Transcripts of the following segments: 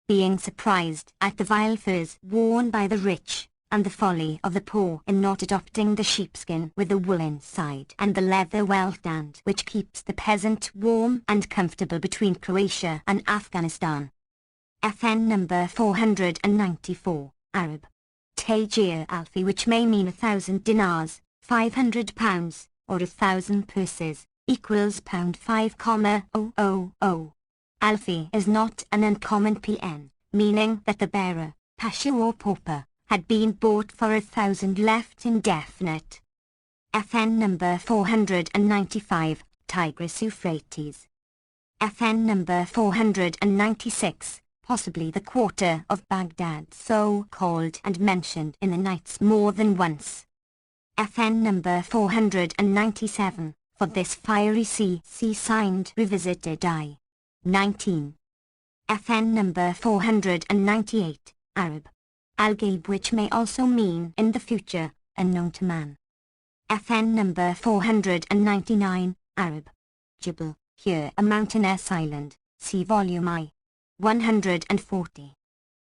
being surprised at the vile furs worn by the rich, and the folly of the poor in not adopting the sheepskin with the wool inside and the leather well-tanned which keeps the peasant warm and comfortable between Croatia and Afghanistan. FN number 494, Arab. Tajir Alfi, which may mean 1,000 dinars, £500, or 1,000 purses, equals £5,000. Alfi is not an uncommon PN, meaning that the bearer, Pasha or pauper, had been bought for 1,000 left indefinite. FN number 495, Tigris Euphrates. FN number 496, possibly the quarter of Baghdad, so called and mentioned in the Nights more than once. FN number 497, for this fiery sea, signed revisited I. 19. FN number 498, Arab. Al-Ghaib, which may also mean in the future, unknown to man. FN number 499, Arab. Jibal, here a mountainous island, see volume I. 140.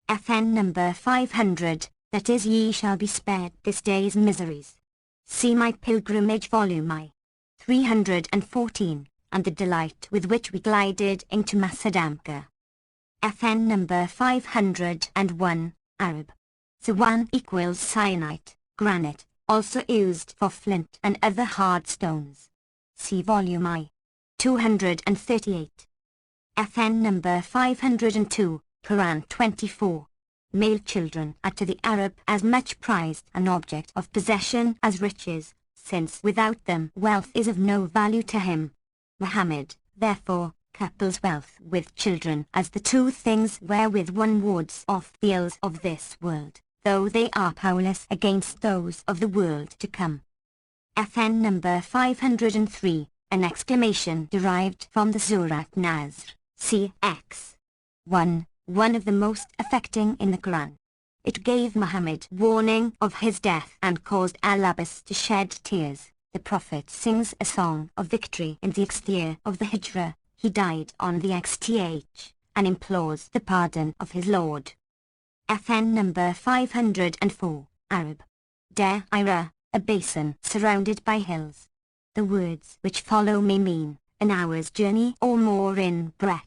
FN number 500, that is, ye shall be spared this day's miseries. See my pilgrimage volume I. 314, and the delight with which we glided into Macedamka. FN number 501, Arab. Sawan equals syenite, granite, also used for flint and other hard stones. See volume I. 238. FN number 502, Quran 24. Male children are to the Arab as much prized an object of possession as riches, since without them wealth is of no value to him. Muhammad, therefore, couples wealth with children as the two things wherewith one wards off the ills of this world, though they are powerless against those of the world to come. FN number 503, an exclamation derived from the Surat Nasr, cx. 1, one of the most affecting in the Quran. It gave Muhammad warning of his death and caused Al-Abbas to shed tears. The Prophet sings a song of victory in the 6th year of the Hijrah. He died on the XTH, and implores the pardon of his Lord. FN number 504, Arab. Da'ira, a basin surrounded by hills. The words which follow may mean an hour's journey or more in breadth.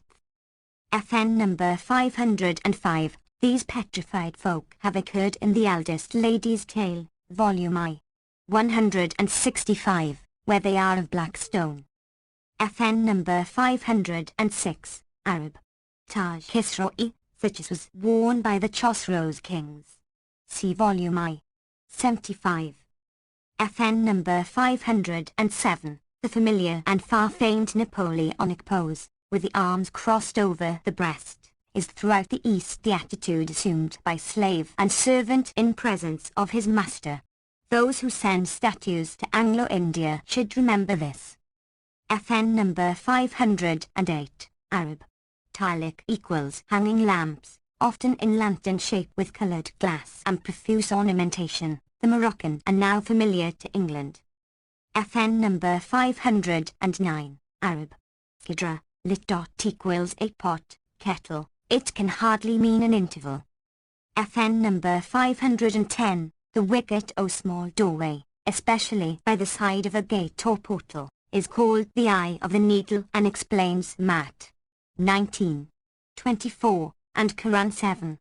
FN number 505, these petrified folk have occurred in the Eldest Lady's Tale, volume I. 165, where they are of black stone. FN number 506, Arab. Taj Khosro'i, such as was worn by the Chosroes kings. See volume I. 75. FN number 507, the familiar and far-famed Napoleonic pose, with the arms crossed over the breast, is throughout the East the attitude assumed by slave and servant in presence of his master. Those who send statues to Anglo-India should remember this. FN number 508, Arab. Talik equals hanging lamps, often in lantern shape with coloured glass and profuse ornamentation, the Moroccan and now familiar to England. FN number 509, Arab. Skidra, lit. Equals a pot, kettle, it can hardly mean an interval. FN number 510, the wicket or small doorway, especially by the side of a gate or portal, is called the eye of the needle and explains Mat. 19, 24, and Quran 7,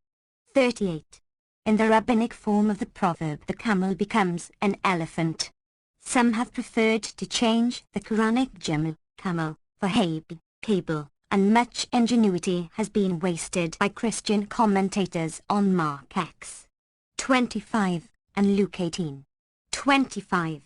38. In the rabbinic form of the proverb, the camel becomes an elephant. Some have preferred to change the Quranic jamal, camel, for hayb, cable, and much ingenuity has been wasted by Christian commentators on Mark X. 25, and Luke 18, 25.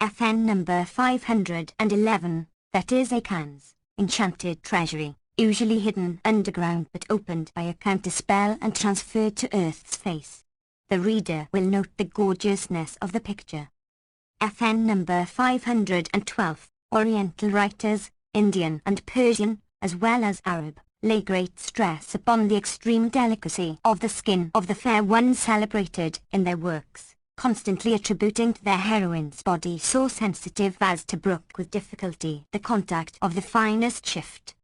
FN number 511, that is Akan's enchanted treasury, usually hidden underground but opened by a counterspell and transferred to Earth's face. The reader will note the gorgeousness of the picture. FN number 512, Oriental writers, Indian and Persian, as well as Arab, lay great stress upon the extreme delicacy of the skin of the fair ones celebrated in their works, constantly attributing to their heroine's body so sensitive as to brook with difficulty the contact of the finest shift.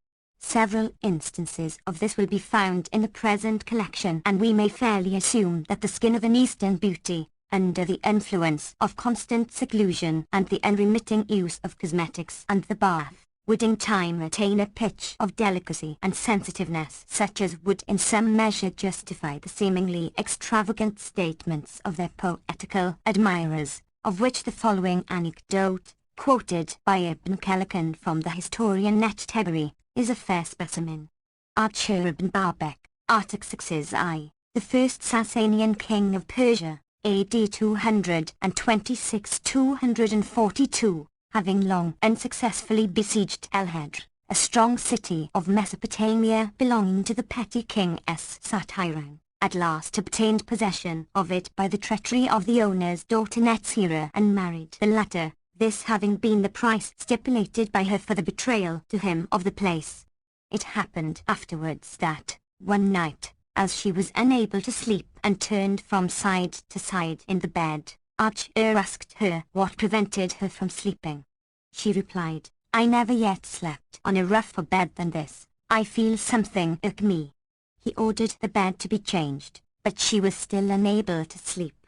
Several instances of this will be found in the present collection, and we may fairly assume that the skin of an Eastern beauty, under the influence of constant seclusion and the unremitting use of cosmetics and the bath, would in time attain a pitch of delicacy and sensitiveness such as would in some measure justify the seemingly extravagant statements of their poetical admirers, of which the following anecdote, quoted by Ibn Khaldun from the historian At-Tabari, is a fair specimen. Ashur ibn Babek, Artaxerxes I, the first Sasanian king of Persia, AD 226-242, having long unsuccessfully besieged El-Hedr, a strong city of Mesopotamia belonging to the petty king Satirang, at last obtained possession of it by the treachery of the owner's daughter Netzira and married the latter, this having been the price stipulated by her for the betrayal to him of the place. It happened afterwards that, one night, as she was unable to sleep and turned from side to side in the bed, Ashur asked her what prevented her from sleeping. She replied, "I never yet slept on a rougher bed than this, I feel something irk me." He ordered the bed to be changed, but she was still unable to sleep.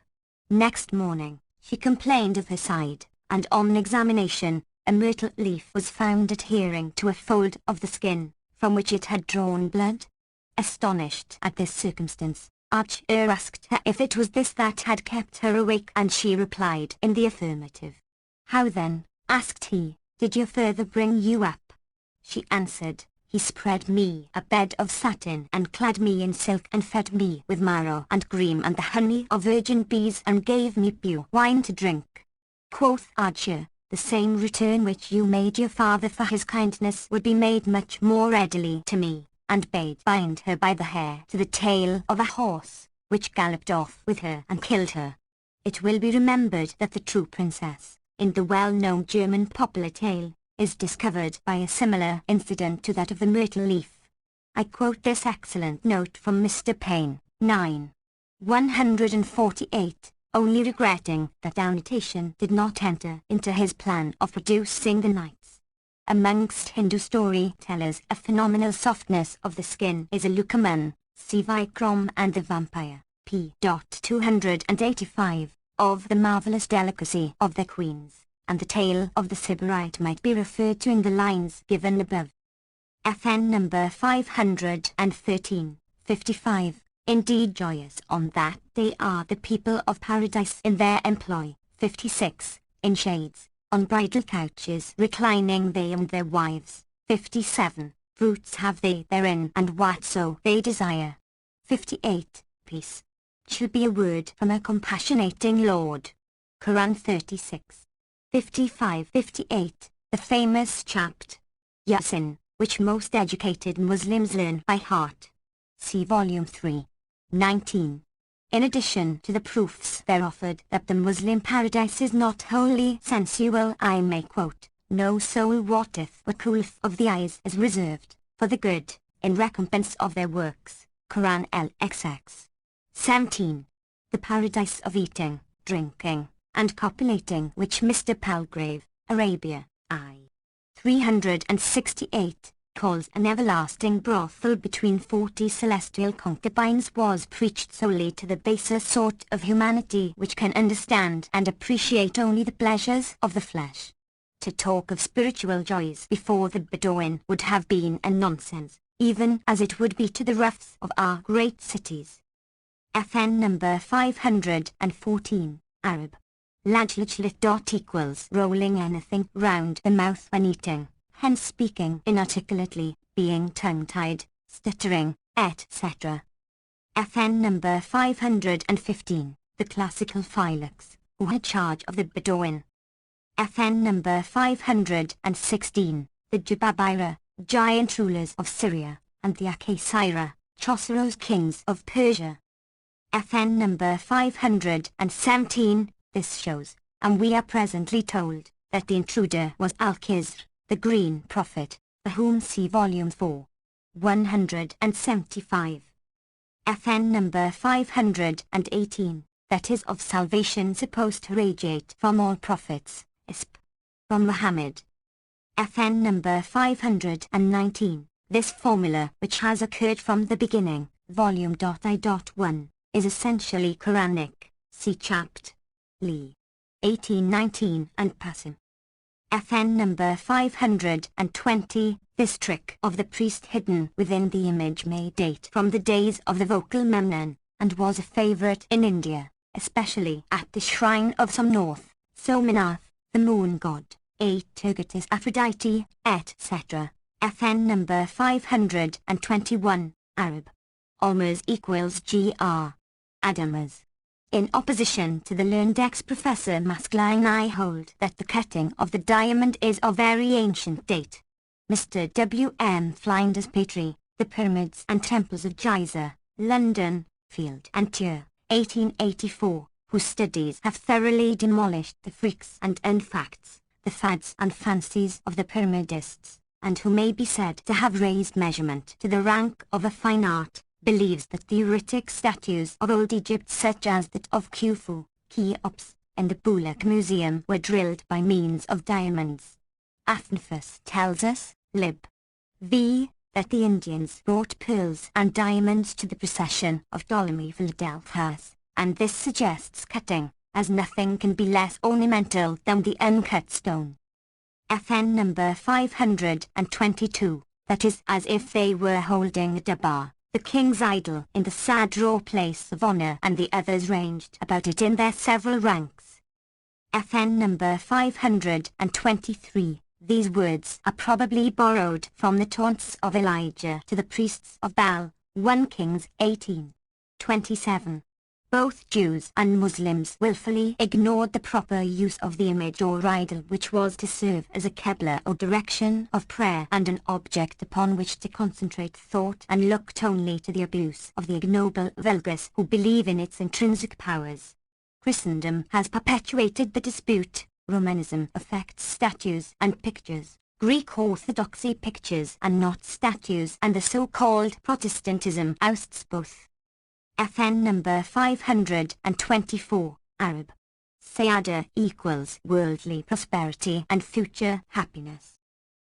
Next morning, she complained of her side, and on examination, a myrtle leaf was found adhering to a fold of the skin, from which it had drawn blood. Astonished at this circumstance, Ashur asked her if it was this that had kept her awake, and she replied in the affirmative. "How then," asked he, "did your father bring you up?" She answered, "He spread me a bed of satin and clad me in silk and fed me with marrow and cream and the honey of virgin bees and gave me pure wine to drink." Quoth Ashur, "The same return which you made your father for his kindness would be made much more readily to me," and bade bind her by the hair to the tail of a horse, which galloped off with her and killed her. It will be remembered that the true princess, in the well-known German popular tale, is discovered by a similar incident to that of the myrtle leaf. I quote this excellent note from Mr. Payne, 9/148, only regretting that annotation did not enter into his plan of producing the knights. Amongst Hindu storytellers, a phenomenal softness of the skin is a Lukuman, see Vikram and the Vampire, p. 285, of the marvelous delicacy of their queens, and the tale of the Sybarite might be referred to in the lines given above. FN number 513, 55. Indeed joyous on that day are the people of paradise in their employ, 56, in shades, on bridal couches reclining they and their wives, 57, fruits have they therein and whatso they desire. 58, peace shall be a word from a compassionating Lord. Quran 36. 55-58, the famous chapter, Yasin, which most educated Muslims learn by heart. See Volume 3. 19. In addition to the proofs there offered that the Muslim paradise is not wholly sensual, I may quote, "No soul wotteth what coolth of the eyes is reserved for the good, in recompense of their works." Quran LXX. 17. The paradise of eating, drinking, and copulating which Mr. Palgrave, Arabia, I. 368, calls an everlasting brothel between 40 celestial concubines was preached solely to the baser sort of humanity which can understand and appreciate only the pleasures of the flesh. To talk of spiritual joys before the Bedouin would have been a nonsense, even as it would be to the roughs of our great cities. FN number 514, Arab. Lajlajlit. Equals rolling anything round the mouth when eating, hence speaking inarticulately, being tongue-tied, stuttering, etc. FN number 515, the classical Phylaks, who had charge of the Bedouin. FN number 516, the Jababira, giant rulers of Syria, and the Akasira, Chosroes kings of Persia. FN number 517, this shows, and we are presently told, that the intruder was Al-Khizr, the Green Prophet, for whom see Volume 4. 175. FN number 518, that is of salvation supposed to radiate from all prophets, isp. From Muhammad. FN number 519, This formula, which has occurred from the beginning, volume I.1, is essentially Quranic. See Chapt. Lee. 1819 and Passim. FN number 520. This trick of the priest hidden within the image may date from the days of the vocal Memnon, and was a favorite in India, especially at the shrine of some North Somanath, the moon god, a Turgetis Aphrodite, etc. FN number 521, Arab. Almaz equals gr. Adamas. In opposition to the learned ex-professor Maskelyne, I hold that the cutting of the diamond is of very ancient date. Mr. W. M. Flinders Petrie, The Pyramids and Temples of Giza, London, Field and Tier, 1884, whose studies have thoroughly demolished the freaks and unfacts, the fads and fancies of the pyramidists, and who may be said to have raised measurement to the rank of a fine art, believes that the Uritic statues of old Egypt such as that of Khufu, Cheops, and the Bulak Museum were drilled by means of diamonds. Athnafus tells us, lib. v. that the Indians brought pearls and diamonds to the procession of Ptolemy Philadelphus, and this suggests cutting, as nothing can be less ornamental than the uncut stone. FN number 522, that is as if they were holding a Dabar, the king's idol, in the Sadr place of honor, and the others ranged about it in their several ranks. FN number 523. These words are probably borrowed from the taunts of Elijah to the priests of Baal, 1 Kings 18:27. Both Jews and Muslims willfully ignored the proper use of the image or idol, which was to serve as a qibla or direction of prayer and an object upon which to concentrate thought, and looked only to the abuse of the ignoble vulgus who believe in its intrinsic powers. Christendom has perpetuated the dispute. Romanism affects statues and pictures, Greek Orthodoxy pictures and not statues, and the so-called Protestantism ousts both. FN number 524, Arab. Sayada equals worldly prosperity and future happiness.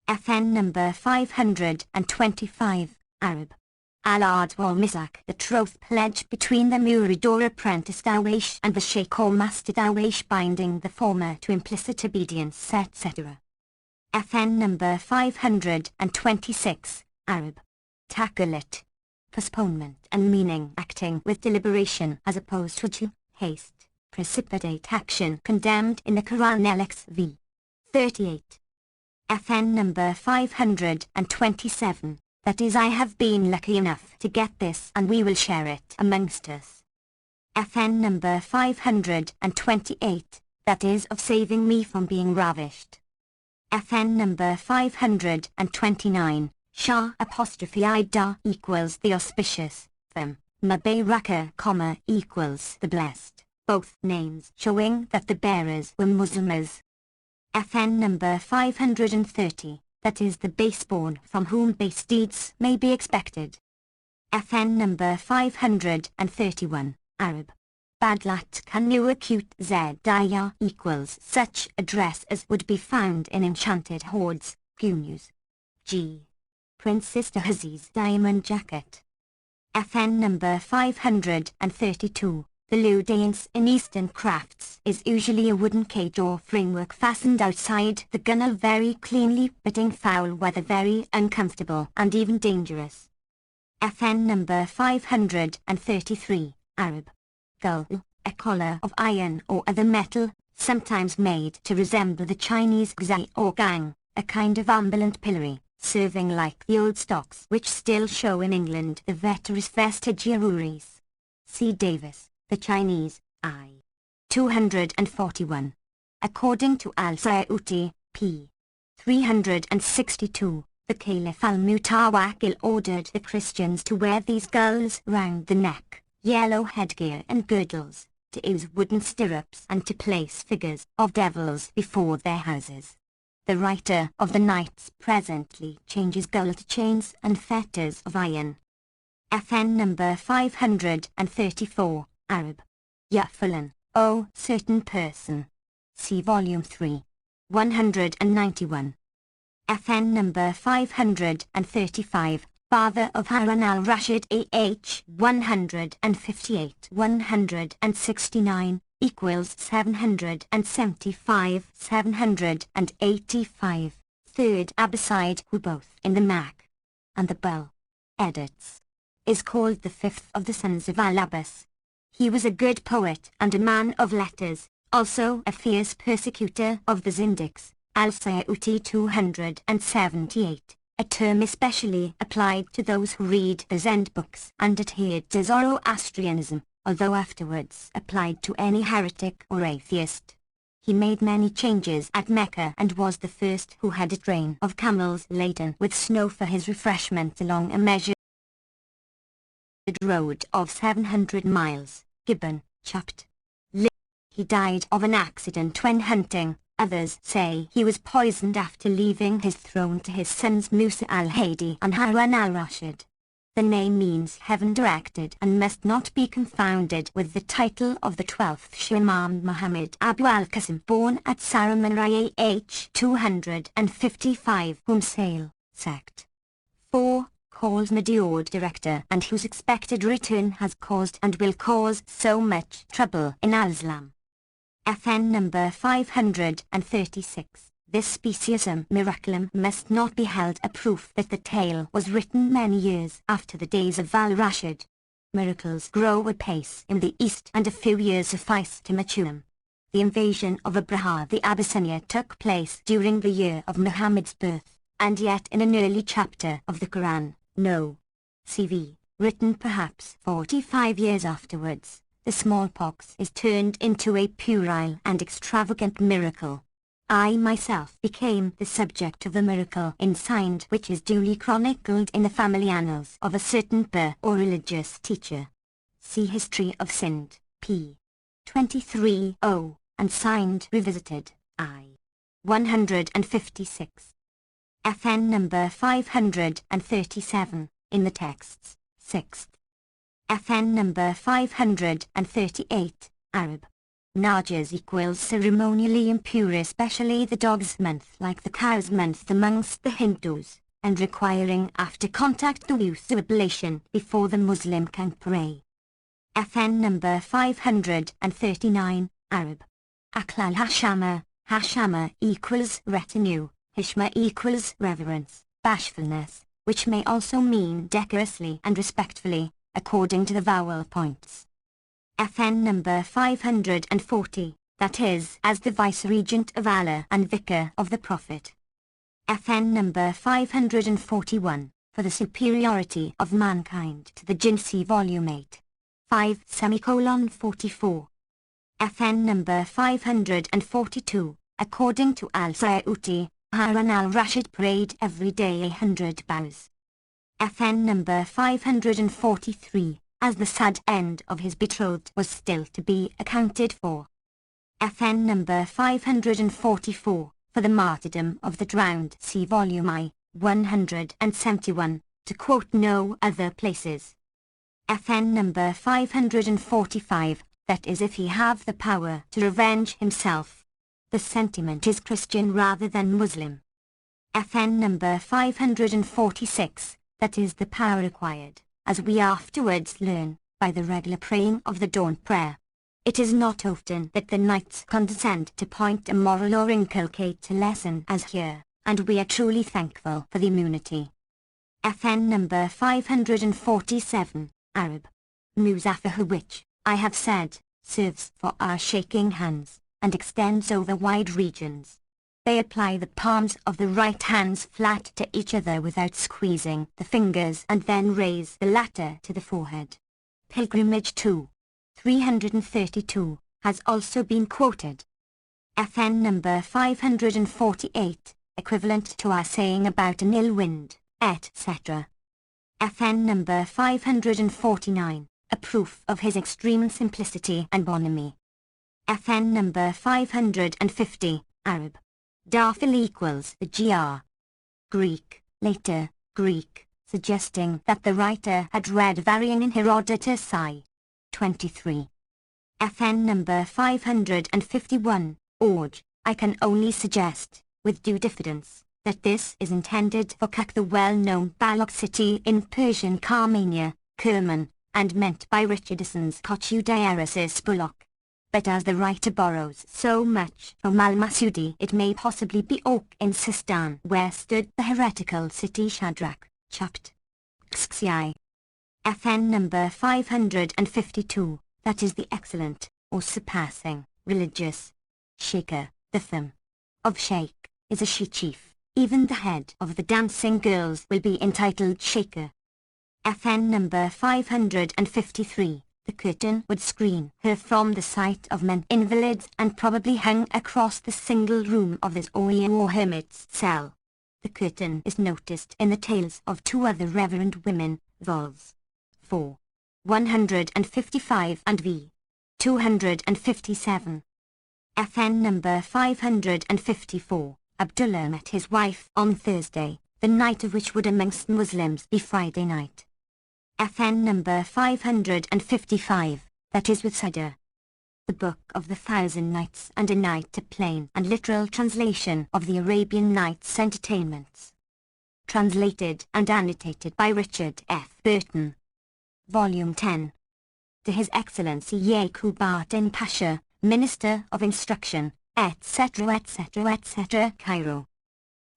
FN number 525, Arab. Al-Ard wal Misak, the troth pledge between the murid or apprentice Dawish and the Sheikh or Master Dawish, binding the former to implicit obedience, etc. FN number 526, Arab. Takalit. Postponement and meaning, acting with deliberation as opposed to haste, precipitate action, condemned in the Quran LXV 38. FN number 527, that is, I have been lucky enough to get this and we will share it amongst us. FN number 528, that is, of saving me from being ravished. FN number 529, Shah apostrophe Ida equals the auspicious, them, Mabaraka, equals the blessed, both names showing that the bearers were Muslims. FN number 530, that is, the baseborn from whom base deeds may be expected. FN number 531, Arab. Badlat Kanu acute Zaya equals such a dress as would be found in enchanted hoards, Gunus. G. Princess Dahazi's diamond jacket. FN number 532. The ludance in Eastern crafts is usually a wooden cage or framework fastened outside the gunwale, very cleanly, but in foul weather very uncomfortable and even dangerous. FN number 533, Arab. Gull, a collar of iron or other metal, sometimes made to resemble the Chinese gzai or gang, a kind of ambulant pillory, serving like the old stocks which still show in England, the veteris vestigiaruris. C. Davis, The Chinese, I. 241. According to Al-Sayuti, p. 362, the Caliph al-Mutawakkil ordered the Christians to wear these gulls round the neck, yellow headgear and girdles, to use wooden stirrups, and to place figures of devils before their houses. The writer of the Knights presently changes gull to chains and fetters of iron. FN number 534, Arab. Yafulan, O certain person. See volume 3. 191. FN number 535, father of Harun al-Rashid AH 158 169, equals 775 785, third Abbasid who both in the Mac and the Bull edits, is called the fifth of the sons of al-Abbas. He was a good poet and a man of letters, also a fierce persecutor of the Zindics. Al-Sayuti 278, a term especially applied to those who read the Zend books and adhered to Zoroastrianism, although afterwards applied to any heretic or atheist. He made many changes at Mecca and was the first who had a train of camels laden with snow for his refreshment along a measured road of 700 miles, Gibbon, Chapt. He died of an accident when hunting. Others say he was poisoned after leaving his throne to his sons Musa al-Hadi and Harun al-Rashid. The name means heaven directed and must not be confounded with the title of the 12th Shah Imam Muhammad Abu al-Qasim, born at Saramarai AH 255, whom Sale sect 4 calls Mediod director and whose expected return has caused and will cause so much trouble in al-Islam. FN number 536. This speciesum miraculum must not be held a proof that the tale was written many years after the days of al-Rashid. Miracles grow apace in the East and a few years suffice to mature them. The invasion of Abraha the Abyssinia took place during the year of Muhammad's birth, and yet in an early chapter of the Quran, no. CV, written perhaps 45 years afterwards, the smallpox is turned into a puerile and extravagant miracle. I myself became the subject of a miracle in Sind which is duly chronicled in the family annals of a certain Bur or religious teacher. See History of Sind, p. 23-0, and Sind Revisited, I. 156. FN number 537, in the texts, 6th. FN number 538, Arab. Najas equals ceremonially impure, especially the dog's month like the cow's month amongst the Hindus, and requiring after contact the use of ablation before the Muslim can pray. FN number 539, Arab. Aklal Hashama, Hashama equals retinue, Hishma equals reverence, bashfulness, which may also mean decorously and respectfully, according to the vowel points. FN number 540, that is, as the Viceregent of Allah and Vicar of the Prophet. FN number 541, for the superiority of mankind to the Jinsi volume 8. 5:44. FN number 542, according to al-Sayuti, Harun al-Rashid prayed every day 100 bows. FN number 543, as the sad end of his betrothed was still to be accounted for. FN number 544, for the martyrdom of the drowned, see volume I, 171, to quote no other places. FN number 545, that is if he have the power to revenge himself. The sentiment is Christian rather than Muslim. FN number 546, that is the power acquired, as we afterwards learn, by the regular praying of the dawn prayer. It is not often that the knights condescend to point a moral or inculcate a lesson as here, and we are truly thankful for the immunity. FN number 547, Arab. Muzaffar, which, I have said, serves for our shaking hands, and extends over wide regions. They apply the palms of the right hands flat to each other without squeezing the fingers and then raise the latter to the forehead. Pilgrimage 2. 332, has also been quoted. FN number 548, equivalent to our saying about an ill wind, etc. FN number 549, a proof of his extreme simplicity and bonhomie. FN number 550, Arab. Darfil equals the gr. Greek, later, Greek, suggesting that the writer had read varying in Herodotus I. 23. FN number 551, Orge, I can only suggest, with due diffidence, that this is intended for Kuk, the well-known Balok city in Persian Carmania, Kerman, and meant by Richardson's Kochudairesis Bullock. But as the writer borrows so much from Al-Masudi, it may possibly be Ok in Sistan, where stood the heretical city Shadrach, Chupt, Xi. FN number 552, that is the excellent, or surpassing, religious Shaker, the thumb of Sheikh, is a she-chief. Even the head of the dancing girls will be entitled Shaker. FN number 553, the curtain would screen her from the sight of men invalids and probably hung across the single room of this Oya or hermit's cell. The curtain is noticed in the tales of two other reverend women, vols. 4. 155 and v. 257. FN number 554, Abdullah met his wife on Thursday, the night of which would amongst Muslims be Friday night. FN number 555, that is with Sadr. The Book of the Thousand Nights and a Night, a plain and literal translation of the Arabian Nights Entertainments. Translated and annotated by Richard F. Burton. Volume 10. To His Excellency Yaqub Burton Pasha, Minister of Instruction, etc. etc. etc. Cairo.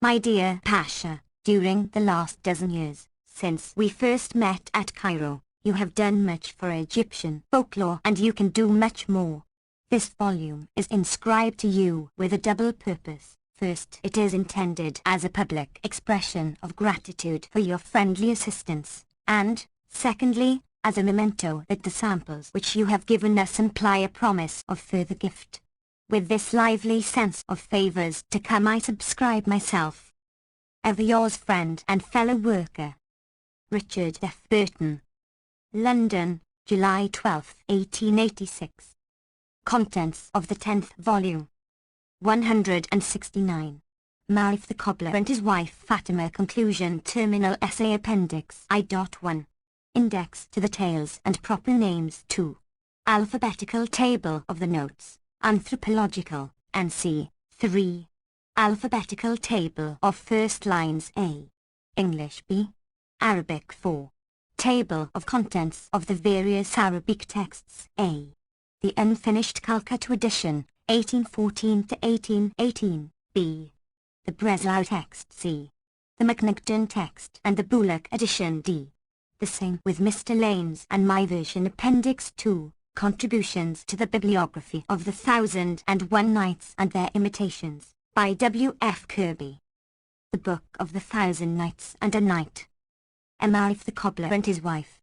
My dear Pasha, during the last dozen years, since we first met at Cairo, you have done much for Egyptian folklore and you can do much more. This volume is inscribed to you with a double purpose. First, it is intended as a public expression of gratitude for your friendly assistance, and, secondly, as a memento that the samples which you have given us imply a promise of further gift. With this lively sense of favours to come, I subscribe myself. Ever yours friend and fellow worker, Richard F. Burton. London, July 12, 1886. Contents of the 10th volume. 169. Marif the Cobbler and his wife Fatima. Conclusion. Terminal essay. Appendix I.1. Index to the tales and proper names. 2. Alphabetical table of the notes. Anthropological, NC. 3. Alphabetical table of first lines. A. English. B. Arabic. 4. Table of contents of the various Arabic texts. A. The unfinished Calcutta edition, 1814 to 1818. B. The Breslau text. C. The McNaughton text and the Bullock edition. D. The same with Mr. Lane's and my version. Appendix 2. Contributions to the Bibliography of the 1001 Nights and Their Imitations, by W. F. Kirby. The Book of the 1000 Nights and a Night. Marif the Cobbler and his wife.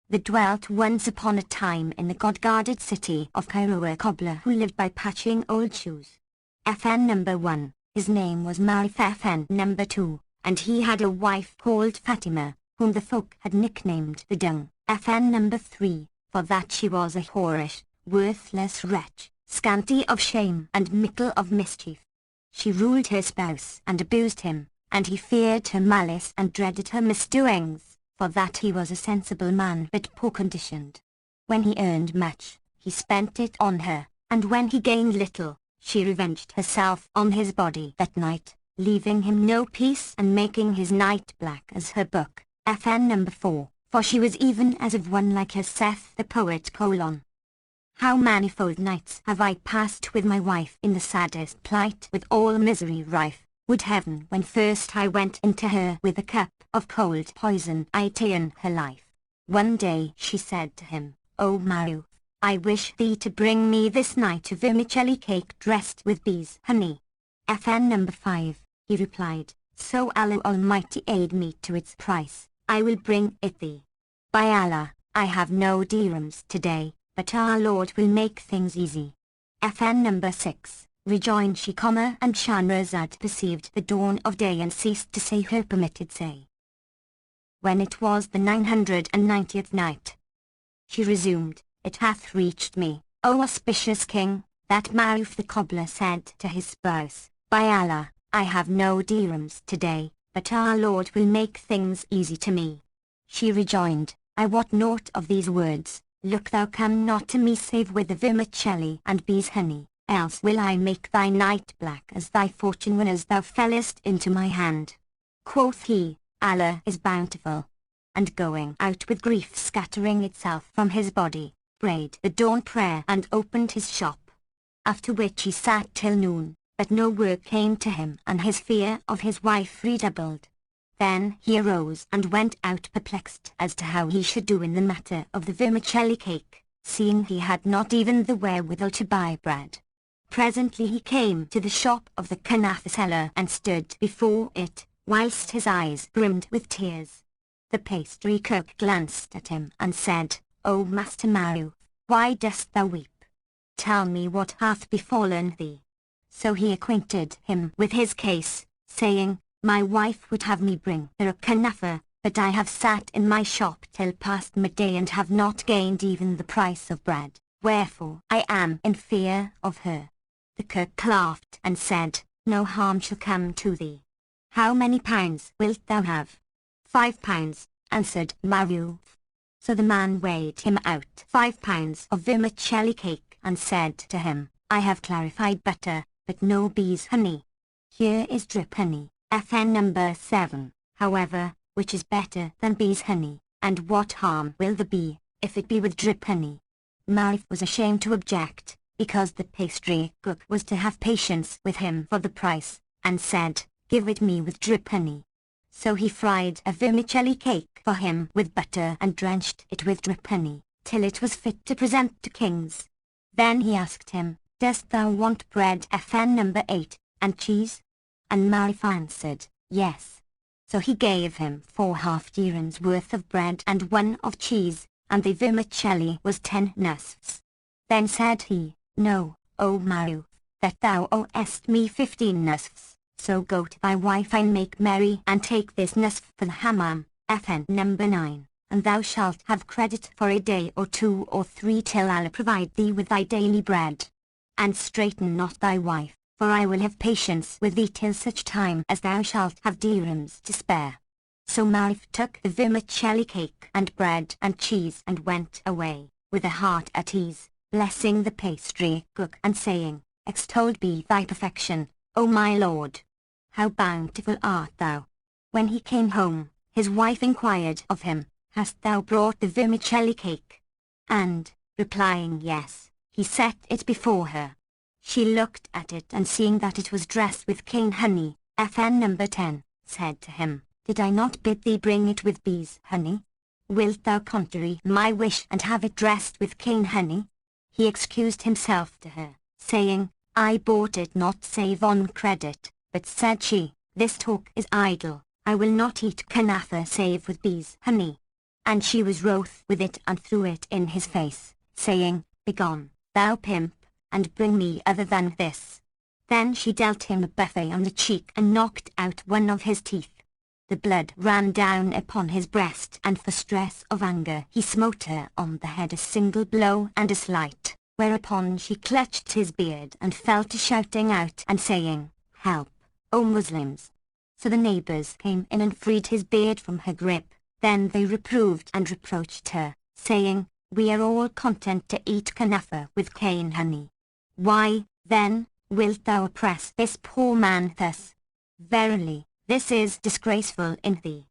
There dwelt once upon a time in the God-guarded city of Cairo a cobbler who lived by patching old shoes. FN number 1, his name was Marif. FN number 2, and he had a wife called Fatima, whom the folk had nicknamed the Dung. FN number 3, for that she was a whorish, worthless wretch, scanty of shame and mickle of mischief. She ruled her spouse and abused him, and he feared her malice and dreaded her misdoings, for that he was a sensible man but poor-conditioned. When he earned much, he spent it on her, and when he gained little, she revenged herself on his body that night, leaving him no peace and making his night black as her book. FN number 4, for she was even as of one like her. Saith the poet. How manifold nights have I passed with my wife in the saddest plight, with all misery rife. Would heaven when first I went into her with a cup of cold poison I'd ta'en her life. One day she said to him, O Maruf, I wish thee to bring me this night a vermicelli cake dressed with bees' honey. FN number 5, he replied, so Allah Almighty aid me to its price, I will bring it thee. By Allah, I have no dirhams today, but our Lord will make things easy. FN number 6. Rejoined she, and Shahrazad perceived the dawn of day and ceased to say her permitted say. When it was the 990th night, she resumed, It hath reached me, O auspicious king, that Maruf the cobbler said to his spouse, By Allah, I have no dirhams today, but our Lord will make things easy to me. She rejoined, I wot naught of these words, look thou come not to me save with the vermicelli and bees' honey. else will I make thy night black as thy fortune when as thou fellest into my hand. Quoth he, Allah is bountiful. And going out with grief scattering itself from his body, prayed the dawn prayer and opened his shop. After which he sat till noon, but no work came to him and his fear of his wife redoubled. Then he arose and went out perplexed as to how he should do in the matter of the vermicelli cake, seeing he had not even the wherewithal to buy bread. Presently he came to the shop of the kanafa seller and stood before it, whilst his eyes brimmed with tears. The pastry cook glanced at him and said, O Master Maruf, why dost thou weep? Tell me what hath befallen thee. So he acquainted him with his case, saying, My wife would have me bring her a kanafa, but I have sat in my shop till past midday and have not gained even the price of bread, wherefore I am in fear of her. The cook laughed and said, No harm shall come to thee. How many pounds wilt thou have? 5 pounds, answered Maruf. So the man weighed him out 5 pounds of vermicelli cake and said to him, I have clarified butter, but no bees' honey. Here is drip honey, FN number 7, however, which is better than bees' honey, and what harm will there be, if it be with drip honey? Maruf was ashamed to object, because the pastry cook was to have patience with him for the price, and said, Give it me with drip honey. So he fried a vermicelli cake for him with butter and drenched it with drip honey, till it was fit to present to kings. Then he asked him, Dost thou want bread FN number 8, and cheese? And Maruf answered, Yes. So he gave him 4 half-dirhams worth of bread and 1 of cheese, and the vermicelli was 10 nusfs. Then said he, Know, O Maruf, that thou owest me 15 nusfs, so go to thy wife and make merry and take this nusf for the hammam, FN number 9, and thou shalt have credit for a day or 2 or 3 till Allah provide thee with thy daily bread. And straiten not thy wife, for I will have patience with thee till such time as thou shalt have dirhams to spare. So Maruf took the vermicelli cake and bread and cheese and went away, with a heart at ease, blessing the pastry cook and saying, Extolled be thy perfection, O my lord! How bountiful art thou! When he came home, his wife inquired of him, Hast thou brought the vermicelli cake? And, replying yes, he set it before her. She looked at it and seeing that it was dressed with cane honey, FN number 10, said to him, Did I not bid thee bring it with bees' honey? Wilt thou contrary my wish and have it dressed with cane honey? He excused himself to her, saying, I bought it not save on credit, but said she, This talk is idle, I will not eat kanafa save with bees' honey. And she was wroth with it and threw it in his face, saying, Begone, thou pimp, and bring me other than this. Then she dealt him a buffet on the cheek and knocked out one of his teeth. The blood ran down upon his breast and for stress of anger he smote her on the head a single blow and a slight, whereupon she clutched his beard and fell to shouting out and saying, Help, O Muslims! So the neighbors came in and freed his beard from her grip. Then they reproved and reproached her, saying, We are all content to eat kanafa with cane honey. Why, then, wilt thou oppress this poor man thus? Verily, this is disgraceful in thee.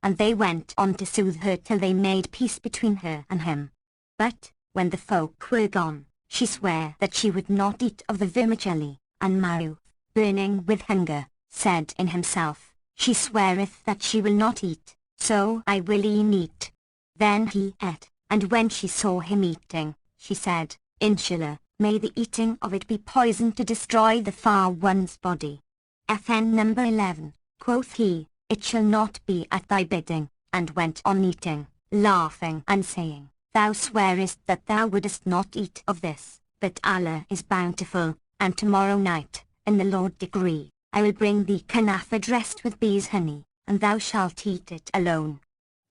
And they went on to soothe her till they made peace between her and him. But, when the folk were gone, she sware that she would not eat of the vermicelli, and Maruf, burning with hunger, said in himself, She sweareth that she will not eat, so I will e'en eat. Then he ate, and when she saw him eating, she said, Inshallah, may the eating of it be poison to destroy the far one's body. FN number 11, quoth he, It shall not be at thy bidding, and went on eating, laughing and saying, Thou swearest that thou wouldest not eat of this, but Allah is bountiful, and tomorrow night, in the Lord decree, I will bring thee kanafa dressed with bees' honey, and thou shalt eat it alone.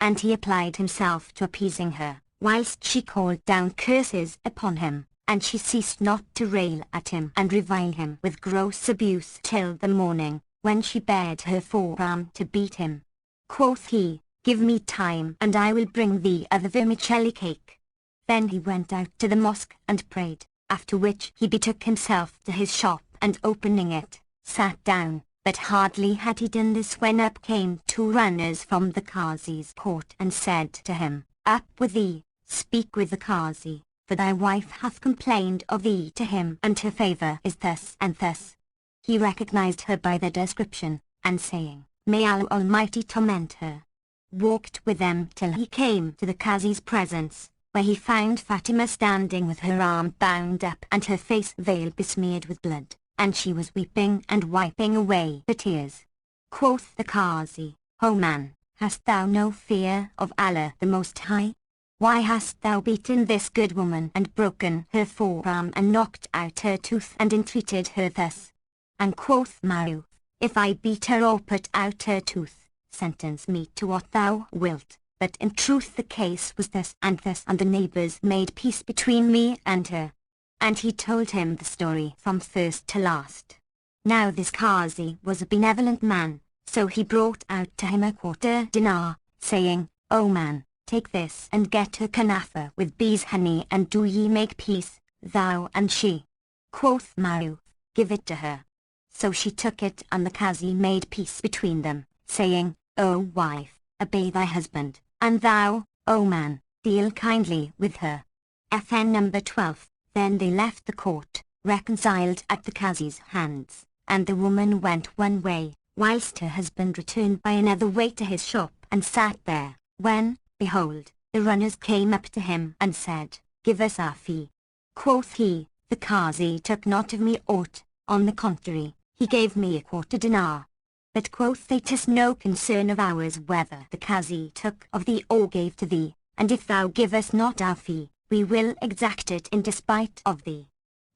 And he applied himself to appeasing her, whilst she called down curses upon him, and she ceased not to rail at him and revile him with gross abuse till the morning, when she bared her forearm to beat him. Quoth he, Give me time and I will bring thee other vermicelli cake. Then he went out to the mosque and prayed, after which he betook himself to his shop and opening it, sat down. But hardly had he done this when up came two runners from the Qazi's court and said to him, Up with thee, speak with the Qazi, for thy wife hath complained of thee to him, and her favour is thus and thus. He recognized her by their description, and saying, May Allah Almighty torment her, walked with them till he came to the Qazi's presence, where he found Fatima standing with her arm bound up and her face veil besmeared with blood, and she was weeping and wiping away the tears. Quoth the Qazi, O man, hast thou no fear of Allah the Most High? Why hast thou beaten this good woman and broken her forearm and knocked out her tooth and entreated her thus? And quoth Maruf, If I beat her or put out her tooth, sentence me to what thou wilt. But in truth the case was thus, and the neighbours made peace between me and her. And he told him the story from first to last. Now this Qazi was a benevolent man, so he brought out to him a quarter dinar, saying, O man, take this and get her kanafa with bees' honey, and do ye make peace, thou and she. Quoth Maruf, Give it to her. So she took it, and the Qazi made peace between them, saying, O wife, obey thy husband, and thou, O man, deal kindly with her. FN number 12. Then they left the court, reconciled at the Qazi's hands, and the woman went one way, whilst her husband returned by another way to his shop, and sat there, when, behold, the runners came up to him and said, Give us our fee. Quoth he, The Qazi took not of me aught, on the contrary, he gave me a quarter dinar. But quoth they, 'Tis no concern of ours whether the Qazi took of thee or gave to thee, and if thou give us not our fee, we will exact it in despite of thee.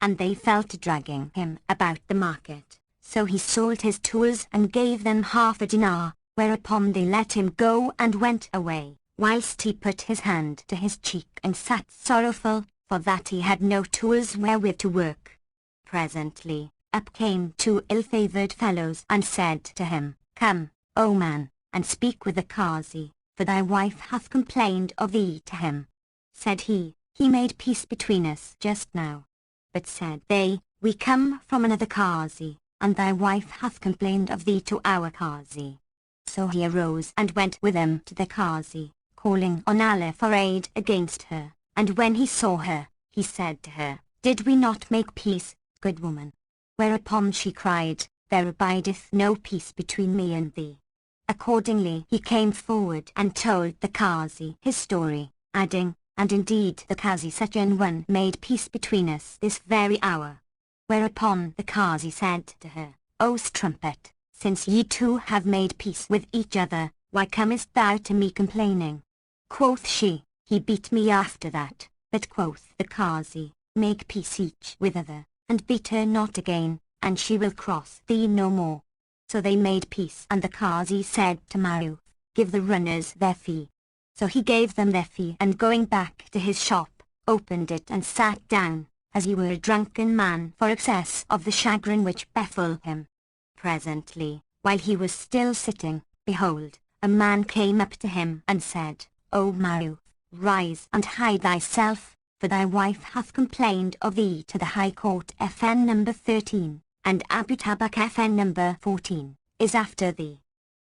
And they fell to dragging him about the market, so he sold his tools and gave them half a dinar, whereupon they let him go and went away, whilst he put his hand to his cheek and sat sorrowful, for that he had no tools wherewith to work. Presently, up came two ill-favoured fellows and said to him, Come, O man, and speak with the Qazi, for thy wife hath complained of thee to him. Said he made peace between us just now. But said they, We come from another Qazi, and thy wife hath complained of thee to our Qazi. So he arose and went with them to the Qazi, calling on Allah for aid against her, and when he saw her, he said to her, Did we not make peace, good woman? Whereupon she cried, There abideth no peace between me and thee. Accordingly he came forward and told the Qazi his story, adding, And indeed the Qazi such an one made peace between us this very hour. Whereupon the Qazi said to her, O strumpet, since ye two have made peace with each other, why comest thou to me complaining? Quoth she, He beat me after that. But quoth the Qazi, Make peace each with other, and beat her not again, and she will cross thee no more. So they made peace, and the Qazi said to Maruf, Give the runners their fee. So he gave them their fee, and going back to his shop, opened it and sat down, as he were a drunken man for excess of the chagrin which befell him. Presently, while he was still sitting, behold, a man came up to him and said, O Maruf, rise and hide thyself, for thy wife hath complained of thee to the High Court. FN number 13, and Abu Tabak FN number 14, is after thee.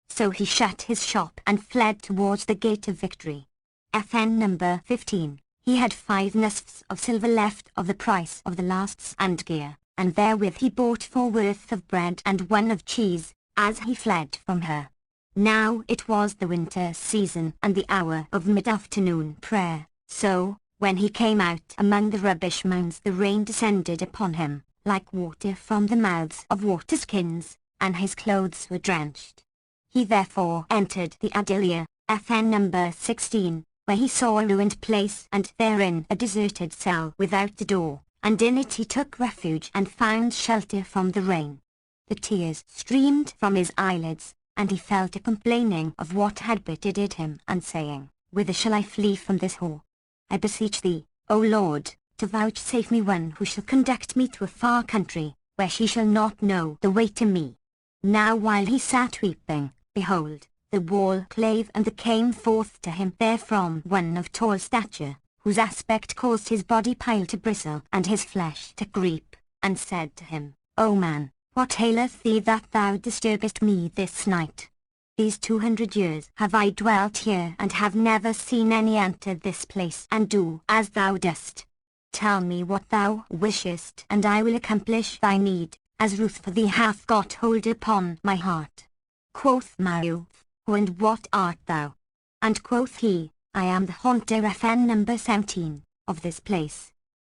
So he shut his shop and fled towards the gate of victory. FN number 15, he had 5 nisfs of silver left of the price of the last sand gear, and therewith he bought 4 worth of bread and 1 of cheese, as he fled from her. Now it was the winter season and the hour of mid-afternoon prayer, so, when he came out among the rubbish mounds, the rain descended upon him, like water from the mouths of waterskins, and his clothes were drenched. He therefore entered the Adilia, FN number 16, where he saw a ruined place and therein a deserted cell without a door, and in it he took refuge and found shelter from the rain. The tears streamed from his eyelids, and he fell to complaining of what had betided him, and saying, Whither shall I flee from this whore? I beseech thee, O Lord, to vouchsafe me one who shall conduct me to a far country, where she shall not know the way to me. Now while he sat weeping, behold, the wall clave, and there came forth to him therefrom one of tall stature, whose aspect caused his body pile to bristle and his flesh to creep, and said to him, O man, what aileth thee that thou disturbest me this night? These 200 years have I dwelt here and have never seen any enter this place and do as thou dost. Tell me what thou wishest, and I will accomplish thy need, as ruth for thee hath got hold upon my heart. Quoth Maru, Who and what art thou? And quoth he, I am the haunter FN number 17, of this place.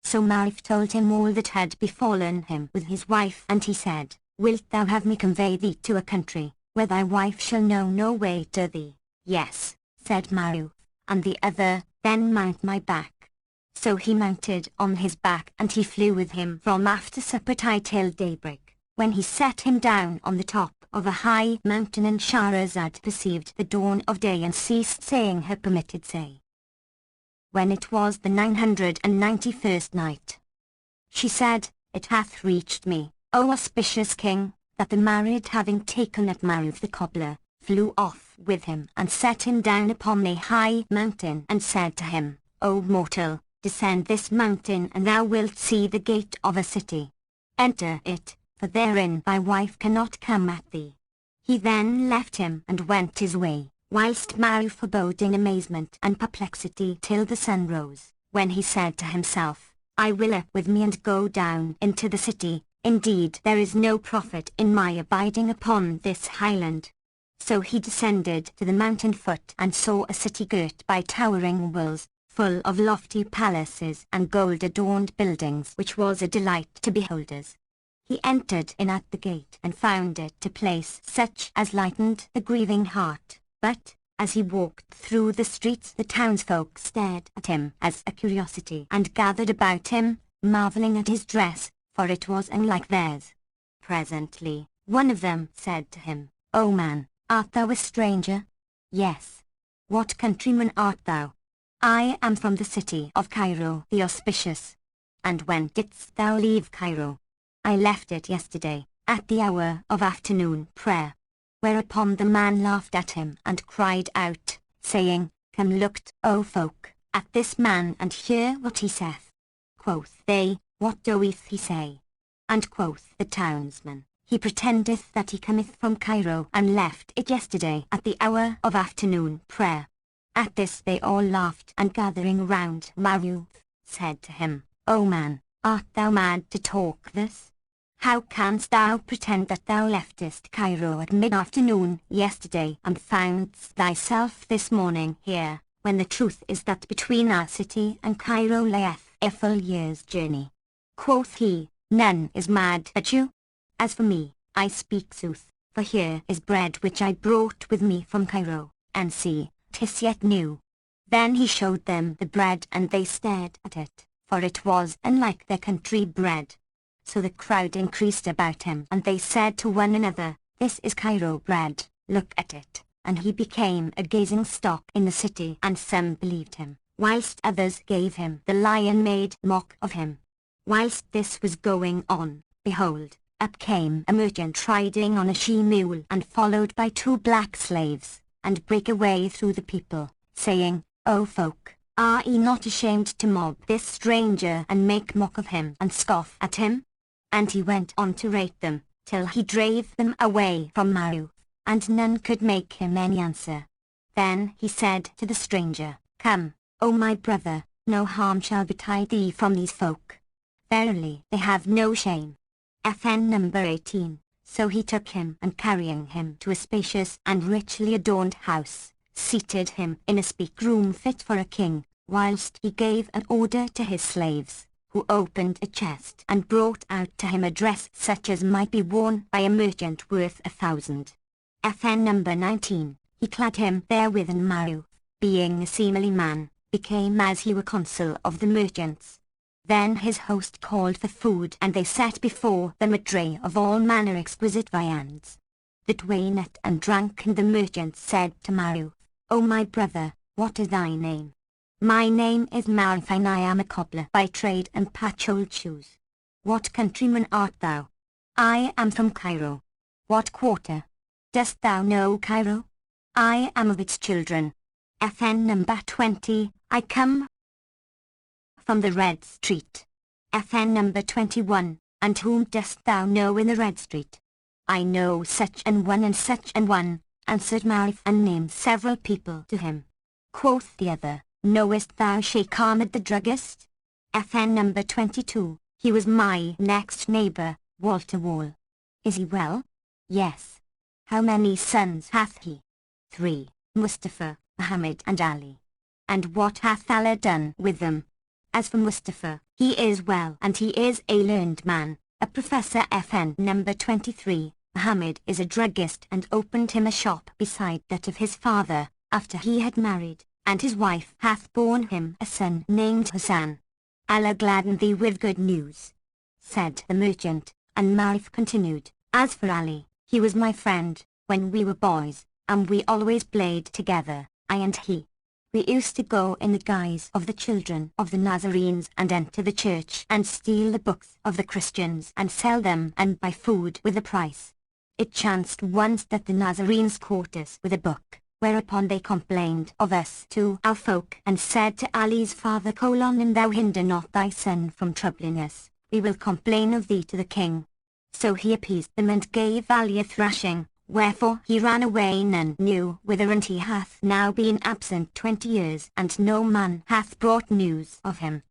So Marif told him all that had befallen him with his wife, and he said, Wilt thou have me convey thee to a country, where thy wife shall know no way to thee? Yes, said Maruf, and the other, then mount my back. So he mounted on his back, and he flew with him from after supper till daybreak, when he set him down on the top of a high mountain, and Shahrazad perceived the dawn of day and ceased saying her permitted say. When it was the 991st night, she said, It hath reached me, O auspicious king, that the Marid, having taken up Maruf the cobbler, flew off with him and set him down upon a high mountain, and said to him, O mortal, descend this mountain, and thou wilt see the gate of a city. Enter it, for therein thy wife cannot come at thee. He then left him and went his way, whilst Maruf abode in amazement and perplexity till the sun rose, when he said to himself, I will up with me and go down into the city. Indeed there is no profit in my abiding upon this highland. So he descended to the mountain foot and saw a city girt by towering walls, full of lofty palaces and gold-adorned buildings, which was a delight to beholders. He entered in at the gate and found it a place such as lightened the grieving heart, but, as he walked through the streets, the townsfolk stared at him as a curiosity and gathered about him, marvelling at his dress, for it was unlike theirs. Presently, one of them said to him, O man, art thou a stranger? Yes. What countryman art thou? I am from the city of Cairo the auspicious. And when didst thou leave Cairo? I left it yesterday, at the hour of afternoon prayer. Whereupon the man laughed at him and cried out, saying, Come look, O folk, at this man and hear what he saith. Quoth they, What doeth he say? And quoth the townsman, He pretendeth that he cometh from Cairo and left it yesterday at the hour of afternoon prayer. At this they all laughed, and gathering round Maruf, said to him, O man, art thou mad to talk thus? How canst thou pretend that thou leftest Cairo at mid-afternoon yesterday and foundst thyself this morning here, when the truth is that between our city and Cairo layeth a full year's journey? Quoth he, None is mad but you. As for me, I speak sooth, for here is bread which I brought with me from Cairo, and see, 'tis yet new. Then he showed them the bread, and they stared at it, for it was unlike their country bread. So the crowd increased about him, and they said to one another, This is Cairo bread, look at it. And he became a gazing stock in the city, and some believed him, whilst others gave him the lie and made mock of him. Whilst this was going on, behold, up came a merchant riding on a she-mule, and followed by 2 black slaves, and brake a way through the people, saying, O folk, are ye not ashamed to mob this stranger and make mock of him and scoff at him? And he went on to rate them, till he drave them away from Maruf, and none could make him any answer. Then he said to the stranger, Come, O my brother, no harm shall betide thee from these folk. Verily they have no shame. FN number 18. So he took him, and carrying him to a spacious and richly adorned house, seated him in a speak-room fit for a king, whilst he gave an order to his slaves, who opened a chest and brought out to him a dress such as might be worn by a merchant worth 1,000. FN number 19. He clad him therewith, and Maruf, being a seemly man, became as he were consul of the merchants. Then his host called for food, and they set before them a tray of all manner exquisite viands. The twain ate and drank, and the merchant said to Maruf, O my brother, what is thy name? My name is Maruf, and I am a cobbler by trade and patch old shoes. What countryman art thou? I am from Cairo. What quarter? Dost thou know Cairo? I am of its children. FN number 20. I come from the Red Street. FN number 21, and whom dost thou know in the Red Street? I know such an one and such an one, answered Marif, and named several people to him. Quoth the other, knowest thou Sheikh Ahmed the druggist? FN number 22, he was my next neighbour, Walter Wall. Is he well? Yes. How many sons hath he? 3, Mustafa, Muhammad and Ali. And what hath Allah done with them? As for Mustafa, he is well and he is a learned man, a professor. FN number 23, Muhammad is a druggist and opened him a shop beside that of his father, after he had married, and his wife hath borne him a son named Hassan. Allah gladden thee with good news, said the merchant, and Marif continued, as for Ali, he was my friend, when we were boys, and we always played together, I and he. We used to go in the guise of the children of the Nazarenes and enter the church and steal the books of the Christians and sell them and buy food with a price. It chanced once that the Nazarenes caught us with a book, whereupon they complained of us to our folk and said to Ali's father: "And thou hinder not thy son from troubling us, we will complain of thee to the king." So he appeased them and gave Ali a thrashing, wherefore he ran away, none knew whither, and he hath now been absent 20 years, and no man hath brought news of him.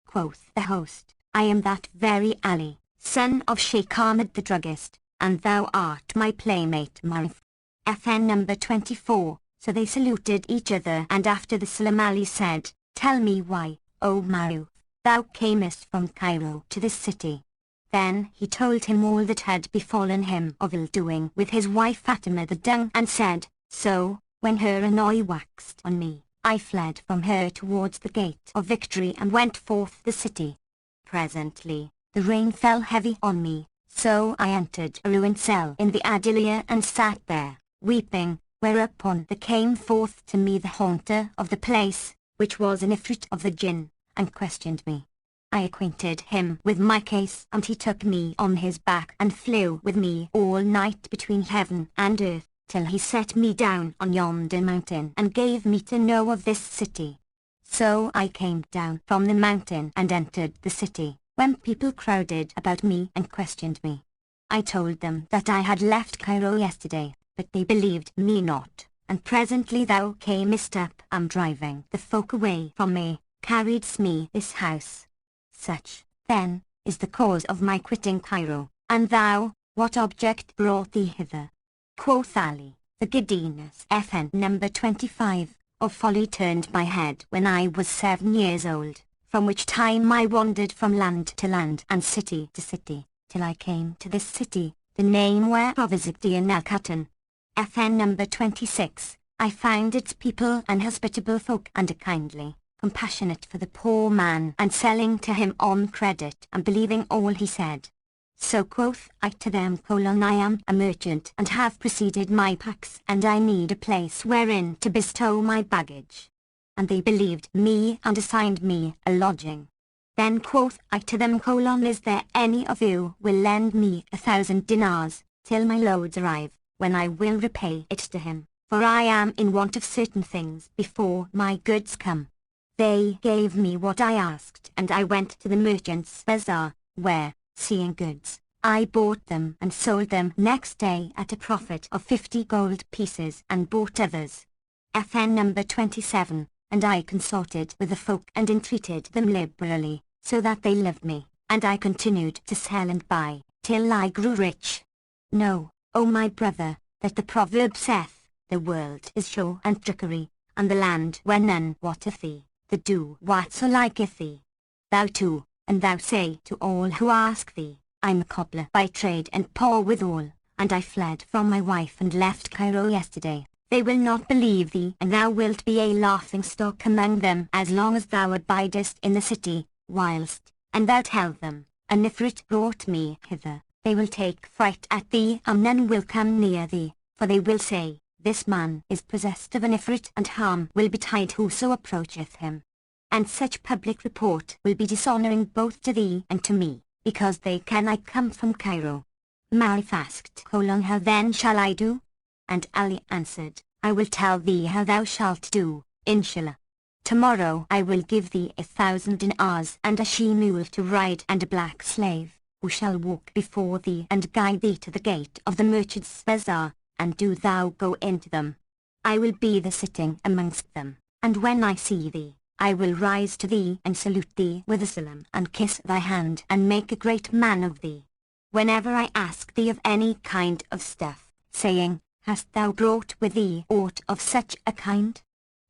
Quoth the host, I am that very Ali, son of Sheikh Ahmed the druggist, and thou art my playmate Marif. FN number 24, so they saluted each other, and after the salam Ali said, Tell me why, O Maruf, thou camest from Cairo to this city. Then he told him all that had befallen him of ill-doing with his wife Fatima the Dung, and said, So, when her annoy waxed on me, I fled from her towards the gate of victory and went forth the city. Presently, the rain fell heavy on me, so I entered a ruined cell in the Adilia and sat there, weeping, whereupon there came forth to me the haunter of the place, which was an Ifrit of the Jinn, and questioned me. I acquainted him with my case, and he took me on his back and flew with me all night between heaven and earth, till he set me down on yonder mountain and gave me to know of this city. So I came down from the mountain and entered the city, when people crowded about me and questioned me. I told them that I had left Cairo yesterday, but they believed me not, and presently thou camest up, and driving the folk away from me, carriedst me this house. Such, then, is the cause of my quitting Cairo. And thou, what object brought thee hither? Quoth Ali, the giddiness. FN number 25, of folly turned my head when I was 7 years old, from which time I wandered from land to land and city to city, till I came to this city, the name whereof is Ibdian al-Katan. FN number 26, I found its people an hospitable folk and a kindly, compassionate for the poor man, and selling to him on credit and believing all he said. So quoth I to them: I am a merchant and have preceded my packs, and I need a place wherein to bestow my baggage. And they believed me and assigned me a lodging. Then quoth I to them: Is there any of you will lend me 1,000 dinars, till my loads arrive, when I will repay it to him, for I am in want of certain things before my goods come. They gave me what I asked, and I went to the merchant's bazaar, where, seeing goods, I bought them and sold them next day at a profit of 50 gold pieces, and bought others. FN number 27, and I consorted with the folk and entreated them liberally, so that they loved me, and I continued to sell and buy, till I grew rich. Know, O my brother, that the proverb saith, the world is show and trickery, and the land where none wotteth thee, the do whatso liketh thee. Thou too, and thou say to all who ask thee, I'm a cobbler by trade and poor withal, and I fled from my wife and left Cairo yesterday. They will not believe thee, and thou wilt be a laughing-stock among them as long as thou abidest in the city, whilst, and thou tell them, an Ifrit brought me hither, they will take fright at thee, and none will come near thee, for they will say, This man is possessed of an Ifrit, and harm will betide whoso approacheth him. And such public report will be dishonouring both to thee and to me, because they cannot come from Cairo. Marif asked, How then shall I do? And Ali answered, I will tell thee how thou shalt do, Inshallah. Tomorrow I will give thee 1,000 dinars and a she-mule to ride and a black slave, who shall walk before thee and guide thee to the gate of the merchants' bazaar, and do thou go into them. I will be the sitting amongst them, and when I see thee, I will rise to thee and salute thee with a salam and kiss thy hand and make a great man of thee. Whenever I ask thee of any kind of stuff, saying, Hast thou brought with thee aught of such a kind?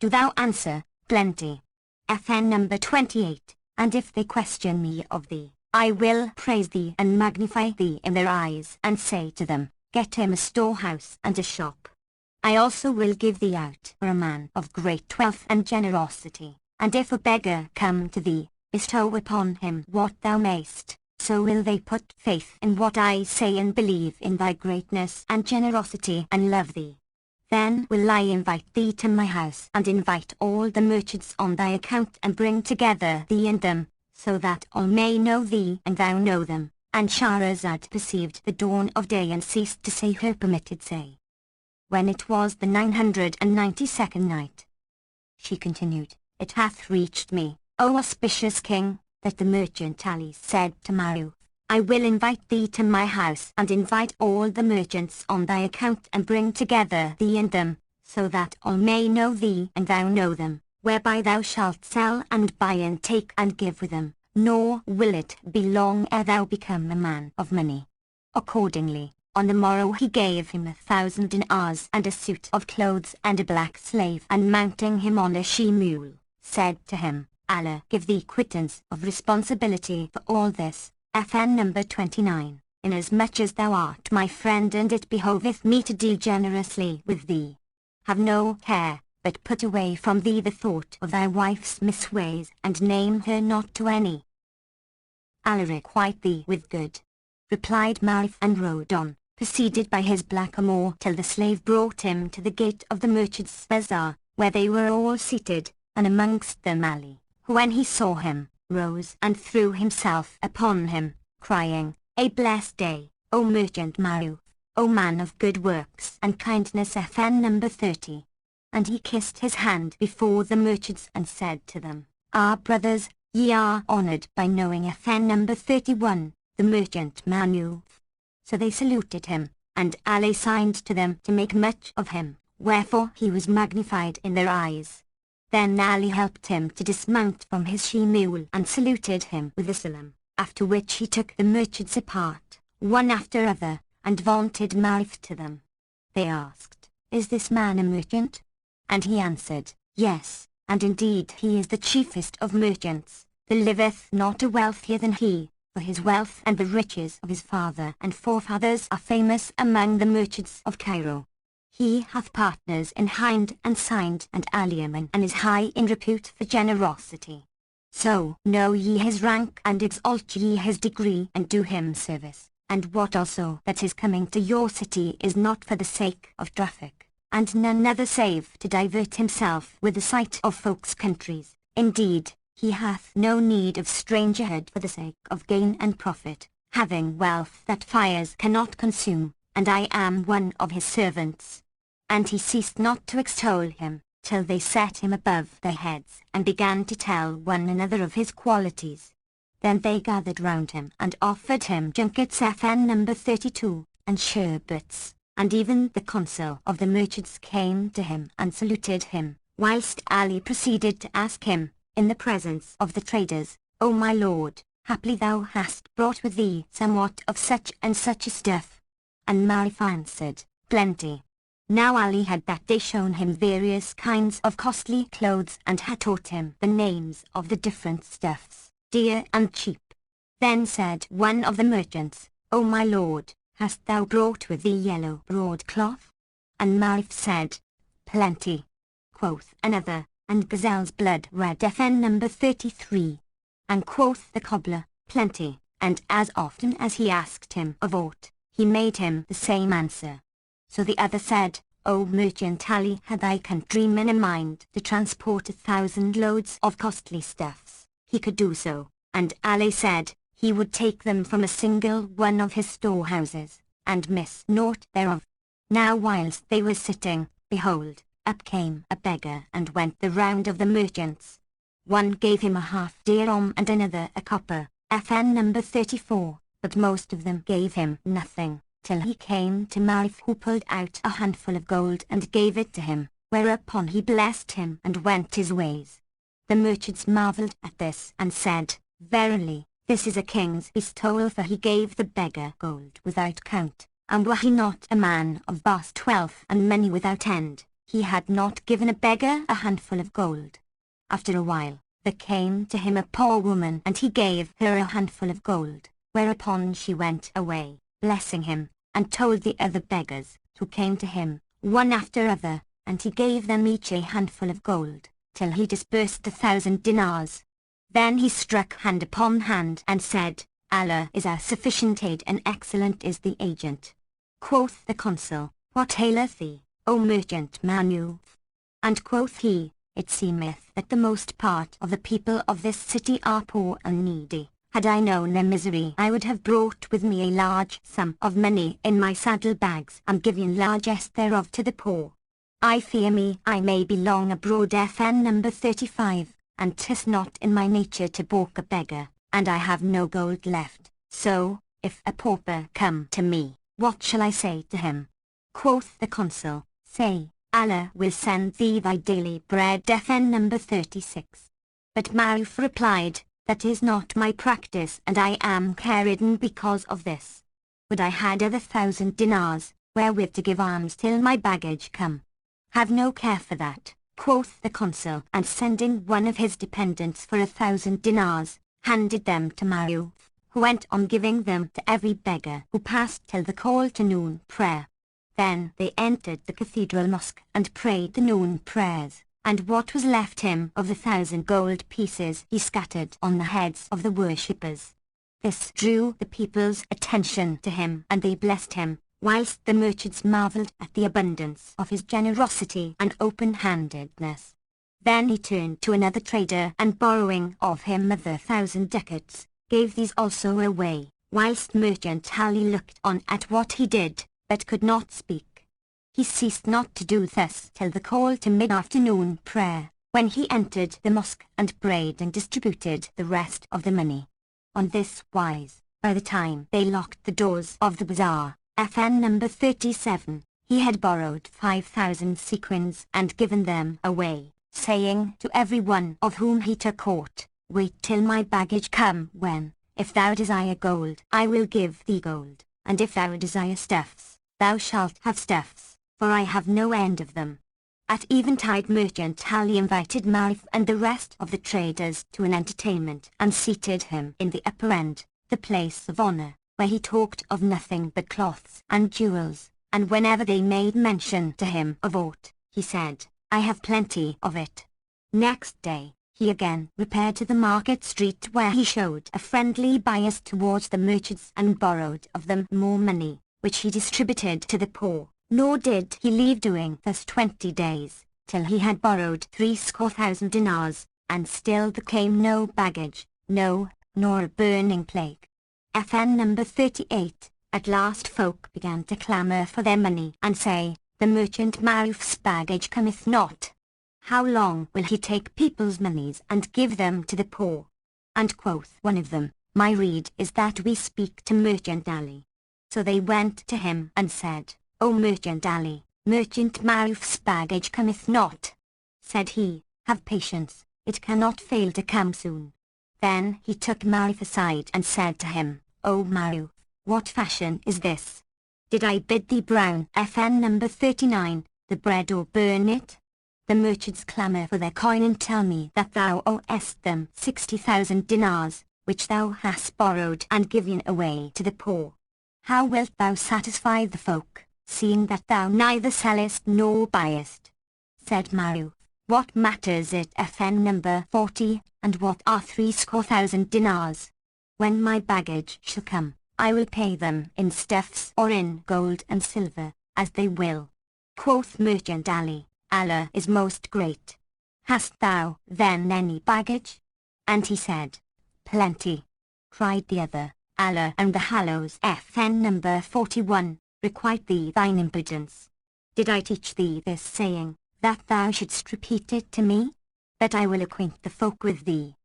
Do thou answer, Plenty. FN number 28, and if they question me of thee, I will praise thee and magnify thee in their eyes and say to them, Get him a storehouse and a shop. I also will give thee out for a man of great wealth and generosity, and if a beggar come to thee, bestow upon him what thou mayst, so will they put faith in what I say and believe in thy greatness and generosity and love thee. Then will I invite thee to my house and invite all the merchants on thy account and bring together thee and them, so that all may know thee and thou know them. And Shahrazad perceived the dawn of day and ceased to say her permitted say. When it was the 992nd night, she continued, It hath reached me, O auspicious king, that the merchant Ali said to Maruf, I will invite thee to my house and invite all the merchants on thy account and bring together thee and them, so that all may know thee and thou know them, whereby thou shalt sell and buy and take and give with them, nor will it be long ere thou become a man of money. Accordingly, on the morrow he gave him 1,000 dinars and a suit of clothes and a black slave, and mounting him on a she-mule, said to him, Allah give thee quittance of responsibility for all this. FN number 29, inasmuch as thou art my friend and it behoveth me to deal generously with thee. Have no care, but put away from thee the thought of thy wife's misways and name her not to any. Allah requite thee with good, replied Marif and rode on, preceded by his blackamoor till the slave brought him to the gate of the merchants' bazaar, where they were all seated, and amongst them Ali, who when he saw him, rose and threw himself upon him, crying, A blessed day, O merchant Maruf, O man of good works and kindness. FN number 30. And he kissed his hand before the merchants and said to them, Our brothers, ye are honoured by knowing. FN number 31, the merchant Maruf. So they saluted him, and Ali signed to them to make much of him, wherefore he was magnified in their eyes. Then Ali helped him to dismount from his she-mule and saluted him with a salam, after which he took the merchants apart, one after other, and vaunted Marif to them. They asked, Is this man a merchant? And he answered, Yes, and indeed he is the chiefest of merchants. There liveth not a wealthier than he, for his wealth and the riches of his father and forefathers are famous among the merchants of Cairo. He hath partners in Hind and Sind and Aliaman, and is high in repute for generosity. So know ye his rank and exalt ye his degree and do him service, and what also that his coming to your city is not for the sake of traffic, and none other save to divert himself with the sight of folks' countries. Indeed, he hath no need of strangerhood for the sake of gain and profit, having wealth that fires cannot consume, and I am one of his servants. And he ceased not to extol him, till they set him above their heads, and began to tell one another of his qualities. Then they gathered round him and offered him junkets. FN number 32, and sherbets, and even the consul of the merchants came to him and saluted him, whilst Ali proceeded to ask him, in the presence of the traders, O my lord, haply thou hast brought with thee somewhat of such and such a stuff. And Marif answered, Plenty. Now Ali had that day shown him various kinds of costly clothes and had taught him the names of the different stuffs, dear and cheap. Then said one of the merchants, O my lord, hast thou brought with thee yellow broadcloth? And Marif said, Plenty. Quoth another, and gazelle's blood red. FN number 33. And quoth the cobbler, Plenty, and as often as he asked him of aught, he made him the same answer. So the other said, O merchant Ali, had thy countryman a mind to transport 1,000 loads of costly stuffs, he could do so. And Ali said, he would take them from a single one of his storehouses, and miss naught thereof. Now whilst they were sitting, behold, up came a beggar and went the round of the merchants. One gave him a half-dirham and another a copper, FN number 34, but most of them gave him nothing, till he came to Marif, who pulled out a handful of gold and gave it to him, whereupon he blessed him and went his ways. The merchants marvelled at this and said, "Verily, this is a king's bestowal, for he gave the beggar gold without count, and were he not a man of vast wealth and many without end, he had not given a beggar a handful of gold." After a while, there came to him a poor woman, and he gave her a handful of gold, whereupon she went away, blessing him, and told the other beggars, who came to him, one after other, and he gave them each a handful of gold, till he disbursed 1,000 dinars. Then he struck hand upon hand and said, "Allah is our sufficient aid, and excellent is the agent." Quoth the consul, "What aileth thee, O merchant Manu?" And quoth he, "It seemeth that the most part of the people of this city are poor and needy. Had I known their misery, I would have brought with me a large sum of money in my saddle bags, and given largesse thereof to the poor. I fear me I may be long abroad, FN number 35, and 'tis not in my nature to balk a beggar, and I have no gold left, so, if a pauper come to me, what shall I say to him?" Quoth the consul, "Say, Allah will send thee thy daily bread, FN number 36. But Maruf replied, "That is not my practice, and I am care-ridden because of this. Would I had other 1,000 dinars, wherewith to give alms till my baggage come." "Have no care for that," quoth the consul, and sending one of his dependents for 1,000 dinars, handed them to Maruf, who went on giving them to every beggar who passed till the call to noon prayer. Then they entered the cathedral mosque and prayed the noon prayers, and what was left him of the 1,000 gold pieces he scattered on the heads of the worshippers. This drew the people's attention to him, and they blessed him, whilst the merchants marvelled at the abundance of his generosity and open-handedness. Then he turned to another trader, and borrowing of him other 1,000 ducats, gave these also away, whilst merchant Ali looked on at what he did, but could not speak. He ceased not to do thus till the call to mid-afternoon prayer, when he entered the mosque and prayed and distributed the rest of the money. On this wise, by the time they locked the doors of the bazaar, FN number 37, he had borrowed 5,000 sequins and given them away, saying to every one of whom he took aught, "Wait till my baggage come, when, if thou desire gold, I will give thee gold, and if thou desire stuffs, thou shalt have stuffs, for I have no end of them." At eventide merchant Ali invited Marif and the rest of the traders to an entertainment, and seated him in the upper end, the place of honour, where he talked of nothing but cloths and jewels, and whenever they made mention to him of aught, he said, "I have plenty of it." Next day, he again repaired to the market street, where he showed a friendly bias towards the merchants and borrowed of them more money, which he distributed to the poor, nor did he leave doing thus 20 days, till he had borrowed 3,000 dinars, and still there came no baggage, no, nor a burning plague. FN number 38, at last folk began to clamour for their money, and say, "The merchant Maruf's baggage cometh not. How long will he take people's monies and give them to the poor?" And quoth one of them, "My rede is that we speak to merchant Ali." So they went to him and said, "O merchant Ali, merchant Maruf's baggage cometh not." Said he, "Have patience, it cannot fail to come soon." Then he took Maruf aside and said to him, "O Maruf, what fashion is this? Did I bid thee brown FN number 39, the bread, or burn it? The merchants clamour for their coin, and tell me that thou owest them 60,000 dinars, which thou hast borrowed and given away to the poor. How wilt thou satisfy the folk, seeing that thou neither sellest nor buyest?" Said Maruf, "What matters it FN number 40, and what are 3,000 dinars? When my baggage shall come, I will pay them in stuffs or in gold and silver, as they will." Quoth merchant Ali, "Allah is most great. Hast thou, then, any baggage?" And he said, "Plenty." Cried the other, "Allah and the Hallows FN number 41, requite thee thine impudence. Did I teach thee this saying, that thou shouldst repeat it to me? But I will acquaint the folk with thee.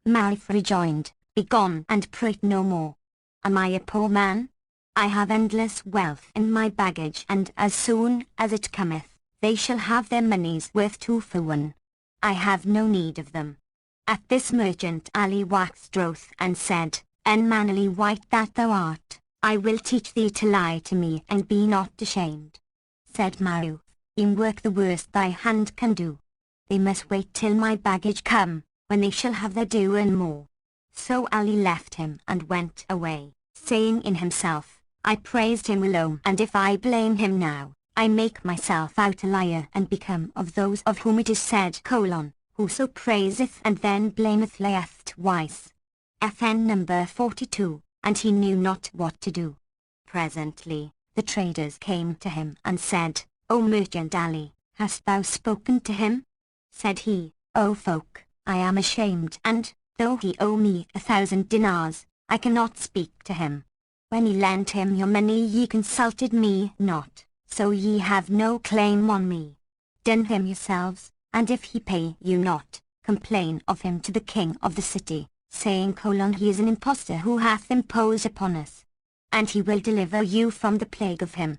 Marif rejoined, Begone and prate no more. Am I a poor man? I have endless wealth in my baggage, and as soon as it cometh, they shall have their monies worth 2 for 1. I have no need of them. At this merchant Ali waxed wroth and said, Unmannerly wight that thou art, I will teach thee to lie to me and be not ashamed. Said Maruf, E'en work the worst thy hand can do. They must wait till my baggage come, when they shall have their due and more. So Ali left him and went away, saying in himself, I praised him alone, and if I blame him now, I make myself out a liar and become of those of whom it is said, Whoso praiseth and then blameth lieth twice. FN number 42, and he knew not what to do. Presently, the traders came to him and said, O merchant Ali, hast thou spoken to him? Said he, O folk, I am ashamed, and, though he owe me 1,000 dinars, I cannot speak to him. When ye lent him your money ye consulted me not, so ye have no claim on me. Dun him yourselves, and if he pay you not, complain of him to the king of the city, saying, He is an impostor who hath imposed upon us. And he will deliver you from the plague of him.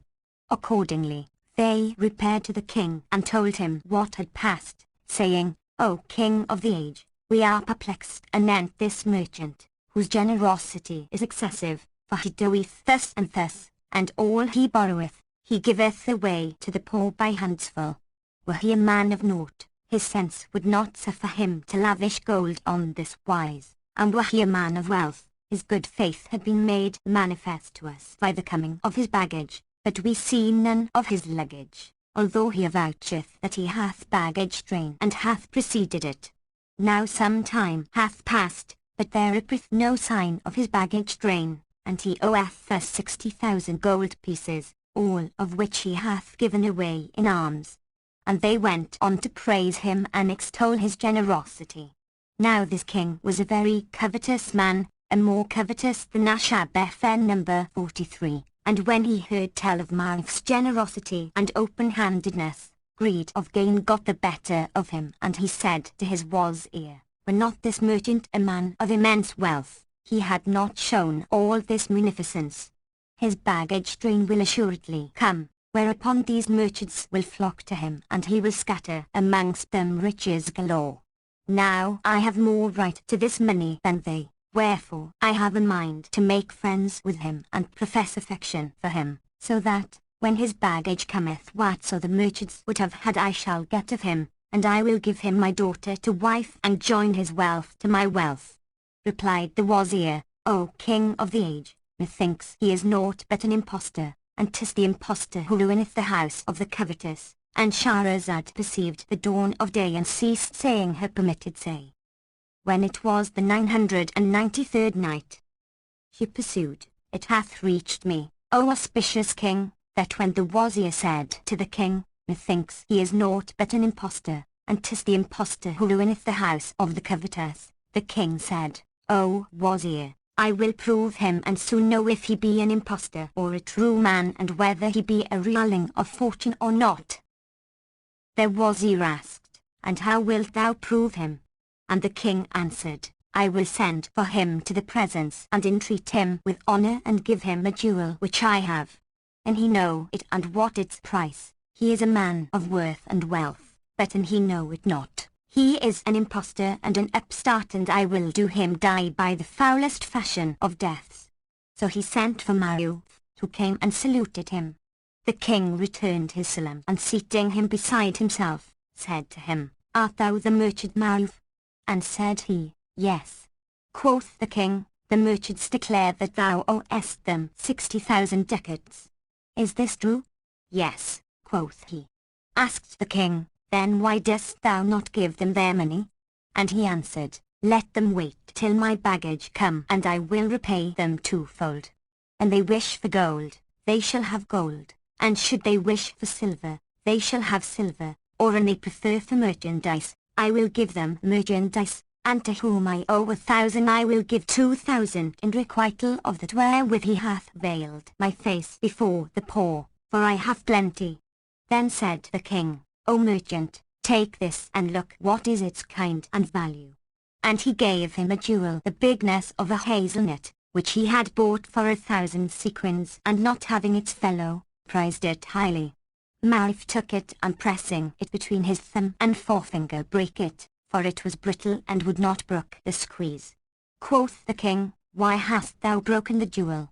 Accordingly, they repaired to the king and told him what had passed, saying, O king of the age, we are perplexed anent this merchant, whose generosity is excessive, for he doeth thus, and all he borroweth, he giveth away to the poor by handsful. Were he a man of naught, his sense would not suffer him to lavish gold on this wise, and were he a man of wealth, his good faith had been made manifest to us by the coming of his baggage, but we see none of his luggage, although he avoucheth that he hath baggage train and hath preceded it. Now some time hath passed, but there appeareth no sign of his baggage train, and he oweth us 60,000 gold pieces, all of which he hath given away in alms. And they went on to praise him and extol his generosity. Now this king was a very covetous man, and more covetous than Ashab FN number 43, and when he heard tell of Marif's generosity and open-handedness, greed of gain got the better of him, and he said to his wazir, Were not this merchant a man of immense wealth, he had not shown all this munificence. His baggage train will assuredly come, whereupon these merchants will flock to him, and he will scatter amongst them riches galore. Now I have more right to this money than they, wherefore I have a mind to make friends with him and profess affection for him, so that, when his baggage cometh, whatso the merchants would have had I shall get of him, and I will give him my daughter to wife and join his wealth to my wealth. Replied the wazir, O king of the age, methinks he is naught but an impostor, and 'tis the impostor who ruineth the house of the covetous. And Shahrazad perceived the dawn of day and ceased saying her permitted say. When it was the 993rd night, she pursued, It hath reached me, O auspicious king, that when the wazir said to the king, Methinks he is naught but an impostor, and 'tis the impostor who ruineth the house of the covetous, the king said, O wazir, I will prove him and soon know if he be an impostor or a true man, and whether he be a realing of fortune or not. The wazir asked, And how wilt thou prove him? And the king answered, I will send for him to the presence and entreat him with honor and give him a jewel which I have. And he know it and what its price. He is a man of worth and wealth, but an he know it not, he is an impostor and an upstart, and I will do him die by the foulest fashion of deaths. So he sent for Maruf, who came and saluted him. The king returned his salam, and seating him beside himself, said to him, Art thou the merchant Maruf? And said he, Yes. Quoth the king, The merchants declare that thou owest them 60,000 ducats. Is this true? Yes, quoth he. Asked the king, Then why dost thou not give them their money? And he answered, Let them wait till my baggage come, and I will repay them twofold. And they wish for gold, they shall have gold, and should they wish for silver, they shall have silver, or an they prefer for merchandise, I will give them merchandise, and to whom I owe 1,000 I will give 2,000 in requital of that wherewith he hath veiled my face before the poor, for I have plenty. Then said the king, "O merchant, take this and look what is its kind and value." And he gave him a jewel the bigness of a hazelnut, which he had bought for 1,000 sequins, and not having its fellow, prized it highly. Marif took it, and pressing it between his thumb and forefinger brake it, for it was brittle and would not brook the squeeze. Quoth the king, "Why hast thou broken the jewel?"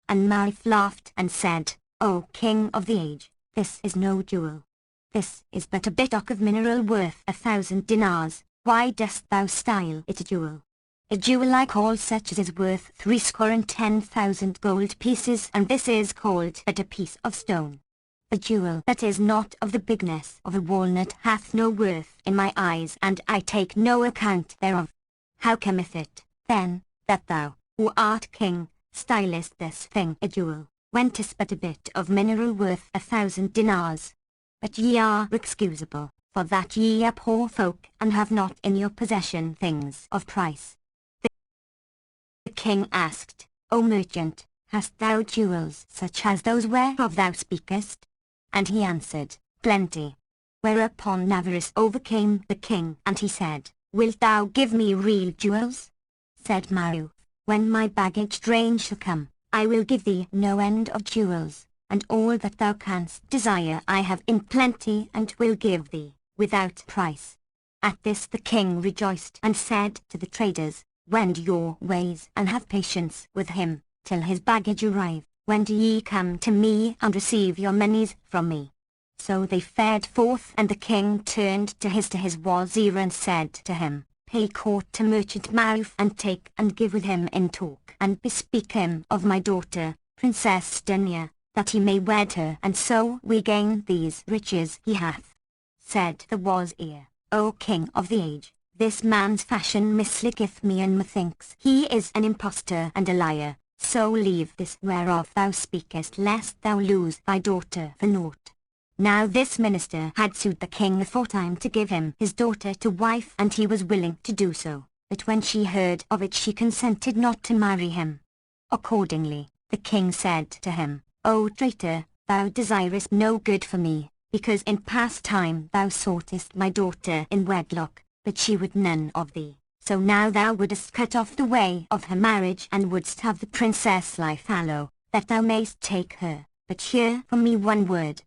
And Marif laughed and said, "O king of the age, this is no jewel. This is but a bittock of mineral worth 1,000 dinars. Why dost thou style it a jewel? A jewel I call such as is worth 10,000 gold pieces, and this is called but a piece of stone. A jewel that is not of the bigness of a walnut hath no worth in my eyes, and I take no account thereof. How cometh it, then, that thou, who art king, stylest this thing a jewel, when 'tis but a bit of mineral worth 1,000 dinars? But ye are excusable, for that ye are poor folk, and have not in your possession things of price." The king asked, "O merchant, hast thou jewels such as those whereof thou speakest?" And he answered, "Plenty." Whereupon avarice overcame the king, and he said, "Wilt thou give me real jewels?" Said Maruf, "When my baggage train shall come, I will give thee no end of jewels, and all that thou canst desire I have in plenty, and will give thee without price." At this the king rejoiced, and said to the traders, "Wend your ways, and have patience with him, till his baggage arrive, when do ye come to me and receive your monies from me." So they fared forth, and the king turned to his wazir and said to him, "Pay court to merchant Maruf, and take and give with him in talk, and bespeak him of my daughter, Princess Dunya, that he may wed her, and so we gain these riches he hath." Said the wazir, "O king of the age, this man's fashion misliketh me, and methinks he is an impostor and a liar, so leave this whereof thou speakest, lest thou lose thy daughter for naught." Now this minister had sued the king aforetime to give him his daughter to wife, and he was willing to do so, but when she heard of it she consented not to marry him. Accordingly, the king said to him, "O traitor, thou desirest no good for me, because in past time thou soughtest my daughter in wedlock, but she would none of thee. So now thou wouldest cut off the way of her marriage, and wouldst have the princess lie fallow, that thou mayst take her. But hear from me one word.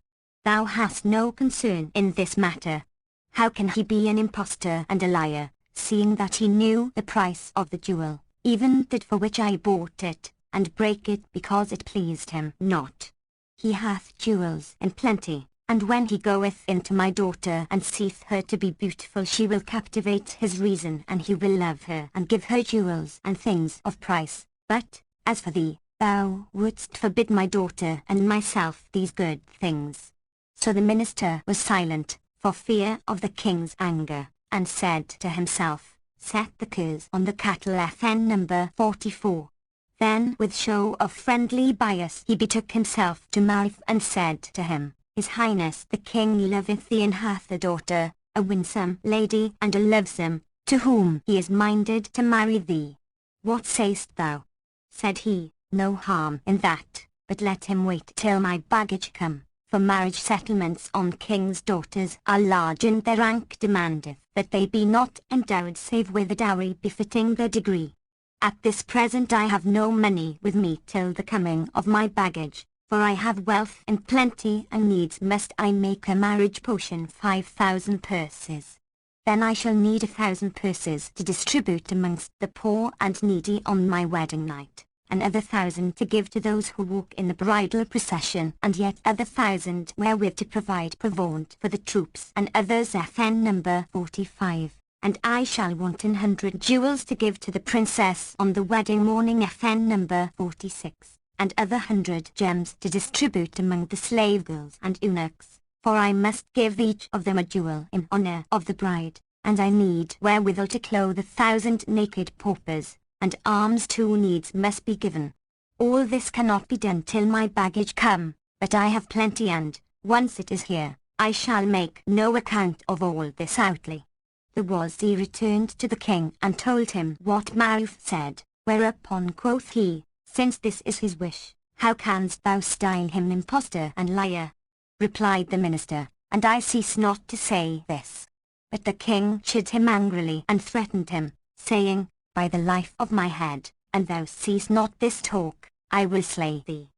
Thou hast no concern in this matter. How can he be an impostor and a liar, seeing that he knew the price of the jewel, even that for which I bought it, and break it because it pleased him not? He hath jewels in plenty, and when he goeth into my daughter and seeth her to be beautiful, she will captivate his reason, and he will love her and give her jewels and things of price. But, as for thee, thou wouldst forbid my daughter and myself these good things." So the minister was silent, for fear of the king's anger, and said to himself, "Set the curs on the cattle." FN number 44. Then with show of friendly bias he betook himself to Marif and said to him, "His Highness the King loveth thee, and hath a daughter, a winsome lady and a lovesome, to whom he is minded to marry thee. What sayest thou?" Said he, "No harm in that, but let him wait till my baggage come, for marriage settlements on king's daughters are large, and their rank demandeth that they be not endowed save with a dowry befitting their degree. At this present I have no money with me till the coming of my baggage, for I have wealth in plenty, and needs must I make a marriage potion 5,000 purses. Then I shall need 1,000 purses to distribute amongst the poor and needy on my wedding night, another 1,000 to give to those who walk in the bridal procession, and yet other 1,000 wherewith to provide provaunt for the troops and others." FN number 45. "And I shall want 100 jewels to give to the princess on the wedding morning." FN number 46. "And other 100 gems to distribute among the slave girls and eunuchs, for I must give each of them a jewel in honor of the bride, and I need wherewithal to clothe 1,000 naked paupers, and alms too needs must be given. All this cannot be done till my baggage come, but I have plenty, and, once it is here, I shall make no account of all this outlay." The wazir returned to the king and told him what Maruf said, whereupon quoth he, "Since this is his wish, how canst thou style him impostor and liar?" Replied the minister, and I cease not to say this. But the king chid him angrily and threatened him, saying, By the life of my head, and thou cease not this talk, I will slay thee.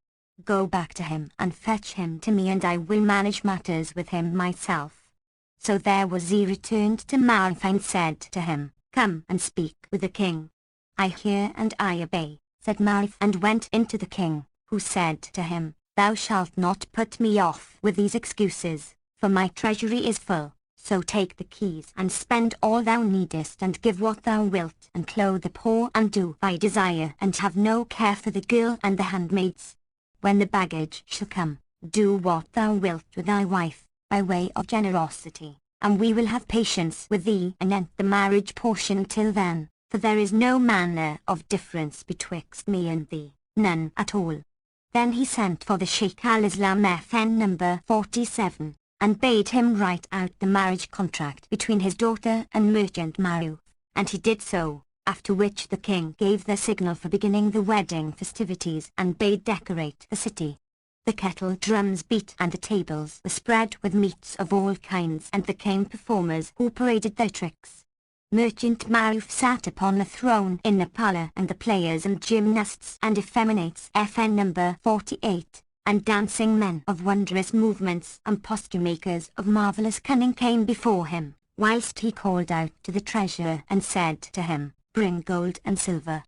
Go back to him and fetch him to me, and I will manage matters with him myself. So he returned to Martha and said to him, Come and speak with the king. I hear and I obey, said Martha, and went into the king, who said to him, Thou shalt not put me off with these excuses, for my treasury is full. So take the keys and spend all thou needest, and give what thou wilt, and clothe the poor, and do thy desire, and have no care for the girl and the handmaids. When the baggage shall come, do what thou wilt with thy wife, by way of generosity, and we will have patience with thee anent the marriage portion till then, for there is no manner of difference betwixt me and thee, none at all. Then he sent for the Sheikh al-Islam FN number 47, and bade him write out the marriage contract between his daughter and merchant Maruf, and he did so, after which the king gave the signal for beginning the wedding festivities and bade decorate the city. The kettle drums beat and the tables were spread with meats of all kinds, and the came performers who paraded their tricks. Merchant Maruf sat upon the throne in the parlor, and the players and gymnasts and effeminates FN number 48, and dancing men of wondrous movements and posture makers of marvelous cunning came before him, whilst he called out to the treasurer and said to him, Bring gold and silver.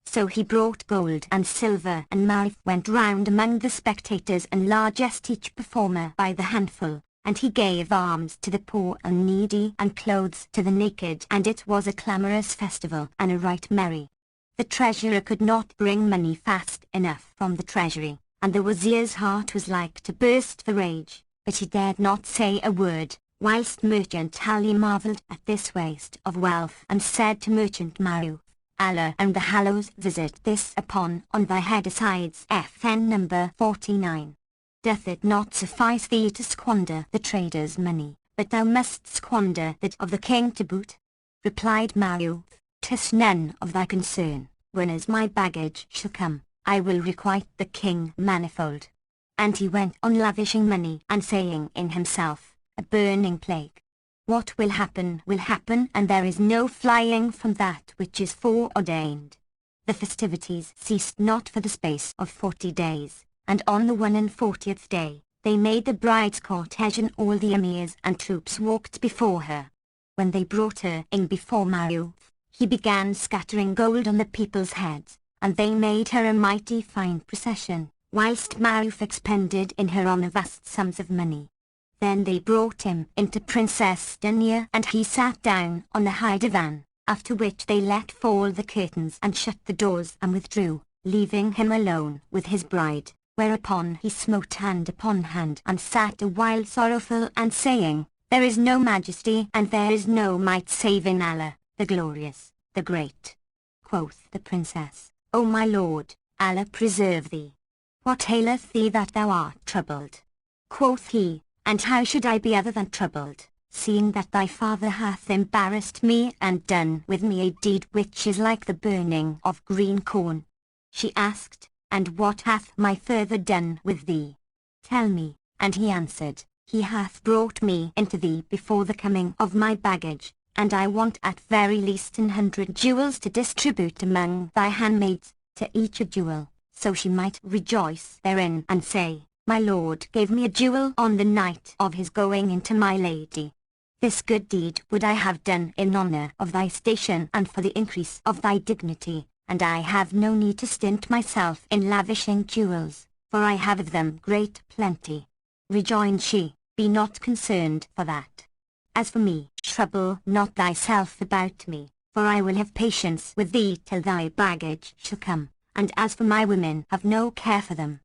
So he brought gold and silver, and Maruf went round among the spectators and largest each performer by the handful, and he gave alms to the poor and needy and clothes to the naked, and it was a clamorous festival and a right merry. The treasurer could not bring money fast enough from the treasury, and the wazir's heart was like to burst for rage, but he dared not say a word, whilst merchant Ali marvelled at this waste of wealth, and said to merchant Maruf, Allah and the Hallows visit this upon on thy head asides FN number 49. Doth it not suffice thee to squander the trader's money, but thou must squander that of the king to boot? Replied Maruf, 'Tis none of thy concern. Whenas my baggage shall come, I will requite the king manifold. And he went on lavishing money, and saying in himself, A burning plague. What will happen, and there is no flying from that which is foreordained. The festivities ceased not for the space of 40 days, and on the 41st day, they made the bride's cortege, and all the emirs and troops walked before her. When they brought her in before Maruf, he began scattering gold on the people's heads, and they made her a mighty fine procession, whilst Maruf expended in her honour vast sums of money. Then they brought him into Princess Dunya, and he sat down on the high divan, after which they let fall the curtains and shut the doors and withdrew, leaving him alone with his bride, whereupon he smote hand upon hand and sat a while sorrowful and saying, There is no majesty and there is no might save in Allah, the glorious, the great. Quoth the princess, O my lord, Allah preserve thee. What aileth thee that thou art troubled? Quoth he, And how should I be other than troubled, seeing that thy father hath embarrassed me and done with me a deed which is like the burning of green corn? She asked, And what hath my father done with thee? Tell me. And he answered, He hath brought me into thee before the coming of my baggage, and I want at very least 100 jewels to distribute among thy handmaids, to each a jewel, so she might rejoice therein and say, My lord gave me a jewel on the night of his going into my lady. This good deed would I have done in honour of thy station and for the increase of thy dignity, and I have no need to stint myself in lavishing jewels, for I have of them great plenty. Rejoined she, Be not concerned for that. As for me, trouble not thyself about me, for I will have patience with thee till thy baggage shall come, and as for my women, have no care for them.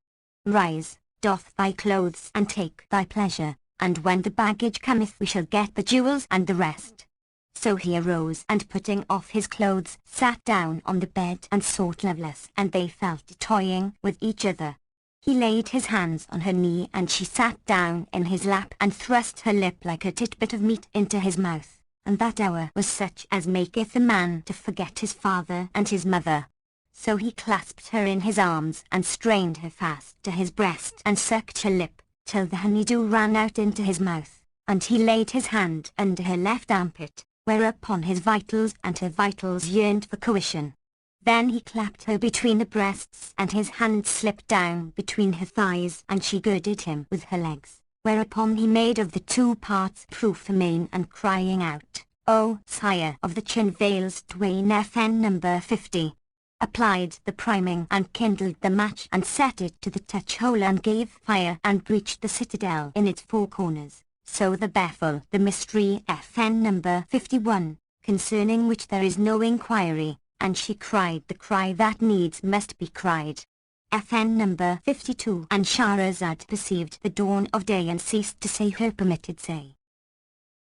Rise, doff thy clothes and take thy pleasure, and when the baggage cometh we shall get the jewels and the rest. So he arose, and putting off his clothes, sat down on the bed and sought Lovelace, and they fell to toying with each other. He laid his hands on her knee, and she sat down in his lap, and thrust her lip like a titbit of meat into his mouth, and that hour was such as maketh a man to forget his father and his mother. So he clasped her in his arms, and strained her fast to his breast, and sucked her lip, till the honeydew ran out into his mouth, and he laid his hand under her left armpit, whereupon his vitals and her vitals yearned for coition. Then he clapped her between the breasts, and his hand slipped down between her thighs, and she girded him with her legs, whereupon he made of the 2 parts proof amain, and crying out, "O sire of the chin veils twain," FN number 50. Applied the priming and kindled the match and set it to the touch hole and gave fire and breached the citadel in its 4 corners, so the baffle the mystery FN number 51, concerning which there is no inquiry, and she cried the cry that needs must be cried. FN number 52. And Shahrazad perceived the dawn of day and ceased to say her permitted say.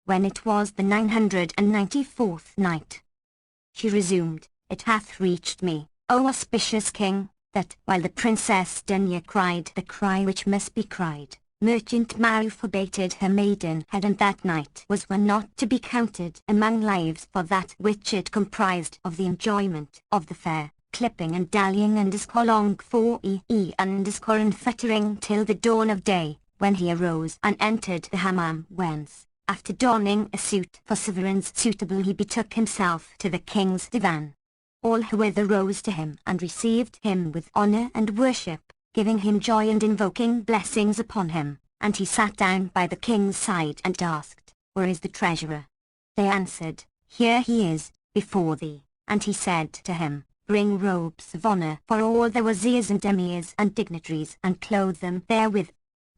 When it was the 994th night, she resumed, "It hath reached me, O auspicious king, that, while the Princess Dunya cried the cry which must be cried, merchant Maruf abated her maidenhead, and that night was one not to be counted among lives, for that which it comprised of the enjoyment of the fair, clipping and dallying underscore long for underscore and fettering till the dawn of day, when he arose and entered the hammam, whence, after donning a suit for sovereigns suitable, he betook himself to the king's divan. All who rose to him and received him with honor and worship, giving him joy and invoking blessings upon him, and he sat down by the king's side and asked, "Where is the treasurer?" They answered, "Here he is, before thee." And he said to him, "Bring robes of honor for all the wazirs and emirs and dignitaries, and clothe them therewith."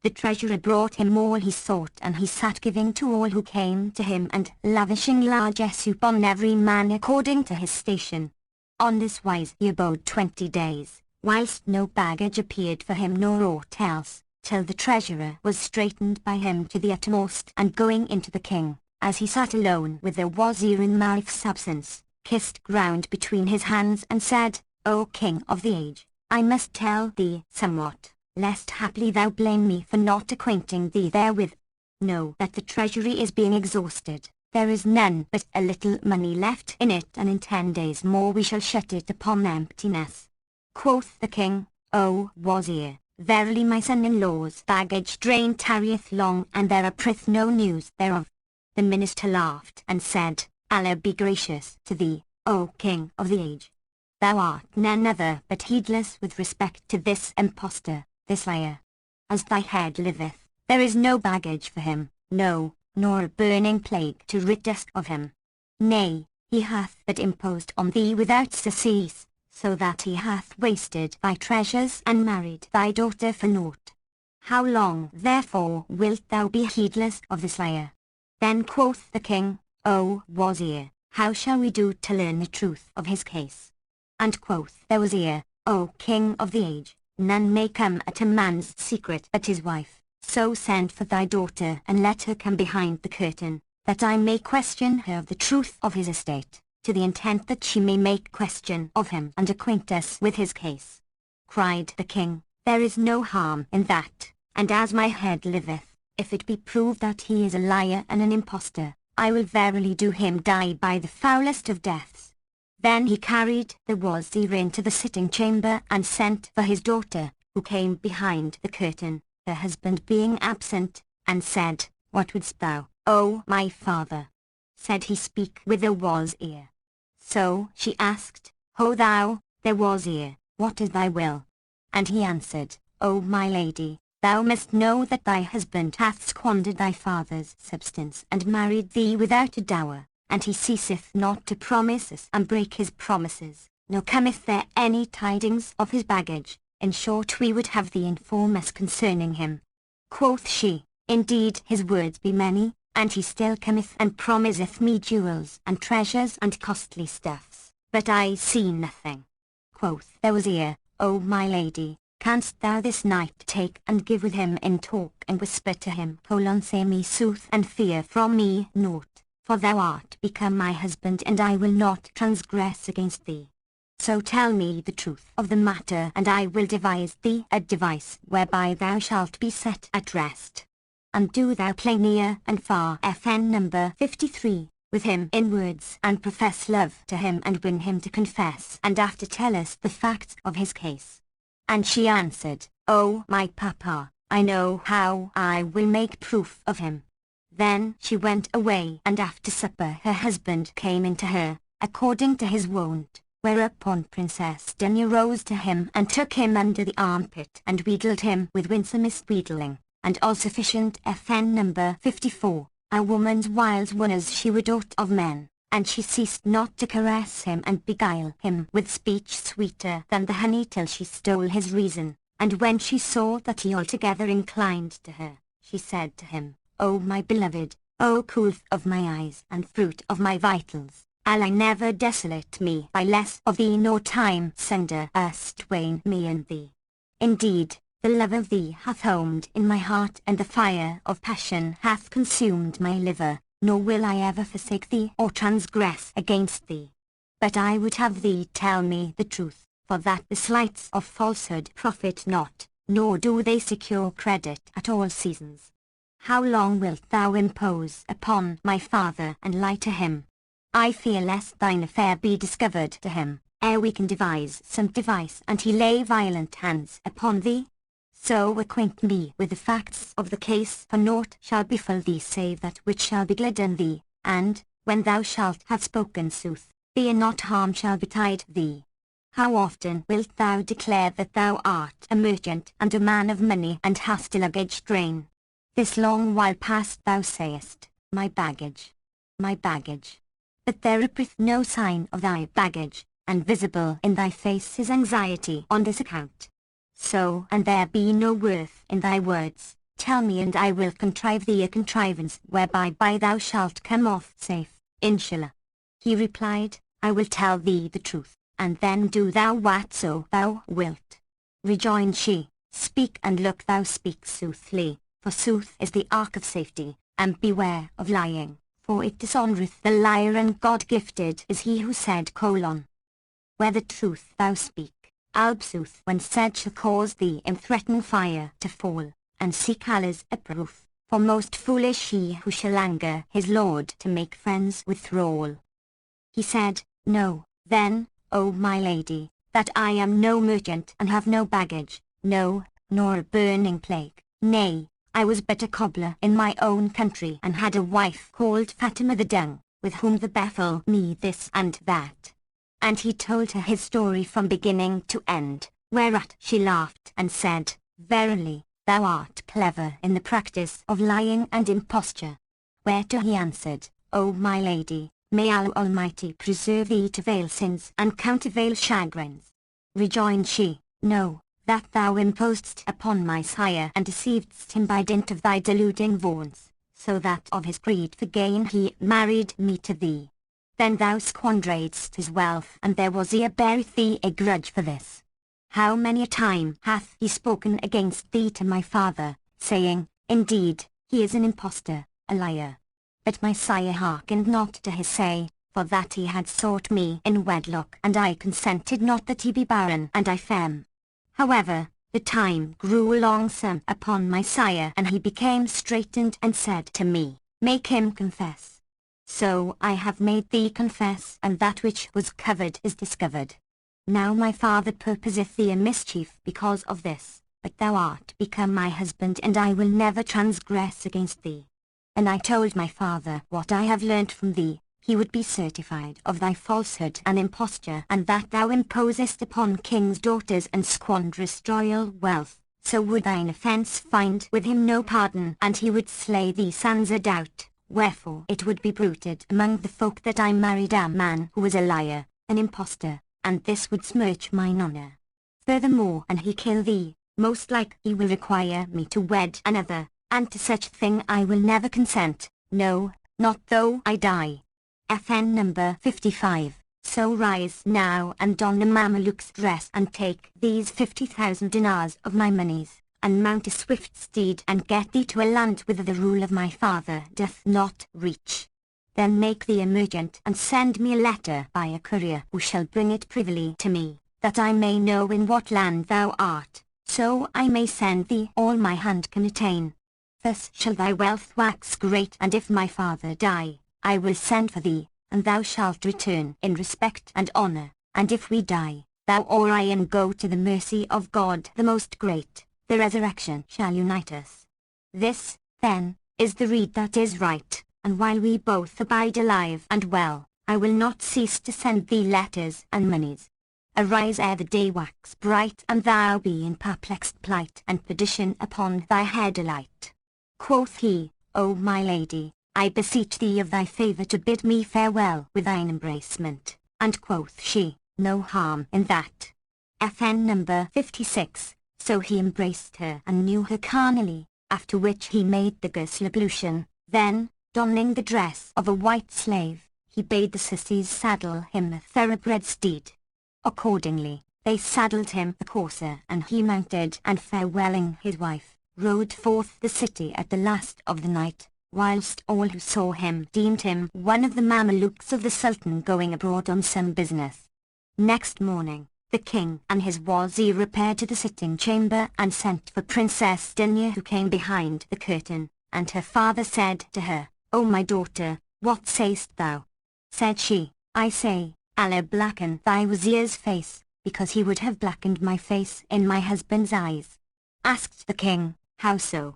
The treasurer brought him all he sought, and he sat giving to all who came to him, and lavishing largesse upon every man according to his station. On this wise he abode 20 days, whilst no baggage appeared for him nor aught else, till the treasurer was straitened by him to the utmost, and going into the king, as he sat alone with the wazir in Marif's absence, kissed ground between his hands and said, "O king of the age, I must tell thee somewhat, lest haply thou blame me for not acquainting thee therewith. Know that the treasury is being exhausted. There is none but a little money left in it, and in 10 days more we shall shut it upon emptiness." Quoth the king, "O wazir, verily my son-in-law's baggage train tarrieth long, and there appeareth no news thereof." The minister laughed and said, "Allah be gracious to thee, O king of the age. Thou art none other but heedless with respect to this impostor, this liar. As thy head liveth, there is no baggage for him, no, nor a burning plague to rid us of him. Nay, he hath but imposed on thee without surcease, so that he hath wasted thy treasures and married thy daughter for naught. How long therefore wilt thou be heedless of this liar?" Then quoth the king, "O wazir, how shall we do to learn the truth of his case?" And quoth the wazir, "O king of the age, none may come at a man's secret but his wife. So send for thy daughter and let her come behind the curtain, that I may question her of the truth of his estate, to the intent that she may make question of him and acquaint us with his case." Cried the king, "There is no harm in that, and as my head liveth, if it be proved that he is a liar and an impostor, I will verily do him die by the foulest of deaths." Then he carried the wazir into the sitting chamber and sent for his daughter, who came behind the curtain, her husband being absent, and said, "What wouldst thou, O my father?" Said he, "Speak with the wazir." So she asked, "Ho thou, the wazir, what is thy will?" And he answered, "O my lady, thou must know that thy husband hath squandered thy father's substance and married thee without a dower, and he ceaseth not to promise us and break his promises, nor cometh there any tidings of his baggage. In short, we would have thee inform us concerning him." Quoth she, "Indeed his words be many, and he still cometh and promiseth me jewels and treasures and costly stuffs, but I see nothing." Quoth the wazir, "O my lady, canst thou this night take and give with him in talk and whisper to him, say me sooth and fear from me naught, for thou art become my husband and I will not transgress against thee. So tell me the truth of the matter, and I will devise thee a device whereby thou shalt be set at rest. And do thou play near and far FN number 53, with him in words, and profess love to him and win him to confess, and after tell us the facts of his case." And she answered, "O my papa, I know how I will make proof of him." Then she went away, and after supper her husband came in to her, according to his wont, whereupon Princess Dunya rose to him and took him under the armpit and wheedled him with winsomest wheedling, and all sufficient FN number 54, a woman's wiles won as she would aught of men, and she ceased not to caress him and beguile him with speech sweeter than the honey till she stole his reason, and when she saw that he altogether inclined to her, she said to him, O my beloved, O coolth of my eyes and fruit of my vitals, Allah never desolate me by less of thee nor time sunder us twain me and thee. Indeed, the love of thee hath homed in my heart and the fire of passion hath consumed my liver, nor will I ever forsake thee or transgress against thee. But I would have thee tell me the truth, for that the sleights of falsehood profit not, nor do they secure credit at all seasons. How long wilt thou impose upon my father and lie to him? I fear lest thine affair be discovered to him, ere we can devise some device and he lay violent hands upon thee. So acquaint me with the facts of the case, for naught shall befall thee save that which shall begladden thee, and, when thou shalt have spoken sooth, fear not harm shall betide thee. How often wilt thou declare that thou art a merchant and a man of money and hast a luggage train? This long while past thou sayest, my baggage. My baggage. But there appeareth no sign of thy baggage, and visible in thy face is anxiety on this account. So, and there be no worth in thy words, tell me and I will contrive thee a contrivance whereby thou shalt come off safe, Inshallah. He replied, I will tell thee the truth, and then do thou whatso thou wilt. Rejoined she, speak and look thou speak soothly, for sooth is the ark of safety, and beware of lying, for it dishonoureth the liar and God-gifted is he who said : Where the truth thou speak, Albsooth when said shall cause thee in threatened fire to fall, and seek Allah's approof, for most foolish he who shall anger his Lord to make friends with thrall. He said, No, then, O my lady, that I am no merchant and have no baggage, no, nor a burning plague, nay, I was but a cobbler in my own country and had a wife called Fatima the Dung, with whom the befell me this and that. And he told her his story from beginning to end, whereat she laughed and said, Verily, thou art clever in the practice of lying and imposture. Whereto he answered, O my lady, may Allah Almighty preserve thee to veil sins and countervail chagrins. Rejoined she, No, that thou imposedst upon my sire and deceivedst him by dint of thy deluding vaunts, so that of his greed for gain he married me to thee. Then thou squanderedst his wealth, and there was he beareth thee a grudge for this. How many a time hath he spoken against thee to my father, saying, Indeed, he is an impostor, a liar. But my sire hearkened not to his say, for that he had sought me in wedlock, and I consented not that he be barren and I femme. However, the time grew longsome upon my sire, and he became straitened and said to me, Make him confess. So I have made thee confess, and that which was covered is discovered. Now my father purposeth thee a mischief because of this, but thou art become my husband, and I will never transgress against thee. And I told my father what I have learnt from thee, he would be certified of thy falsehood and imposture, and that thou imposest upon kings' daughters and squanderest royal wealth, so would thine offence find with him no pardon, and he would slay thee sans a doubt. Wherefore it would be bruited among the folk that I married a man who was a liar, an impostor, and this would smirch mine honour. Furthermore, an he kill thee, most like he will require me to wed another, and to such thing I will never consent, no, not though I die. FN number 55. So rise now and don a Mameluke's dress and take these 50,000 dinars of my monies, and mount a swift steed and get thee to a land whither the rule of my father doth not reach. Then make thee a merchant and send me a letter by a courier who shall bring it privily to me, that I may know in what land thou art, so I may send thee all my hand can attain. Thus shall thy wealth wax great, and if my father die, I will send for thee, and thou shalt return in respect and honour, and if we die, thou or I and go to the mercy of God the most great, the resurrection shall unite us. This, then, is the rede that is right, and while we both abide alive and well, I will not cease to send thee letters and monies. Arise ere the day wax bright, and thou be in perplexed plight, and perdition upon thy head alight. Quoth he, O my lady, I beseech thee of thy favour to bid me farewell with thine embracement. And quoth she, no harm in that. FN number 56. So he embraced her and knew her carnally, after which he made the ghusl ablution. Then, donning the dress of a white slave, he bade the sissies saddle him a thoroughbred steed. Accordingly, they saddled him a courser, and he mounted, and farewelling his wife, rode forth the city at the last of the night, whilst all who saw him deemed him one of the Mamelukes of the Sultan going abroad on some business. Next morning, the king and his wazir repaired to the sitting chamber and sent for Princess Dunya, who came behind the curtain, and her father said to her, O my daughter, what sayst thou? Said she, I say, Allah blacken thy wazir's face, because he would have blackened my face in my husband's eyes. Asked the king, how so?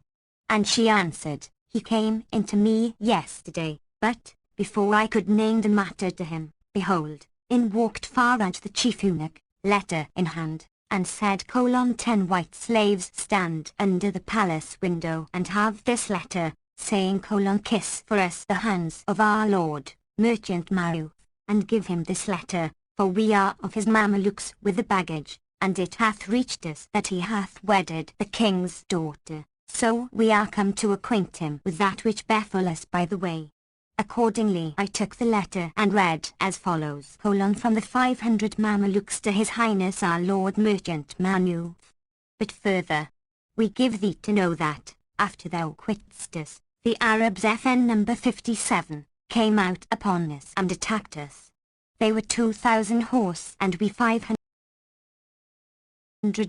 And she answered, he came in to me yesterday, but, before I could name the matter to him, behold, in walked Faraj the chief eunuch, letter in hand, and said, 10 white slaves stand under the palace window and have this letter, saying, kiss for us the hands of our lord, merchant Maruf, and give him this letter, for we are of his Mamelukes with the baggage, and it hath reached us that he hath wedded the king's daughter. So we are come to acquaint him with that which befell us by the way. Accordingly I took the letter and read as follows, from the 500 Mamelukes to His Highness our Lord Merchant Manuf. But further, we give thee to know that, after thou quittest us, the Arabs FN number 57, came out upon us and attacked us. They were 2,000 horse and we 500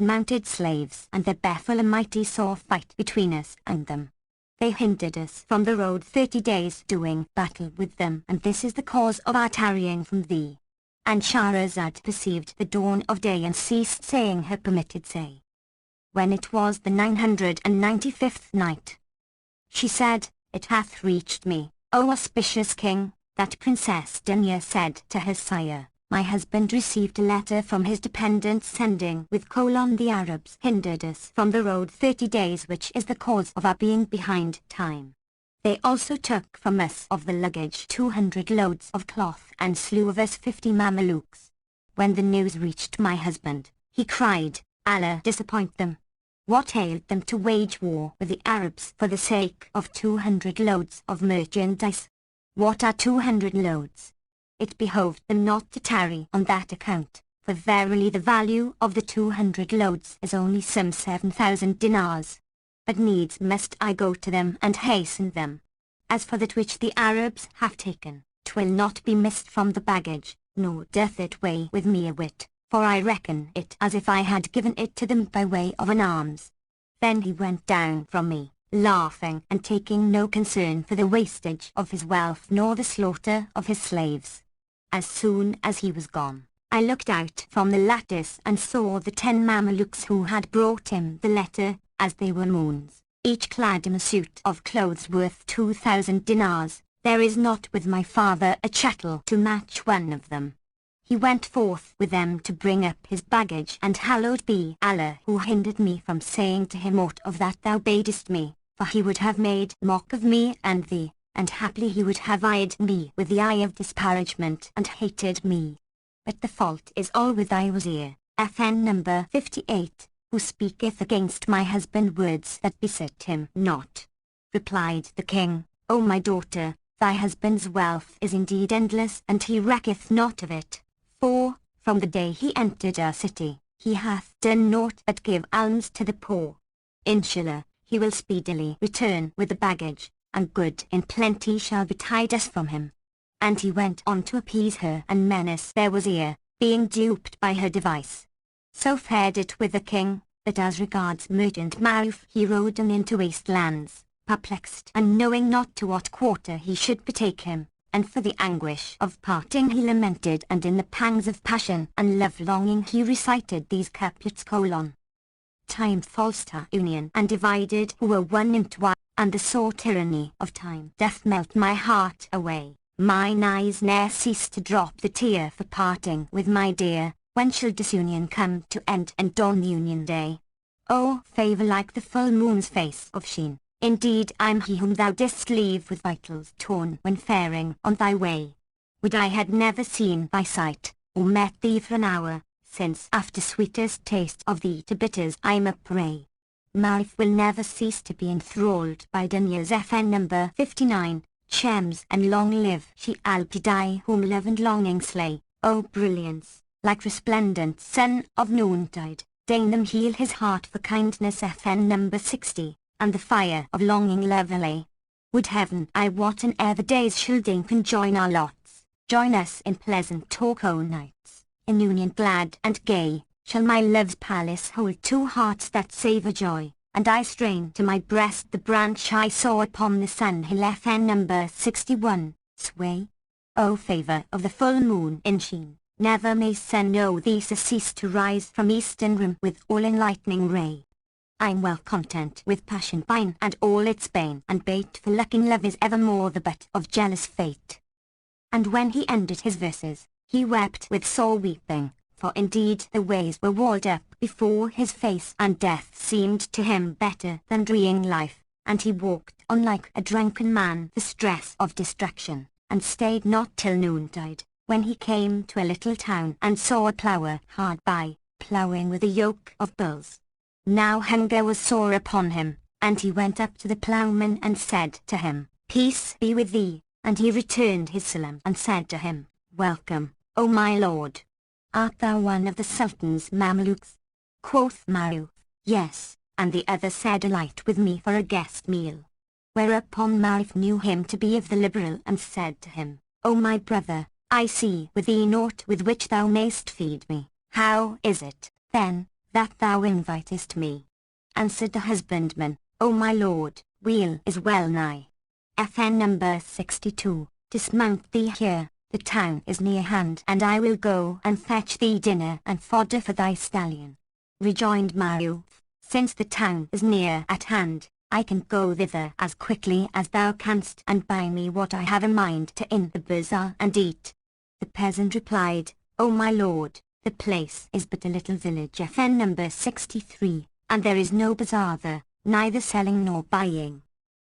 mounted slaves, and there befell a mighty sore fight between us and them. They hindered us from the road 30 days doing battle with them, and this is the cause of our tarrying from thee. And Shahrazad perceived the dawn of day and ceased saying her permitted say. When it was the 995th night, she said, it hath reached me, O auspicious king, that Princess Dunya said to her sire, my husband received a letter from his dependents sending with the Arabs hindered us from the road 30 days, which is the cause of our being behind time. They also took from us of the luggage 200 loads of cloth and slew of us 50 Mamelukes. When the news reached my husband, he cried, Allah disappoint them. What ailed them to wage war with the Arabs for the sake of 200 loads of merchandise? What are 200 loads? It behoved them not to tarry on that account, for verily the value of the 200 loads is only some 7,000 dinars. But needs must I go to them and hasten them. As for that which the Arabs have taken, 'twill not be missed from the baggage, nor doth it weigh with me a whit, for I reckon it as if I had given it to them by way of an alms. Then he went down from me, laughing and taking no concern for the wastage of his wealth nor the slaughter of his slaves. As soon as he was gone, I looked out from the lattice and saw the 10 Mamelukes who had brought him the letter, as they were moons, each clad in a suit of clothes worth 2,000 dinars. There is not with my father a chattel to match one of them. He went forth with them to bring up his baggage, and hallowed be Allah who hindered me from saying to him aught of that thou badest me, for he would have made mock of me and thee, and haply he would have eyed me with the eye of disparagement and hated me. But the fault is all with thy wazir, FN number 58, who speaketh against my husband words that besit him not. Replied the king, O my daughter, thy husband's wealth is indeed endless, and he recketh not of it, for, from the day he entered our city, he hath done naught but give alms to the poor. Inshallah, he will speedily return with the baggage, and good in plenty shall betide us from him. And he went on to appease her and menace their wazir, being duped by her device. So fared it with the king, that as regards merchant Maruf he rode on into waste lands, perplexed and knowing not to what quarter he should betake him, and for the anguish of parting he lamented, and in the pangs of passion and love-longing he recited these couplets: Time false to union and divided who were one into one, and the sore tyranny of time doth melt my heart away. Mine eyes ne'er cease to drop the tear for parting with my dear. When shall disunion come to end and dawn the union day? Oh, favour like the full moon's face of sheen, indeed I'm he whom thou didst leave with vitals torn when faring on thy way. Would I had never seen thy sight, or met thee for an hour, since after sweetest taste of thee to bitters I'm a prey. Mouth will never cease to be enthralled by Daniel's FN number 59, Chems and long live she Alpidai whom love and longing slay. O brilliance, like resplendent sun of noontide, deign them heal his heart for kindness FN number 60, and the fire of longing love allay. Would heaven I wot and ere the days shall deign conjoin our lots, join us in pleasant talk o' nights, in union glad and gay, shall my love's palace hold two hearts that savour joy, and I strain to my breast the branch I saw upon the sun-hill FN number 61, sway. O favour of the full moon in sheen, never may sun know thee cease to rise from eastern rim with all-enlightening ray. I'm well content with passion bine and all its bane and bait, for looking love is evermore the butt of jealous fate. And when he ended his verses, he wept with sore weeping, for indeed the ways were walled up before his face, and death seemed to him better than dreeing life, and he walked on like a drunken man the stress of distraction, and stayed not till noontide, when he came to a little town and saw a plougher hard by, ploughing with a yoke of bulls. Now hunger was sore upon him, and he went up to the ploughman and said to him, Peace be with thee, and he returned his salam and said to him, Welcome, O my lord. Art thou one of the Sultan's Mamelukes? Quoth Maruf, Yes, and the other said alight with me for a guest meal. Whereupon Maruf knew him to be of the liberal and said to him, O my brother, I see with thee naught with which thou mayst feed me. How is it, then, that thou invitest me? Answered the husbandman, O my lord, weal is well nigh. FN number 62, dismount thee here. The town is near hand, and I will go and fetch thee dinner and fodder for thy stallion. Rejoined Maruf, Since the town is near at hand, I can go thither as quickly as thou canst and buy me what I have a mind to in the bazaar and eat. The peasant replied, O my lord, the place is but a little village FN number 63, and there is no bazaar there, neither selling nor buying.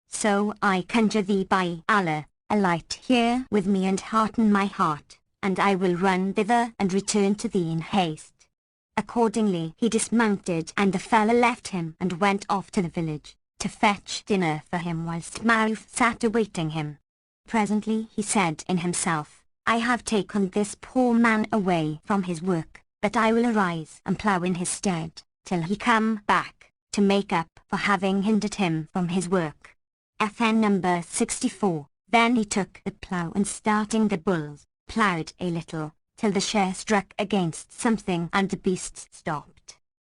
So I conjure thee by Allah, alight here with me and hearten my heart, and I will run thither and return to thee in haste. Accordingly he dismounted, and the fellow left him and went off to the village, to fetch dinner for him whilst Maruf sat awaiting him. Presently he said in himself, I have taken this poor man away from his work, but I will arise and plough in his stead, till he come back, to make up for having hindered him from his work. FN number 64. Then he took the plough and starting the bulls, ploughed a little, till the share struck against something and the beasts stopped.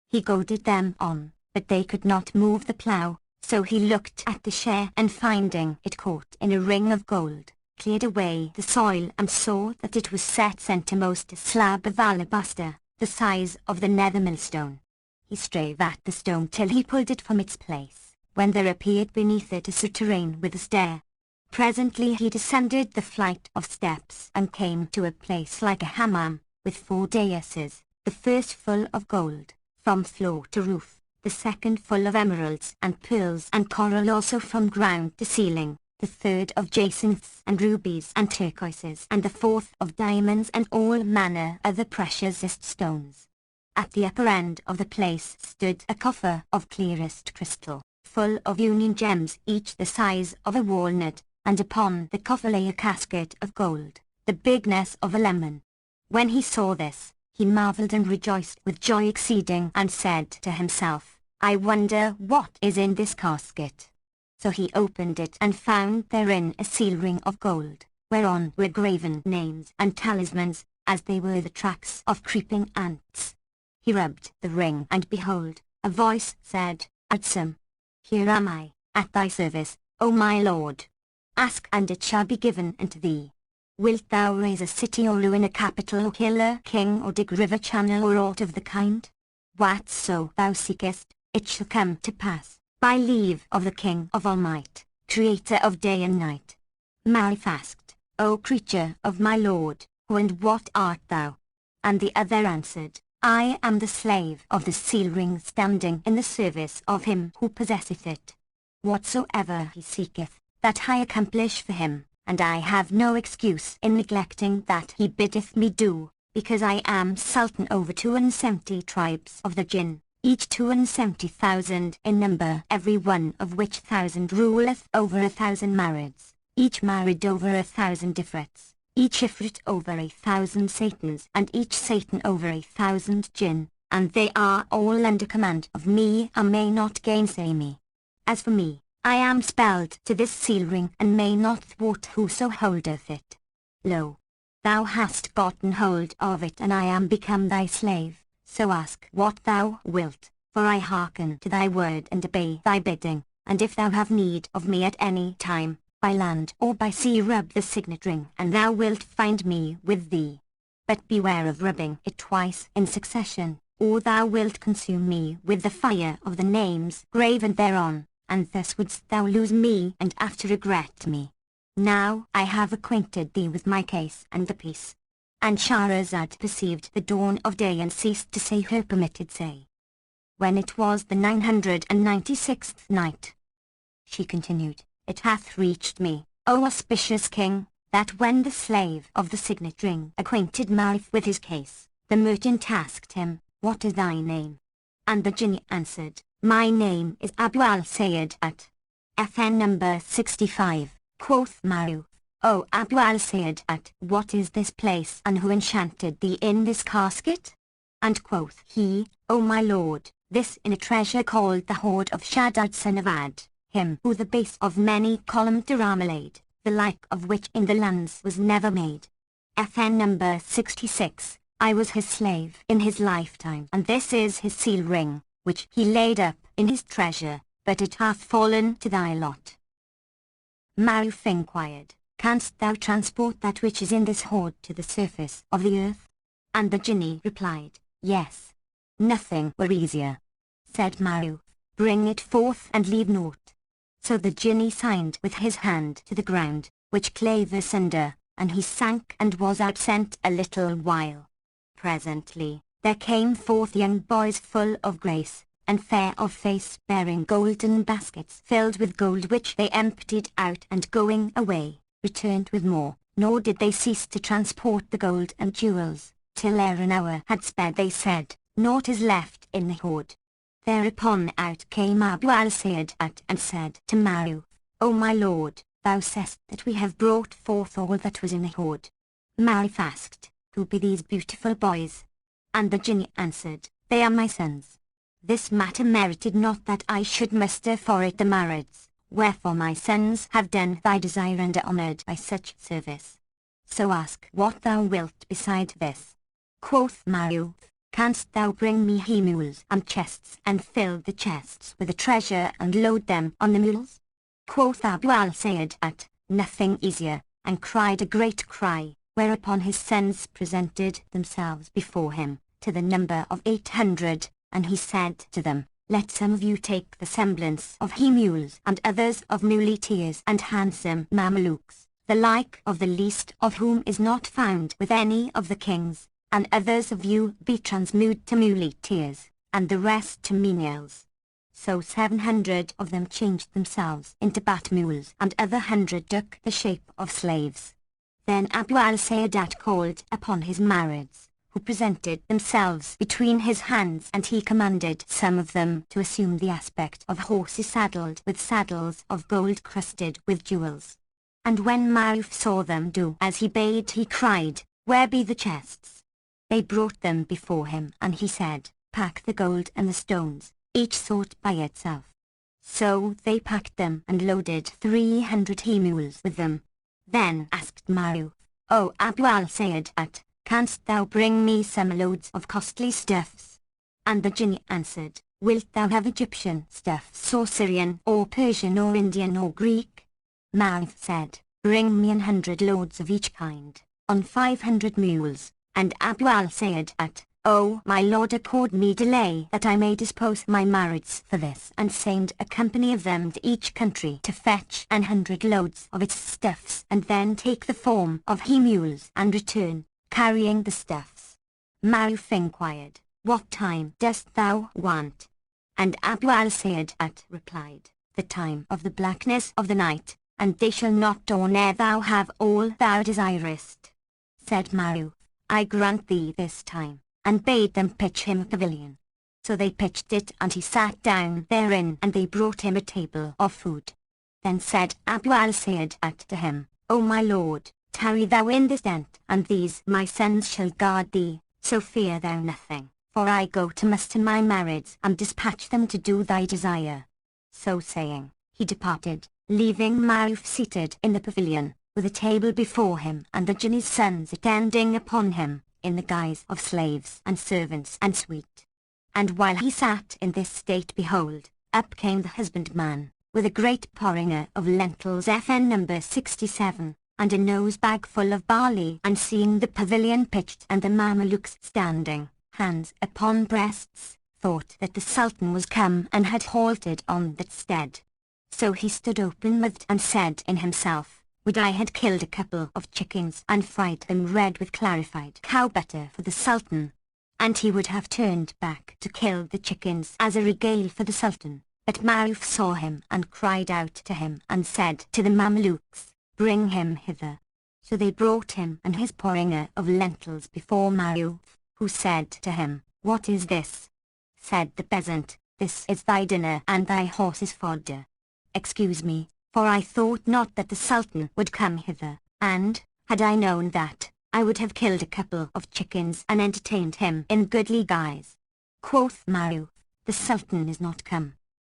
He goaded them on, but they could not move the plough, so he looked at the share and finding it caught in a ring of gold, cleared away the soil and saw that it was set centremost a slab of alabaster, the size of the nether millstone. He strave at the stone till he pulled it from its place, when there appeared beneath it a souterrain with a stair. Presently he descended the flight of steps and came to a place like a hammam, with 4 daises, the first full of gold, from floor to roof, the second full of emeralds and pearls and coral also from ground to ceiling, the third of jacinths and rubies and turquoises, and the fourth of diamonds and all manner other preciousest stones. At the upper end of the place stood a coffer of clearest crystal, full of union gems each the size of a walnut, and upon the coffer lay a casket of gold, the bigness of a lemon. When he saw this, he marvelled and rejoiced with joy exceeding, and said to himself, I wonder what is in this casket. So he opened it and found therein a seal ring of gold, whereon were graven names and talismans, as they were the tracks of creeping ants. He rubbed the ring, and behold, a voice said, Adsum, here am I, at thy service, O my lord. Ask and it shall be given unto thee. Wilt thou raise a city or ruin a capital or kill a king or dig river channel or aught of the kind? Whatso thou seekest, it shall come to pass, by leave of the King of all might, Creator of day and night. Marif asked, O creature of my lord, who and what art thou? And the other answered, I am the slave of the seal ring standing in the service of him who possesseth it. Whatsoever he seeketh, that I accomplish for him, and I have no excuse in neglecting that he biddeth me do, because I am Sultan over 270 tribes of the Jinn, each 270,000 in number, every one of which 1,000 ruleth over 1,000 marids, each marid over 1,000 ifrits, each ifrit over 1,000 satans, and each satan over 1,000 Jinn, and they are all under command of me and may not gainsay me. As for me, I am spelled to this seal ring and may not thwart whoso holdeth it. Lo, thou hast gotten hold of it and I am become thy slave, so ask what thou wilt, for I hearken to thy word and obey thy bidding, and if thou have need of me at any time, by land or by sea rub the signet ring and thou wilt find me with thee. But beware of rubbing it twice in succession, or thou wilt consume me with the fire of the names graven thereon, and thus wouldst thou lose me and after regret me. Now I have acquainted thee with my case and the peace. And Shahrazad perceived the dawn of day and ceased to say her permitted say. When it was the 996th night, she continued, it hath reached me, O auspicious king, that when the slave of the signet ring acquainted Marif with his case, the merchant asked him, What is thy name? And the Jinni answered, My name is Abu al-Sayyid at FN number 65. Quoth Maruf, O Abu al-Sayyid at, what is this place and who enchanted thee in this casket? And quoth he, O my lord, this in a treasure called the hoard of Shaddad son of Ad, him who the base of many columned drama laid, the like of which in the lands was never made. FN number 66, I was his slave in his lifetime and this is his seal ring, which he laid up in his treasure, but it hath fallen to thy lot. Maruf inquired, Canst thou transport that which is in this hoard to the surface of the earth? And the Jinni replied, Yes. Nothing were easier. Said Maruf, Bring it forth and leave naught. So the Jinni signed with his hand to the ground, which clave asunder, and he sank and was absent a little while. Presently, there came forth young boys full of grace, and fair of face, bearing golden baskets filled with gold which they emptied out and going away, returned with more, nor did they cease to transport the gold and jewels, till ere an hour had sped they said, Naught is left in the hoard. Thereupon out came Abu al-Sayyid at and said to Maruf, O my lord, thou sayest that we have brought forth all that was in the hoard. Maruf asked, Who be these beautiful boys? And the Jinni answered, They are my sons. This matter merited not that I should muster for it the marids, wherefore my sons have done thy desire and are honoured by such service. So ask what thou wilt beside this. Quoth Maruf, Canst thou bring me he-mules and chests and fill the chests with the treasure and load them on the mules? Quoth Abu al-Sayyid at, Nothing easier, and cried a great cry, whereupon his sons presented themselves before him, to the number of 800, and he said to them, Let some of you take the semblance of he-mules and others of muleteers and handsome Mamelukes, the like of the least of whom is not found with any of the kings, and others of you be transmuted to muleteers, and the rest to menials. So 700 of them changed themselves into bat mules and other 100 took the shape of slaves. Then Abu al-Sayyidat called upon his marids, who presented themselves between his hands, and he commanded some of them to assume the aspect of horses saddled with saddles of gold crusted with jewels. And when Maruf saw them do as he bade, he cried, Where be the chests? They brought them before him, and he said, Pack the gold and the stones, each sort by itself. So they packed them and loaded 300 he-mules with them. Then asked Maruf, O Abu al-Sayyidat, Canst thou bring me some loads of costly stuffs? And the Jinni answered, Wilt thou have Egyptian stuffs or Syrian or Persian or Indian or Greek? Maruf said, Bring me 100 loads of each kind, on 500 mules. And Abu al-Sayyidat "O my lord, accord me delay that I may dispose my marrieds for this, and send a company of them to each country to fetch 100 loads of its stuffs, and then take the form of he mules and return, carrying the stuffs." Maruf inquired, "What time dost thou want?" And Abu al-Sayyid replied, "The time of the blackness of the night, and they shall not dawn ere thou have all thou desirest." Said Maruf, "I grant thee this time," and bade them pitch him a pavilion. So they pitched it, and he sat down therein, and they brought him a table of food. Then said Abu al-Sayyid to him, "O my lord, tarry thou in this tent, and these my sons shall guard thee, so fear thou nothing, for I go to muster my marrieds and dispatch them to do thy desire." So saying, he departed, leaving Maruf seated in the pavilion, with a table before him and the Jinn's sons attending upon him, in the guise of slaves and servants and suite. And while he sat in this state, behold, up came the husbandman, with a great porringer of lentils FN number 67, and a nose bag full of barley, and seeing the pavilion pitched and the Mamelukes standing, hands upon breasts, thought that the Sultan was come and had halted on that stead. So he stood open-mouthed and said in himself, "Would I had killed a couple of chickens and fried them red with clarified cow butter for the Sultan." And he would have turned back to kill the chickens as a regale for the Sultan, but Maruf saw him and cried out to him and said to the Mamelukes, "Bring him hither." So they brought him and his porringer of lentils before Maruf, who said to him, "What is this?" Said the peasant, "This is thy dinner and thy horse's fodder. Excuse me, for I thought not that the Sultan would come hither, and, had I known that, I would have killed a couple of chickens and entertained him in goodly guise." Quoth Maruf, "The Sultan is not come.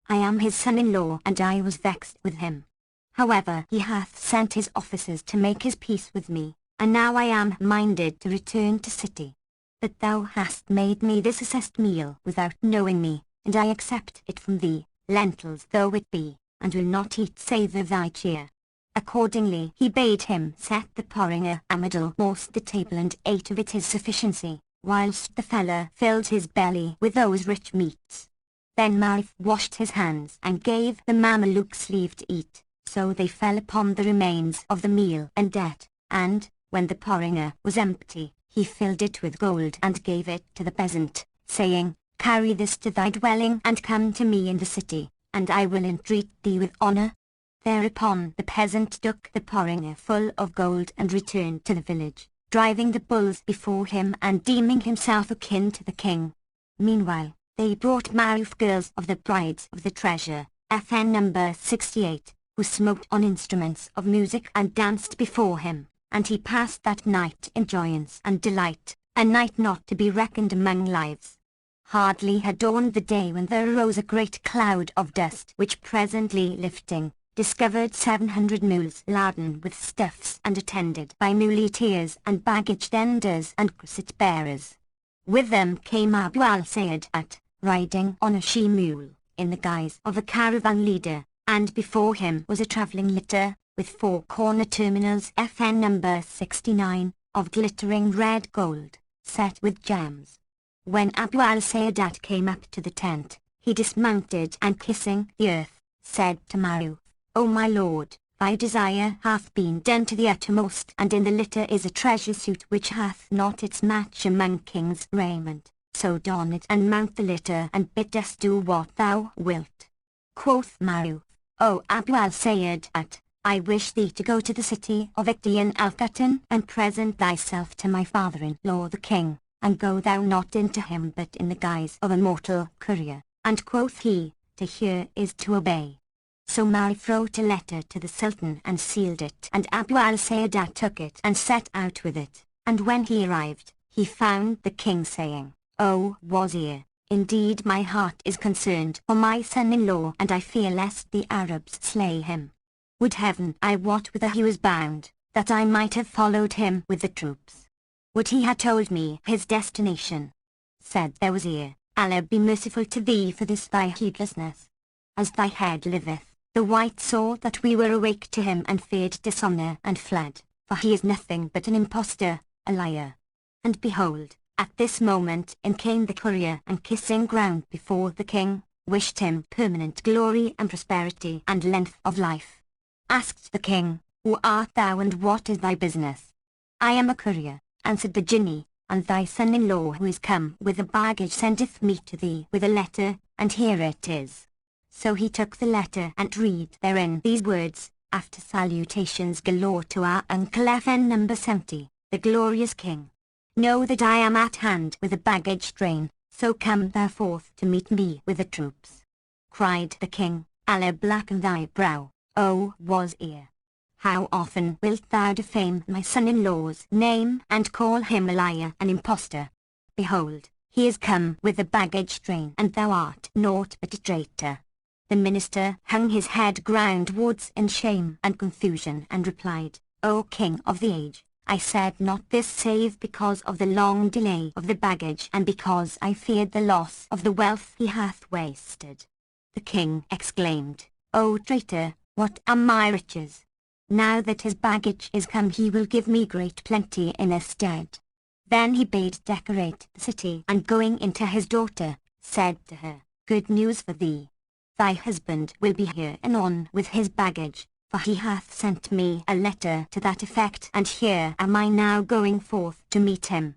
I am his son-in-law, and I was vexed with him. However, he hath sent his officers to make his peace with me, and now I am minded to return to city. But thou hast made me this assessed meal without knowing me, and I accept it from thee, lentils though it be, and will not eat save of thy cheer." Accordingly he bade him set the porringer Amadal morsed the table and ate of it his sufficiency, whilst the fellow filled his belly with those rich meats. Then Maruf washed his hands and gave the Mamelukes leave to eat, so they fell upon the remains of the meal and ate, and, when the porringer was empty, he filled it with gold and gave it to the peasant, saying, "Carry this to thy dwelling and come to me in the city, and I will entreat thee with honour." Thereupon the peasant took the porringer full of gold and returned to the village, driving the bulls before him and deeming himself akin to the king. Meanwhile, they brought Maruf girls of the brides of the treasure, FN number 68, who smoked on instruments of music and danced before him, and he passed that night in joyance and delight, a night not to be reckoned among lives. Hardly had dawned the day when there arose a great cloud of dust, which presently lifting, discovered 700 mules laden with stuffs and attended by muleteers and baggage tenders and cresset bearers. With them came Abu al-Sayyid riding on a she-mule, in the guise of a caravan leader, and before him was a travelling litter, with 4 corner terminals FN number 69, of glittering red gold, set with gems. When Abu al-Sayyid came up to the tent, he dismounted and kissing the earth, said to Maruf, "O my lord, thy desire hath been done to the uttermost, and in the litter is a treasure suit which hath not its match among kings' raiment, so don it and mount the litter and bid us do what thou wilt." Quoth Maruf, "O Abu al-Sayyid, I wish thee to go to the city of Iktian al-Qatan and present thyself to my father-in-law the king, and go thou not into him but in the guise of a mortal courier." And quoth he, "To hear is to obey." So Maruf wrote a letter to the Sultan and sealed it, and Abu al-Sayyid took it and set out with it, and when he arrived, he found the king saying, "O Wazir, indeed my heart is concerned for my son-in-law, and I fear lest the Arabs slay him. Would heaven I wot whither he was bound, that I might have followed him with the troops. Would he had told me his destination." Said the Wazir, "Allah be merciful to thee for this thy heedlessness. As thy head liveth, the white saw that we were awake to him and feared dishonour and fled, for he is nothing but an impostor, a liar. And behold, At this moment in came the courier and kissing ground before the king, wished him permanent glory and prosperity and length of life. Asked the king, "Who art thou and what is thy business?" "I am a courier," answered the Jinni, "and thy son-in-law who is come with the baggage sendeth me to thee with a letter, and here it is." So he took the letter and read therein these words, "After salutations galore to our uncle FN number 70, the glorious king. Know that I am at hand with a baggage train, so come thou forth to meet me with the troops." Cried the king, "Allah blacken thy brow, O Wazir. How often wilt thou defame my son-in-law's name and call him a liar and impostor? Behold, he is come with the baggage train and thou art naught but a traitor." The minister hung his head groundwards in shame and confusion and replied, "O king of the age, I said not this save because of the long delay of the baggage and because I feared the loss of the wealth he hath wasted." The king exclaimed, "O traitor, what are my riches? Now that his baggage is come he will give me great plenty in his stead." Then he bade decorate the city and going into his daughter, said to her, "Good news for thee. Thy husband will be here anon with his baggage, for he hath sent me a letter to that effect and here am I now going forth to meet him."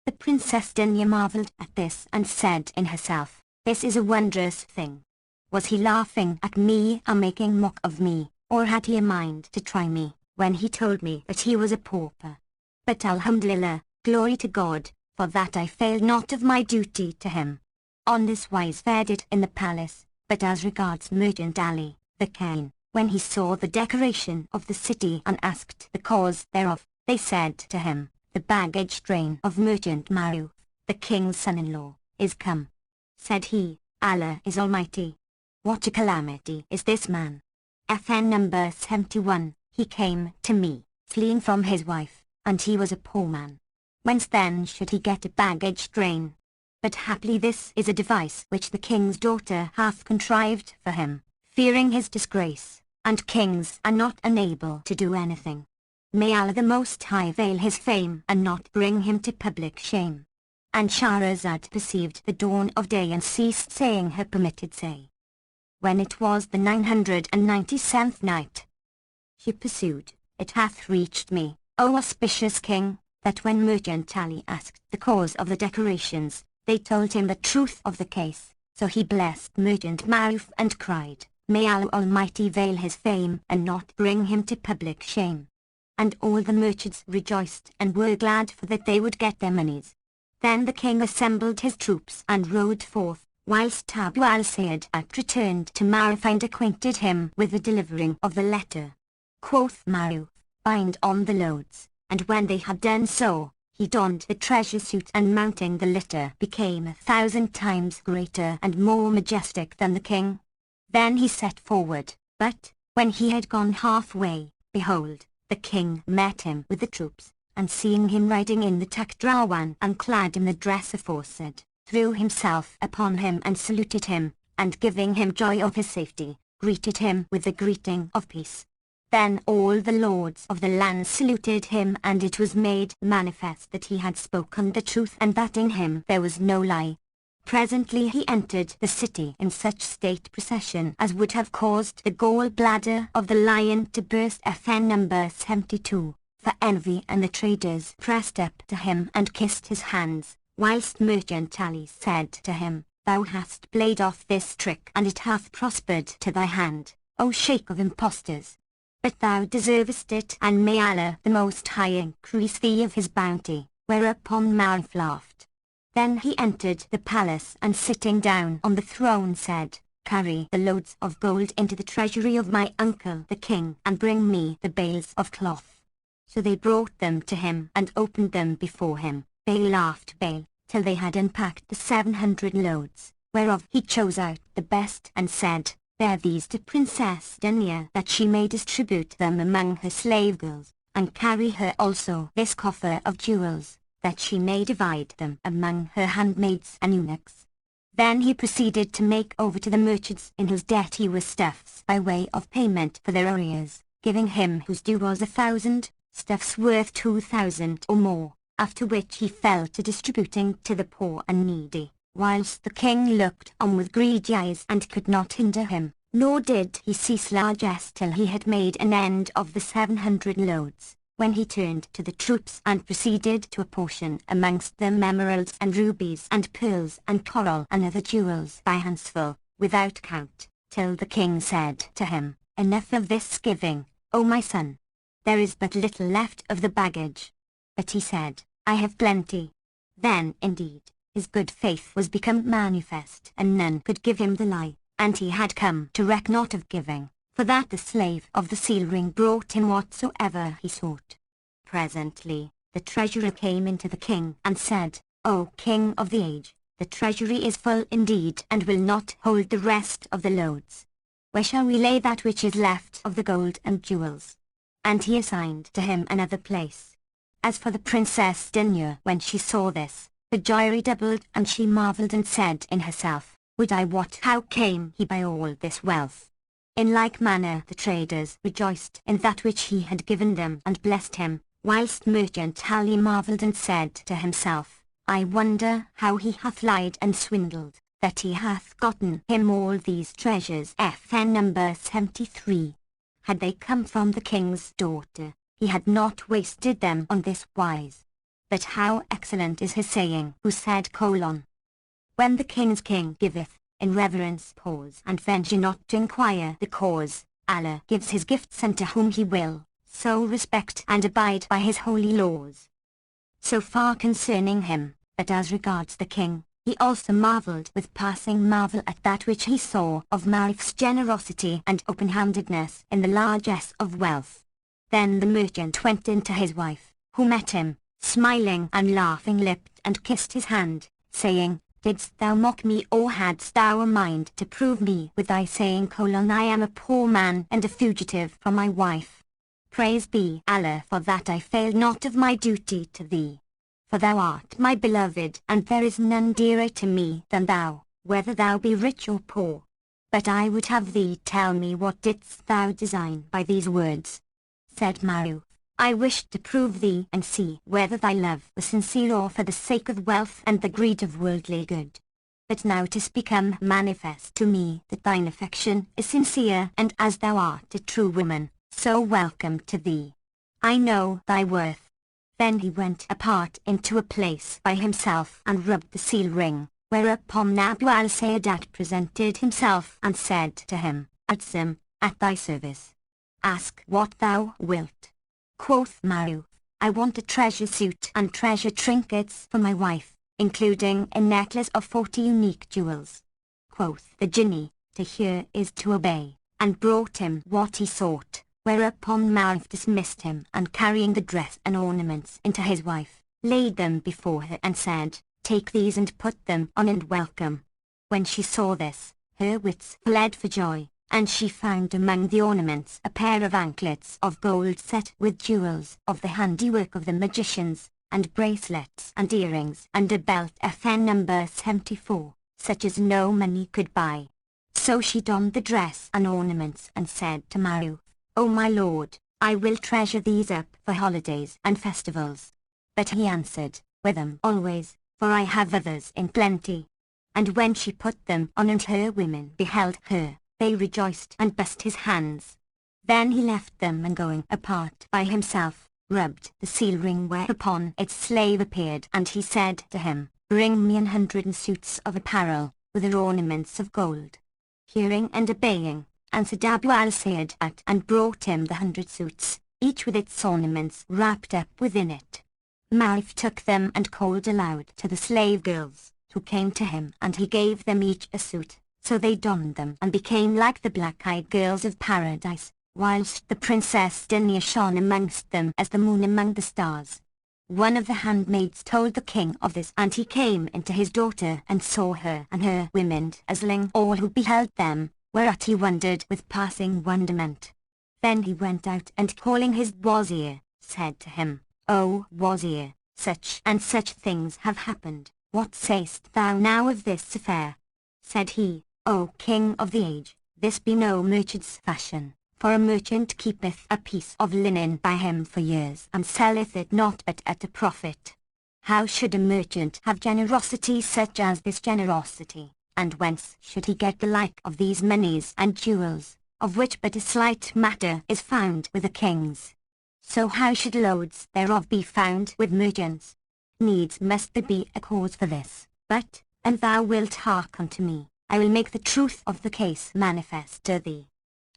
The Princess Dunya marvelled at this and said in herself, "This is a wondrous thing. Was he laughing at me or making mock of me, or had he a mind to try me, when he told me that he was a pauper? But Alhamdulillah, glory to God, for that I failed not of my duty to him." On this wise fared it in the palace, but as regards Merchant Ali, the Cain, when he saw the decoration of the city and asked the cause thereof, they said to him, "The baggage train of Merchant Maruf, the king's son-in-law, is come." Said he, "Allah is almighty. What a calamity is this man!" FN number 71, he came to me, fleeing from his wife, and he was a poor man. Whence then should he get a baggage train? But haply this is a device which the king's daughter hath contrived for him, fearing his disgrace, and kings are not unable to do anything. May Allah the Most High veil his fame and not bring him to public shame. And Shahrazad perceived the dawn of day and ceased saying her permitted say. When it was the 997th night, she pursued, "It hath reached me, O auspicious king, that when Merchant Ali asked the cause of the decorations, they told him the truth of the case, so he blessed Merchant Maruf and cried, May Allah Almighty veil his fame and not bring him to public shame." And all the merchants rejoiced and were glad for that they would get their monies. Then the king assembled his troops and rode forth, whilst Abu al-Sayyid returned to Maruf and acquainted him with the delivering of the letter. Quoth Maruf, "Bind on the loads," and when they had done so, he donned the treasure suit and mounting the litter became 1,000 times greater and more majestic than the king. Then he set forward, but, when he had gone halfway, behold, the king met him with the troops, and seeing him riding in the Takdrawan and clad in the dress aforesaid, threw himself upon him and saluted him, and giving him joy of his safety, greeted him with the greeting of peace. Then all the lords of the land saluted him and it was made manifest that he had spoken the truth and that in him there was no lie. Presently he entered the city in such state procession as would have caused the gall bladder of the lion to burst. FN number 72, for envy, and the traders pressed up to him and kissed his hands, whilst Merchant Ali said to him, "Thou hast played off this trick and it hath prospered to thy hand, O Sheikh of impostors. But thou deservest it, and may Allah the Most High increase thee of his bounty." Whereupon Maruf laughed. Then he entered the palace and sitting down on the throne said, "Carry the loads of gold into the treasury of my uncle the king and bring me the bales of cloth." So they brought them to him and opened them before him, bale after bale, till they had unpacked the 700 loads, whereof he chose out the best and said, "Bear these to Princess Dunya that she may distribute them among her slave girls, and carry her also this coffer of jewels, that she may divide them among her handmaids and eunuchs." Then he proceeded to make over to the merchants in whose debt he was stuffs by way of payment for their arrears, giving him whose due was 1,000, stuffs worth 2,000 or more, after which he fell to distributing to the poor and needy, whilst the king looked on with greedy eyes and could not hinder him, nor did he cease largesse till he had made an end of the 700 loads, when he turned to the troops and proceeded to apportion amongst them emeralds and rubies and pearls and coral and other jewels by handsful, without count, till the king said to him, Enough of this giving, O my son. There is but little left of the baggage. But he said, I have plenty. Then, indeed, his good faith was become manifest, and none could give him the lie, and he had come to reck not of giving, for that the slave of the seal ring brought him whatsoever he sought. Presently, the treasurer came into the king, and said, O king of the age, the treasury is full indeed, and will not hold the rest of the loads. Where shall we lay that which is left of the gold and jewels? And he assigned to him another place. As for the Princess Dinya, when she saw this, her joy redoubled, and she marvelled and said in herself, Would I wot how came he by all this wealth? In like manner the traders rejoiced in that which he had given them and blessed him, whilst merchant Ali marvelled and said to himself, I wonder how he hath lied and swindled, that he hath gotten him all these treasures. FN number 73. Had they come from the king's daughter, he had not wasted them on this wise. But how excellent is his saying, who said, When the king's king giveth, in reverence pause, and venture not to inquire the cause, Allah gives his gifts unto whom he will, so respect and abide by his holy laws. So far concerning him, but as regards the king, he also marvelled with passing marvel at that which he saw of Marif's generosity and open-handedness in the largesse of wealth. Then the merchant went in to his wife, who met him, smiling and laughing-lipped, and kissed his hand, saying, Didst thou mock me, or hadst thou a mind to prove me with thy saying, I am a poor man and a fugitive from my wife? Praise be Allah for that I failed not of my duty to thee. For thou art my beloved, and there is none dearer to me than thou, whether thou be rich or poor. But I would have thee tell me what didst thou design by these words. Said Maruf, I wished to prove thee and see whether thy love was sincere or for the sake of wealth and the greed of worldly good. But now 'tis become manifest to me that thine affection is sincere, and as thou art a true woman, so welcome to thee. I know thy worth. Then he went apart into a place by himself and rubbed the seal ring, whereupon Abu al-Sayyidat presented himself and said to him, Adsum, at thy service. Ask what thou wilt. Quoth Maruf, I want a treasure suit and treasure trinkets for my wife, including a necklace of 40 unique jewels. Quoth the genie, to hear is to obey, and brought him what he sought. Whereupon Maruf dismissed him, and carrying the dress and ornaments into his wife, laid them before her and said, Take these and put them on and welcome. When she saw this, her wits fled for joy, and she found among the ornaments a pair of anklets of gold set with jewels of the handiwork of the magicians, and bracelets and earrings, and a belt FN number 74, such as no money could buy. So she donned the dress and ornaments and said to Maruf, O my lord, I will treasure these up for holidays and festivals. But he answered, Wear them always, for I have others in plenty. And when she put them on and her women beheld her, they rejoiced and bussed his hands. Then he left them, and going apart by himself, rubbed the seal ring, whereupon its slave appeared, and he said to him, Bring me 100 suits of apparel, with their ornaments of gold. Hearing and obeying, answered Abu al-Sayyidat, and brought him the 100 suits, each with its ornaments wrapped up within it. Marif took them and called aloud to the slave girls, who came to him, and he gave them each a suit, so they donned them and became like the black-eyed girls of paradise, whilst the Princess Dinya shone amongst them as the moon among the stars. One of the handmaids told the king of this, and he came into his daughter and saw her and her women dazzling all who beheld them, whereat he wondered with passing wonderment. Then he went out, and calling his wazir, said to him, O wazir, such and such things have happened, what sayest thou now of this affair? Said he, O king of the age, this be no merchant's fashion, for a merchant keepeth a piece of linen by him for years, and selleth it not but at a profit. How should a merchant have generosity such as this generosity, and whence should he get the like of these monies and jewels, of which but a slight matter is found with the kings? So how should loads thereof be found with merchants? Needs must there be a cause for this, but, an thou wilt hearken to me, I will make the truth of the case manifest to thee.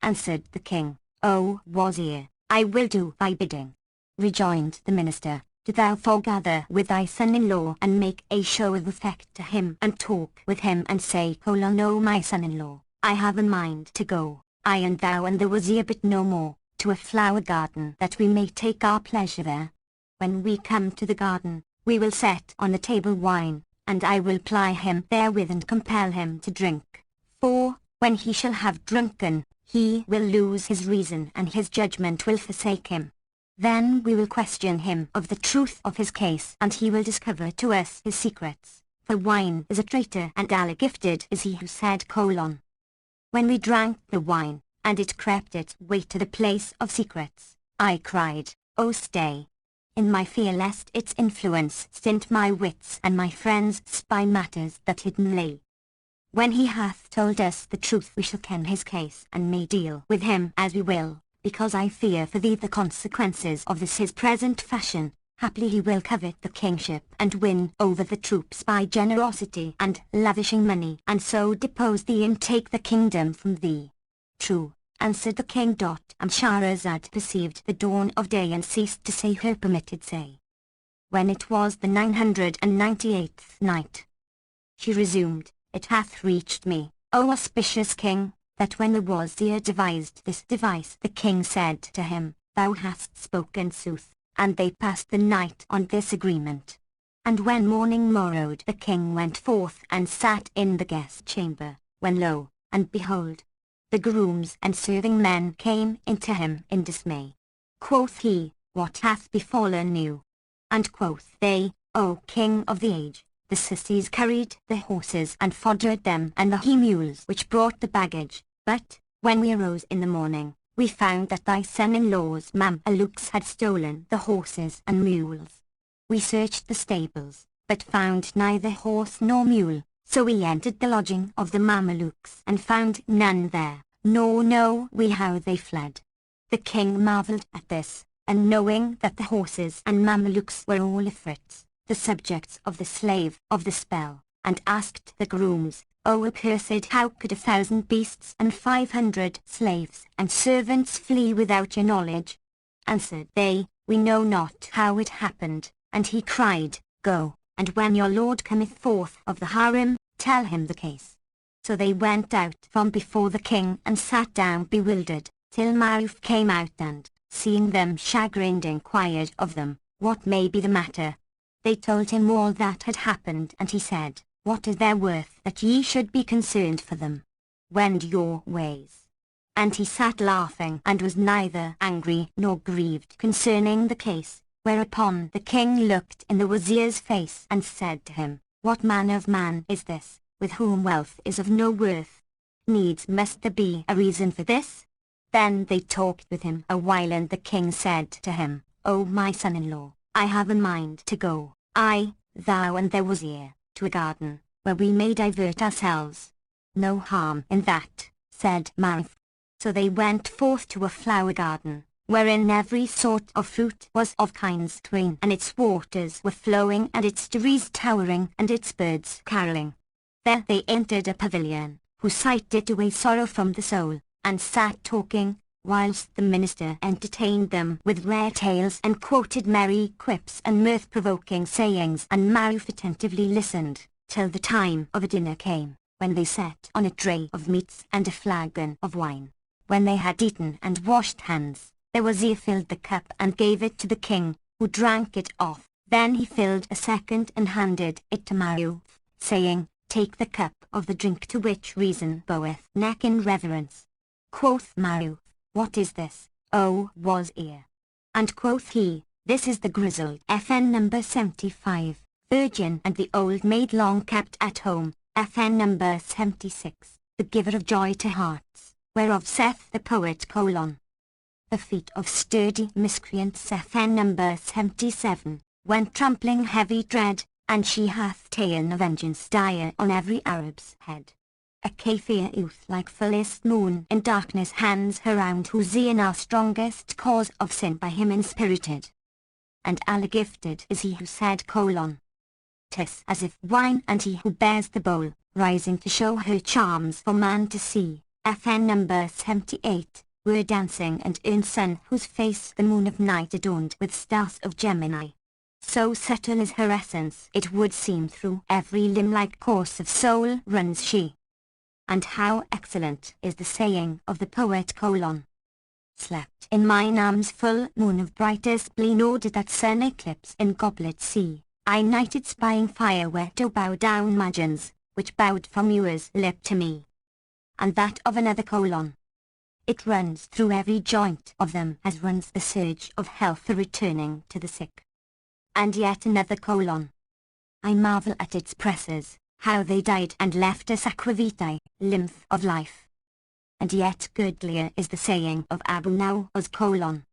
Answered the king, O Wazir, I will do thy bidding. Rejoined the minister, do thou foregather with thy son-in-law and make a show of effect to him and talk with him and say, O my son-in-law, I have a mind to go, I and thou and the Wazir but no more, to a flower garden that we may take our pleasure there. When we come to the garden, we will set on the table wine, and I will ply him therewith and compel him to drink. For, when he shall have drunken, he will lose his reason and his judgment will forsake him. Then we will question him of the truth of his case and he will discover to us his secrets, for wine is a traitor and Allah gifted is he who said, When we drank the wine, and it crept its way to the place of secrets, I cried, O stay! In my fear lest its influence stint my wits and my friends spy matters that hidden lay. When he hath told us the truth we shall ken his case and may deal with him as we will, because I fear for thee the consequences of this his present fashion. Haply he will covet the kingship and win over the troops by generosity and lavishing money and so depose thee and take the kingdom from thee. True, answered the king. And Shahrazad perceived the dawn of day and ceased to say her permitted say. When it was the 998th night, she resumed, It hath reached me, O auspicious king, that when the Wazir devised this device the king said to him, Thou hast spoken sooth, and they passed the night on this agreement. And when morning morrowed the king went forth and sat in the guest chamber, when lo, and behold, the grooms and serving men came into him in dismay. Quoth he, What hath befallen you? And quoth they, O king of the age, the sissies carried the horses and foddered them and the he-mules which brought the baggage, but, when we arose in the morning, we found that thy son-in-law's Mamelukes had stolen the horses and mules. We searched the stables, but found neither horse nor mule, so we entered the lodging of the Mamelukes and found none there, nor know we how they fled. The king marvelled at this, and knowing that the horses and Mamelukes were all Ifrits, the subjects of the slave of the spell, and asked the grooms, O accursed, how could 1,000 beasts and 500 slaves and servants flee without your knowledge? Answered they, We know not how it happened, and he cried, Go, and when your lord cometh forth of the harem, tell him the case. So they went out from before the king and sat down bewildered, till Maruf came out and, seeing them chagrined, inquired of them, What may be the matter? They told him all that had happened, and he said, What is their worth that ye should be concerned for them? Wend your ways. And he sat laughing and was neither angry nor grieved concerning the case, whereupon the king looked in the Wazir's face and said to him, What manner of man is this, with whom wealth is of no worth? Needs must there be a reason for this? Then they talked with him a while, and the king said to him, O my son-in-law, I have a mind to go, I, thou and the Wazir, to a garden, where we may divert ourselves. No harm in that, said Maruf. So they went forth to a flower garden, wherein every sort of fruit was of kinds twain, and its waters were flowing, and its trees towering, and its birds carolling. There they entered a pavilion, whose sight did away sorrow from the soul, and sat talking, whilst the minister entertained them with rare tales and quoted merry quips and mirth-provoking sayings, and Maruf attentively listened, till the time of a dinner came, when they set on a tray of meats and a flagon of wine. When they had eaten and washed hands, the Wazir filled the cup and gave it to the king, who drank it off. Then he filled a second and handed it to Maruf, saying, Take the cup of the drink to which reason boweth neck in reverence. Quoth Maruf, What is this, O Wazir? And quoth he, This is the grizzled FN number 75, virgin and the old maid long kept at home, FN number 76, the giver of joy to hearts, whereof saith the poet : The feet of sturdy miscreants FN number 77, when trampling heavy dread, and she hath ta'en a vengeance dire on every Arab's head. A Kafir youth like fullest moon in darkness hands her round, whose e'en our strongest cause of sin by him inspirited. And Allah gifted is he who said: 'Tis as if wine, and he who bears the bowl, rising to show her charms for man to see. FN number 78, were dancing and in sun, whose face the moon of night adorned with stars of Gemini. So subtle is her essence, it would seem through every limb like course of soul runs she. And how excellent is the saying of the poet: Slept in mine arms full moon of brightest blee, nor did that sun eclipse in goblet see. I nighted spying fire where to bow down Magians, which bowed from yours lip to me. And that of another: It runs through every joint of them as runs the surge of health returning to the sick. And yet another: I marvel at its presses, how they died and left us aqua vitae, lymph of life. And yet goodlier is the saying of Abu Nawas: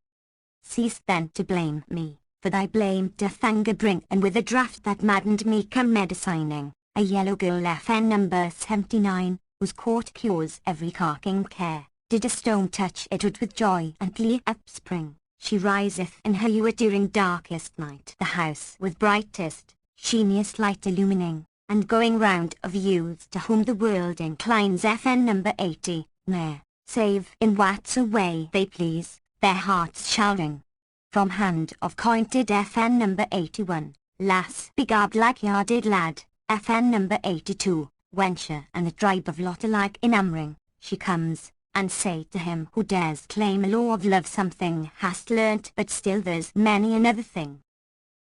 Cease then to blame me, for thy blame doth anger bring, and with a draught that maddened me come medicining. A yellow girl FN number 79, whose court cures every carking care, did a stone touch it would with joy and glee upspring. She riseth in her hue during darkest night, the house with brightest, sheeniest light illumining, and going round of youths to whom the world inclines. FN number 80, ne'er, save in whatso way they please, their hearts shall ring. From hand of cointed. FN number 81, lass begarbed like yarded lad. FN number 82, wencher and the tribe of lot alike enamoring, she comes, and say to him who dares claim a law of love: something hast learnt, but still there's many another thing.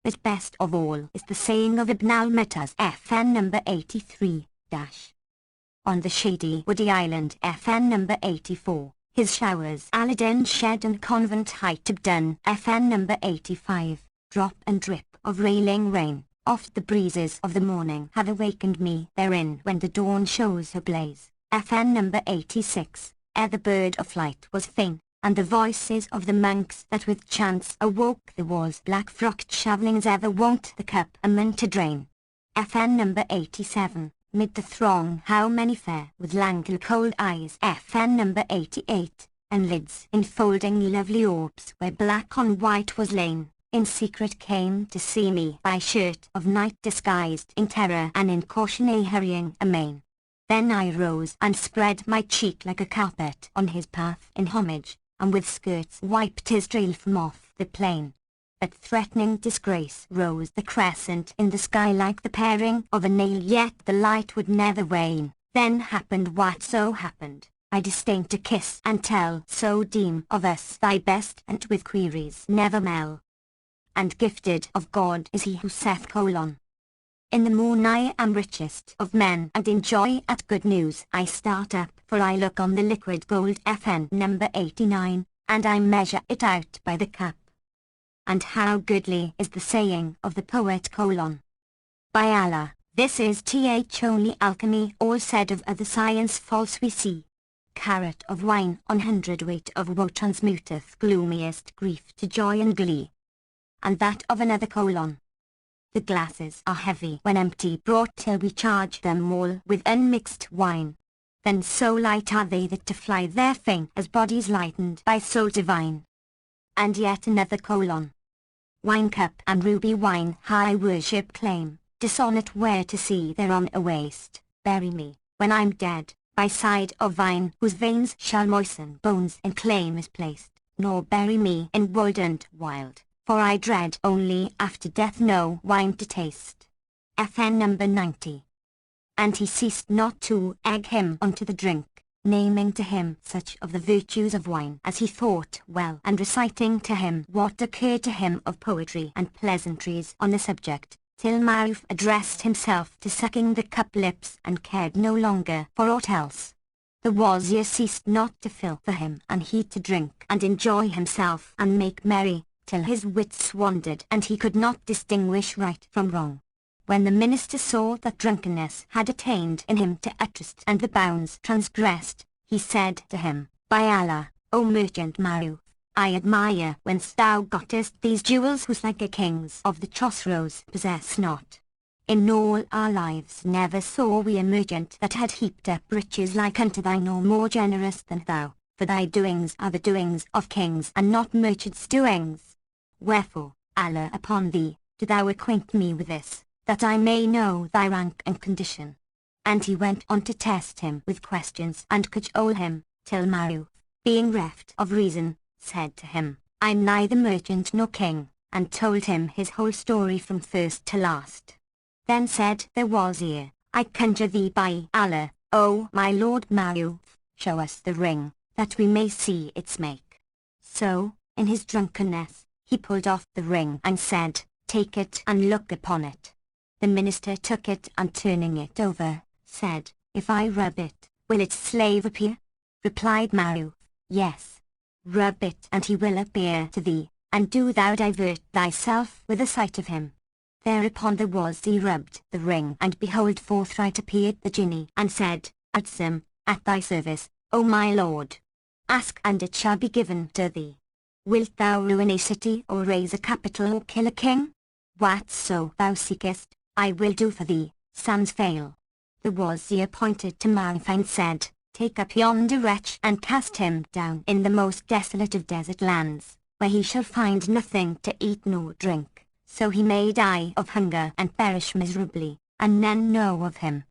But best of all is the saying of Ibn al-Muttaz. FN number 83, On the shady woody island. FN number 84, his showers Aladdin shed and convent height done. FN number 85, drop and drip of railing rain, oft the breezes of the morning have awakened me therein when the dawn shows her blaze. FN number 86, ere the bird of flight was fain, and the voices of the monks that with chants awoke the war's black-frocked shavellings ever wont the cup amen to drain. FN number 87, mid the throng how many fair with languid cold eyes. FN number 88, and lids enfolding lovely orbs where black on white was lain, in secret came to see me by shirt of night disguised in terror and in caution hurrying amain. Then I rose and spread my cheek like a carpet on his path in homage, and with skirts wiped his trail from off the plain. But threatening disgrace rose the crescent in the sky like the paring of a nail, yet the light would never wane. Then happened what so happened, I disdain to kiss and tell, so deem of us thy best, and with queries never mell. And gifted of God is he who saith: In the moon I am richest of men, and in joy at good news I start up, for I look on the liquid gold. FN number 89, and I measure it out by the cup. And how goodly is the saying of the poet: By Allah, this is only alchemy, all said of other science false we see. Carat of wine on hundredweight of woe transmuteth gloomiest grief to joy and glee. And that of another: The glasses are heavy when empty, brought till we charge them all with unmixed wine. Then so light are they that to fly their fame as bodies lightened by soul divine. And yet another: Wine cup and ruby wine high worship claim, dishonoured where to see thereon a waste. Bury me, when I'm dead, by side of vine whose veins shall moisten bones and claim is placed, nor bury me in wold and wild, for I dread only after death no wine to taste. FN number 90. And he ceased not to egg him unto the drink, naming to him such of the virtues of wine as he thought well, and reciting to him what occurred to him of poetry and pleasantries on the subject, till Maruf addressed himself to sucking the cup lips and cared no longer for aught else. The wazir ceased not to fill for him and he to drink and enjoy himself and make merry, till his wits wandered and he could not distinguish right from wrong. When the minister saw that drunkenness had attained in him to utterest and the bounds transgressed, he said to him, By Allah, O merchant Maruf, I admire whence thou gottest these jewels whose like a kings of the Chosroes possess not. In all our lives never saw we a merchant that had heaped up riches like unto thine, nor more generous than thou, for thy doings are the doings of kings and not merchants' doings. Wherefore, Allah upon thee, do thou acquaint me with this, that I may know thy rank and condition. And he went on to test him with questions and cajole him, till Maruf, being reft of reason, said to him, I'm neither merchant nor king, and told him his whole story from first to last. Then said the Wazir, I conjure thee by Allah, O my lord Maruf, show us the ring, that we may see its make. So, in his drunkenness, he pulled off the ring and said, Take it and look upon it. The minister took it and turning it over, said, If I rub it, will its slave appear? Replied Maruf, Yes. Rub it and he will appear to thee, and do thou divert thyself with the sight of him. Thereupon the Wazir rubbed the ring, and behold forthright appeared the genie, and said, Adsum, at thy service, O my lord. Ask and it shall be given to thee. Wilt thou ruin a city, or raise a capital, or kill a king? Whatso thou seekest, I will do for thee, sans fail. The Wazir pointed to Maruf and said, Take up yonder wretch and cast him down in the most desolate of desert lands, where he shall find nothing to eat nor drink, so he may die of hunger and perish miserably, and none know of him.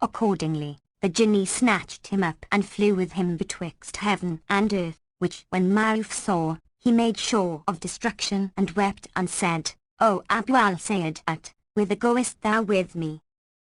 Accordingly, the genie snatched him up and flew with him betwixt heaven and earth, which when Maruf saw, he made sure of destruction and wept and said, O Abu al-Sayyid, whither goest thou with me?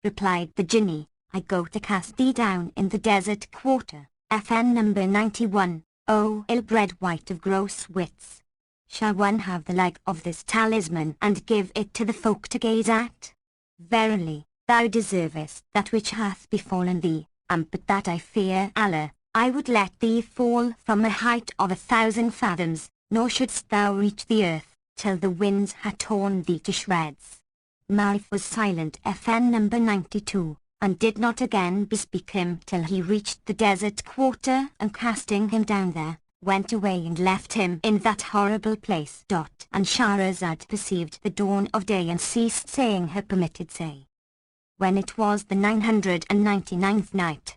Replied the genie, I go to cast thee down in the desert quarter. FN number 91, O ill-bred wight of gross wits. Shall one have the like of this talisman and give it to the folk to gaze at? Verily, thou deservest that which hath befallen thee, and but that I fear Allah, I would let thee fall from a height of 1,000 fathoms, nor shouldst thou reach the earth, till the winds had torn thee to shreds. Maruf was silent FN number 92, and did not again bespeak him till he reached the desert quarter, and casting him down there, went away and left him in that horrible place. And Shahrazad perceived the dawn of day and ceased saying her permitted say. When it was the 999th night,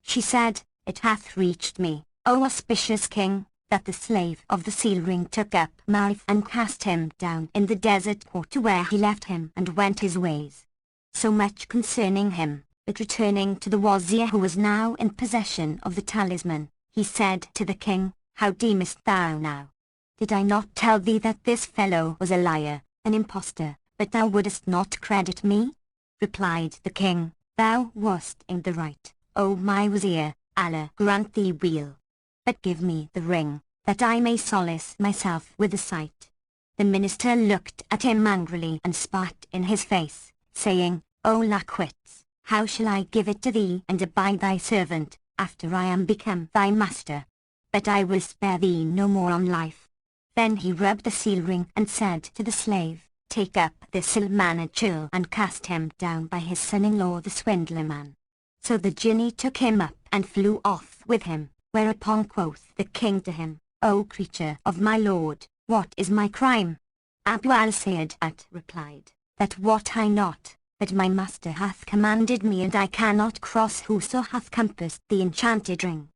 she said, It hath reached me, O auspicious king, that the slave of the seal ring took up Maruf and cast him down in the desert quarter, where he left him and went his ways. So much concerning him, but returning to the Wazir, who was now in possession of the talisman, he said to the king, How deemest thou now? Did I not tell thee that this fellow was a liar, an impostor, but thou wouldest not credit me? Replied the king, Thou wast in the right, O my Wazir, Allah grant thee weal. But give me the ring, that I may solace myself with the sight. The minister looked at him angrily and spat in his face, saying, O lackwits, how shall I give it to thee and abide thy servant, after I am become thy master? But I will spare thee no more on life. Then he rubbed the seal ring and said to the slave, Take up this Silmanachil and cast him down by his son-in-law the swindler man. So the genie took him up and flew off with him, whereupon quoth the king to him, O creature of my lord, what is my crime? Abu al-Sayyid replied, That wot I not, but my master hath commanded me, and I cannot cross whoso hath compassed the enchanted ring.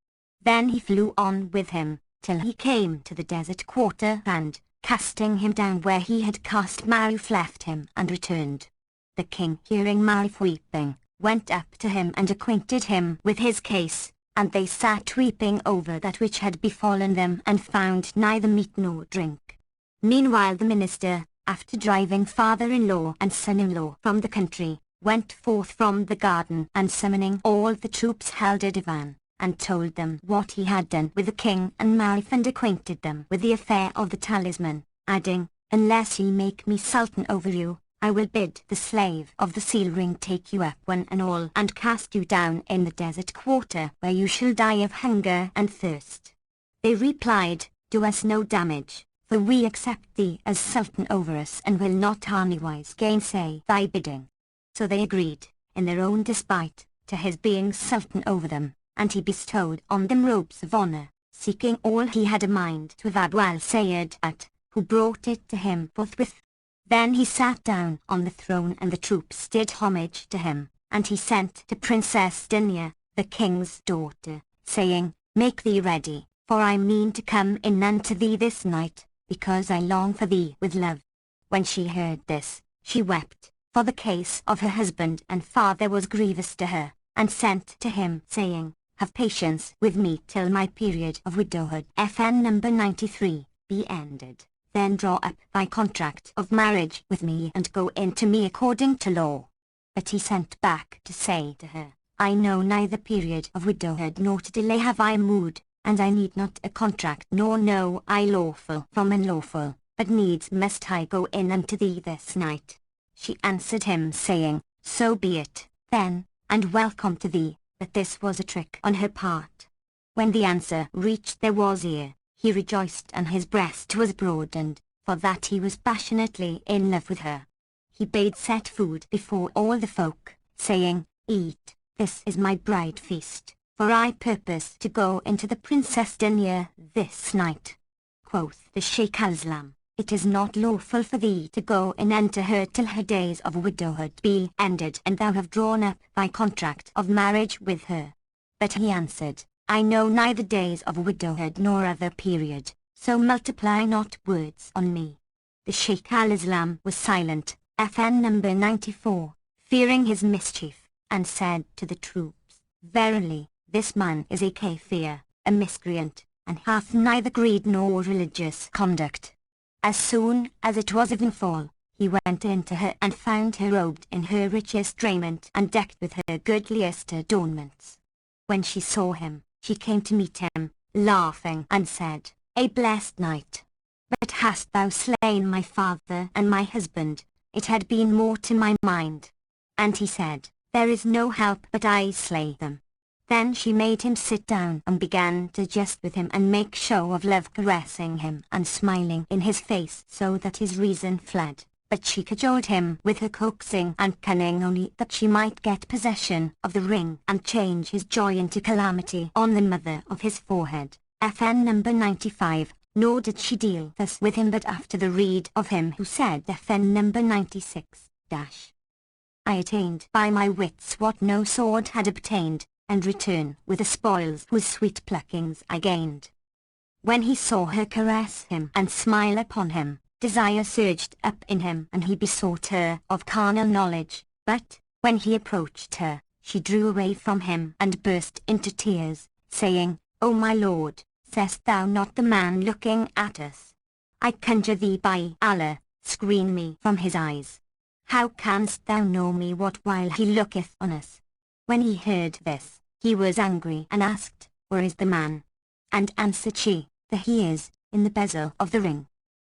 Then he flew on with him, till he came to the desert quarter, and, casting him down where he had cast Maruf, left him and returned. The king, hearing Maruf weeping, went up to him and acquainted him with his case, and they sat weeping over that which had befallen them, and found neither meat nor drink. Meanwhile the minister, after driving father-in-law and son-in-law from the country, went forth from the garden, and summoning all the troops held a divan, and told them what he had done with the king and Maruf, and acquainted them with the affair of the talisman, adding, Unless ye make me sultan over you, I will bid the slave of the seal ring take you up one and all, and cast you down in the desert quarter, where you shall die of hunger and thirst. They replied, Do us no damage, for we accept thee as sultan over us, and will not anywise gainsay thy bidding. So they agreed, in their own despite, to his being sultan over them, and he bestowed on them robes of honor, seeking all he had a mind with Abu al-Sayyid who brought it to him forthwith. Then he sat down on the throne and the troops did homage to him, and he sent to Princess Dunya, the king's daughter, saying, Make thee ready, for I mean to come in unto thee this night, because I long for thee with love. When she heard this, she wept, for the case of her husband and father was grievous to her, and sent to him, saying, Have patience with me till my period of widowhood FN number 93 be ended. Then draw up thy contract of marriage with me and go in to me according to law. But he sent back to say to her, I know neither period of widowhood nor to delay have I mood, and I need not a contract nor know I lawful from unlawful, but needs must I go in unto thee this night. She answered him saying, So be it, then, and welcome to thee, but this was a trick on her part. When the answer reached their wazir, he rejoiced and his breast was broadened, for that he was passionately in love with her. He bade set food before all the folk, saying, Eat, this is my bride feast, for I purpose to go into the Princess Dunya this night. Quoth the Shaykh al-Islam, It is not lawful for thee to go in unto her till her days of widowhood be ended and thou have drawn up thy contract of marriage with her. But he answered, I know neither days of widowhood nor other period, so multiply not words on me. The Shaykh al-Islam was silent, FN number 94, fearing his mischief, and said to the troops, Verily, this man is a kafir, a miscreant, and hath neither greed nor religious conduct. As soon as it was evenfall, he went in to her and found her robed in her richest raiment and decked with her goodliest adornments. When she saw him, she came to meet him, laughing, and said, A blessed night. But hast thou slain my father and my husband? It had been more to my mind. And he said, There is no help but I slay them. Then she made him sit down and began to jest with him and make show of love, caressing him and smiling in his face so that his reason fled. But she cajoled him with her coaxing and cunning only that she might get possession of the ring and change his joy into calamity on the mother of his forehead. FN number 95, nor did she deal thus with him but after the rede of him who said FN number 96, I attained by my wits what no sword had obtained, and return with the spoils whose sweet pluckings I gained. When he saw her caress him and smile upon him, desire surged up in him and he besought her of carnal knowledge, but, when he approached her, she drew away from him and burst into tears, saying, O my lord, seest thou not the man looking at us? I conjure thee by Allah, screen me from his eyes. How canst thou know me what while he looketh on us? When he heard this, he was angry and asked, Where is the man? And answered she, There he is, in the bezel of the ring,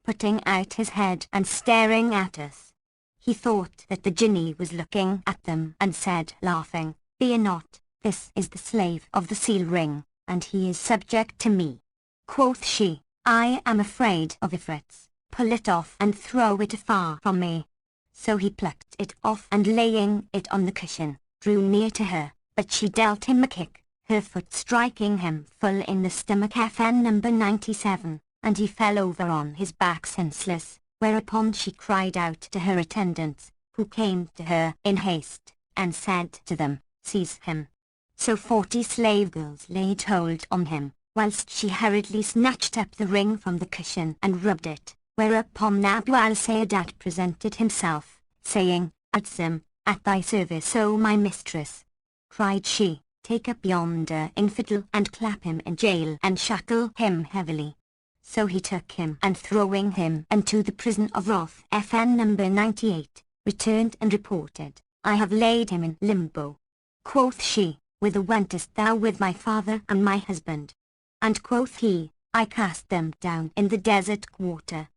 putting out his head and staring at us. He thought that the Jinni was looking at them and said, laughing, Fear not, this is the slave of the seal ring, and he is subject to me. Quoth she, I am afraid of Ifrits, pull it off and throw it afar from me. So he plucked it off and laying it on the cushion, drew near to her, but she dealt him a kick, her foot striking him full in the stomach FN number 97, and he fell over on his back senseless, whereupon she cried out to her attendants, who came to her in haste, and said to them, Seize him. So 40 slave girls laid hold on him, whilst she hurriedly snatched up the ring from the cushion and rubbed it, whereupon Abu al-Sayyidat presented himself, saying, Adsum, at thy service, O my mistress. Cried she, Take up yonder infidel and clap him in jail and shackle him heavily. So he took him and throwing him into the prison of wrath FN number 98, returned and reported, I have laid him in limbo. Quoth she, Whither wentest thou with my father and my husband? And quoth he, I cast them down in the desert quarter.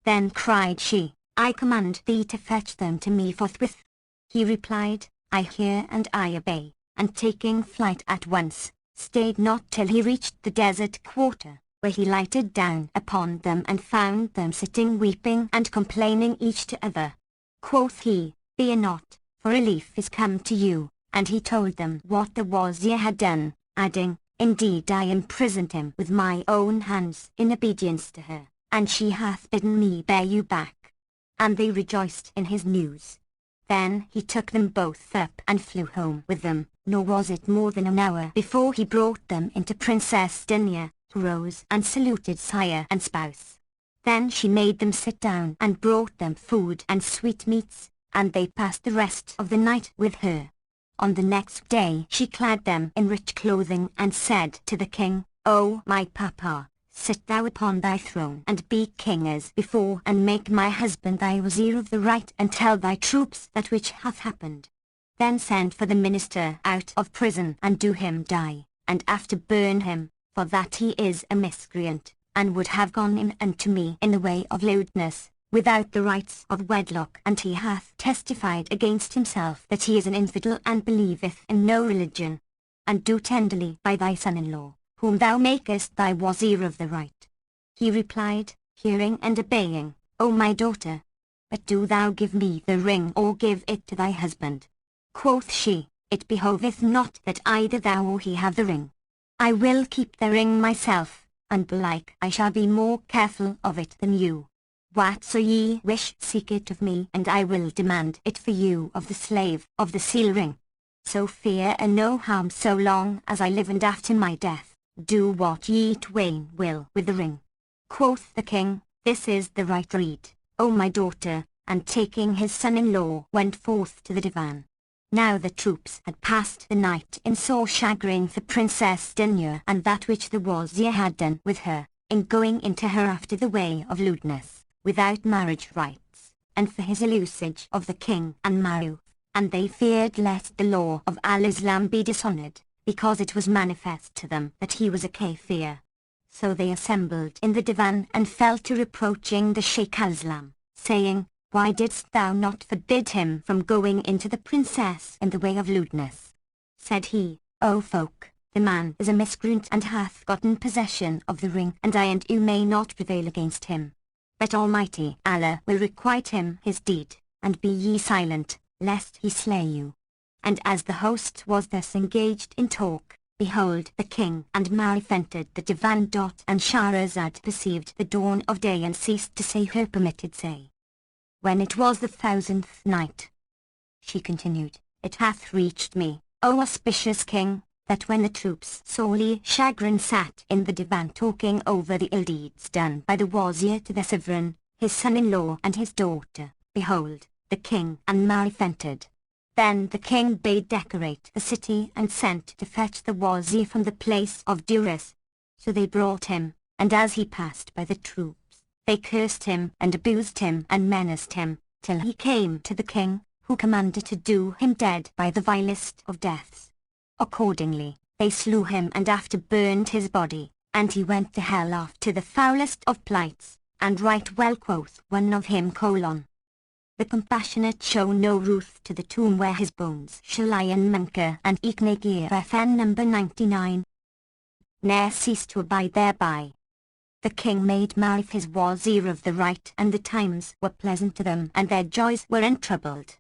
Then cried she, I command thee to fetch them to me forthwith. He replied, I hear and I obey, and taking flight at once, stayed not till he reached the desert quarter, where he lighted down upon them and found them sitting weeping and complaining each to other. Quoth he, Fear not, for relief is come to you, and he told them what the wazir had done, adding, Indeed I imprisoned him with my own hands in obedience to her, and she hath bidden me bear you back. And they rejoiced in his news. Then he took them both up and flew home with them, nor was it more than an hour before he brought them into Princess Dinya, who rose and saluted sire and spouse. Then she made them sit down and brought them food and sweetmeats, and they passed the rest of the night with her. On the next day she clad them in rich clothing and said to the king, "O my papa, sit thou upon thy throne and be king as before, and make my husband thy wazir of the right, and tell thy troops that which hath happened. Then send for the minister out of prison and do him die, and after burn him, for that he is a miscreant, and would have gone in unto me in the way of lewdness, without the rights of wedlock, and he hath testified against himself that he is an infidel and believeth in no religion. And do tenderly by thy son-in-law, whom thou makest thy wazir of the right." He replied, hearing and obeying, "O my daughter, but do thou give me the ring or give it to thy husband." Quoth she, "It behoveth not that either thou or he have the ring. I will keep the ring myself, and belike I shall be more careful of it than you. Whatso ye wish seek it of me, and I will demand it for you of the slave of the seal ring. So fear no harm so long as I live, and after my death, do what ye twain will with the ring." Quoth the king, "This is the right rede, O my daughter," and taking his son-in-law went forth to the divan. Now the troops had passed the night in sore chagrin for Princess Dinya, and that which the wazir had done with her, in going into her after the way of lewdness, without marriage rights, and for his usage of the king and Maruf, and they feared lest the law of al-Islam be dishonoured, because it was manifest to them that he was a kafir. So they assembled in the divan and fell to reproaching the Shaykh al-Islam, saying, "Why didst thou not forbid him from going into the princess in the way of lewdness?" Said he, "O folk, the man is a miscreant and hath gotten possession of the ring, and I and you may not prevail against him. But Almighty Allah will requite him his deed, and be ye silent, lest he slay you." And as the host was thus engaged in talk, behold the king and Marif entered the divan. And Shahrazad perceived the dawn of day and ceased to say her permitted say. When it was the 1000th night, she continued, "It hath reached me, O auspicious king, that when the troops sorely chagrined sat in the divan talking over the ill deeds done by the wazir to their sovereign, his son-in-law and his daughter, behold, the king and Marif entered. Then the king bade decorate the city and sent to fetch the wazir from the place of duress. So they brought him, and as he passed by the troops, they cursed him and abused him and menaced him, till he came to the king, who commanded to do him dead by the vilest of deaths. Accordingly, they slew him and after burned his body, and he went to hell after the foulest of plights, and right well quoth one of him: "The compassionate show no ruth to the tomb where his bones shall lie in Munker and Iknagir." FN number 99. Ne'er cease to abide thereby. The king made Marif his wazir of the right, and the times were pleasant to them, and their joys were untroubled.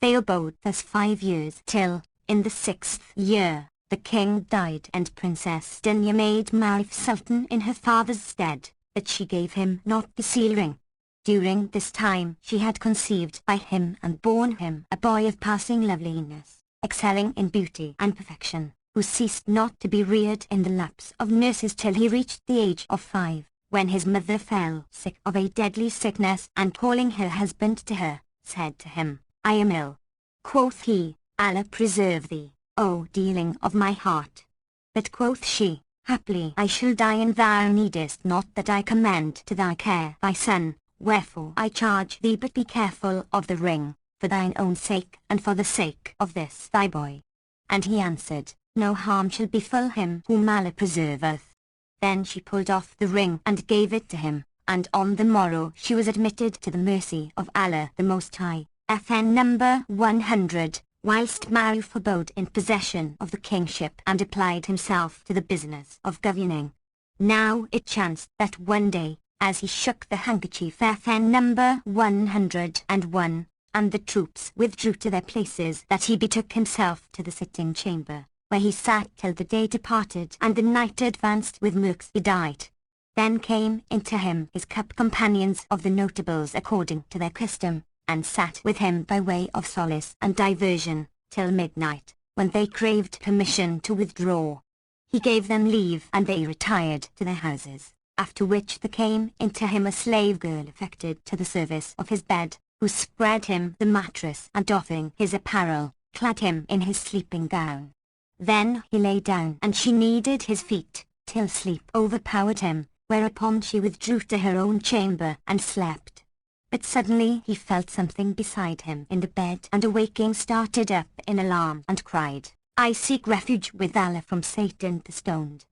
They abode thus 5 years, till, in the 6th year, the king died, and Princess Dinya made Marif sultan in her father's stead, but she gave him not the seal ring. During this time she had conceived by him and borne him a boy of passing loveliness, excelling in beauty and perfection, who ceased not to be reared in the laps of nurses till he reached the age of 5, when his mother fell sick of a deadly sickness, and calling her husband to her, said to him, "I am ill." Quoth he, "Allah preserve thee, O dealing of my heart." But quoth she, "Haply I shall die, and thou needest not that I commend to thy care thy son, wherefore I charge thee but be careful of the ring, for thine own sake and for the sake of this thy boy." And he answered, "No harm shall befall him whom Allah preserveth." Then she pulled off the ring and gave it to him, and on the morrow she was admitted to the mercy of Allah the Most High. FN number 100. Whilst Maruf abode in possession of the kingship and applied himself to the business of governing. Now it chanced that one day, as he shook the handkerchief FN number 101, and the troops withdrew to their places, that he betook himself to the sitting chamber, where he sat till the day departed and the night advanced with Merksedight. Then came into him his cup companions of the notables according to their custom, and sat with him by way of solace and diversion, till midnight, when they craved permission to withdraw. He gave them leave and they retired to their houses, after which there came into him a slave girl affected to the service of his bed, who spread him the mattress and doffing his apparel, clad him in his sleeping gown. Then he lay down and she kneaded his feet, till sleep overpowered him, whereupon she withdrew to her own chamber and slept. But suddenly he felt something beside him in the bed, and awaking started up in alarm and cried, "I seek refuge with Allah from Satan the stoned."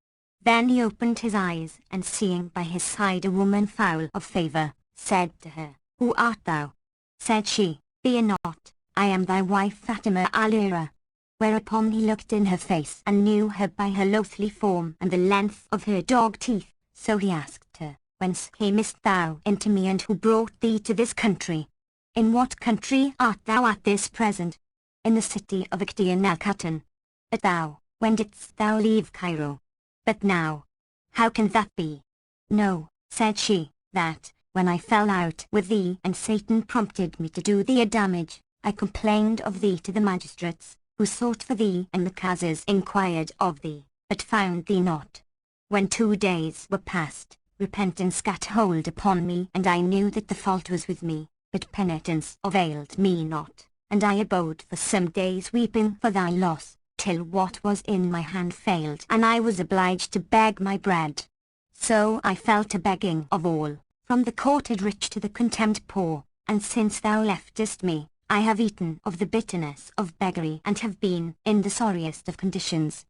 Then he opened his eyes, and seeing by his side a woman foul of favour, said to her, "Who art thou?" Said she, "Fear not, I am thy wife Fatima al-Ira." Whereupon he looked in her face and knew her by her loathly form and the length of her dog teeth. So he asked her, "Whence camest thou into me, and who brought thee to this country? In what country art thou at this present?" "In the city of Ikhtiyan al-Katan." "But thou, when didst thou leave Cairo?" "But now." "How can that be?" "No," said she, "that, when I fell out with thee and Satan prompted me to do thee a damage, I complained of thee to the magistrates, who sought for thee, and the Qazis inquired of thee, but found thee not. When 2 days were past, repentance gat hold upon me, and I knew that the fault was with me, but penitence availed me not, and I abode for some days weeping for thy loss, till what was in my hand failed, and I was obliged to beg my bread. So I fell to begging of all, from the courted rich to the contemned poor, and since thou leftest me, I have eaten of the bitterness of beggary and have been in the sorriest of conditions.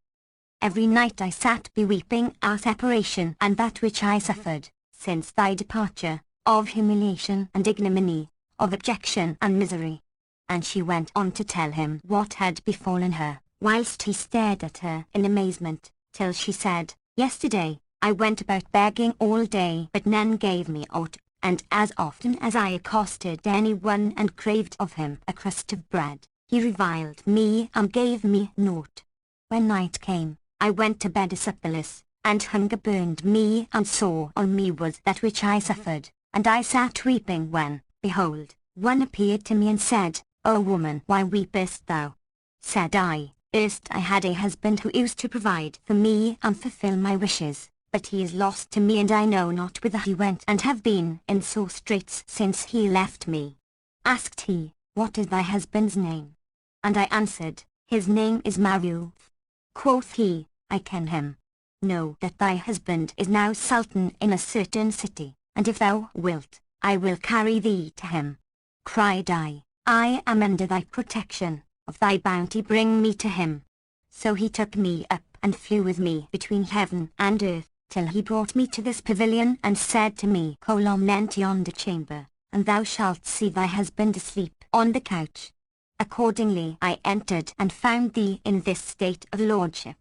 Every night I sat beweeping our separation and that which I suffered, since thy departure, of humiliation and ignominy, of abjection and misery." And she went on to tell him what had befallen her, whilst he stared at her in amazement, till she said, "Yesterday, I went about begging all day, but none gave me aught, and as often as I accosted anyone and craved of him a crust of bread, he reviled me and gave me naught. When night came, I went to bed supperless, and hunger burned me, and sore on me was that which I suffered, and I sat weeping when, behold, one appeared to me and said, 'O woman, why weepest thou?' Said I, 'Erst I had a husband who used to provide for me and fulfill my wishes, but he is lost to me, and I know not whither he went, and have been in sore straits since he left me.' Asked he, 'What is thy husband's name?' And I answered, 'His name is Maruf.' Quoth he, 'I ken him. Know that thy husband is now Sultan in a certain city, and if thou wilt, I will carry thee to him.' Cried I am under thy protection, of thy bounty bring me to him.' So he took me up and flew with me between heaven and earth, till he brought me to this pavilion and said to me, 'Column enter yonder chamber, and thou shalt see thy husband asleep on the couch.' Accordingly I entered and found thee in this state of lordship.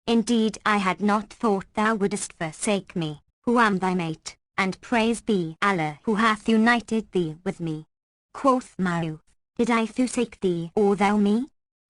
Indeed I had not thought thou wouldest forsake me, who am thy mate, and praise be Allah who hath united thee with me." Quoth Maruf, "Did I forsake thee or thou me?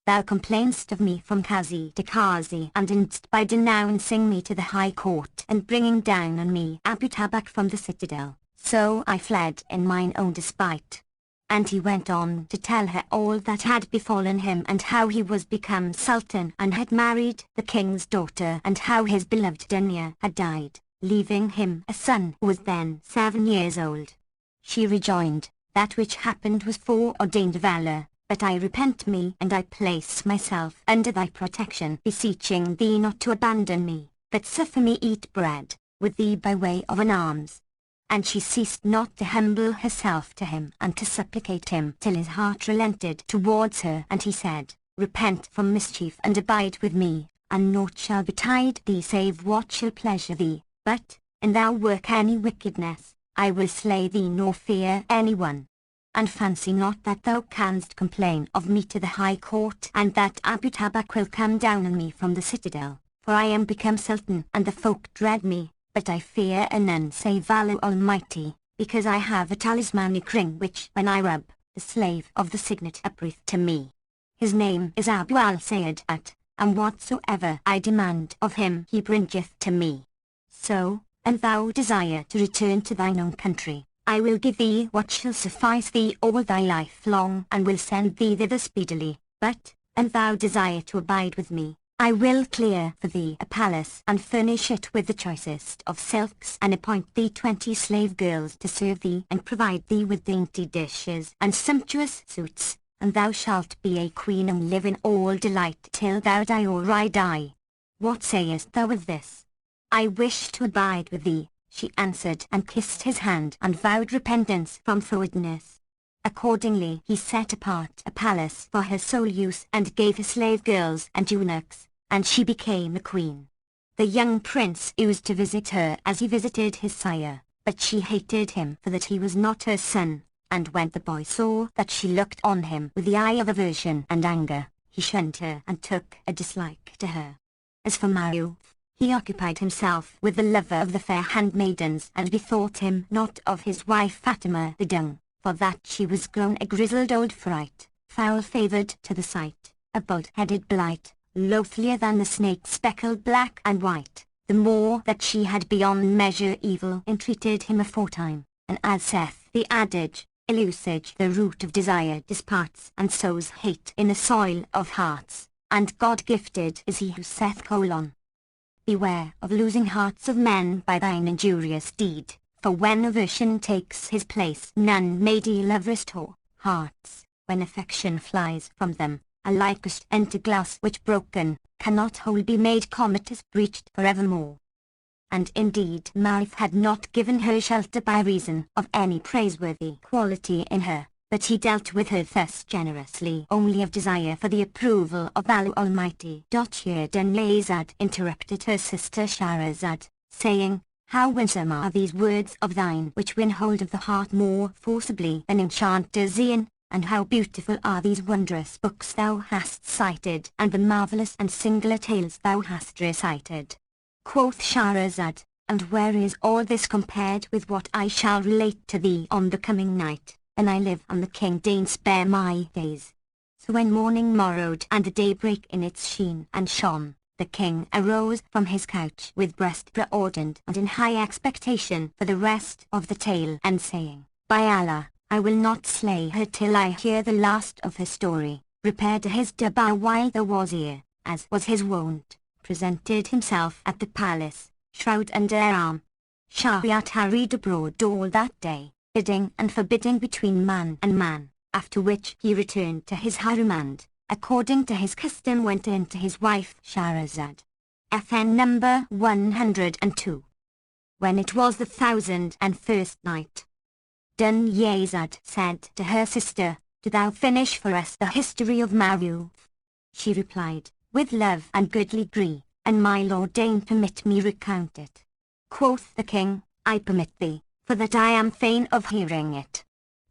Thou complainst of me from Qazi to Qazi, and endst by denouncing me to the high court and bringing down on me Abu Tabak from the citadel, so I fled in mine own despite." And he went on to tell her all that had befallen him, and how he was become sultan and had married the king's daughter, and how his beloved Dunya had died, leaving him a son who was then 7 years old. She rejoined, "That which happened was foreordained of Allah, but I repent me, and I place myself under thy protection, beseeching thee not to abandon me, but suffer me eat bread with thee by way of an alms." And she ceased not to humble herself to him and to supplicate him till his heart relented towards her, and he said, "Repent from mischief and abide with me, and naught shall betide thee save what shall pleasure thee, but, an thou work any wickedness, I will slay thee nor fear anyone. And fancy not that thou canst complain of me to the high court, and that Abu Tabak will come down on me from the citadel, for I am become sultan and the folk dread me. But I fear none save Allah Almighty, because I have a talismanic ring which, when I rub, the slave of the signet upbreath to me. His name is Abu al-Sayyid at and whatsoever I demand of him he bringeth to me. So, an thou desire to return to thine own country, I will give thee what shall suffice thee all thy life long, and will send thee thither speedily. But, an thou desire to abide with me, I will clear for thee a palace, and furnish it with the choicest of silks, and appoint thee 20 slave girls to serve thee, and provide thee with dainty dishes and sumptuous suits, and thou shalt be a queen and live in all delight till thou die or I die. What sayest thou of this? I wish to abide with thee, she answered, and kissed his hand and vowed repentance from forwardness. Accordingly he set apart a palace for her sole use and gave her slave girls and eunuchs, and she became a queen. The young prince used to visit her as he visited his sire, but she hated him for that he was not her son, and when the boy saw that she looked on him with the eye of aversion and anger, he shunned her and took a dislike to her. As for Maru, he occupied himself with the lover of the fair handmaidens, and bethought him not of his wife Fatima the Dung, for that she was grown a grizzled old fright, foul-favoured to the sight, a bald-headed blight, loathlier than the snake speckled black and white, the more that she had beyond measure evil entreated him aforetime, and as saith the adage, ill usage the root of desire disparts and sows hate in the soil of hearts, and God-gifted is he who saith : Beware of losing hearts of men by thine injurious deed, for when aversion takes his place none may deal of restore hearts, when affection flies from them, alikest enter glass which broken, cannot whole be made comatose breached for evermore. And indeed Marif had not given her shelter by reason of any praiseworthy quality in her, but he dealt with her thus generously only of desire for the approval of Allah Almighty. Shahrazad interrupted her sister Shahrazad, saying, How winsome are these words of thine which win hold of the heart more forcibly than enchanters e'en, and how beautiful are these wondrous books thou hast cited, and the marvellous and singular tales thou hast recited. Quoth Shahrazad, and where is all this compared with what I shall relate to thee on the coming night? And I live and the king deign spare my days. So when morning morrowed and the daybreak in its sheen and shone, the king arose from his couch with breast broadened and in high expectation for the rest of the tale, and saying, By Allah, I will not slay her till I hear the last of her story, repaired to his dubar while the wazir, as was his wont, presented himself at the palace, shroud under arm. Shahryar hurried abroad all that day, bidding and forbidding between man and man, after which he returned to his harem and, according to his custom, went in to his wife Shahrazad. FN number 102. When it was the 1001st night, Dunyazad said to her sister, Do thou finish for us the history of Maruf? She replied, With love and goodly gree, and my lord deign permit me recount it. Quoth the king, I permit thee, for that I am fain of hearing it.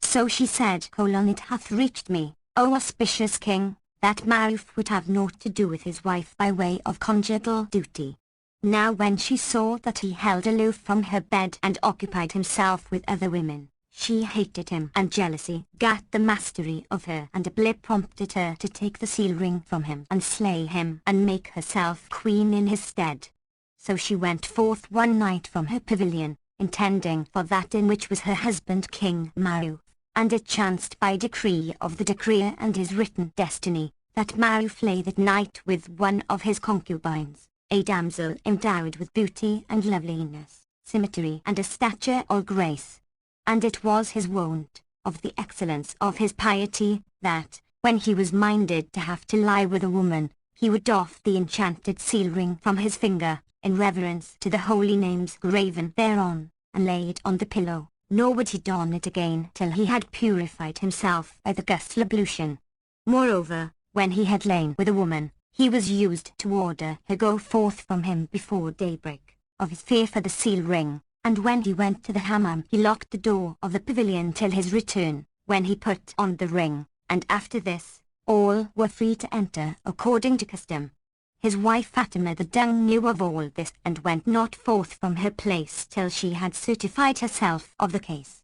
So she said, It hath reached me, O auspicious king, that Maruf would have naught to do with his wife by way of conjugal duty. Now when she saw that he held aloof from her bed and occupied himself with other women, she hated him, and jealousy gat the mastery of her, and a blip prompted her to take the seal ring from him and slay him and make herself queen in his stead. So she went forth one night from her pavilion, intending for that in which was her husband King Maruf, and it chanced by decree of the decreer and his written destiny, that Maruf lay that night with one of his concubines, a damsel endowed with beauty and loveliness, symmetry and a stature all grace. And it was his wont, of the excellence of his piety, that, when he was minded to have to lie with a woman, he would doff the enchanted seal ring from his finger, in reverence to the holy names graven thereon, and lay it on the pillow, nor would he don it again till he had purified himself by the ghusl ablution. Moreover, when he had lain with a woman, he was used to order her go forth from him before daybreak, of his fear for the seal ring, and when he went to the hammam he locked the door of the pavilion till his return, when he put on the ring, and after this, all were free to enter according to custom. His wife Fatima the Dung knew of all this, and went not forth from her place till she had certified herself of the case.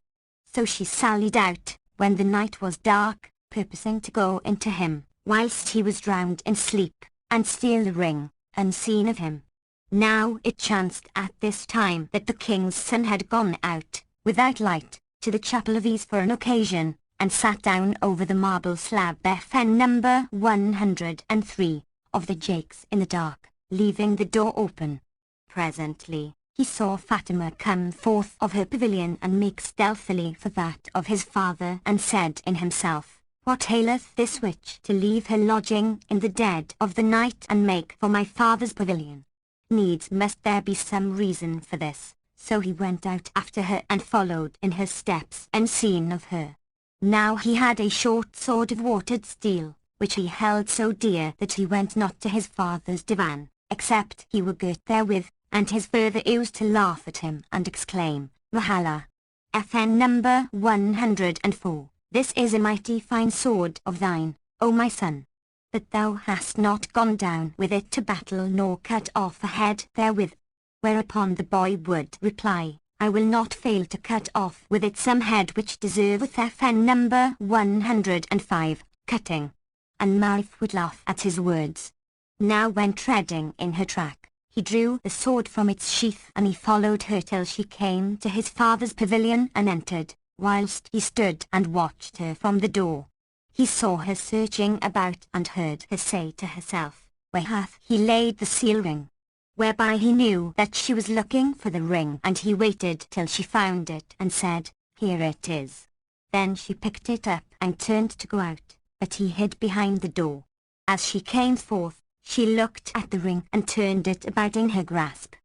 So she sallied out, when the night was dark, purposing to go into him, whilst he was drowned in sleep, and steal the ring, unseen of him. Now it chanced at this time that the king's son had gone out, without light, to the chapel of ease for an occasion, and sat down over the marble slab FN number 103, of the jakes in the dark, leaving the door open. Presently, he saw Fatima come forth of her pavilion and make stealthily for that of his father, and said in himself, "What aileth this witch to leave her lodging in the dead of the night and make for my father's pavilion? Needs must there be some reason for this." So he went out after her and followed in her steps unseen of her. Now he had a short sword of watered steel, which he held so dear that he went not to his father's divan, except he were girt therewith, and his father used to laugh at him and exclaim, "Wahala! FN number 104, this is a mighty fine sword of thine, O my son, that thou hast not gone down with it to battle nor cut off a head therewith." Whereupon the boy would reply, "I will not fail to cut off with it some head which deserveth FN number 105, cutting." And Marif would laugh at his words. Now when treading in her track, he drew the sword from its sheath, and he followed her till she came to his father's pavilion and entered, whilst he stood and watched her from the door. He saw her searching about and heard her say to herself, "Where hath he laid the seal ring?" Whereby he knew that she was looking for the ring, and he waited till she found it and said, "Here it is." Then she picked it up and turned to go out, but he hid behind the door. As she came forth, she looked at the ring and turned it about in her grasp.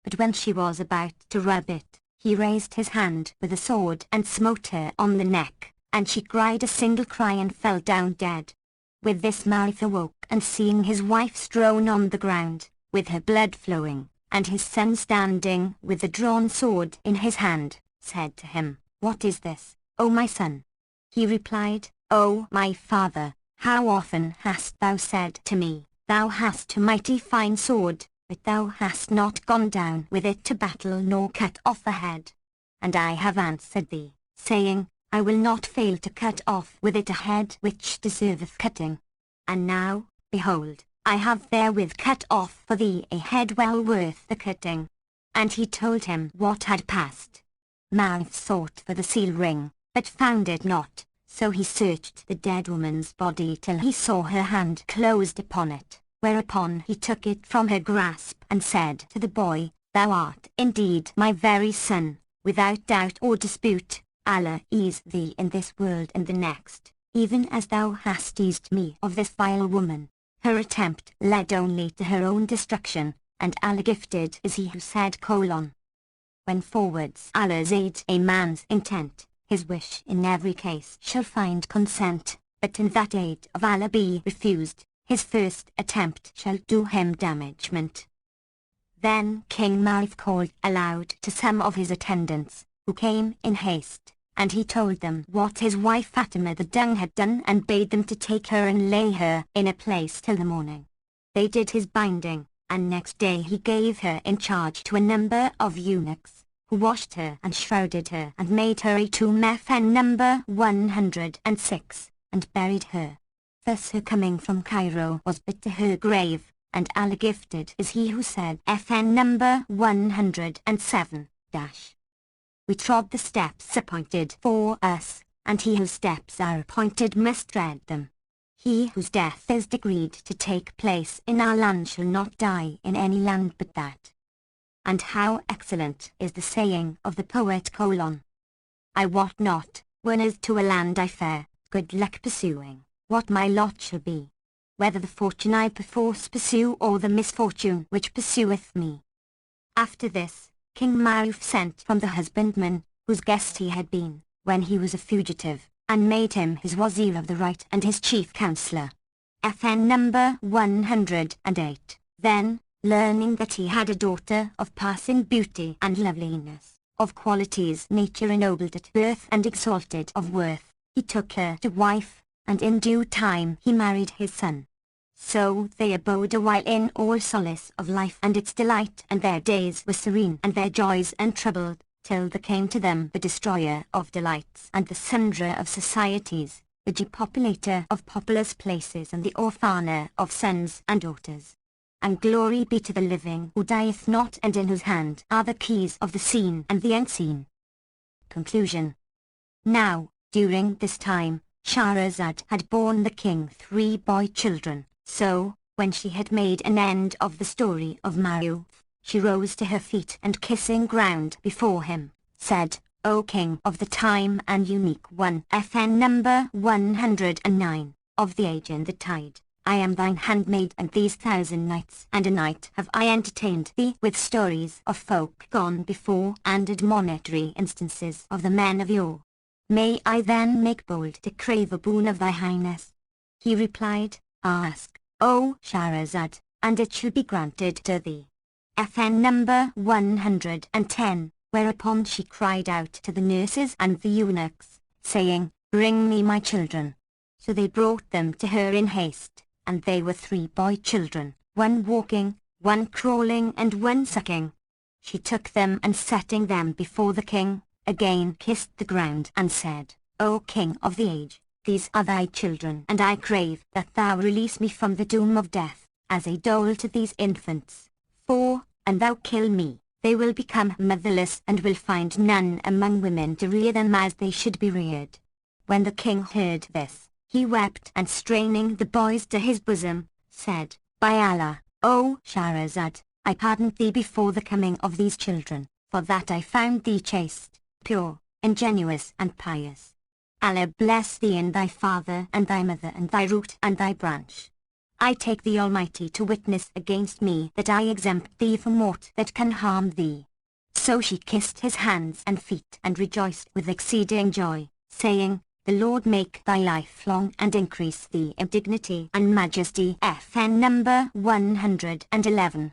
But when she was about to rub it, he raised his hand with the sword and smote her on the neck, and she cried a single cry and fell down dead. With this Marif awoke, and seeing his wife strown on the ground, with her blood flowing, and his son standing with the drawn sword in his hand, said to him, "What is this, O my son?" He replied, "O my father, how often hast thou said to me, Thou hast a mighty fine sword, but thou hast not gone down with it to battle nor cut off a head. And I have answered thee, saying, I will not fail to cut off with it a head which deserveth cutting. And now, behold, I have therewith cut off for thee a head well worth the cutting." And he told him what had passed. Marif sought for the seal ring, but found it not, so he searched the dead woman's body till he saw her hand closed upon it, whereupon he took it from her grasp and said to the boy, "Thou art indeed my very son, without doubt or dispute. Allah ease thee in this world and the next, even as thou hast eased me of this vile woman. Her attempt led only to her own destruction, and Allah gifted is he who said: When forwards Allah's aid a man's intent, his wish in every case shall find consent, but in that aid of Allah be refused, his first attempt shall do him damagement. Then King Marif called aloud to some of his attendants, who came in haste, and he told them what his wife Fatima the Dung had done, and bade them to take her and lay her in a place till the morning. They did his binding, and next day he gave her in charge to a number of eunuchs, who washed her and shrouded her and made her a tomb FN number 106, and buried her. Thus her coming from Cairo was but to her grave, and Allah gifted is he who said FN number 107 We trod the steps appointed for us, and he whose steps are appointed must tread them. He whose death is decreed to take place in our land shall not die in any land but that. And how excellent is the saying of the poet: I wot not, when as to a land I fare, good luck pursuing, what my lot shall be, whether the fortune I perforce pursue or the misfortune which pursueth me. After this, King Maruf sent from the husbandman, whose guest he had been, when he was a fugitive, and made him his wazir of the right and his chief counsellor. FN number 108. Then, learning that he had a daughter of passing beauty and loveliness, of qualities nature ennobled at birth and exalted of worth, he took her to wife, and in due time he married his son. So they abode a while in all solace of life and its delight, and their days were serene and their joys untroubled, till there came to them the destroyer of delights and the sunderer of societies, the depopulator of populous places and the orphaner of sons and daughters. And glory be to the living who dieth not and in whose hand are the keys of the seen and the unseen. Conclusion. Now, during this time, Shahrazad had borne the king 3 boy children, so, when she had made an end of the story of Maruf, she rose to her feet and kissing ground before him, said, O King of the time and unique one, FN number 109, of the age and the tide, I am thine handmaid, and these 1,000 nights and a night have I entertained thee with stories of folk gone before and admonitory instances of the men of yore. May I then make bold to crave a boon of thy highness? He replied, Ask, O Shahrazad, and it shall be granted to thee. FN number 110, whereupon she cried out to the nurses and the eunuchs, saying, Bring me my children. So they brought them to her in haste, and they were 3 boy children, one walking, one crawling and one sucking. She took them and setting them before the king, again kissed the ground and said, O King of the age, these are thy children, and I crave that thou release me from the doom of death, as a dole to these infants. For, an thou kill me, they will become motherless and will find none among women to rear them as they should be reared. When the king heard this, he wept and straining the boys to his bosom, said, By Allah, O Shahrazad, I pardoned thee before the coming of these children, for that I found thee chaste, pure, ingenuous and pious. Allah bless thee in thy father and thy mother and thy root and thy branch. I take the Almighty to witness against me that I exempt thee from aught that can harm thee. So she kissed his hands and feet and rejoiced with exceeding joy, saying, The Lord make thy life long and increase thee in dignity and majesty. FN number 111.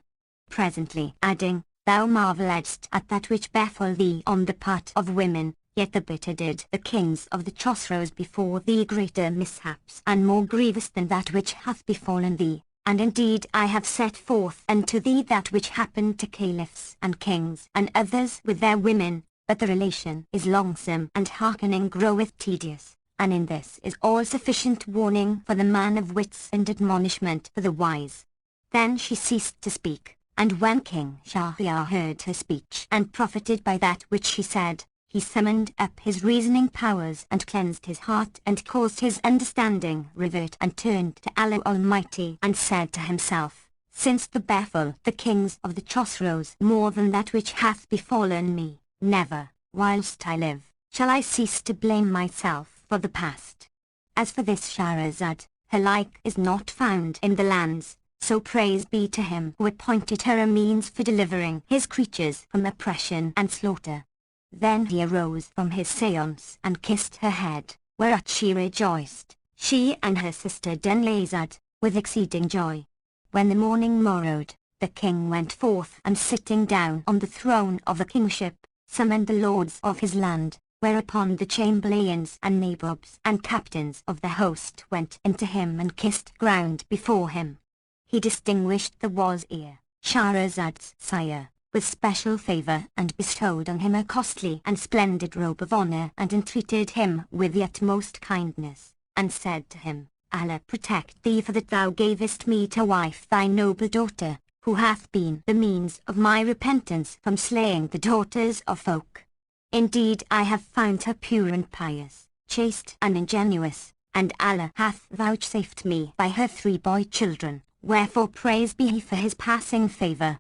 Presently adding, Thou marveledst at that which befell thee on the part of women, yet the bitter did the kings of the Chosroes before thee greater mishaps and more grievous than that which hath befallen thee, and indeed I have set forth unto thee that which happened to caliphs and kings and others with their women, but the relation is longsome and hearkening groweth tedious, and in this is all sufficient warning for the man of wits and admonishment for the wise. Then she ceased to speak, and when King Shahryar heard her speech and profited by that which she said, he summoned up his reasoning powers and cleansed his heart and caused his understanding revert and turned to Allah Almighty and said to himself, Since the befell the kings of the Chosroes more than that which hath befallen me, never, whilst I live, shall I cease to blame myself for the past. As for this Shahrazad, her like is not found in the lands, so praise be to him who appointed her a means for delivering his creatures from oppression and slaughter. Then he arose from his seance and kissed her head, whereat she rejoiced, she and her sister Dunlazad, with exceeding joy. When the morning morrowed, the king went forth and sitting down on the throne of the kingship, summoned the lords of his land, whereupon the chamberlains and nabobs and captains of the host went into him and kissed ground before him. He distinguished the Wazir, Shahrazad's sire, with special favour and bestowed on him a costly and splendid robe of honour and entreated him with the utmost kindness, and said to him, Allah protect thee for that thou gavest me to wife thy noble daughter, who hath been the means of my repentance from slaying the daughters of folk. Indeed I have found her pure and pious, chaste and ingenuous, and Allah hath vouchsafed me by her 3 boy children, wherefore praise be he for his passing favour.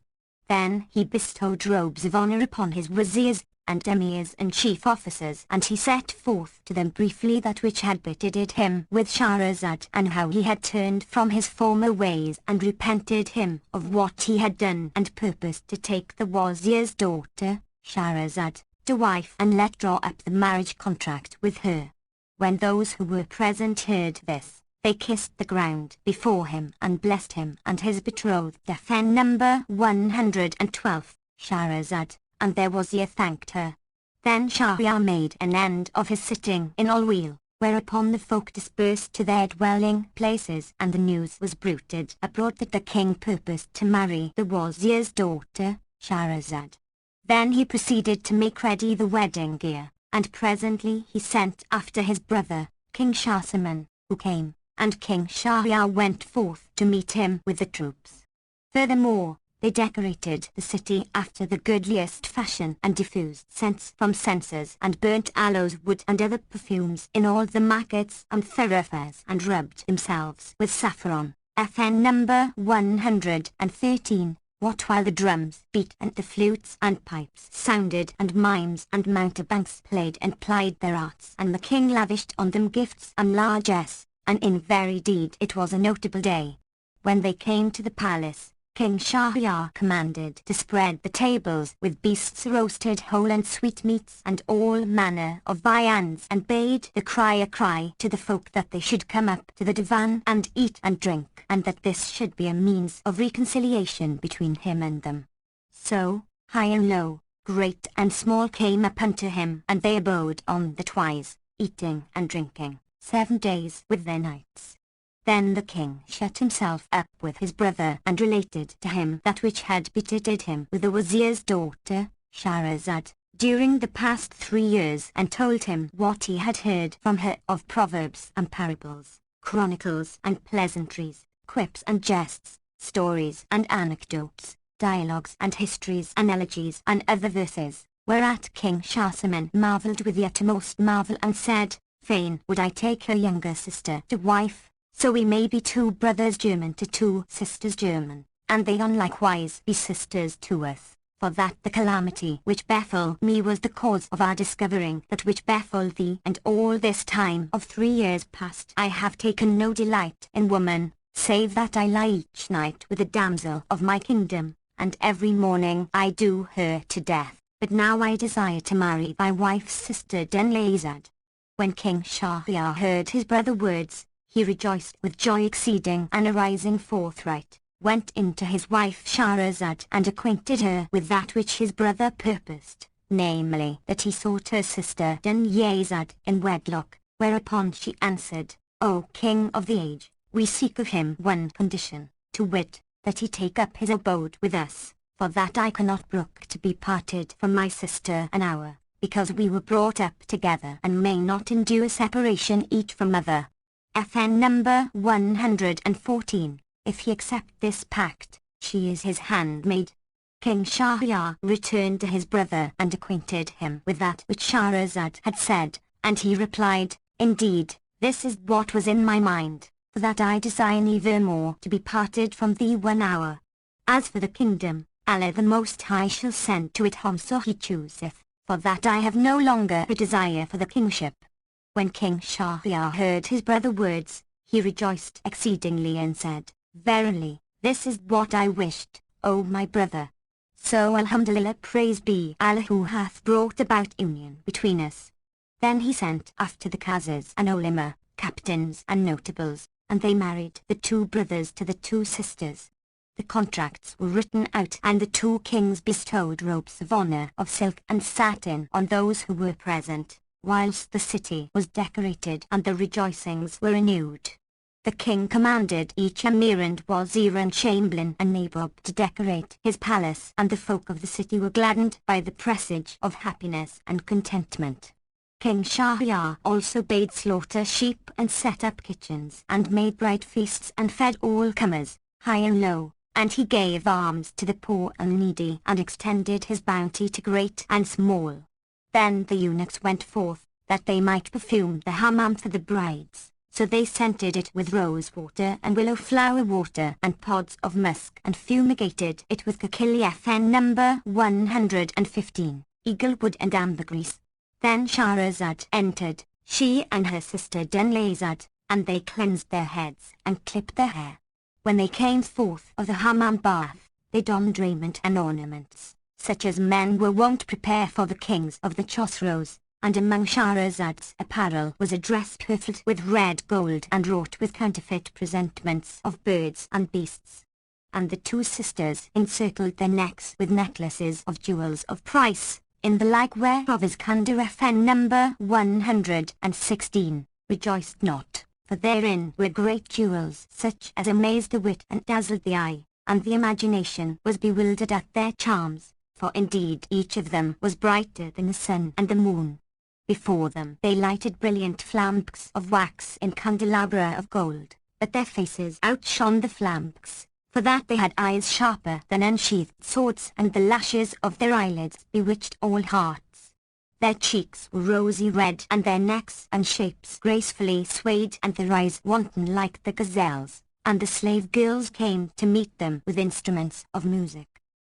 Then he bestowed robes of honour upon his wazirs, and emirs and chief officers, and he set forth to them briefly that which had betided him with Shahrazad, and how he had turned from his former ways and repented him of what he had done, and purposed to take the wazir's daughter, Shahrazad, to wife and let draw up the marriage contract with her. When those who were present heard this, they kissed the ground before him and blessed him and his betrothed. FN number 112, Shahrazad, and their wazir thanked her. Then Shahryar made an end of his sitting in all-wheel, whereupon the folk dispersed to their dwelling places, and the news was bruited abroad that the king purposed to marry the wazir's daughter, Shahrazad. Then he proceeded to make ready the wedding gear, and presently he sent after his brother, King Shahzaman, who came, and King Shahryar went forth to meet him with the troops. Furthermore, they decorated the city after the goodliest fashion and diffused scents from censers and burnt aloes wood and other perfumes in all the markets and thoroughfares, and rubbed themselves with saffron. FN number 113. What while the drums beat and the flutes and pipes sounded and mimes and mountebanks played and plied their arts, and the king lavished on them gifts and largesse, and in very deed it was a notable day. When they came to the palace, King Shahryar commanded to spread the tables with beasts roasted whole and sweetmeats and all manner of viands, and bade the crier cry to the folk that they should come up to the divan and eat and drink, and that this should be a means of reconciliation between him and them. So, high and low, great and small came up unto him, and they abode on that wise, eating and drinking, 7 days with their nights. Then the king shut himself up with his brother and related to him that which had betided him with the wazir's daughter, Shahrazad, during the past 3 years, and told him what he had heard from her of proverbs and parables, chronicles and pleasantries, quips and jests, stories and anecdotes, dialogues and histories and elegies and other verses, whereat King Shahzaman marvelled with the uttermost marvel and said, Fain would I take her younger sister to wife, so we may be 2 brothers German to 2 sisters German, and they on likewise be sisters to us, for that the calamity which befell me was the cause of our discovering that which befell thee, and all this time of 3 years past I have taken no delight in woman, save that I lie each night with a damsel of my kingdom, and every morning I do her to death, but now I desire to marry thy wife's sister Dunlazad. When King Shahryar heard his brother's words, he rejoiced with joy exceeding, and arising forthright, went in to his wife Shahrazad and acquainted her with that which his brother purposed, namely that he sought her sister Dunyazad in wedlock, whereupon she answered, O King of the age, we seek of him one condition, to wit, that he take up his abode with us, for that I cannot brook to be parted from my sister an hour, because we were brought up together, and may not endure separation each from other. FN number 114. If he accept this pact, she is his handmaid. King Shahryar returned to his brother and acquainted him with that which Shahrazad had said, and he replied, Indeed, this is what was in my mind, for that I desire never more to be parted from thee 1 hour. As for the kingdom, Allah the Most High shall send to it whomso he chooseth, for that I have no longer a desire for the kingship. When King Shahryar heard his brother's words, he rejoiced exceedingly and said, Verily, this is what I wished, O my brother. So Alhamdulillah, praise be Allah who hath brought about union between us. Then he sent after the Qazis and Ulama, captains and notables, and they married the 2 brothers to the 2 sisters. The contracts were written out, and the 2 kings bestowed robes of honor of silk and satin on those who were present, whilst the city was decorated and the rejoicings were renewed. The king commanded each emir and wazir and chamberlain and nabob to decorate his palace, and the folk of the city were gladdened by the presage of happiness and contentment. King Shahryar also bade slaughter sheep and set up kitchens and made bright feasts and fed all comers, high and low, and he gave alms to the poor and needy and extended his bounty to great and small. Then the eunuchs went forth, that they might perfume the hammam for the brides, so they scented it with rose water and willow flower water and pods of musk, and fumigated it with kakili. FN number 115, eaglewood and ambergris. Then Shahrazad entered, she and her sister Dunlazad, and they cleansed their heads and clipped their hair. When they came forth of the hammam bath, they donned raiment and ornaments, such as men were wont to prepare for the kings of the Chosroes, and among Shahrazad's apparel was a dress purfled with red gold and wrought with counterfeit presentments of birds and beasts. And the 2 sisters encircled their necks with necklaces of jewels of price, in the like whereof is Kandar. FN number 116, rejoiced not, for therein were great jewels such as amazed the wit and dazzled the eye, and the imagination was bewildered at their charms, for indeed each of them was brighter than the sun and the moon. Before them they lighted brilliant flambeaux of wax in candelabra of gold, but their faces outshone the flambeaux, for that they had eyes sharper than unsheathed swords, and the lashes of their eyelids bewitched all hearts. Their cheeks were rosy red, and their necks and shapes gracefully swayed, and their eyes wanton like the gazelles, and the slave girls came to meet them with instruments of music.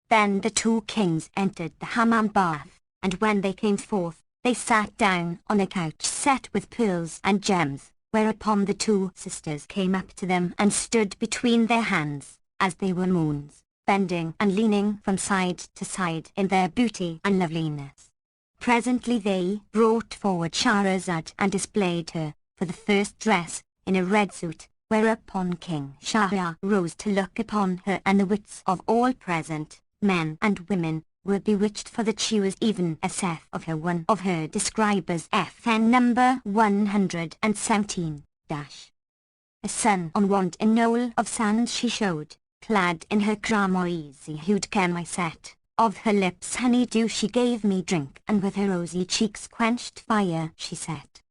Then the two kings entered the hammam bath, and when they came forth, they sat down on a couch set with pearls and gems, whereupon the two sisters came up to them and stood between their hands, as they were moons, bending and leaning from side to side in their beauty and loveliness. Presently they brought forward Shahrazad and displayed her, for the first dress, in a red suit, whereupon King Shah rose to look upon her, and the wits of all present, men and women, were bewitched, for that she was even a Seth of her. One of her describers, FN number 117 A sun on wand a knoll of sand she showed, clad in her cramoisy hued chemisette. Of her lips honey dew she gave me drink, and with her rosy cheeks quenched fire she set.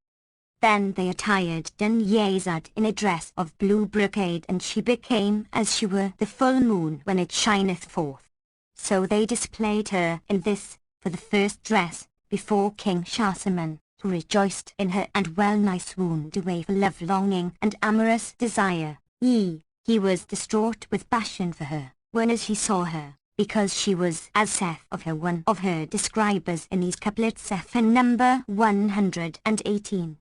Then they attired Dunyazad in a dress of blue brocade, and she became as she were the full moon when it shineth forth. So they displayed her in this, for the first dress, before King Shahzaman, who rejoiced in her and well nigh swooned away for love-longing and amorous desire. He was distraught with passion for her, when as he saw her, because she was as Seth of her. One of her describers in these couplets, FN number 118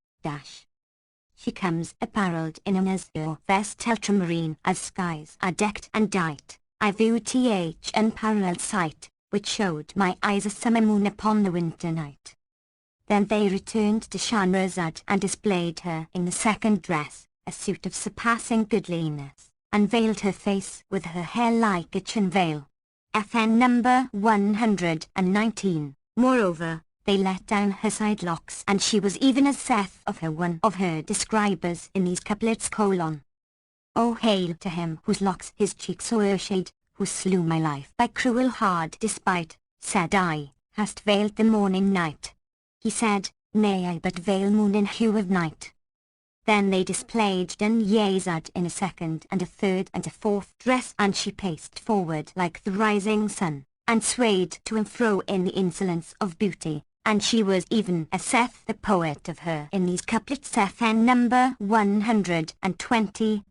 She comes apparelled in an azure vest ultramarine, as skies are decked and dight. I viewed th unparalleled sight, which showed my eyes a summer moon upon the winter night. Then they returned to Shahrazad and displayed her in the second dress, a suit of surpassing goodliness, and veiled her face with her hair like a chin veil. FN number 119 Moreover, they let down her side locks, and she was even as Seth of her. One of her describers in these couplets, O hail to him whose locks his cheeks o'ershade, who slew my life by cruel hard despite. Said I, hast veiled the morning night? He said, Nay, I but veil moon in hue of night. Then they displayed Dunyazad in a second and a third and a fourth dress, and she paced forward like the rising sun, and swayed to and fro in the insolence of beauty, and she was even as Seth the poet of her in these couplets, FN number 120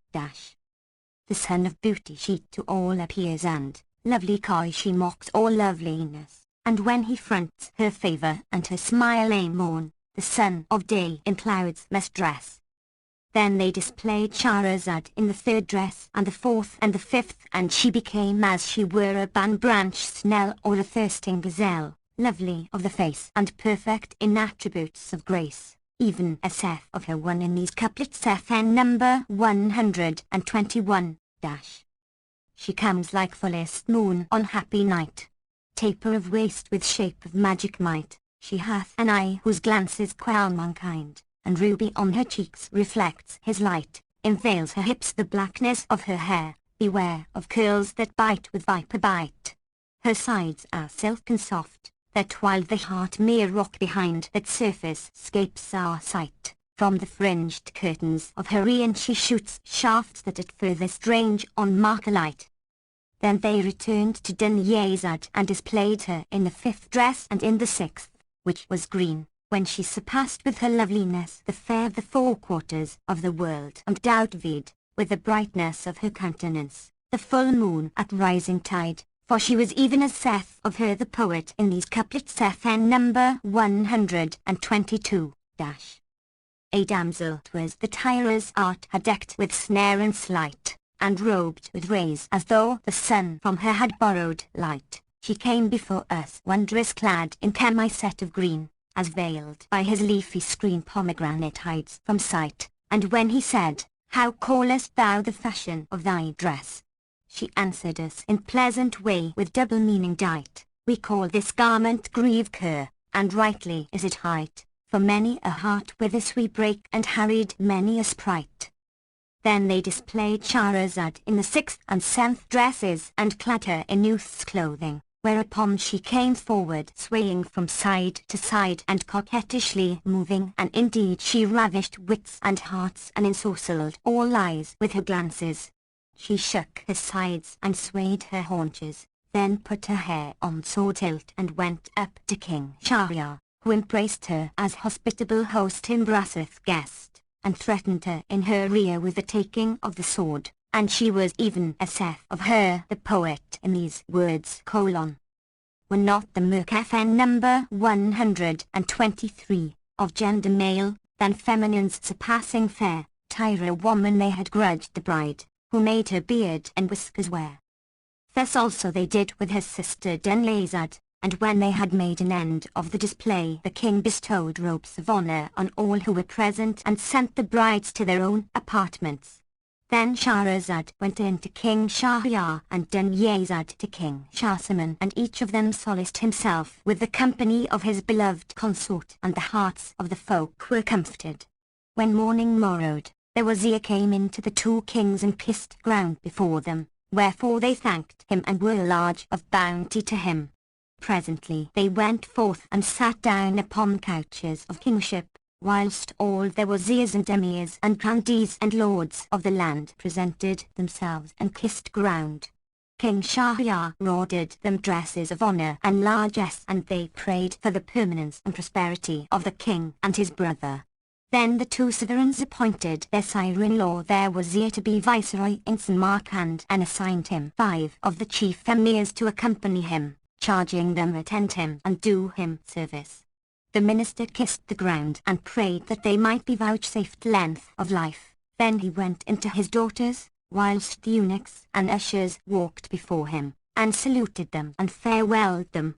The sun of beauty she to all appears, and lovely coy she mocks all loveliness, and when he fronts her favour and her smile a morn, the sun of day in clouds must dress. Then they displayed Shahrazad in the third dress and the fourth and the fifth, and she became as she were a ban-branch snell or a thirsting gazelle, lovely of the face and perfect in attributes of grace, even as Seth of her. One in these couplets, FN number 121 She comes like fullest moon on happy night, taper of waist with shape of magic might. She hath an eye whose glances quell mankind, and ruby on her cheeks reflects his light. Enveils her hips the blackness of her hair, beware of curls that bite with viper bite. Her sides are silken soft, that while the heart mere rock behind that surface scapes our sight. From the fringed curtains of her e'en she shoots shafts that at furthest range on mark a light. Then they returned to Dunyazad and displayed her in the fifth dress and in the sixth, which was green, when she surpassed with her loveliness the fair of the four quarters of the world, and outvied, with the brightness of her countenance, the full moon at rising tide, for she was even as Seth of her the poet in these couplets, FN number 122 A damsel 'twas the tirer's art had decked with snare and sleight, and robed with rays as though the sun from her had borrowed light. She came before us wondrous clad in chemisette of green, as veiled by his leafy screen pomegranate hides from sight. And when he said, How callest thou the fashion of thy dress? She answered us in pleasant way with double meaning dight. We call this garment grieve cur, and rightly is it hight, for many a heart with this we break and harried many a sprite. Then they displayed Shahrazad in the sixth and seventh dresses and clad her in youth's clothing, whereupon she came forward swaying from side to side and coquettishly moving, and indeed she ravished wits and hearts and ensorcelled all eyes with her glances. She shook her sides and swayed her haunches, then put her hair on sword hilt and went up to King Shahryar, who embraced her as hospitable host embrasseth guest, and threatened her in her rear with the taking of the sword, and she was even a saith of her the poet in these words: Were not the Merc FN number 123, of gender male, than feminines surpassing fair, Tyra woman they had grudged the bride, who made her beard and whiskers wear. Thus also they did with her sister Dunlazad, and when they had made an end of the display the king bestowed robes of honor on all who were present and sent the brides to their own apartments. Then Shahrazad went in to King Shahryar and Dunyazad to King Shahzaman, and each of them solaced himself with the company of his beloved consort, and the hearts of the folk were comforted. When morning morrowed, the wazir came in to the two kings and kissed ground before them, wherefore they thanked him and were large of bounty to him. Presently they went forth and sat down upon couches of kingship, whilst all the wazirs and emirs and grandees and lords of the land presented themselves and kissed ground. King Shahryar ordered them dresses of honor and largesse, and they prayed for the permanence and prosperity of the king and his brother. Then the two sovereigns appointed their sire-in-law their wazir to be viceroy in Samarkand, and assigned him 5 of the chief emirs to accompany him, charging them attend him and do him service. The minister kissed the ground and prayed that they might be vouchsafed length of life. Then he went into his daughters, whilst the eunuchs and ushers walked before him, and saluted them and farewelled them.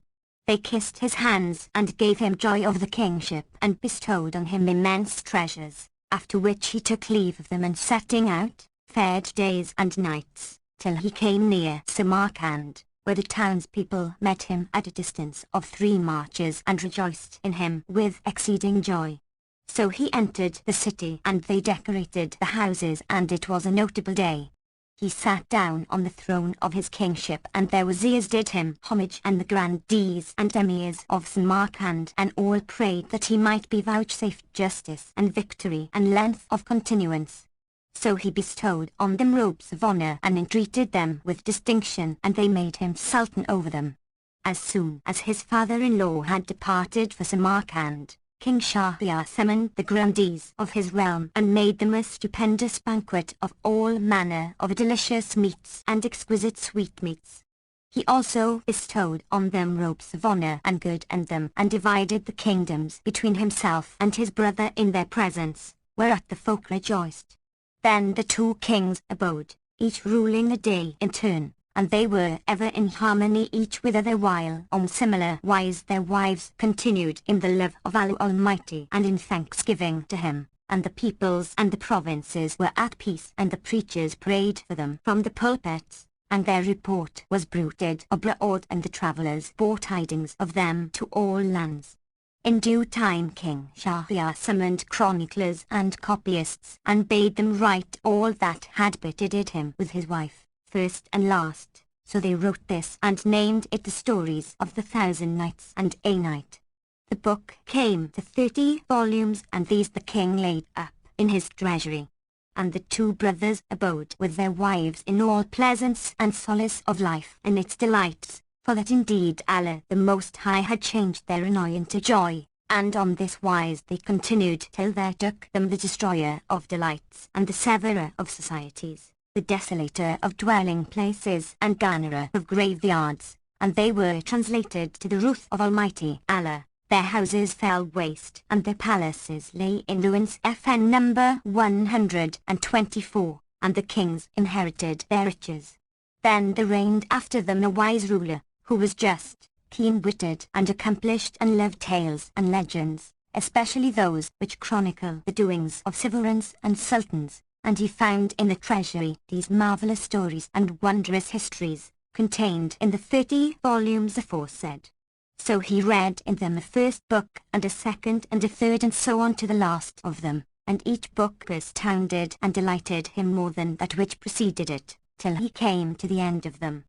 They kissed his hands and gave him joy of the kingship and bestowed on him immense treasures, after which he took leave of them and setting out, fared days and nights, till he came near Samarkand, where the townspeople met him at a distance of 3 marches and rejoiced in him with exceeding joy. So he entered the city and they decorated the houses, and it was a notable day. He sat down on the throne of his kingship, and their wazirs did him homage, and the grandees and emirs of Samarkand, and all prayed that he might be vouchsafed justice and victory and length of continuance. So he bestowed on them robes of honor and entreated them with distinction, and they made him sultan over them. As soon as his father-in-law had departed for Samarkand, King Shahryar summoned the grandees of his realm and made them a stupendous banquet of all manner of delicious meats and exquisite sweetmeats. He also bestowed on them robes of honor and girded them, and divided the kingdoms between himself and his brother in their presence, whereat the folk rejoiced. Then the two kings abode, each ruling the day in turn, and they were ever in harmony each with other, while on similar wise their wives continued in the love of Allah Almighty and in thanksgiving to Him, and the peoples and the provinces were at peace, and the preachers prayed for them from the pulpits, and their report was bruited abroad, and the travellers bore tidings of them to all lands. In due time King Shahryar summoned chroniclers and copyists, and bade them write all that had betided him with his wife, first and last. So they wrote this and named it the Stories of the 1,000 Nights and a Night. The book came to 30 volumes, and these the king laid up in his treasury. And the two brothers abode with their wives in all pleasance and solace of life and its delights, for that indeed Allah the Most High had changed their annoy into joy, and on this wise they continued till there took them the destroyer of delights and the severer of societies, the desolator of dwelling places and garnerer of graveyards, and they were translated to the wrath of Almighty Allah. Their houses fell waste, and their palaces lay in ruins. FN number 124, and the kings inherited their riches. Then there reigned after them a wise ruler, who was just, keen-witted and accomplished, and loved tales and legends, especially those which chronicle the doings of sovereigns and sultans, and he found in the treasury these marvellous stories and wondrous histories, contained in the 30 volumes aforesaid. So he read in them a first book and a second and a third, and so on to the last of them, and each book astounded and delighted him more than that which preceded it, till he came to the end of them.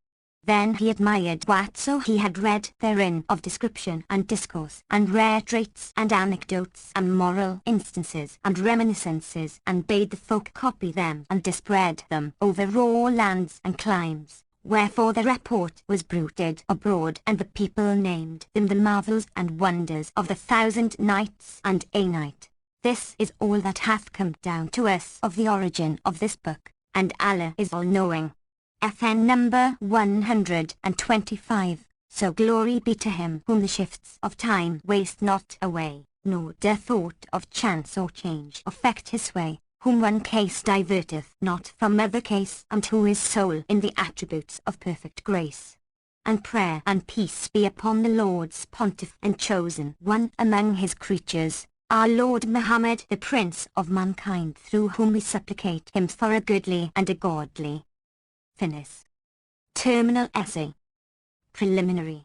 Then he admired whatso he had read therein of description and discourse, and rare traits and anecdotes and moral instances and reminiscences, and bade the folk copy them and dispread them over all lands and climes. Wherefore the report was bruited abroad, and the people named them the marvels and wonders of the 1,000 nights and a night. This is all that hath come down to us of the origin of this book, and Allah is all-knowing. FN number 125. So glory be to him whom the shifts of time waste not away, nor doth thought of chance or change affect his sway, whom one case diverteth not from other case, and who is sole in the attributes of perfect grace. And prayer and peace be upon the Lord's Pontiff and chosen one among his creatures, our Lord Muhammad, the Prince of mankind, through whom we supplicate him for a goodly and a godly. Finis. Terminal Essay. Preliminary.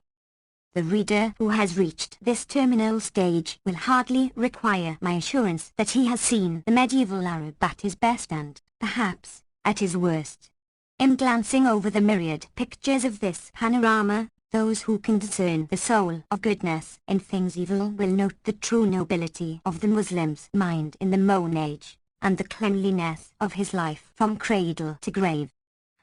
The reader who has reached this terminal stage will hardly require my assurance that he has seen the medieval Arab at his best and, perhaps, at his worst. In glancing over the myriad pictures of this panorama, those who can discern the soul of goodness in things evil will note the true nobility of the Muslim's mind in the modern age, and the cleanliness of his life from cradle to grave.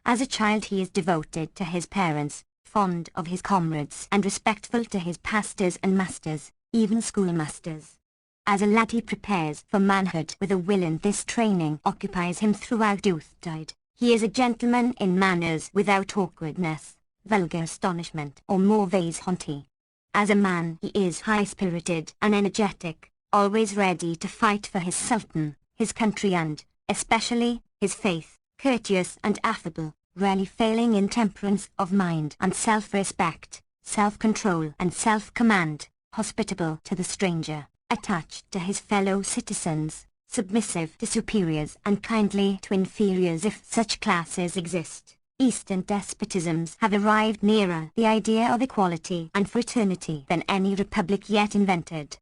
As a child he is devoted to his parents, fond of his comrades, and respectful to his pastors and masters, even schoolmasters. As a lad he prepares for manhood with a will, and this training occupies him throughout youth-tide. He is a gentleman in manners without awkwardness, vulgar astonishment, or mauvaise honte. As a man he is high-spirited and energetic, always ready to fight for his sultan, his country and, especially, his faith, courteous and affable, rarely failing in temperance of mind and self-respect, self-control and self-command, hospitable to the stranger, attached to his fellow citizens, submissive to superiors and kindly to inferiors if such classes exist. Eastern despotisms have arrived nearer the idea of equality and fraternity than any republic yet invented.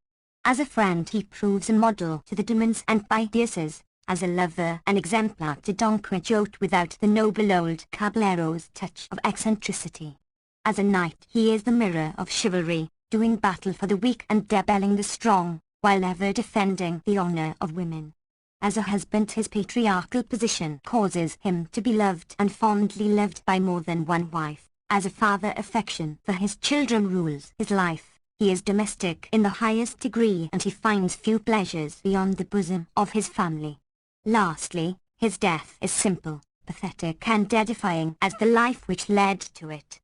As a friend he proves a model to the demons and Baidiuses, as a lover an exemplar to Don Quixote without the noble old caballero's touch of eccentricity. As a knight he is the mirror of chivalry, doing battle for the weak and debelling the strong, while ever defending the honor of women. As a husband his patriarchal position causes him to be loved and fondly loved by more than one wife. As a father affection for his children rules his life. He is domestic in the highest degree, and he finds few pleasures beyond the bosom of his family. Lastly, his death is simple, pathetic and edifying as the life which led to it.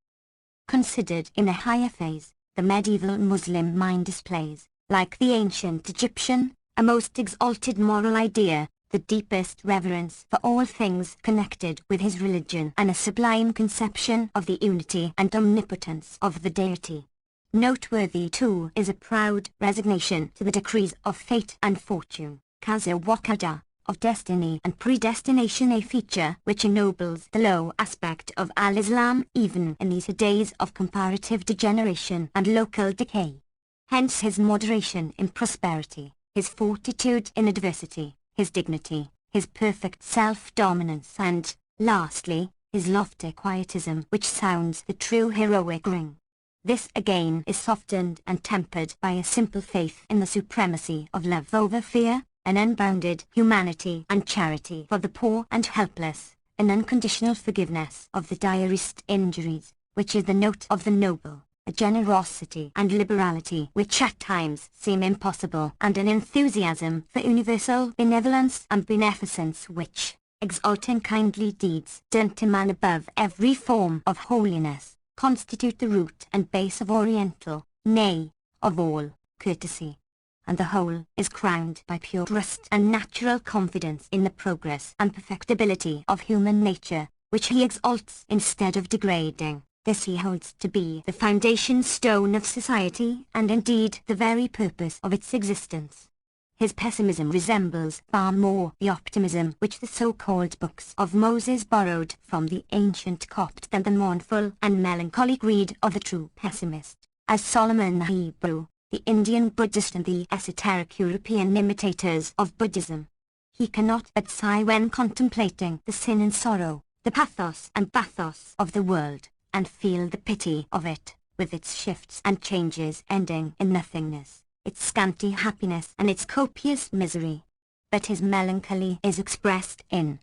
Considered in a higher phase, the medieval Muslim mind displays, like the ancient Egyptian, a most exalted moral idea, the deepest reverence for all things connected with his religion, and a sublime conception of the unity and omnipotence of the deity. Noteworthy too is a proud resignation to the decrees of fate and fortune, Kaza Wakada, of destiny and predestination, a feature which ennobles the low aspect of al-Islam even in these days of comparative degeneration and local decay. Hence his moderation in prosperity, his fortitude in adversity, his dignity, his perfect self-dominance and, lastly, his lofty quietism which sounds the true heroic ring. This again is softened and tempered by a simple faith in the supremacy of love over fear, an unbounded humanity and charity for the poor and helpless, an unconditional forgiveness of the direst injuries, which is the note of the noble, a generosity and liberality which at times seem impossible, and an enthusiasm for universal benevolence and beneficence which, exalting kindly deeds done to man above every form of holiness, constitute the root and base of oriental, nay, of all, courtesy. And the whole is crowned by pure trust and natural confidence in the progress and perfectibility of human nature, which he exalts instead of degrading. This he holds to be the foundation stone of society, and indeed the very purpose of its existence. His pessimism resembles far more the optimism which the so-called books of Moses borrowed from the ancient Copt than the mournful and melancholy creed of the true pessimist, as Solomon the Hebrew, the Indian Buddhist and the esoteric European imitators of Buddhism. He cannot but sigh when contemplating the sin and sorrow, the pathos and bathos of the world, and feel the pity of it, with its shifts and changes ending in nothingness, its scanty happiness and its copious misery. But his melancholy is expressed in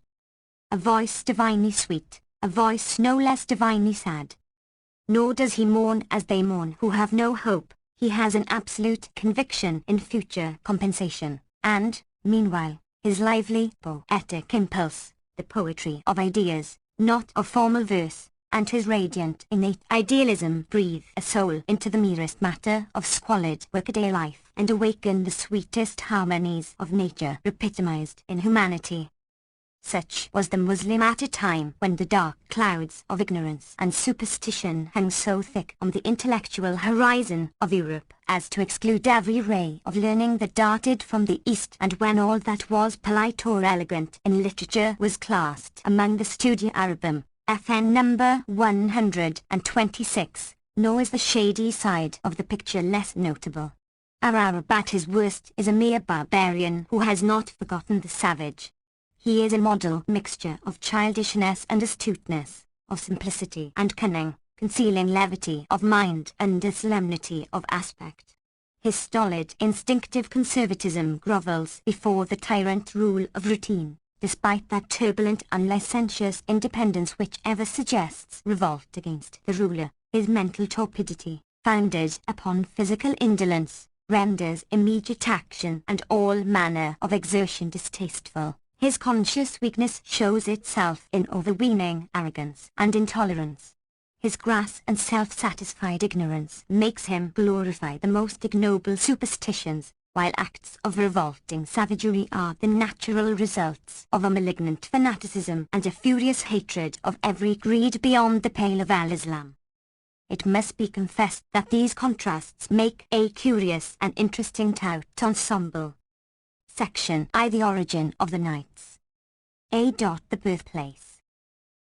a voice divinely sweet, a voice no less divinely sad. Nor does he mourn as they mourn who have no hope. He has an absolute conviction in future compensation, and, meanwhile, his lively poetic impulse, the poetry of ideas, not of formal verse, and his radiant innate idealism breathe a soul into the merest matter of squalid workaday life and awaken the sweetest harmonies of nature epitomized in humanity. Such was the Muslim at a time when the dark clouds of ignorance and superstition hung so thick on the intellectual horizon of Europe as to exclude every ray of learning that darted from the East, and when all that was polite or elegant in literature was classed among the Studia Arabum, FN number 126, nor is the shady side of the picture less notable. Our Arab at his worst is a mere barbarian who has not forgotten the savage. He is a model mixture of childishness and astuteness, of simplicity and cunning, concealing levity of mind and a solemnity of aspect. His stolid, instinctive conservatism grovels before the tyrant rule of routine, despite that turbulent, unlicentious independence which ever suggests revolt against the ruler. His mental torpidity, founded upon physical indolence, renders immediate action and all manner of exertion distasteful. His conscious weakness shows itself in overweening arrogance and intolerance. His crass and self-satisfied ignorance makes him glorify the most ignoble superstitions, while acts of revolting savagery are the natural results of a malignant fanaticism and a furious hatred of every creed beyond the pale of Al-Islam. It must be confessed that these contrasts make a curious and interesting tout ensemble. Section I. The origin of the Knights. A. The birthplace.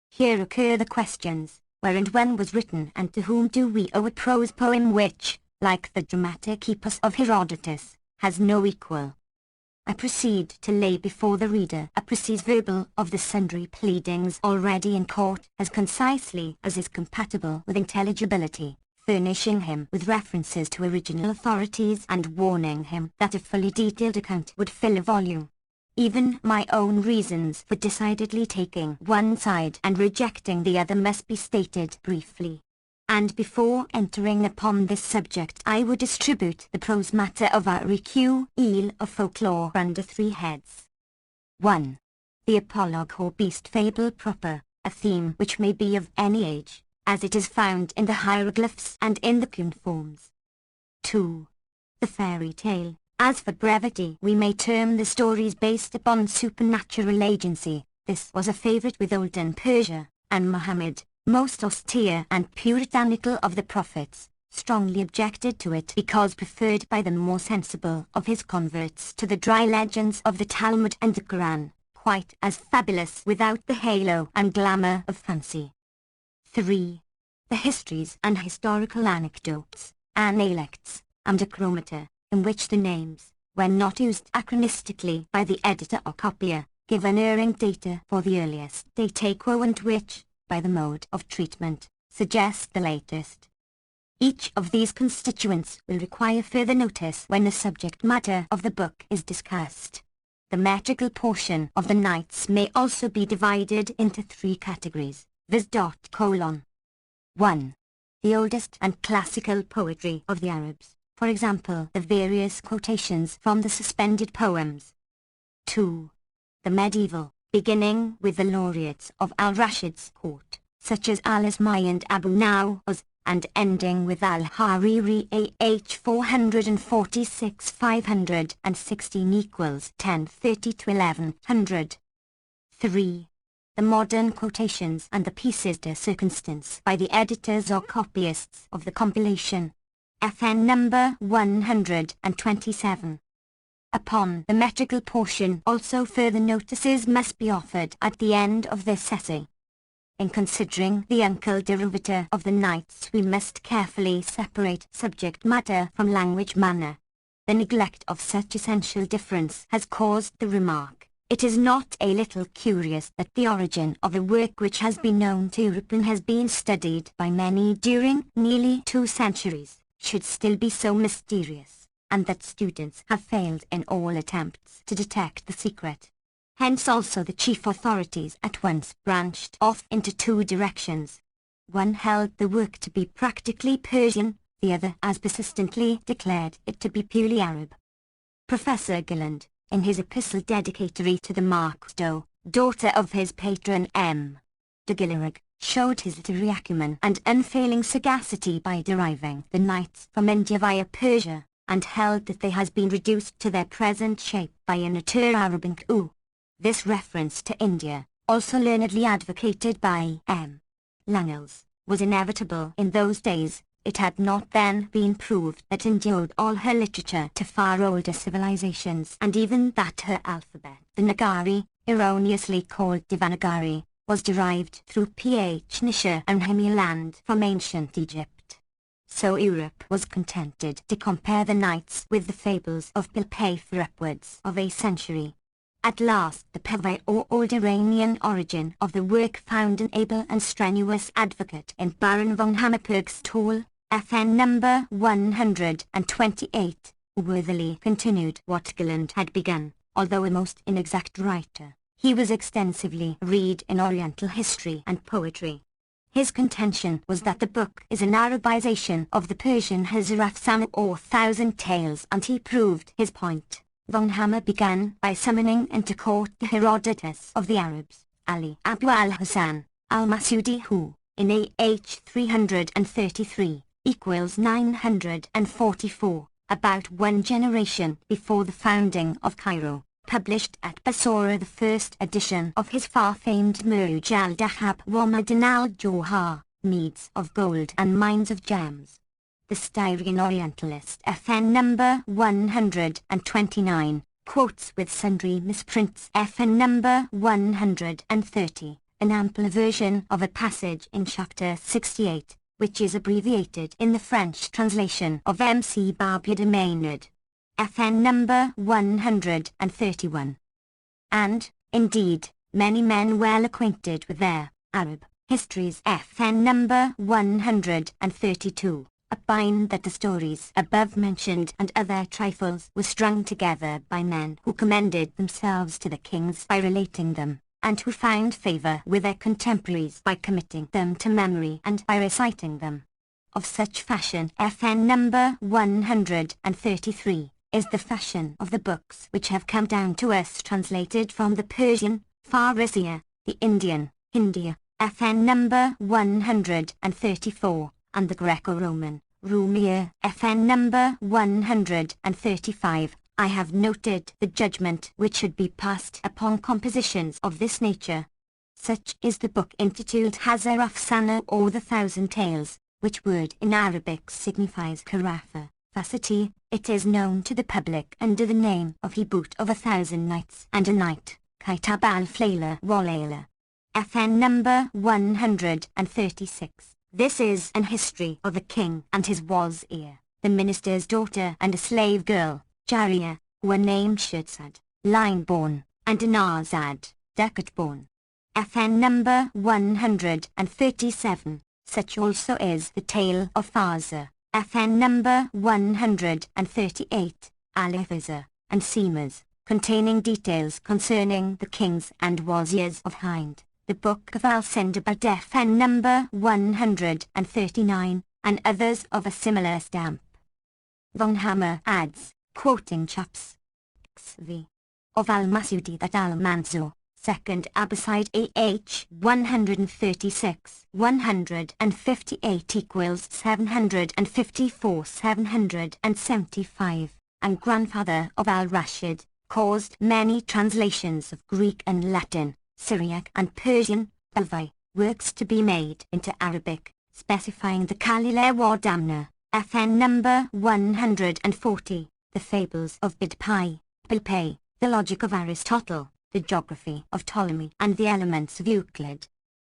Here occur the questions, where and when was written, and to whom do we owe a prose poem which, like the dramatic epos of Herodotus, has no equal. I proceed to lay before the reader a precise verbal of the sundry pleadings already in court, as concisely as is compatible with intelligibility, furnishing him with references to original authorities and warning him that a fully detailed account would fill a volume. Even my own reasons for decidedly taking one side and rejecting the other must be stated briefly. And before entering upon this subject I would distribute the prose matter of our recueil of folklore under three heads. 1. The apologue or beast fable proper, a theme which may be of any age, as it is found in the hieroglyphs and in the cuneiforms. 2. The fairy tale, as for brevity we may term the stories based upon supernatural agency. This was a favourite with olden Persia, and Muhammad, most austere and puritanical of the prophets, strongly objected to it because preferred by the more sensible of his converts to the dry legends of the Talmud and the Quran, quite as fabulous without the halo and glamour of fancy. 3. The histories and historical anecdotes, analects, and acromata, in which the names, when not used anachronistically by the editor or copier, give unerring data for the earliest date quo and which, by the mode of treatment, suggest the latest. Each of these constituents will require further notice when the subject matter of the book is discussed. The metrical portion of the Knights may also be divided into three categories, viz. 1. The oldest and classical poetry of the Arabs, for example the various quotations from the suspended poems. 2. The medieval, beginning with the laureates of Al-Rashid's court, such as Al-Asma'i and Abu Nawas, and ending with Al-Hariri AH 446 516 equals 1030 to 1100. 3. The modern quotations and the pieces de circonstance by the editors or copyists of the compilation. FN number 127. Upon the metrical portion also further notices must be offered at the end of this essay. In considering the uncle derivative of the Knights we must carefully separate subject matter from language manner. The neglect of such essential difference has caused the remark, It is not a little curious that the origin of a work which has been known to Europe and has been studied by many during nearly 2 centuries, should still be so mysterious, and that students have failed in all attempts to detect the secret. Hence also the chief authorities at once branched off into 2 directions. One held the work to be practically Persian, the other as persistently declared it to be purely Arab. Professor Gilland, in his epistle dedicatory to the Markstow, daughter of his patron M. de Gillerag, showed his literary acumen and unfailing sagacity by deriving the Nights from India via Persia, and held that they has been reduced to their present shape by an Arabic u. This reference to India, also learnedly advocated by M. Lascelles, was inevitable in those days. It had not then been proved that India owed all her literature to far older civilizations, and even that her alphabet, the Nagari, erroneously called Devanagari, was derived through Ph. and Hemiland from ancient Egypt. So Europe was contented to compare the Nights with the fables of Pilpay for upwards of a century. At last the Pevai or old Iranian origin of the work found an able and strenuous advocate in Baron von Hammerberg's tool, FN number 128, who worthily continued what Gilland had begun. Although a most inexact writer, he was extensively read in Oriental history and poetry. His contention was that the book is an Arabization of the Persian Hazarafsana or Thousand Tales, and he proved his point. Von Hammer began by summoning into court the Herodotus of the Arabs, Ali Abu al-Hasan al-Masudi, who, in AH 333, equals 944, about 1 generation before the founding of Cairo, published at Basora the first edition of his far-famed Muruj al-Dahab wa Madan al-Johar, Meads of Gold and Mines of Gems. The Styrian Orientalist FN number 129, quotes with sundry misprints FN number 130, an ample version of a passage in chapter 68, which is abbreviated in the French translation of M.C. Barbier de Maynard. FN number 131. And, indeed, many men well acquainted with their Arab histories FN number 132. Opine that the stories above mentioned and other trifles were strung together by men who commended themselves to the kings by relating them, and who found favour with their contemporaries by committing them to memory and by reciting them. Of such fashion FN number 133 is the fashion of the books which have come down to us translated from the Persian, Farisiya, the Indian, Hindiya, FN number 134, and the Greco-Roman, Rumiya, FN number 135. I have noted the judgment which should be passed upon compositions of this nature. Such is the book entitled Hazarafsana or the Thousand Tales, which word in Arabic signifies carafa, facility. It is known to the public under the name of Hebut of 1,000 Nights and a Night, Kitab al-Flayla wal-Layla. FN number 136. This is an history of a king and his wazir, the minister's daughter and a slave girl, Jariya, who were named Shudsad, line-born, and Anazad, ducat-born. FN number 137. Such also is the tale of Faza, FN number 138, Al-Hafiza, and Simas, containing details concerning the kings and wazirs of Hind. The Book of Al-Sindbad FN number 139, and others of a similar stamp. Von Hammer adds, quoting Chaps. XV. Of Al-Masudi that Al-Mansur, 2nd Abbasid AH 136, 158 equals 754 775, and grandfather of Al-Rashid, caused many translations of Greek and Latin, Syriac and Persian, Alvi, works to be made into Arabic, specifying the Kalila wa Damna, FN number 140, the fables of Bidpai, Pilpay, the logic of Aristotle, the geography of Ptolemy and the elements of Euclid.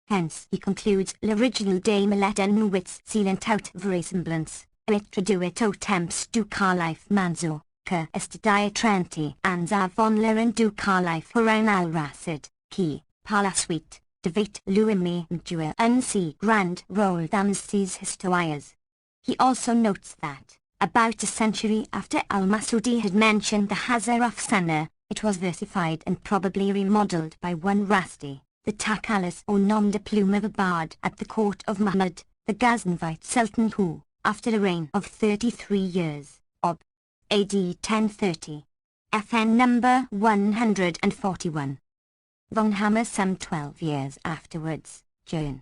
Hence he concludes l'original de Miletan wits silent out vraisemblance, et traduit au temps du calife Mansur, Ysca Ystadau Trenti Anza von Liren du Carlife Horain al Rasid, Ki, Palaswit, David Luimi Mjua Unsi Grand Roll Damsties Historias. He also notes that, about a century after al-Masudi had mentioned the Hazar Afsana, it was versified and probably remodeled by one Rasti, the Takalis or nom de plume of a bard at the court of Muhammad, the Ghaznavite Sultan who, after a reign of 33 years, Ob. AD 1030. FN number 141. Von Hammer some 12 years afterwards, June.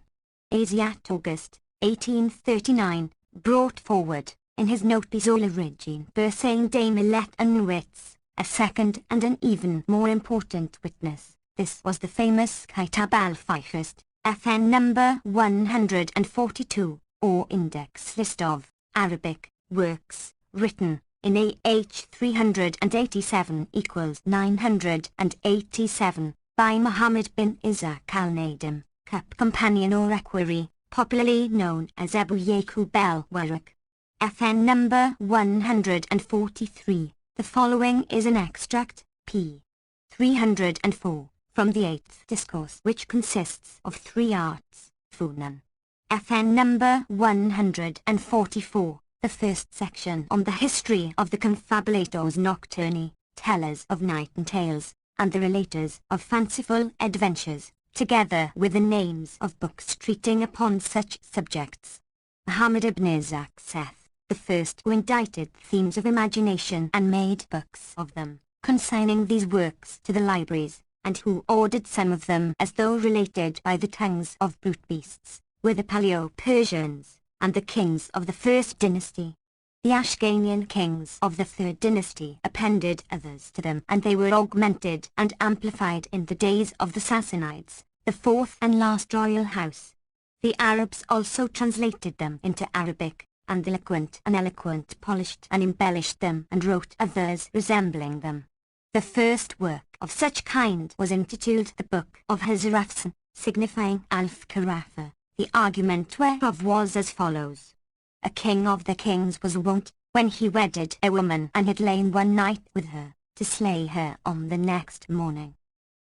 Asiat August, 1839, brought forward, in his notice all origin Bursane de Millet and Wits, a second and an even more important witness. This was the famous Kitab al-Fihrist, FN number 142, or index list of Arabic works, written in AH 387 equals 987, by Muhammad bin Ishaq al-Nadim, Cup Companion or Equerry, popularly known as Abu Yaqub al-Warraq. FN number 143. The following is an extract, p. 304, from the 8th discourse which consists of 3 arts, Funan. FN number 144, the first section on the history of the confabulators nocturni, tellers of night tales, and the relators of fanciful adventures, together with the names of books treating upon such subjects. Muhammad ibn Ishaq Seth, the first who indicted themes of imagination and made books of them, consigning these works to the libraries, and who ordered some of them as though related by the tongues of brute beasts, were the Paleo-Persians, and the kings of the first dynasty. The Ashganian kings of the third dynasty appended others to them, and they were augmented and amplified in the days of the Sassanids, the fourth and last royal house. The Arabs also translated them into Arabic, and the eloquent polished and embellished them and wrote others resembling them. The first work of such kind was intituled the Book of Hazarafsan, signifying Alf-Karafa, the argument whereof was as follows. A king of the kings was wont, when he wedded a woman and had lain one night with her, to slay her on the next morning.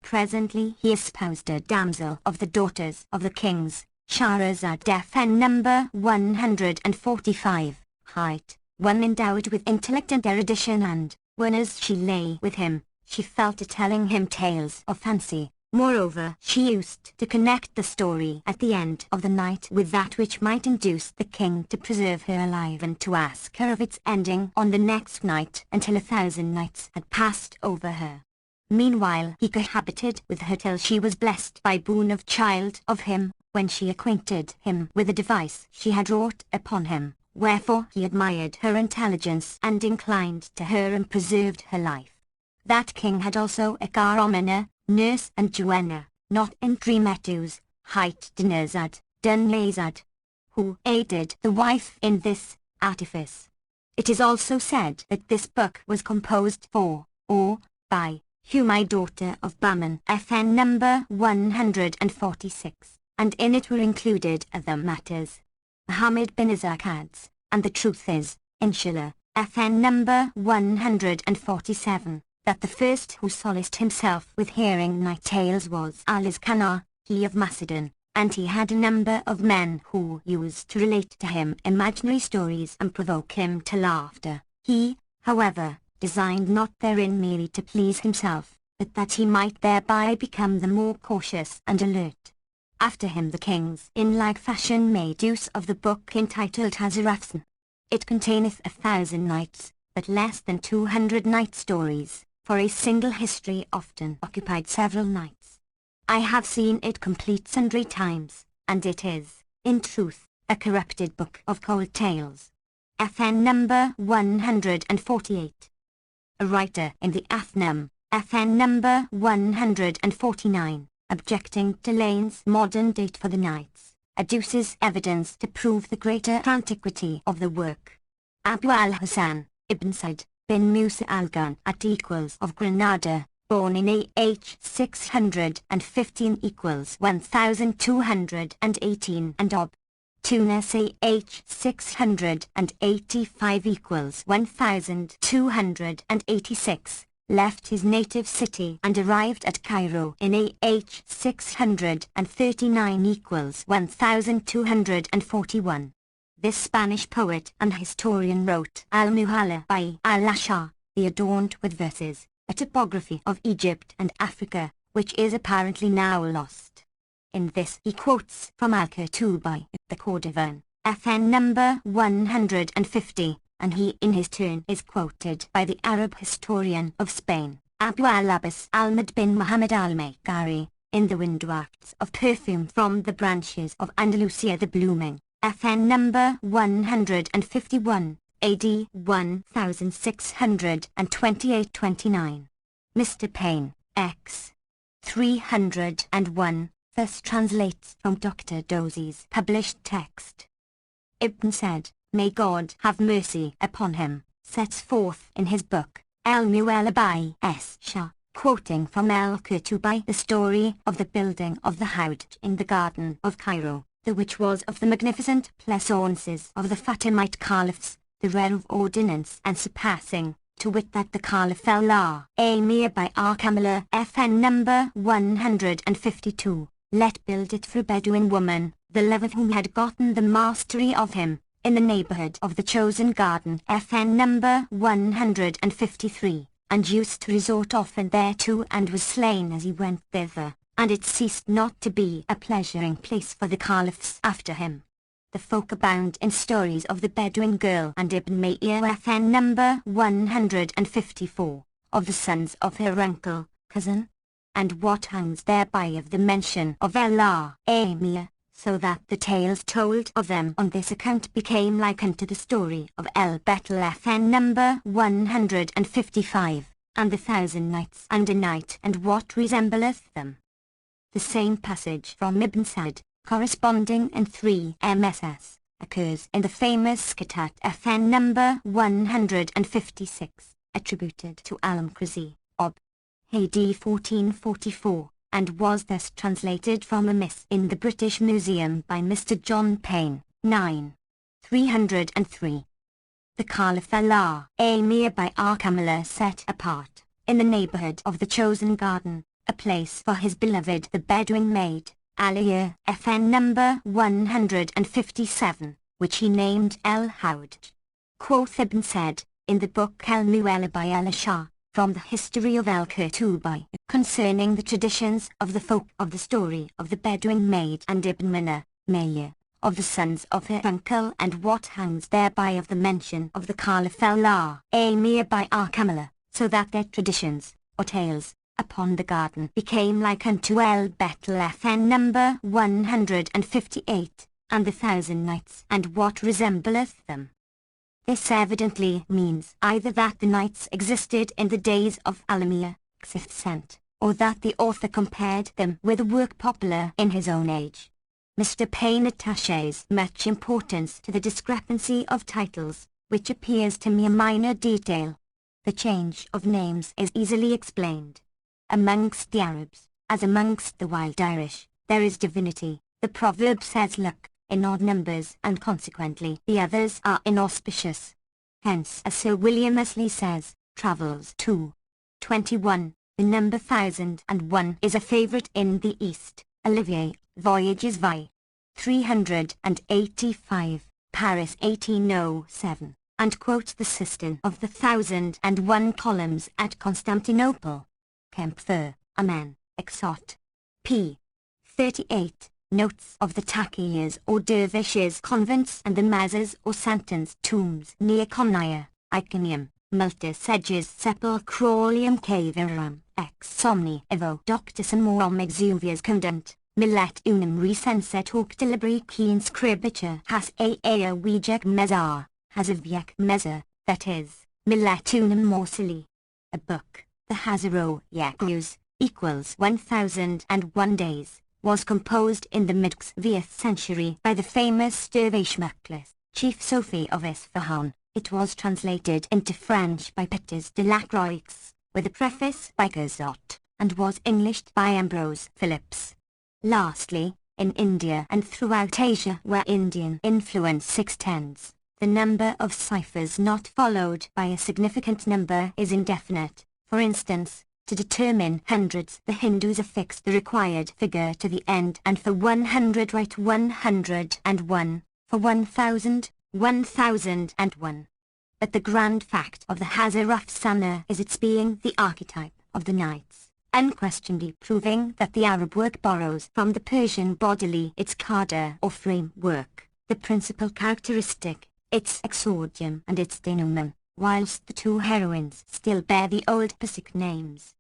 Presently he espoused a damsel of the daughters of the kings, Shahrazad FN number 145, height, one endowed with intellect and erudition, and, when as she lay with him, she fell to telling him tales of fancy. Moreover, she used to connect the story at the end of the night with that which might induce the king to preserve her alive and to ask her of its ending on the next night until 1,000 nights had passed over her. Meanwhile he cohabited with her till she was blessed by boon of child of him, when she acquainted him with the device she had wrought upon him, wherefore he admired her intelligence and inclined to her and preserved her life. That king had also a Garomena, nurse and duenna, not Indrimetus, hight Dinazad, Dunazad, who aided the wife in this artifice. It is also said that this book was composed for, or by, Humai daughter of Baman FN number 146, and in it were included other matters. Muhammad bin Ishaq adds, and the truth is, inshallah, FN number 147. That the first who solaced himself with hearing night tales was Al-Iskandar, he of Macedon, and he had a number of men who used to relate to him imaginary stories and provoke him to laughter. He, however, designed not therein merely to please himself, but that he might thereby become the more cautious and alert. After him the kings in like fashion made use of the book entitled Hazarafsan. It containeth 1,000 nights, but less than 200 night stories. For a single history often occupied several nights. I have seen it complete sundry times, and it is, in truth, a corrupted book of cold tales. FN number 148. A writer in the Athnam, FN number 149, objecting to Lane's modern date for the nights, adduces evidence to prove the greater antiquity of the work. Abu al-Hasan, Ibn Said, bin Musa al-Gun at equals of Granada, born in AH 615 equals 1218 and Ob. Tuna CH 685 equals 1286, left his native city and arrived at Cairo in AH 639 equals 1241. This Spanish poet and historian wrote Al-Muhalla by al-Ashar, the adorned with verses, a topography of Egypt and Africa, which is apparently now lost. In this he quotes from Al-Qurtubi, the Cordovan, FN number 150, and he in his turn is quoted by the Arab historian of Spain, Abu al-Abbas Ahmad bin Muhammad al-Maykari, in the wind wafts of perfume from the branches of Andalusia the blooming, FN number 151, AD 1628-29. Mr. Payne, X. 301, thus translates from Dr. Dozy's published text. Ibn said, "May God have mercy upon him," sets forth in his book, Al-Mu'alla by S. Shah, quoting from Al-Qurtubi the story of the building of the Howd in the Garden of Cairo, the which was of the magnificent pleasaunces of the Fatimite caliphs, the rare of ordinance and surpassing, to wit that the Caliph Allah, Emir by Kamala FN number 152, let build it for a Bedouin woman, the love of whom had gotten the mastery of him, in the neighborhood of the chosen garden FN number 153, and used to resort often thereto and was slain as he went thither, and it ceased not to be a pleasuring place for the caliphs after him. The folk abound in stories of the Bedouin girl and Ibn Ma'ir FN number 154, of the sons of her uncle, cousin, and what hangs thereby of the mention of Allah, Emir, so that the tales told of them on this account became like unto the story of El Betel FN number 155, and the 1,000 Nights and a Night and what resembleth them. The same passage from Ibn Sa'd, corresponding in 3 MSS, occurs in the famous Skatat FN number 156, attributed to Al-Mukrizi, Ob. AD 1444, and was thus translated from a miss in the British Museum by Mr. John Payne, 9. 303. The Caliph Allah, Emir by Kamala set apart, in the neighborhood of the chosen garden, a place for his beloved the Bedouin maid, Aliyah FN number 157, which he named El Howd. Quoth Ibn said, in the book Al-Mu'alla by al-Ashar, from the history of Al-Qurtubi, concerning the traditions of the folk of the story of the Bedouin maid and Ibn Ma'ir, of the sons of her uncle and what hangs thereby of the mention of the Caliph Allah, Emir by Kamala, so that their traditions, or tales, upon the garden became like unto El Betel FN number 158, and the 1,000 Nights and what resembleth them. This evidently means either that the nights existed in the days of Al-Amir, 6th cent, or that the author compared them with a work popular in his own age. Mr. Payne attaches much importance to the discrepancy of titles, which appears to me a minor detail. The change of names is easily explained. Amongst the Arabs, as amongst the wild Irish, there is divinity. The proverb says luck, in odd numbers, and consequently the others are inauspicious. Hence, as Sir William Astley says, Travels 2. 21, the number 1001 is a favourite in the East. Olivier, Voyages Vi. 385, Paris 1807, and quotes the system of the 1001 columns at Constantinople. Kempfer, Amen, Exot. p. 38. Notes of the Taqiyas or Dervishes convents and the Mazars or Santons tombs near Konya, Iconium, Multis Sedges Sepulchralium Caverum, ex somni evo doctissimum exuvias condent, millet unum recenset hoc delibrici inscribitur has ea wejec mezar, has a viec mezar, that is, millet unum morsili. A book, the Hazaro Yakrus, equals 1001 days, was composed in the mid-6th century by the famous Dervish Mukhlis, Chief Sufi of Isfahan. It was translated into French by Peters de la Croix, with a preface by Gazot, and was Englished by Ambrose Phillips. Lastly, in India and throughout Asia where Indian influence extends, the number of ciphers not followed by a significant number is indefinite. For instance, to determine hundreds, the Hindus affix the required figure to the end and for 100 write 101, for 1000, 1001. But the grand fact of the Hazar-Afsana is its being the archetype of the knights, unquestionably proving that the Arab work borrows from the Persian bodily its qada or framework, the principal characteristic, its exordium and its denouement, whilst the two heroines still bear the old Persic names.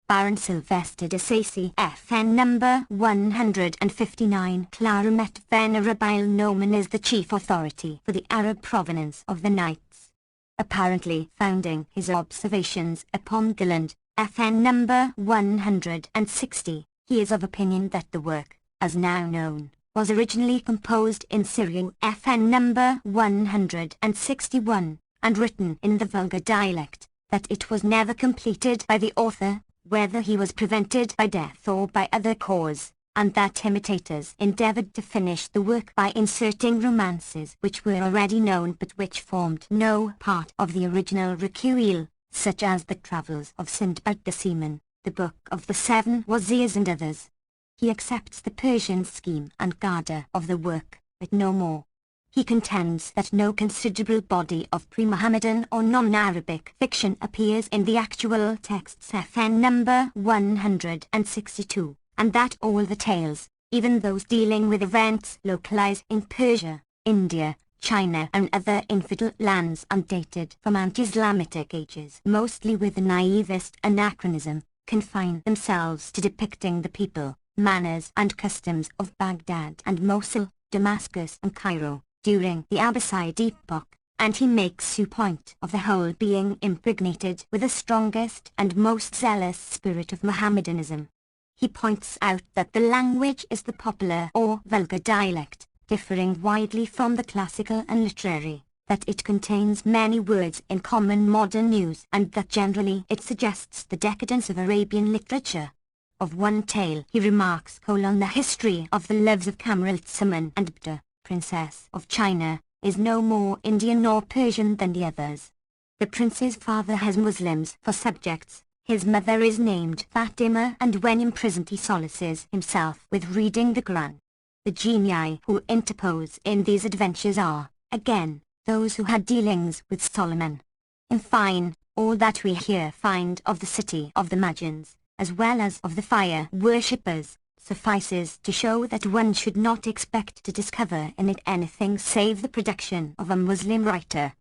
Baron Sylvester de Sacy, FN number 159. Claramet Venerable Nomen is the chief authority for the Arab provenance of the knights. Apparently founding his observations upon Gilland, FN number 160, he is of opinion that the work, as now known, was originally composed in Syriac, FN number 161, and written in the vulgar dialect, that it was never completed by the author, whether he was prevented by death or by other cause, and that imitators endeavoured to finish the work by inserting romances which were already known but which formed no part of the original recueil, such as the Travels of Sindbad the Seaman, the Book of the Seven Wazirs and others. He accepts the Persian scheme and qada of the work, but no more. He contends that no considerable body of pre-Muhammadan or non-Arabic fiction appears in the actual texts FN number 162, and that all the tales, even those dealing with events localized in Persia, India, China and other infidel lands undated from ante-Islamic ages, mostly with a naivist anachronism, confine themselves to depicting the people, manners and customs of Baghdad and Mosul, Damascus and Cairo, during the Abbasid epoch, and he makes a point of the whole being impregnated with the strongest and most zealous spirit of Mohammedanism. He points out that the language is the popular or vulgar dialect, differing widely from the classical and literary, that it contains many words in common modern use, and that generally it suggests the decadence of Arabian literature. Of one tale he remarks: the history of the loves of Kamar-al-Zaman and Bda, Princess of China, is no more Indian nor Persian than the others. The prince's father has Muslims for subjects, his mother is named Fatima, and when imprisoned he solaces himself with reading the Quran. The genii who interpose in these adventures are, again, those who had dealings with Solomon. In fine, all that we here find of the city of the Magians, as well as of the fire worshippers, suffices to show that one should not expect to discover in it anything save the production of a Muslim writer.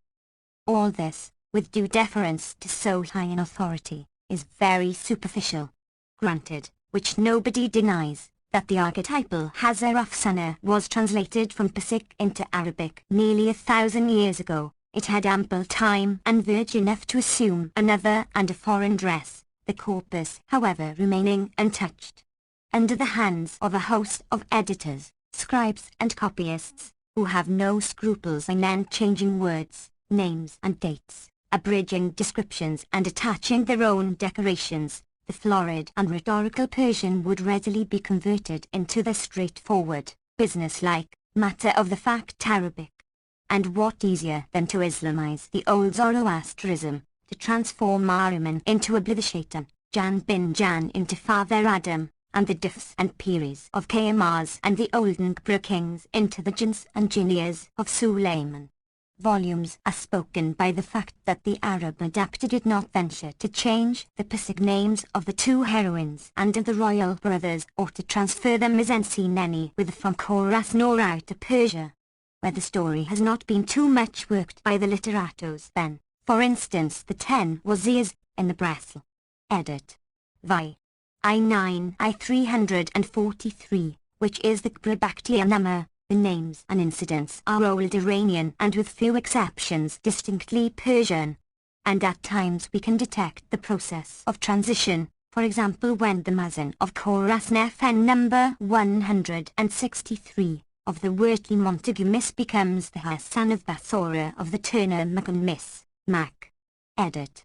All this, with due deference to so high an authority, is very superficial. Granted, which nobody denies, that the archetypal Hazar-Afsana was translated from Persic into Arabic nearly 1,000 years ago, it had ample time and verge enough to assume another and a foreign dress, the corpus however remaining untouched. Under the hands of a host of editors, scribes and copyists, who have no scruples in changing words, names and dates, abridging descriptions and attaching their own decorations, the florid and rhetorical Persian would readily be converted into the straightforward, business-like, matter of the fact Arabic. And what easier than to Islamize the old Zoroastrianism, to transform Ahriman into Abdul-Shaitan, Jan bin Jan into Father Adam, and the Difs and Piris of Qaymars and the olden Gbra kings into the Jinns and Jinnias of Sulayman. Volumes are spoken by the fact that the Arab adapter did not venture to change the Persic names of the two heroines and of the royal brothers, or to transfer them as any with from Khorasan or out of Persia, where the story has not been too much worked by the literatos. Then, for instance, the 10 Wazirs in the Bresl. Edit. Vi. I9 I343, which is the Gbra number. The names and incidents are old Iranian and with few exceptions distinctly Persian. And at times we can detect the process of transition, for example when the Mazan of Khorasan FN number 163, of the Wortley Montague Miss becomes the Hassan of Basora of the Turner Macon Miss, Mac. Edit.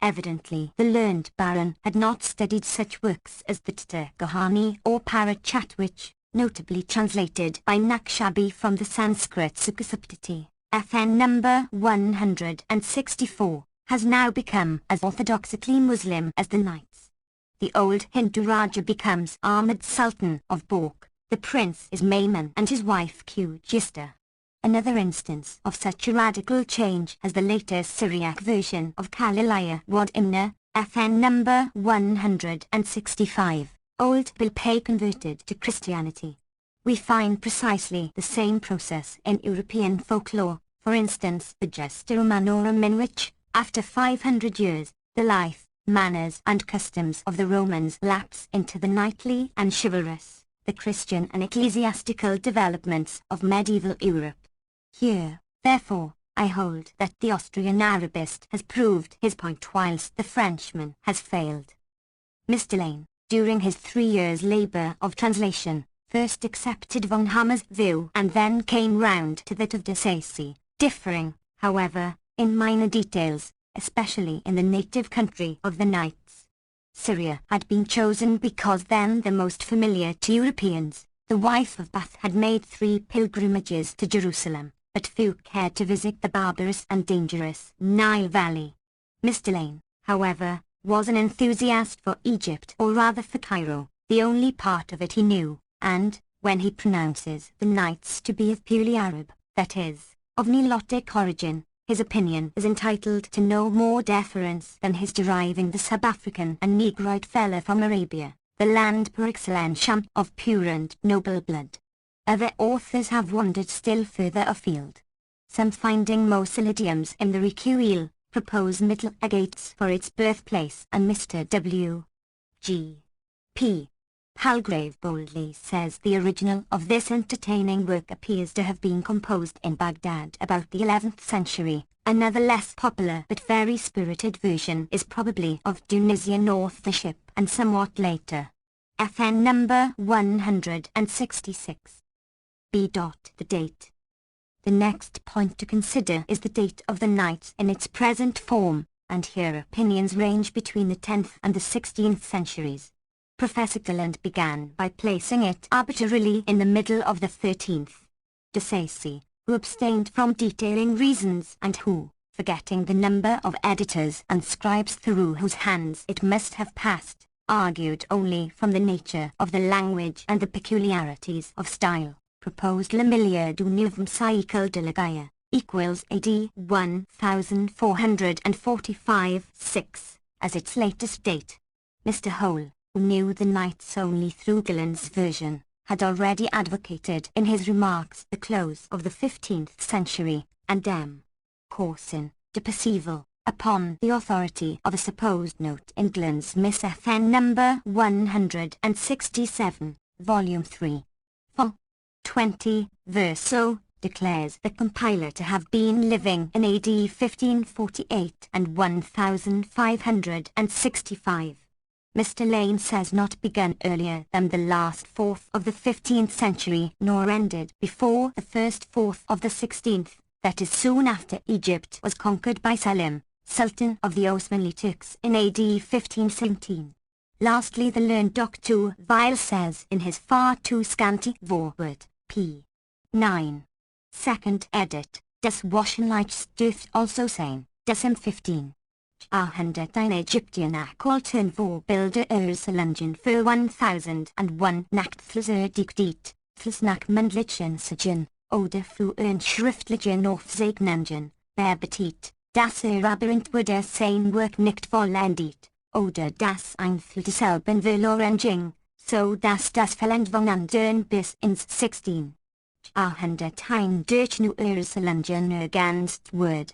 Evidently the learned Baron had not studied such works as the Tata Gahani or Parachat, which, notably translated by Nakshabi from the Sanskrit Sukasaptati, FN number 164, has now become as orthodoxically Muslim as the knights. The old Hindu Raja becomes Ahmad Sultan of Balkh, the prince is Maymun and his wife Qujista. Another instance of such a radical change as the later Syriac version of Kalalaya Wad Imna, FN number 165, old Bilpay converted to Christianity. We find precisely the same process in European folklore, for instance the Gesta Romanorum, in which, after 500 years, the life, manners and customs of the Romans lapse into the knightly and chivalrous, the Christian and ecclesiastical developments of medieval Europe. Here, therefore, I hold that the Austrian Arabist has proved his point whilst the Frenchman has failed. Mr. Lane, during his 3 years' labour of translation, first accepted von Hammer's view and then came round to that of de Sacy, differing, however, in minor details, especially in the native country of the knights. Syria had been chosen because then the most familiar to Europeans. The wife of Bath had made 3 pilgrimages to Jerusalem, but few cared to visit the barbarous and dangerous Nile Valley. Mr. Lane, however, was an enthusiast for Egypt, or rather for Cairo, the only part of it he knew, and, when he pronounces the knights to be of purely Arab, that is, of Nilotic origin, his opinion is entitled to no more deference than his deriving the sub-African and Negroid fella from Arabia, the land par excellence of pure and noble blood. Other authors have wandered still further afield. Some finding most idioms in the Recueil, propose Middle Agates for its birthplace, and Mr. W. G. P. Palgrave boldly says the original of this entertaining work appears to have been composed in Baghdad about the 11th century. Another less popular but very spirited version is probably of Tunisian authorship and somewhat later. FN number 166. B. The date. The next point to consider is the date of the Knights in its present form, and here opinions range between the 10th and the 16th centuries. Professor Galland began by placing it arbitrarily in the middle of the 13th. De Sacy, who abstained from detailing reasons and who, forgetting the number of editors and scribes through whose hands it must have passed, argued only from the nature of the language and the peculiarities of style, proposed Le Milieu du Nouveau Cycle de la Gaia, equals AD 1445-6, as its latest date. Mr. Hole, who knew the Knights only through Galland's version, had already advocated in his remarks the close of the 15th century, and M. Corson, de Percival, upon the authority of a supposed note in Galland's Miss FN number 167, volume 3. 20, verso, declares the compiler to have been living in AD 1548 and 1565. Mr. Lane says not begun earlier than the last fourth of the 15th century, nor ended before the first fourth of the 16th, that is soon after Egypt was conquered by Selim, Sultan of the Osmanli Turks in AD 1517. Lastly, the learned Dr. Weil says in his far too scanty Vorwort, p. 9. Second edit, das Wochenlichtstift also saying, Decem 15. 101 Egyptian Akkulten Vorbilder Ursulungen für 1001 Nachtflüsserdiktit, Flussnackmundlichen Sagen, oder für schriftlichen Aufzeichnungen, bearbeitet, das Labyrinth wurde sein Werk nicht vollendet, oder das Einfluss desselben verloren, so dass das Verlängerungen bis ins 16. Jahrhundert durch nur Ursulungen ergänzt wurde.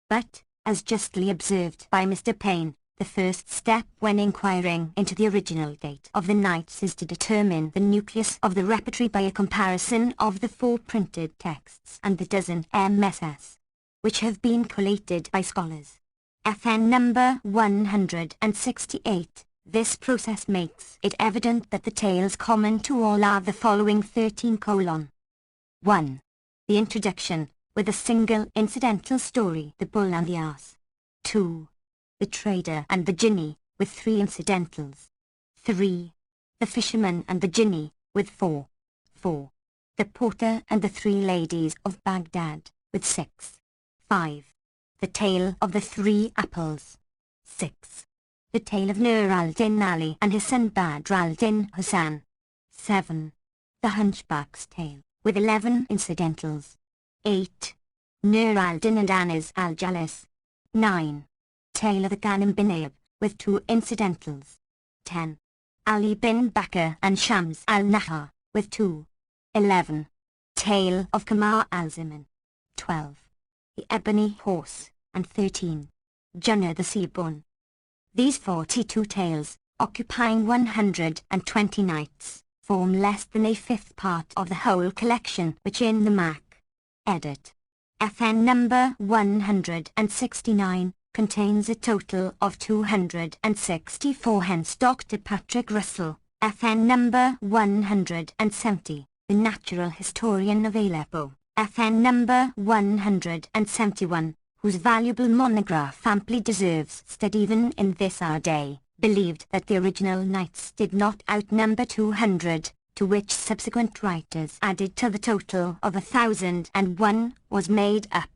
But, as justly observed by Mr. Payne, the first step when inquiring into the original date of the Knights is to determine the nucleus of the repertory by a comparison of the 4 printed texts and the dozen MSS, which have been collated by scholars. FN number 168. This process makes it evident that the tales common to all are the following 13: 1. The introduction, with a single incidental story, the bull and the ass. 2. The trader and the jinni, with 3 incidentals. 3. The fisherman and the jinni, with 4. 4. The Porter and the Three Ladies of Baghdad, with 6. 5. The Tale of the Three Apples. 6. The Tale of Nur al-Din Ali and his son Badr al-Din Hassan. 7. The Hunchback's Tale, with 11 incidentals. 8. Nur al-Din and Anas al-Jalis. 9. Tale of the Ghanim bin Ayub, with 2 incidentals. 10. Ali bin Bakr and Shams al-Nahar, with 2. 11. Tale of Kamar al-Zaman. 12. The Ebony Horse, and 13. Junna the Seaborn. These 42 tales, occupying 120 nights, form less than a fifth part of the whole collection which in the Mac. Edit. FN number 169, contains a total of 264. Hence Dr. Patrick Russell, FN number 170, the natural historian of Aleppo, FN number 171, whose valuable monograph amply deserves study even in this our day, believed that the original knights did not outnumber 200, to which subsequent writers added till the total of 1,001 was made up.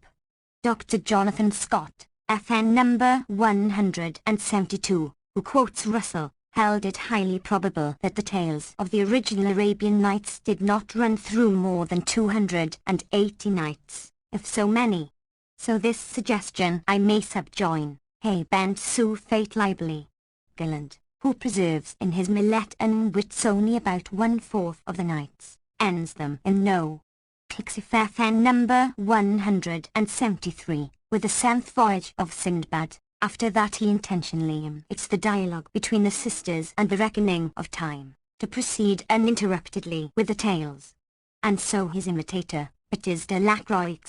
Dr. Jonathan Scott, FN number 172, who quotes Russell, held it highly probable that the tales of the original Arabian Nights did not run through more than 280 nights, if so many. So this suggestion I may subjoin. Hay bent su fate libely. Gilland, who preserves in his Millet and Wits only about 1/4 of the nights, ends them in no. Clixif FN number 173, with the 7th voyage of Sindbad. After that he intentionally omits the dialogue between the sisters and the reckoning of time, to proceed uninterruptedly with the tales. And so his imitator, Baptiste de Lacroix,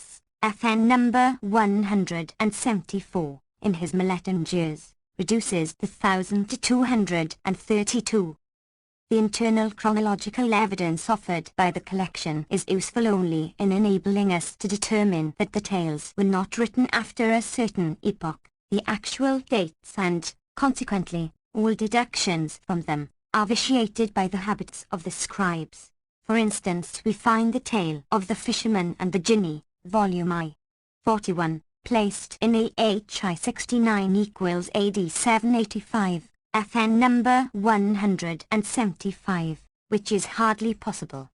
FN number 174, in his Millet and Jers, reduces the 1,000 to 232. The internal chronological evidence offered by the collection is useful only in enabling us to determine that the tales were not written after a certain epoch. The actual dates and, consequently, all deductions from them, are vitiated by the habits of the scribes. For instance, we find the tale of the fisherman and the jinni, volume I. 41, placed in AHI 69 equals AD 785, FN number 175, which is hardly possible.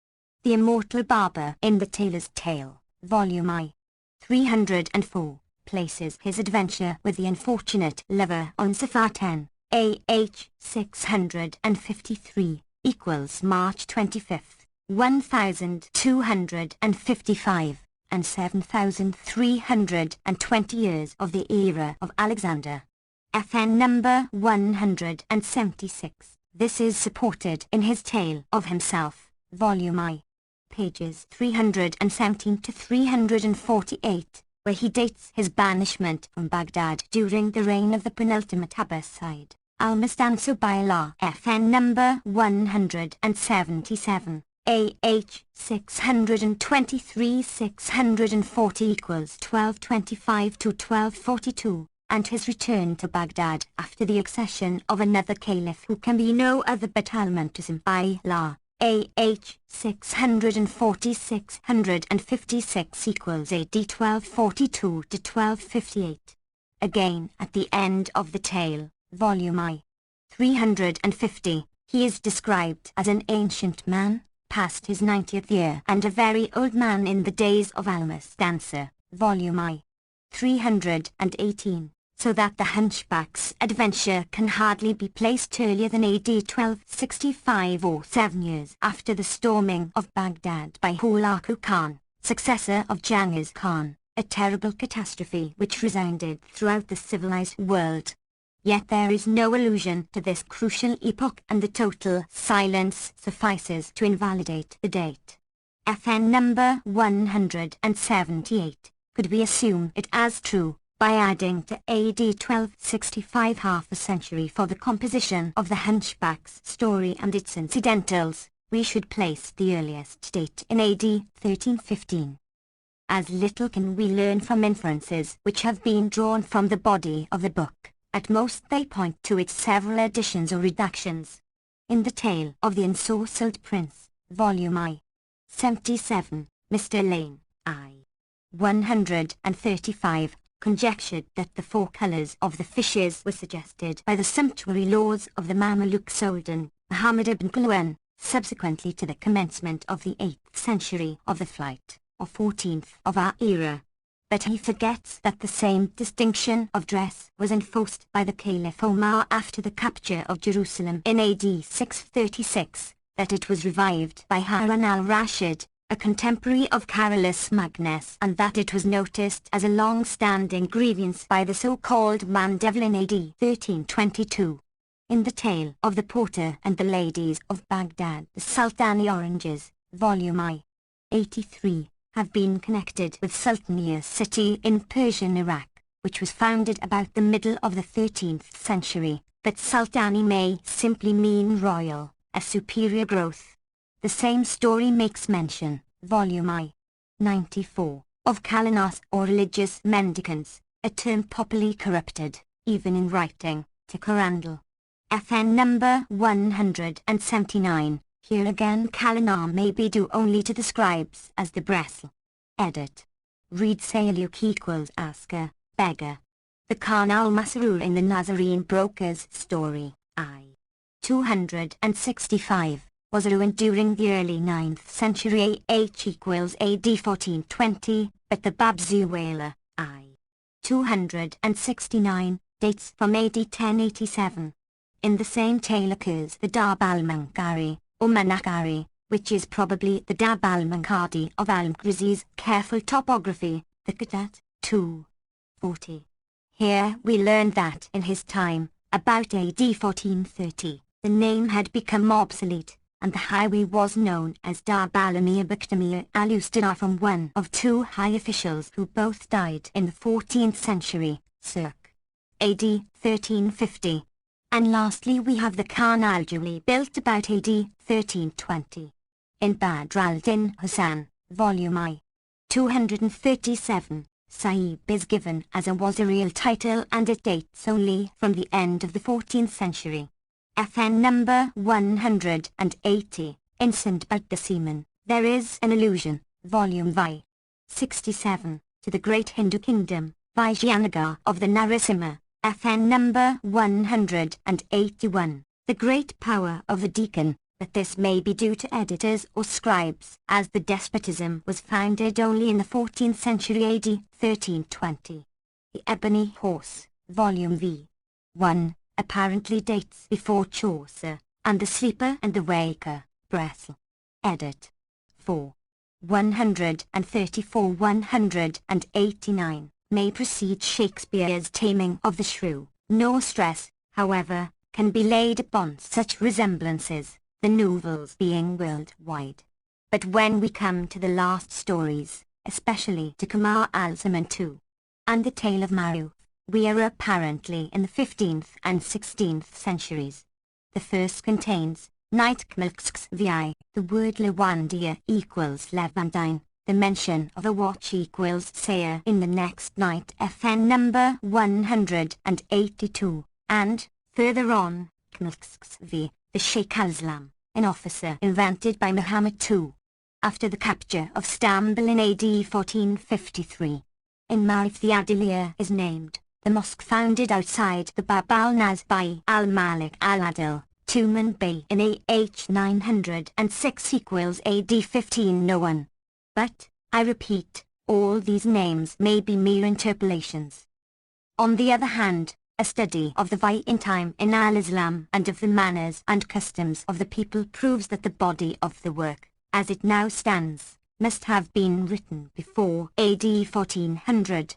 The immortal barber in the Tailor's Tale, volume I. 304, places his adventure with the unfortunate lover on Safar 10, AH 653, equals March 25th, 1255, and 7,320 years of the era of Alexander. FN number 176. This is supported in his Tale of Himself, volume I. Pages 317 to 348, where he dates his banishment from Baghdad during the reign of the penultimate Abbasid, Al-Mustansir by Allah. FN number 177. AH 623-640 equals 1225 to 1242, and his return to Baghdad after the accession of another caliph who can be no other but Al-Muntasim by Allah. AH 640-656 equals AD 1242 to 1258. Again, at the end of the tale, volume I. 350, he is described as an ancient man, past his 90th year, and a very old man in the days of Al-Mustansir, volume I. 318, so that the Hunchback's adventure can hardly be placed earlier than AD 1265 or 7 years after the storming of Baghdad by Hulagu Khan, successor of Genghis Khan, a terrible catastrophe which resounded throughout the civilized world. Yet there is no allusion to this crucial epoch, and the total silence suffices to invalidate the date. FN number 178, could we assume it as true, by adding to AD 1265 half a century for the composition of the Hunchback's story and its incidentals, we should place the earliest date in AD 1315. As little can we learn from inferences which have been drawn from the body of the book. At most they point to its several additions or reductions. In the Tale of the Ensorcelled Prince, volume I. 77. Mr. Lane, I. 135, conjectured that the four colours of the fishes were suggested by the sumptuary laws of the Mameluke Sultan, Muhammad ibn Qulwan, subsequently to the commencement of the 8th century of the flight, or 14th of our era. But he forgets that the same distinction of dress was enforced by the Caliph Omar after the capture of Jerusalem in AD 636, that it was revived by Harun al-Rashid, a contemporary of Carolus Magnus, and that it was noticed as a long-standing grievance by the so-called Mandeville in AD 1322. In the Tale of the Porter and the Ladies of Baghdad, the Sultani Oranges, Volume I. 83, have been connected with Sultaniya city in Persian Iraq, which was founded about the middle of the 13th century, but Sultani may simply mean royal, a superior growth. The same story makes mention, Volume I. 94, of Kalanos or religious mendicants, a term popularly corrupted, even in writing, to Corandel. FN number 179, here again Kalana may be due only to the scribes as the Bresl. Edit. Read Sayaluk equals asker, beggar. The Khan al-Masrur in the Nazarene Broker's story, I. 265, was ruined during the early 9th century AH equals AD 1420, but the Babzuwala, I. 269, dates from AD 1087. In the same tale occurs the Dab al-Mankari, or Manakari, which is probably the Dab al-Mankadi of al-Mkrizi's careful topography, the Qadat, 240. Here we learn that in his time, about AD 1430, the name had become obsolete, and the highway was known as Dab al-Amir Baktamir al-Ustana from one of two high officials who both died in the 14th century, circ. AD 1350. And lastly we have the Khan al-Juli built about AD 1320. In Badr al-Din Husayn, Volume I. 237, Sahib is given as a wazirial title and it dates only from the end of the 14th century. FN number 180, in Sindbad the Seaman, there is an allusion, Volume I. 67, to the great Hindu kingdom, Vijayanagar of the Narasimha. FN number 181, the great power of the Deccan, but this may be due to editors or scribes, as the despotism was founded only in the 14th century AD 1320. The Ebony Horse, Volume V. 1, apparently dates before Chaucer, and the Sleeper and the Waker, Bresl. Edit. 4. 134-189. May precede Shakespeare's Taming of the Shrew. No stress, however, can be laid upon such resemblances, the novels being worldwide. But when we come to the last stories, especially to Kamar al-Zaman II, and the Tale of Maruf, we are apparently in the 15th and 16th centuries. The first contains, Night Kmelksks vi, the word Lewandia equals Levantine. The mention of a watch equals Sayer in the next night FN number 182, and, further on, Kmelksks v, the Sheikh al-Islam, an officer invented by Muhammad II, after the capture of Stamboul in AD 1453. In Marif the Adiliya is named, the mosque founded outside the Bab al-Naz by al-Malik al-Adil, Tuman Bey in AH 906 equals AD 1501. But, I repeat, all these names may be mere interpolations. On the other hand, a study of the Vying time in al-Islam and of the manners and customs of the people proves that the body of the work, as it now stands, must have been written before AD 1400.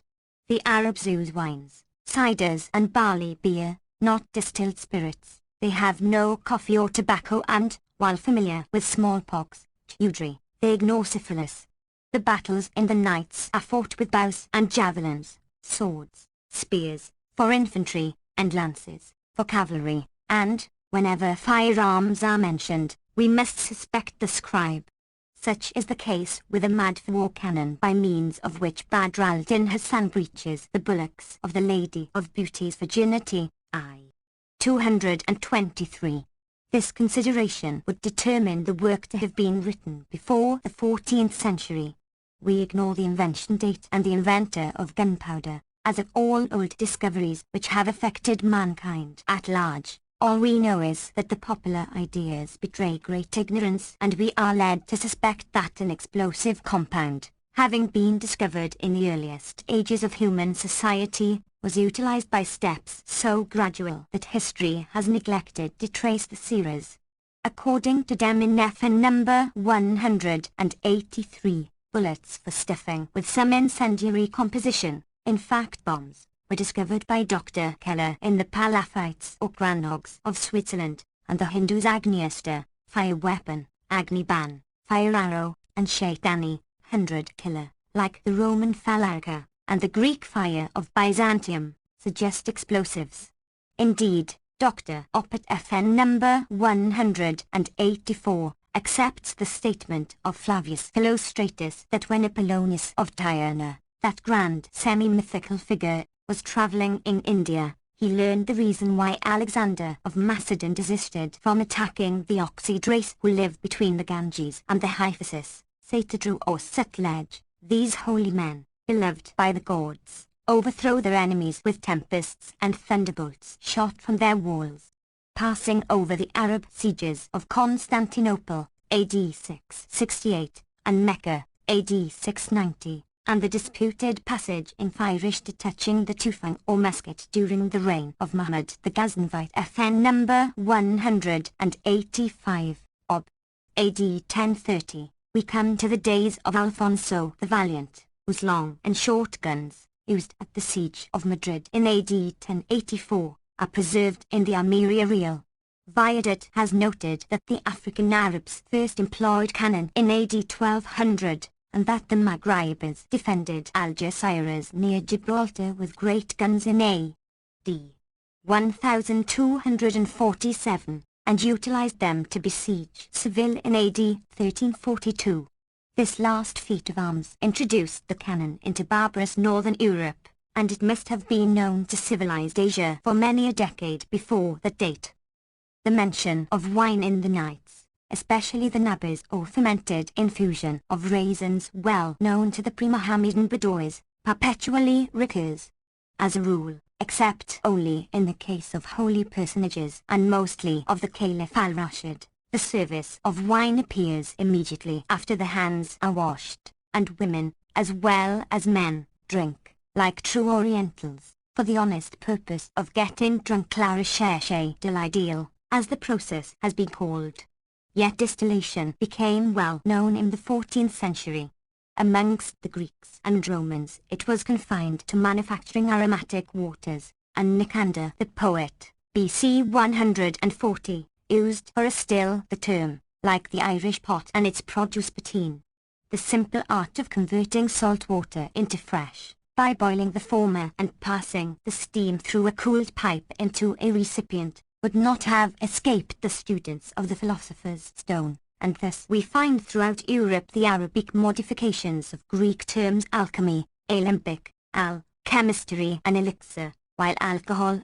The Arabs use wines, ciders and barley beer, not distilled spirits. They have no coffee or tobacco and, while familiar with smallpox, tudery, they ignore syphilis. The battles in the nights are fought with bows and javelins, swords, spears, for infantry, and lances, for cavalry, and, whenever firearms are mentioned, we must suspect the scribe. Such is the case with a madfar cannon by means of which Badr al-Din Hasan breaches the bullocks of the Lady of Beauty's virginity, I. 223. This consideration would determine the work to have been written before the 14th century. We ignore the invention date and the inventor of gunpowder, as of all old discoveries which have affected mankind at large. All we know is that the popular ideas betray great ignorance, and we are led to suspect that an explosive compound, having been discovered in the earliest ages of human society, was utilized by steps so gradual that history has neglected to trace the series. According to them in FN number 183, bullets for stuffing with some incendiary composition, in fact bombs, were discovered by Dr. Keller in the Palafites or Granogs of Switzerland, and the Hindus Agniastra, fire weapon, Agniban, fire arrow, and Shaitani, 100 killer, like the Roman Phalarca, and the Greek fire of Byzantium, suggest explosives. Indeed, Dr. Oppert FN number 184 accepts the statement of Flavius Philostratus that when Apollonius of Tyana, that grand semi-mythical figure, was travelling in India, he learned the reason why Alexander of Macedon desisted from attacking the Oxide race who lived between the Ganges and the Hyphasis, Satadru or Sutlej. These holy men, beloved by the gods, overthrow their enemies with tempests and thunderbolts shot from their walls. Passing over the Arab sieges of Constantinople, AD 668, and Mecca, AD 690, and the disputed passage in Firishta touching the tufang or musket during the reign of Muhammad the Ghaznavite FN number 185, Ob. AD 1030, we come to the days of Alfonso the Valiant, whose long and short guns, used at the siege of Madrid in AD 1084, are preserved in the Almeria Real. Viadet has noted that the African Arabs first employed cannon in AD 1200, and that the Maghribans defended Algeciras near Gibraltar with great guns in A.D. 1247, and utilized them to besiege Seville in A.D. 1342. This last feat of arms introduced the cannon into barbarous northern Europe, and it must have been known to civilized Asia for many a decade before that date. The mention of wine in the nights, especially the nabis or fermented infusion of raisins well known to the pre-Mohammedan Bedouins, perpetually recurs. As a rule, except only in the case of holy personages and mostly of the Caliph al-Rashid, the service of wine appears immediately after the hands are washed, and women, as well as men, drink, like true Orientals, for the honest purpose of getting drunk. La recherche de l'ideal, as the process has been called. Yet distillation became well known in the 14th century. Amongst the Greeks and Romans it was confined to manufacturing aromatic waters, and Nicander the poet, BC 140, used for a still the term, like the Irish pot and its produce poteen. The simple art of converting salt water into fresh, by boiling the former and passing the steam through a cooled pipe into a recipient, would not have escaped the students of the philosopher's stone, and thus we find throughout Europe the Arabic modifications of Greek terms alchemy, alembic, chemistry and elixir, while alcohol,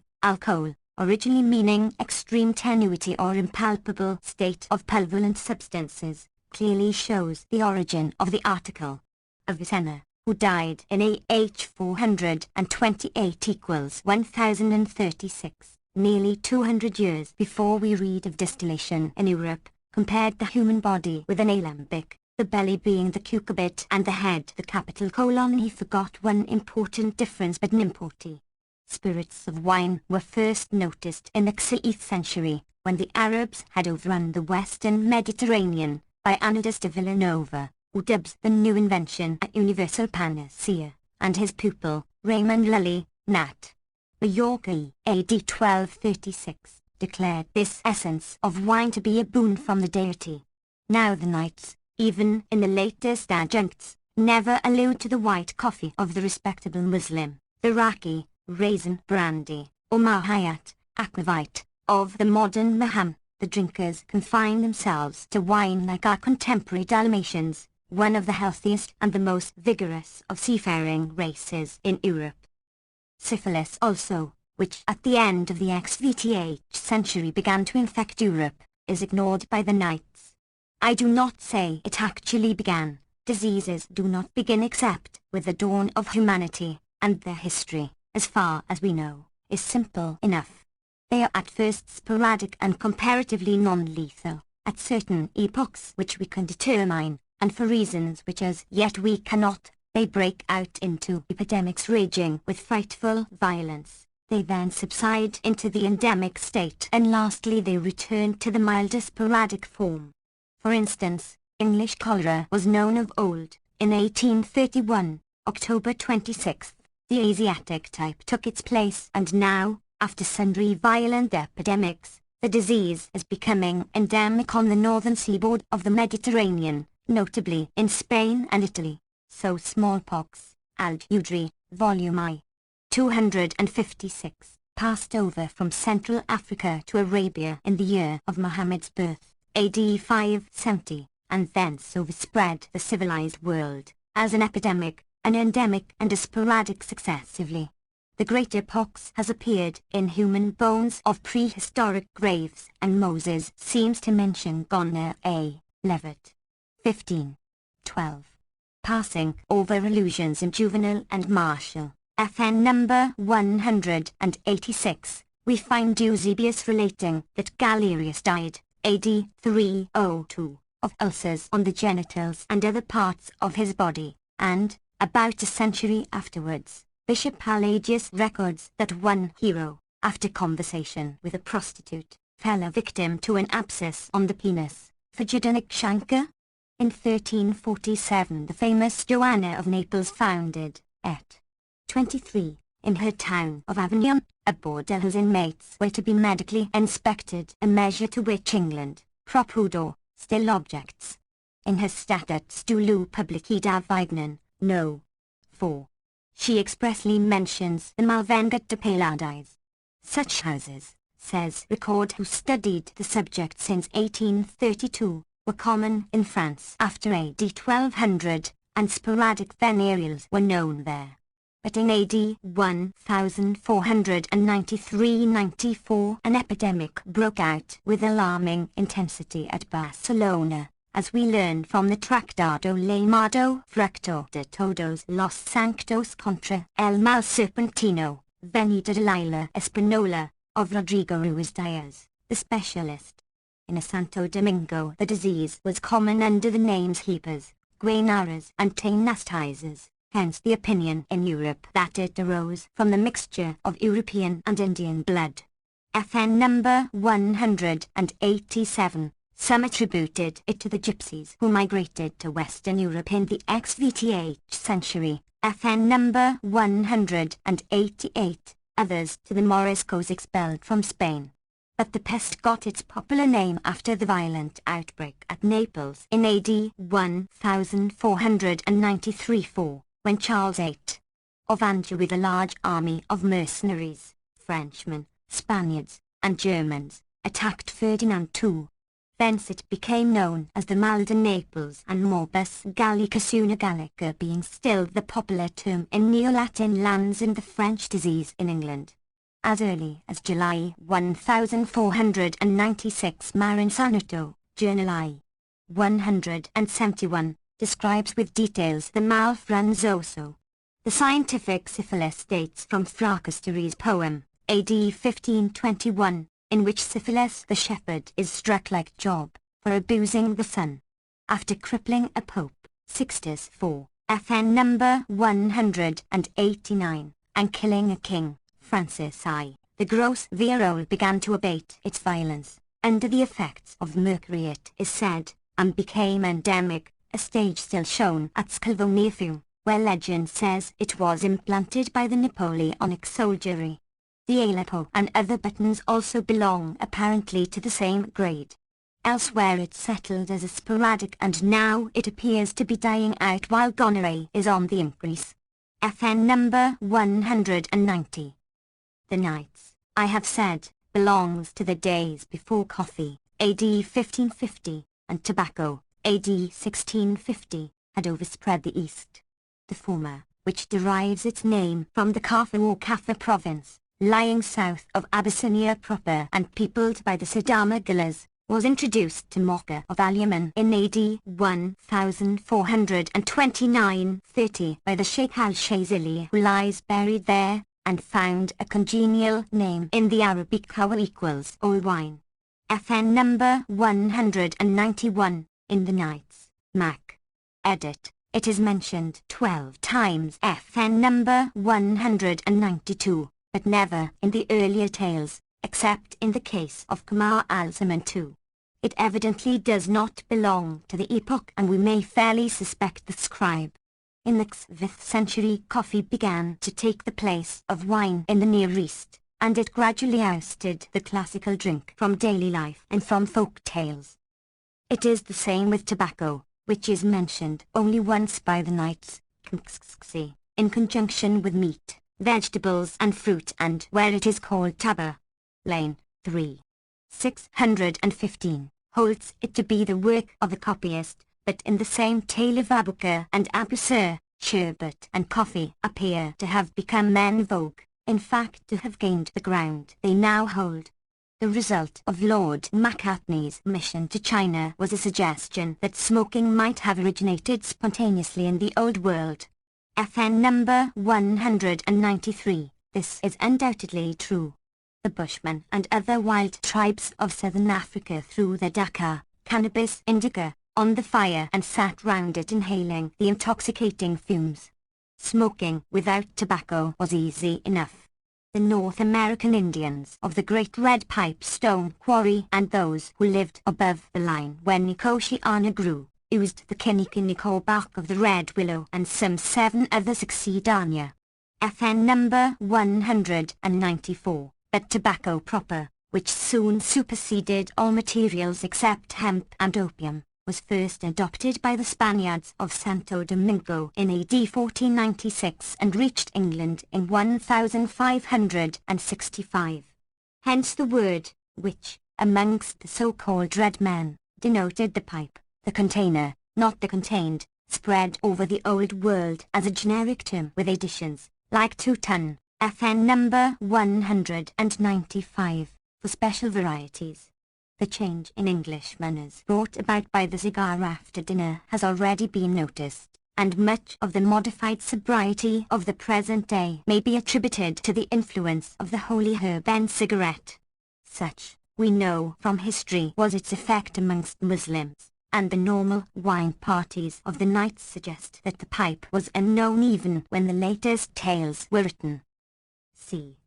originally meaning extreme tenuity or impalpable state of pulverulent substances, clearly shows the origin of the article. Avicenna, who died in AH 428 equals 1036, nearly 200 years before we read of distillation in Europe, compared the human body with an alembic, the belly being the cucurbit and the head the capital colon. He forgot one important difference but nimporti. Spirits of wine were first noticed in the 6th century, when the Arabs had overrun the western Mediterranean, by Anodus de Villanova, who dubs the new invention a universal panacea, and his pupil, Raymond Lully, Nat. The Yorkie, AD 1236, declared this essence of wine to be a boon from the deity. Now the knights, even in the latest adjuncts, never allude to the white coffee of the respectable Muslim, the raki, raisin brandy, or mahayat, aquavite, of the modern maham. The drinkers confine themselves to wine like our contemporary Dalmatians, one of the healthiest and the most vigorous of seafaring races in Europe. Syphilis also, which at the end of the XVIIth century began to infect Europe, is ignored by the Knights. I do not say it actually began. Diseases do not begin except with the dawn of humanity, and their history, as far as we know, is simple enough. They are at first sporadic and comparatively non-lethal, at certain epochs which we can determine, and for reasons which as yet we cannot, they break out into epidemics raging with frightful violence. They then subside into the endemic state, and lastly they return to the milder sporadic form. For instance, English cholera was known of old. In 1831, October 26, the Asiatic type took its place, and now, after sundry violent epidemics, the disease is becoming endemic on the northern seaboard of the Mediterranean, notably in Spain and Italy. So smallpox, Al-Udri, Volume I. 256, passed over from Central Africa to Arabia in the year of Muhammad's birth, AD 570, and thence overspread the civilized world, as an epidemic, an endemic and a sporadic successively. The greater pox has appeared in human bones of prehistoric graves, and Moses seems to mention Goner A. Levitt. 15. 12. Passing over allusions in Juvenal and Martial, FN number 186, we find Eusebius relating that Galerius died, AD 302, of ulcers on the genitals and other parts of his body, and, about a century afterwards, Bishop Pelagius records that one hero, after conversation with a prostitute, fell a victim to an abscess on the penis, Phagedonic chancre. In 1347 the famous Joanna of Naples founded, et. 23, in her town of Avignon, a bordel whose inmates were to be medically inspected, a measure to which England, pro pudor, still objects. In her Statutes Stulu Publici da Vignan, No. 4. She expressly mentions the Malvengat de Pallades. Such houses, says Record who studied the subject since 1832, were common in France after AD 1200, and sporadic venereals were known there. But in AD 1493-94 an epidemic broke out with alarming intensity at Barcelona, as we learn from the Tractado Llamado Fructo de Todos los Sanctos contra el Mal Serpentino, Venida de Lila Espinola, of Rodrigo Ruiz Diaz, the specialist. In Santo Domingo the disease was common under the names Hepas, Guanaras and Tenastizers, hence the opinion in Europe that it arose from the mixture of European and Indian blood. FN number 187, some attributed it to the gypsies who migrated to Western Europe in the XVIIth century, FN number 188, others to the Moriscos expelled from Spain. But the pest got its popular name after the violent outbreak at Naples in AD 1493-4, when Charles VIII of Anjou with a large army of mercenaries, Frenchmen, Spaniards, and Germans, attacked Ferdinand II. Thence it became known as the Mal de Naples, and Morbus Gallicus una Gallica being still the popular term in Neo-Latin lands, and the French disease in England. As early as July 1496 Marin Sanato, Journal I. 171, describes with details the mal franzoso. The scientific syphilis dates from Thracastery's poem, AD 1521, in which Syphilis the shepherd is struck like Job, for abusing the sun. After crippling a pope, Sixtus IV, FN number 189, and killing a king, Francis I, the gross variole began to abate its violence, under the effects of mercury it is said, and became endemic, a stage still shown at Scalvonifium, where legend says it was implanted by the Napoleonic soldiery. The Aleppo and other buttons also belong apparently to the same grade. Elsewhere it settled as a sporadic, and now it appears to be dying out while gonorrhea is on the increase. FN number 190. The Knights, I have said, belongs to the days before coffee, AD 1550, and tobacco, AD 1650, had overspread the East. The former, which derives its name from the Kaffa or Kaffa province, lying south of Abyssinia proper and peopled by the Sidama Gullahs, was introduced to Mocha of Al-Yaman in AD 1429-30 by the Sheikh al-Shazili, who lies buried there, and found a congenial name in the Arabic kawa equals old wine. FN number 191, in the Nights, Mac. Edit. It is mentioned 12 times FN number 192, but never in the earlier tales, except in the case of Qamar al-Zaman II. It evidently does not belong to the epoch, and we may fairly suspect the scribe. In the 5th century, coffee began to take the place of wine in the Near East, and it gradually ousted the classical drink from daily life and from folk tales. It is the same with tobacco, which is mentioned only once by the Knights, in conjunction with meat, vegetables and fruit, and where it is called taba. Lane 3. 615, holds it to be the work of a copyist, but in the same tale of Abukar and Abusir, sherbet and coffee appear to have become en vogue, in fact to have gained the ground they now hold. The result of Lord Macartney's mission to China was a suggestion that smoking might have originated spontaneously in the Old World. FN number 193. This is undoubtedly true. The Bushmen and other wild tribes of southern Africa threw their dakkar, cannabis indica, on the fire and sat round it inhaling the intoxicating fumes. Smoking without tobacco was easy enough. The North American Indians of the Great Red Pipe Stone Quarry and those who lived above the line when nicotiana grew, used the kinnikinico bark of the red willow and some 7 other succeedania. FN number 194, but tobacco proper, which soon superseded all materials except hemp and opium, was first adopted by the Spaniards of Santo Domingo in AD 1496 and reached England in 1565. Hence the word, which, amongst the so-called red men, denoted the pipe, the container, not the contained, spread over the Old World as a generic term with additions, like 2 ton, FN number 195, for special varieties. The change in English manners brought about by the cigar after dinner has already been noticed, and much of the modified sobriety of the present day may be attributed to the influence of the holy herb and cigarette. Such, we know from history, was its effect amongst Muslims, and the normal wine parties of the Knights suggest that the pipe was unknown even when the latest tales were written. C.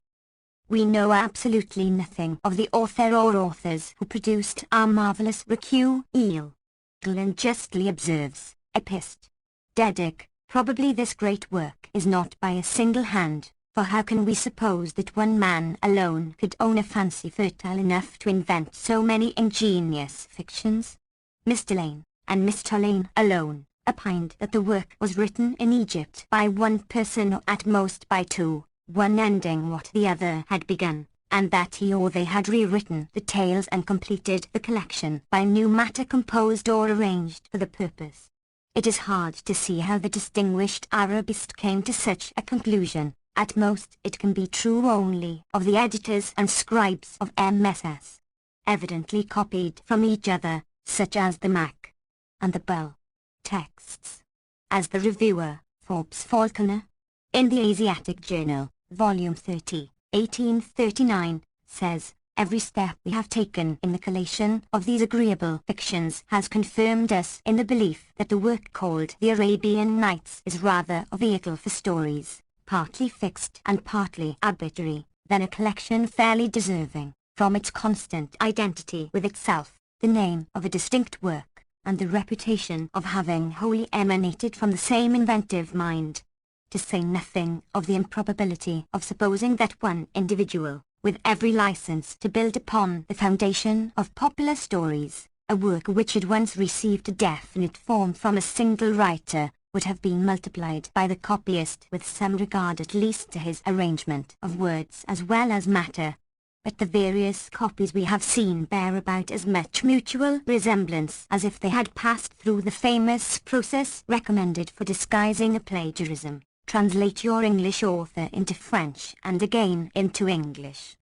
We know absolutely nothing of the author or authors who produced our marvellous recueil. Glen justly observes, Epist. Dedic, probably this great work is not by a single hand, for how can we suppose that one man alone could own a fancy fertile enough to invent so many ingenious fictions? Mr. Lane, and Mr. Lane alone, opined that the work was written in Egypt by one person or at most by 2. One ending what the other had begun, and that he or they had rewritten the tales and completed the collection by new matter composed or arranged for the purpose. It is hard to see how the distinguished Arabist came to such a conclusion. At most it can be true only of the editors and scribes of MSS, evidently copied from each other, such as the Mac and the Bell texts. As the reviewer, Forbes Falconer, in the Asiatic Journal, Volume 30, 1839, says, every step we have taken in the collation of these agreeable fictions has confirmed us in the belief that the work called The Arabian Nights is rather a vehicle for stories, partly fixed and partly arbitrary, than a collection fairly deserving, from its constant identity with itself, the name of a distinct work, and the reputation of having wholly emanated from the same inventive mind. To say nothing of the improbability of supposing that one individual, with every license to build upon the foundation of popular stories, a work which had once received a definite form from a single writer, would have been multiplied by the copyist with some regard at least to his arrangement of words as well as matter. But the various copies we have seen bear about as much mutual resemblance as if they had passed through the famous process recommended for disguising a plagiarism. Translate your English author into French and again into English.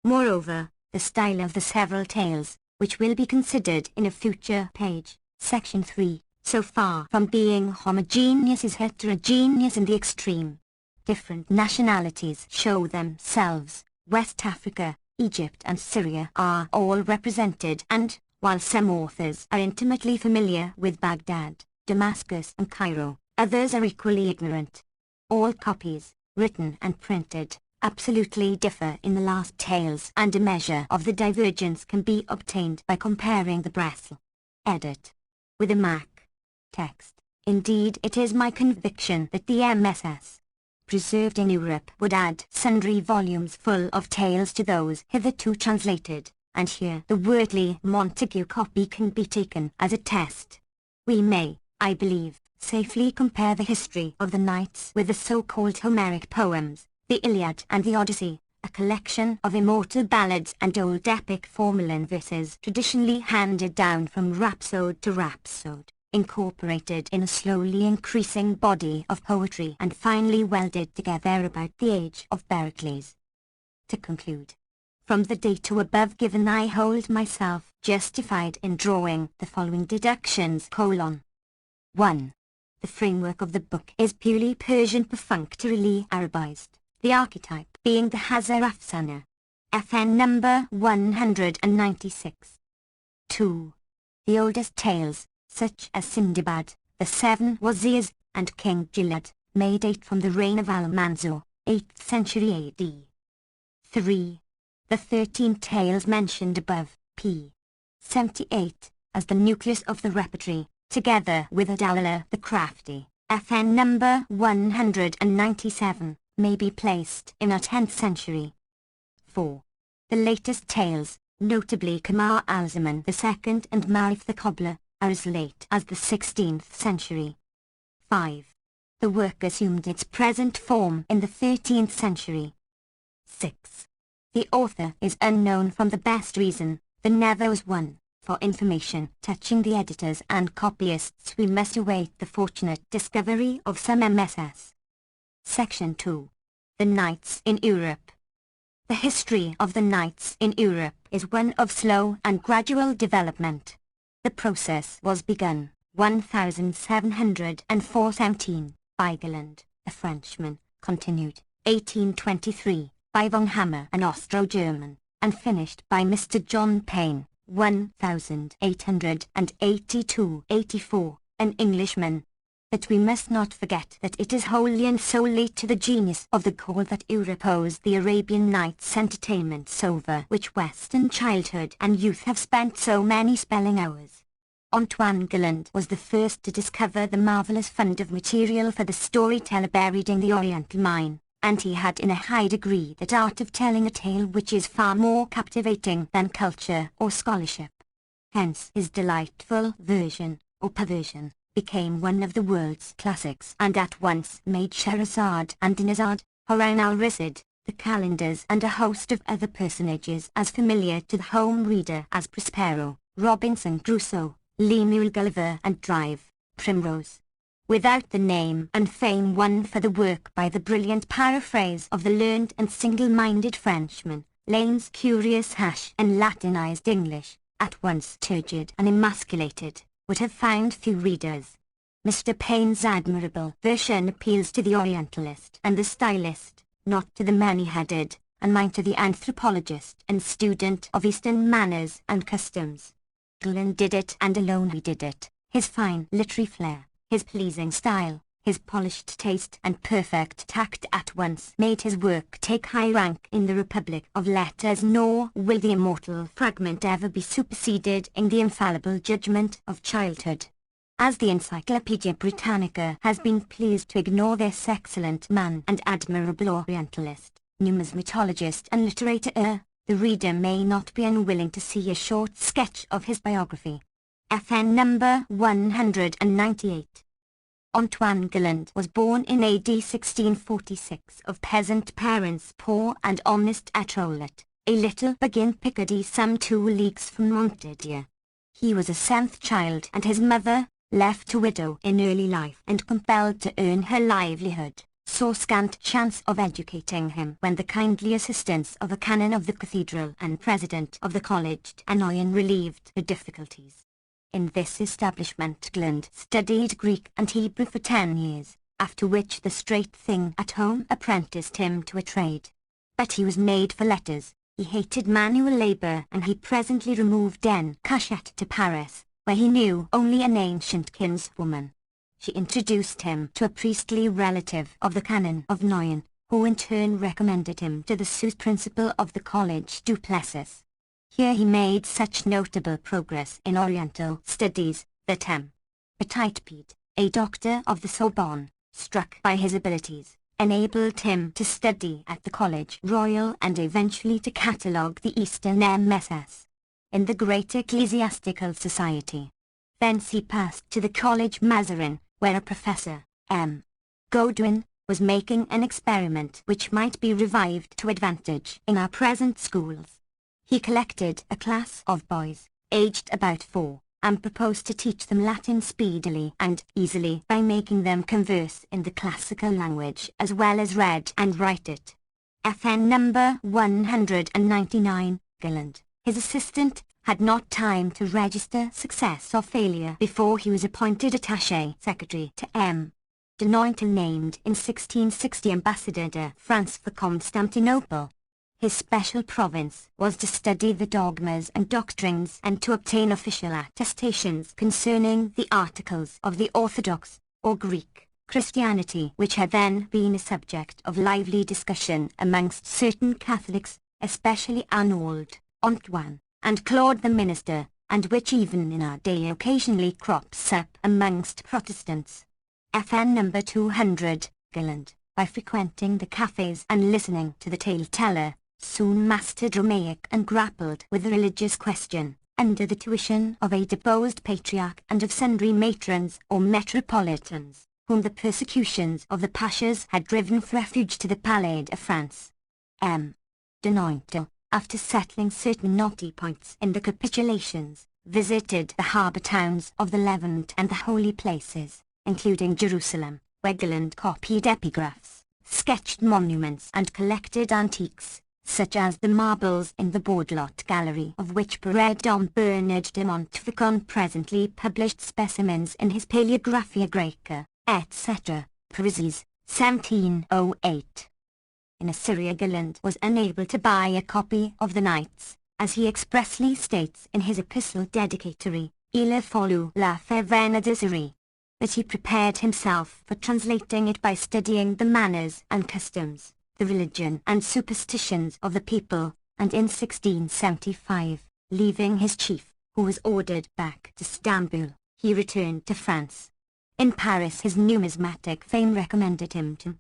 Moreover, the style of the several tales, which will be considered in a future page. Section 3. So far from being homogeneous is heterogeneous in the extreme. Different nationalities show themselves. West Africa, Egypt and Syria are all represented, and, while some authors are intimately familiar with Baghdad, Damascus and Cairo, others are equally ignorant. All copies, written and printed, absolutely differ in the last tales, and a measure of the divergence can be obtained by comparing the Bressel edit with the Mac text. Indeed, it is my conviction that the MSS preserved in Europe would add sundry volumes full of tales to those hitherto translated, and here the Wortley Montague copy can be taken as a test. We may, I believe, safely compare the history of the knights with the so-called Homeric poems, the Iliad and the Odyssey, a collection of immortal ballads and old epic formulan verses traditionally handed down from rhapsode to rhapsode, incorporated in a slowly increasing body of poetry and finally welded together about the age of Pericles. To conclude, from the data above given I hold myself justified in drawing the following deductions: 1. The framework of the book is purely Persian perfunctorily Arabized, the archetype being the Hazar Afsana. FN number 196. 2. The oldest tales, such as Sindbad, the Seven Wazirs, and King Jilad, may date from the reign of Al-Mansur, 8th century AD. 3. The 13 tales mentioned above, p. 78, as the nucleus of the repertory, together with Ad-Dawla the Crafty, FN number 197, may be placed in a 10th century. 4. The latest tales, notably Kamar al-Zaman II and Marif the Cobbler, are as late as the 16th century. 5. The work assumed its present form in the 13th century. 6. The author is unknown from the best reason, there never was one. For information touching the editors and copyists we must await the fortunate discovery of some MSS. Section 2. The Knights in Europe. The history of the Knights in Europe is one of slow and gradual development. The process was begun, 1717, by Galland, a Frenchman, continued, 1823, by von Hammer, an Austro-German, and finished by Mr. John Payne, 1882-84, an Englishman. But we must not forget that it is wholly and solely to the genius of the Gaul that Europe owes the Arabian Nights entertainments over which Western childhood and youth have spent so many spelling hours. Antoine Galland was the first to discover the marvelous fund of material for the storyteller buried in the Oriental mine, and he had in a high degree that art of telling a tale which is far more captivating than culture or scholarship. Hence his delightful version, or perversion, became one of the world's classics and at once made Scheherazade and Dinarzade, Harun al-Rashid, the Calendars and a host of other personages as familiar to the home reader as Prospero, Robinson Crusoe, Lemuel Gulliver and Drive, Primrose. Without the name and fame won for the work by the brilliant paraphrase of the learned and single-minded Frenchman, Lane's curious hash and Latinized English, at once turgid and emasculated, would have found few readers. Mr. Payne's admirable version appeals to the Orientalist and the stylist, not to the many-headed, and mine to the anthropologist and student of Eastern manners and customs. Galland did it and alone he did it. His fine literary flair, his pleasing style, his polished taste and perfect tact at once made his work take high rank in the Republic of Letters, nor will the immortal fragment ever be superseded in the infallible judgment of childhood. As the Encyclopaedia Britannica has been pleased to ignore this excellent man and admirable Orientalist, numismatologist and literator, the reader may not be unwilling to see a short sketch of his biography. FN number 198. Antoine Galland was born in AD 1646 of peasant parents poor and honest at Roulette, a little bug in Picardy some 2 leagues from Montdidier. He was a 7th child and his mother, left a widow in early life and compelled to earn her livelihood, saw scant chance of educating him when the kindly assistance of a canon of the cathedral and president of the college Anoyan relieved the difficulties. In this establishment Gland studied Greek and Hebrew for 10 years, after which the straight thing at home apprenticed him to a trade. But he was made for letters, he hated manual labour, and he presently removed en cachette to Paris, where he knew only an ancient kinswoman. She introduced him to a priestly relative of the canon of Noyon, who in turn recommended him to the sous principal of the college Duplessis. Here he made such notable progress in Oriental studies that Petit Pied, a doctor of the Sorbonne, struck by his abilities, enabled him to study at the College Royal and eventually to catalogue the Eastern MSS in the Great Ecclesiastical Society. Thence he passed to the College Mazarin, where a Professor, M. Godwin, was making an experiment which might be revived to advantage in our present schools. He collected a class of boys, aged about 4, and proposed to teach them Latin speedily and easily by making them converse in the classical language as well as read and write it. FN number 199, Gilland, his assistant, had not time to register success or failure before he was appointed attaché secretary to M. de Nointel, named in 1660 ambassador to France for Constantinople. His special province was to study the dogmas and doctrines and to obtain official attestations concerning the articles of the Orthodox, or Greek, Christianity, which had then been a subject of lively discussion amongst certain Catholics, especially Arnauld, Antoine, and Claude the minister, and which even in our day occasionally crops up amongst Protestants. FN number 200, Gilland, by frequenting the cafes and listening to the tale-teller, soon mastered Romaic and grappled with the religious question, under the tuition of a deposed patriarch and of sundry matrons or metropolitans, whom the persecutions of the pashas had driven for refuge to the Palais de France. M. de Nointel, after settling certain knotty points in the capitulations, visited the harbour towns of the Levant and the holy places, including Jerusalem, where Gilland copied epigraphs, sketched monuments and collected antiques, such as the marbles in the Bordelot Gallery, of which Dom Bernard de Montfaucon presently published specimens in his Paleographia Graeca, etc., Parisis, 1708. In Assyria Gilland was unable to buy a copy of the Nights, as he expressly states in his epistle dedicatory, Il a fallu la favena d'Assyrie, that he prepared himself for translating it by studying the manners and customs, the religion and superstitions of the people, and in 1675, leaving his chief, who was ordered back to Stamboul, he returned to France. In Paris his numismatic fame recommended him to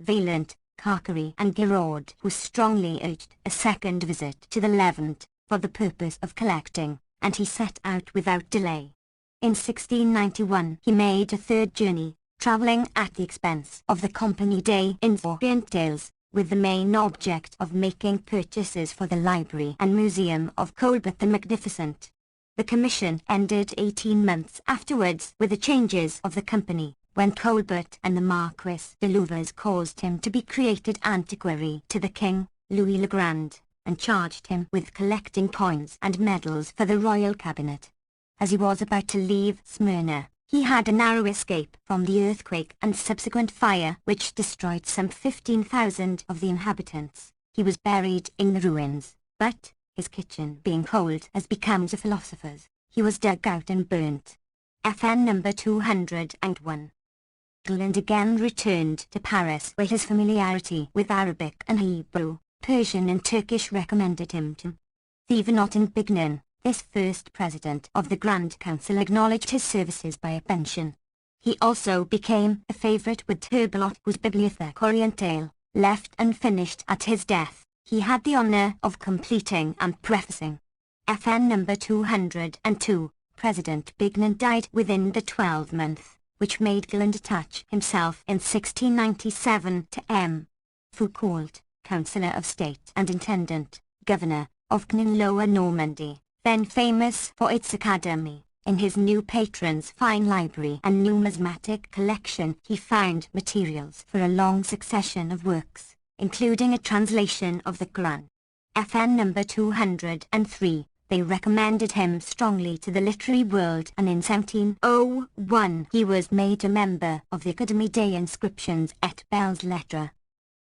Vaillant, Carquery and Giraud, who strongly urged a second visit to the Levant, for the purpose of collecting, and he set out without delay. In 1691 he made a third journey, travelling at the expense of the Compagnie des Orientales, with the main object of making purchases for the library and museum of Colbert the Magnificent. The commission ended 18 months afterwards with the changes of the company, when Colbert and the Marquis de Louvres caused him to be created antiquary to the king, Louis le Grand, and charged him with collecting coins and medals for the royal cabinet. As he was about to leave Smyrna, he had a narrow escape from the earthquake and subsequent fire which destroyed some 15,000 of the inhabitants. He was buried in the ruins, but, his kitchen being cold as becomes a philosopher's, he was dug out and burnt. FN number 201. Gilland again returned to Paris, where his familiarity with Arabic and Hebrew, Persian and Turkish recommended him to Thevenot and Bignon. This first president of the Grand Council acknowledged his services by a pension. He also became a favourite with Herbelot, whose Bibliothèque Orientale, left unfinished at his death, he had the honour of completing and prefacing. FN number 202, President Bignon died within the 12-month, which made Gilland attach himself in 1697 to M. Foucault, Councillor of State and Intendant, Governor of Canin Lower Normandy, then famous for its academy, In his new patron's fine library and numismatic collection he found materials for a long succession of works, including a translation of the Quran. FN number 203, they recommended him strongly to the literary world, and in 1701 he was made a member of the Académie des Inscriptions et Belles Lettres.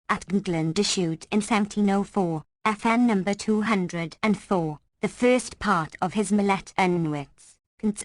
At England issued in 1704, FN number 204, the first part of his Millet Unwits,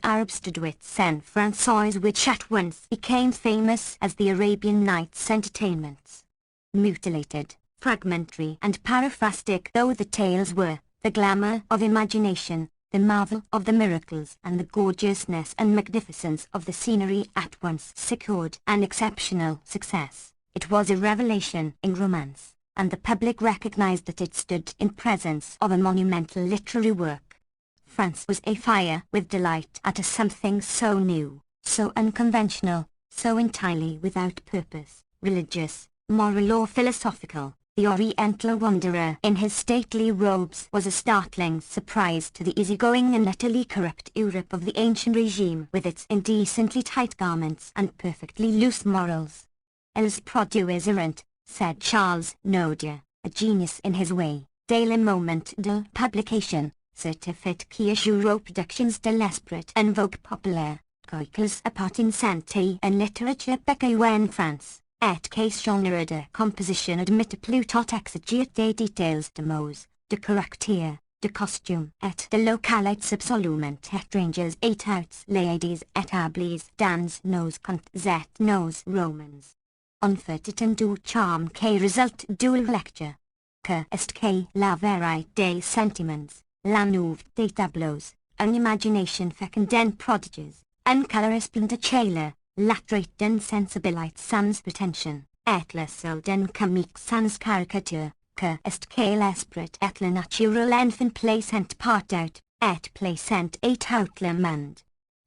Arabstadwits Saint François, which at once became famous as the Arabian Nights Entertainments. Mutilated, fragmentary and paraphrastic though the tales were, the glamour of imagination, the marvel of the miracles and the gorgeousness and magnificence of the scenery at once secured an exceptional success. It was a revelation in romance, and the public recognized that it stood in presence of a monumental literary work. France was afire with delight at a something so new, so unconventional, so entirely without purpose, religious, moral or philosophical. The Oriental wanderer in his stately robes was a startling surprise to the easygoing and utterly corrupt Europe of the ancient regime, with its indecently tight garments and perfectly loose morals. "Els produits errant," said Charles Nodier, a genius in his way, dès le moment de publication, certified qui assure productions de l'esprit en vogue populaire, quoiqu'ils appartiennent santé en littérature becqueux en France, et qu'est genre de composition admit plus tot exagere des détails de mots, de caractère, de costume, et de localités absolument étranges et outs ladies établies dans nos contes et nos romans. On fait du charme qui résulte de la lecture, que est que la vérité des sentiments, la nouve des tableaux, une imagination féconde en prodiges, un color esplendide, la trait d'une sensibilité sans prétention, et le seul d'un comique sans caricature, que est que l'esprit et la nature l'enfant placent partout, et placent et out le monde.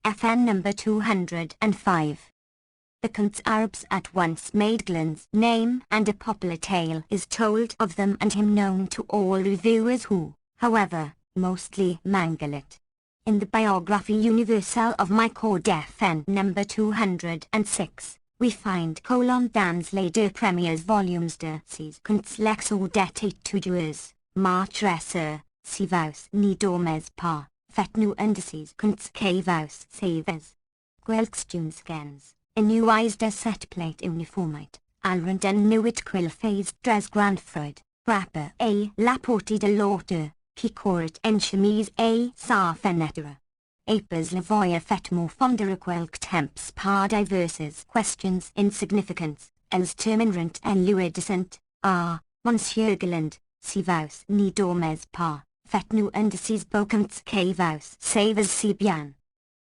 FN number 205. The Counts Arabs at once made Glenn's name, and a popular tale is told of them and him known to all reviewers who, however, mostly mangle it. In the Biographie Universelle of Michael FN number 206, we find dans les deux premiers volumes de ces contes l'exode étudieux, Martresseur, si vous n'y dormez pas, faites-nous un de ces contes que vous savez. Quelques Inuais de cette plate uniformite, alrenden nuit quil fais dres grand freud, frapper et la portée de l'auteur, qui court en chemise et sa fenêtre. Apes la voie faitement fondre quelques temps par diverses questions insignificants, elles termineront en luidescent, Monsieur Galland, si vous n'y dormez pas, faites-nous un de ces bocants que vous savez si bien.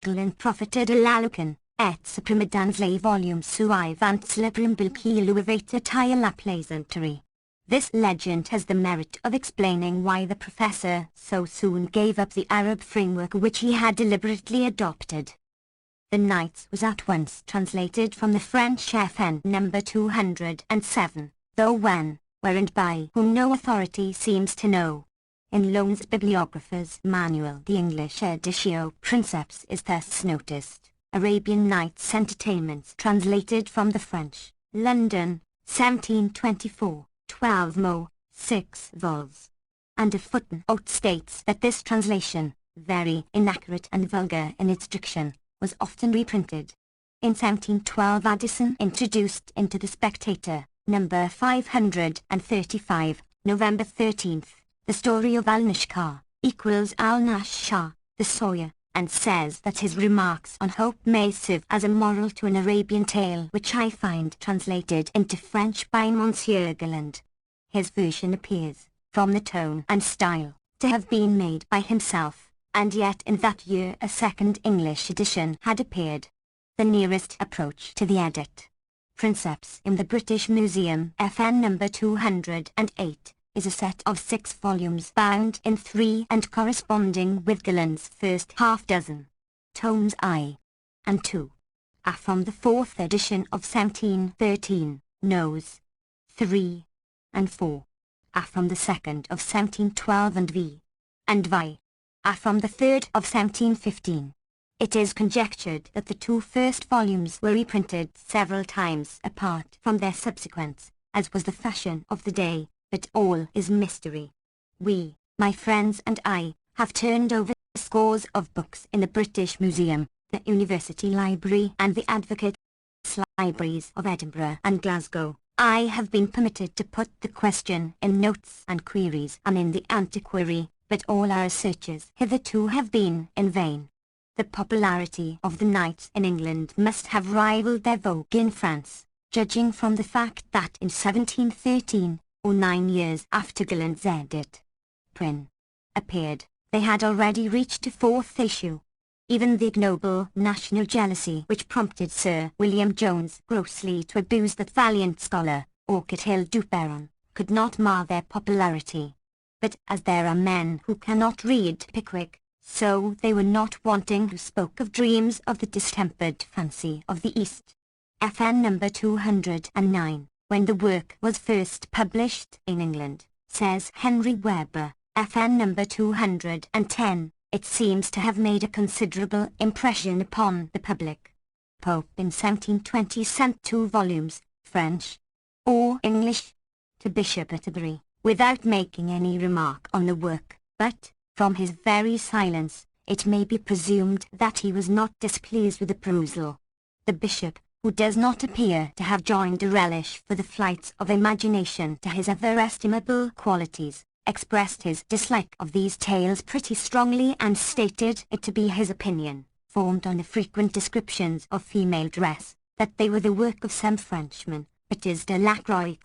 Galland profitait de l'allocan, et supprima dans les volumes suivants le primble qui lui avait été la plaisanterie. This legend has the merit of explaining why the professor so soon gave up the Arab framework which he had deliberately adopted. The Nights was at once translated from the French FN number 207, though when, where and by whom no authority seems to know. In Lowndes' Bibliographer's Manual the English Editio Princeps is thus noticed. Arabian Nights Entertainments translated from the French, London, 1724, 12 mo, 6 vols. And a footnote states that this translation, very inaccurate and vulgar in its diction, was often reprinted. In 1712 Addison introduced into The Spectator, number 535, November 13th, the story of Al-Nashkar, equals Al-Nash Shah, the Sawyer, and says that his remarks on hope may serve as a moral to an Arabian tale which I find translated into French by Monsieur Galland. His version appears, from the tone and style, to have been made by himself, and yet in that year a second English edition had appeared. The nearest approach to the edit. Princeps in the British Museum FN number 208. Is a set of 6 volumes bound in 3 and corresponding with Galland's first half dozen. Tomes I and II are from the 4th edition of 1713, Nos. 3 and 4 are from the 2nd of 1712 and V are from the 3rd of 1715. It is conjectured that the two first volumes were reprinted several times apart from their subsequents, as was the fashion of the day, but all is mystery. We, my friends and I, have turned over scores of books in the British Museum, the University Library and the Advocates' Libraries of Edinburgh and Glasgow. I have been permitted to put the question in notes and queries and in the antiquary, but all our searches hitherto have been in vain. The popularity of the Knights in England must have rivaled their vogue in France, judging from the fact that in 1713, or 9 years after Gilland's edit, Prynne appeared, they had already reached a fourth issue. Even the ignoble national jealousy which prompted Sir William Jones grossly to abuse that valiant scholar, Orchard Hill du Perron, could not mar their popularity. But as there are men who cannot read Pickwick, so they were not wanting who spoke of dreams of the distempered fancy of the East. FN number 209, when the work was first published in England, says Henry Webber, FN number 210, it seems to have made a considerable impression upon the public. Pope in 1720 sent 2 volumes, French or English, to Bishop Atterbury, without making any remark on the work, but, from his very silence, it may be presumed that he was not displeased with the perusal. The bishop, who does not appear to have joined a relish for the flights of imagination to his other estimable qualities, expressed his dislike of these tales pretty strongly and stated it to be his opinion, formed on the frequent descriptions of female dress, that they were the work of some Frenchman, Baptiste de Lacroix,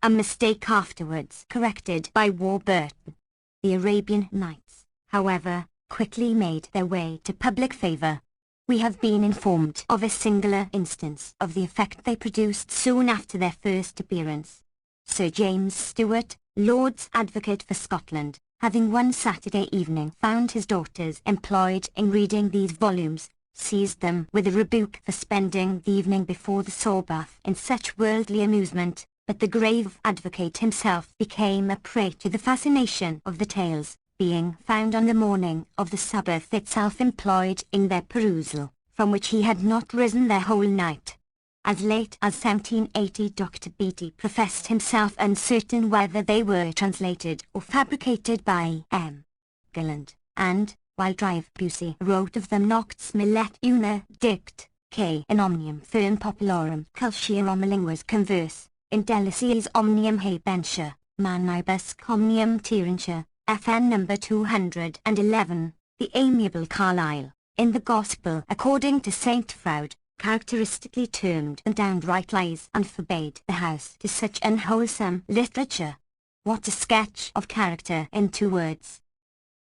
a mistake afterwards corrected by Warburton. The Arabian Nights, however, quickly made their way to public favour. We have been informed of a singular instance of the effect they produced soon after their first appearance. Sir James Stewart, Lord's Advocate for Scotland, having one Saturday evening found his daughters employed in reading these volumes, seized them with a rebuke for spending the evening before the saw-bath in such worldly amusement, but the grave advocate himself became a prey to the fascination of the tales, being found on the morning of the Sabbath itself employed in their perusal, from which he had not risen their whole night. As late as 1780 Dr. Beattie professed himself uncertain whether they were translated or fabricated by M. Gilland, and, while Drive Pusey wrote of them nocts millet una dict, que in omnium firm popularum culturam linguas converse, in delicies omnium habentia, manibus omnium tyrantia, FN number 211, the amiable Carlyle, in the Gospel according to St. Froud, characteristically termed and downright lies and forbade the house to such unwholesome literature. What a sketch of character in 2 words.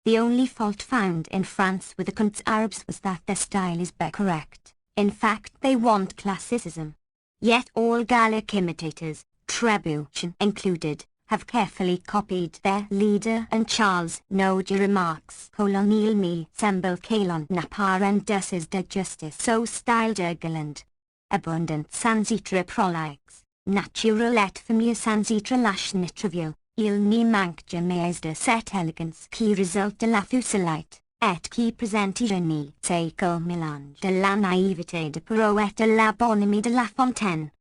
The only fault found in France with the Cunts Arabs was that their style is but correct. In fact, they want classicism. Yet all Gallic imitators, Trebuchet included, have carefully copied their leader, and Charles Noge remarks Colonel me semble calon naparendus de justice so styled Gilland. Abundant sansitra prolix, natural et familiar sansitra lachne trivial, il ni manque jamais de cette elegance qui résulte de la fusillite, et qui présente ironie c'est qu'au mélange de la naïveté de Perrault et de la bonhomie de La Fontaine.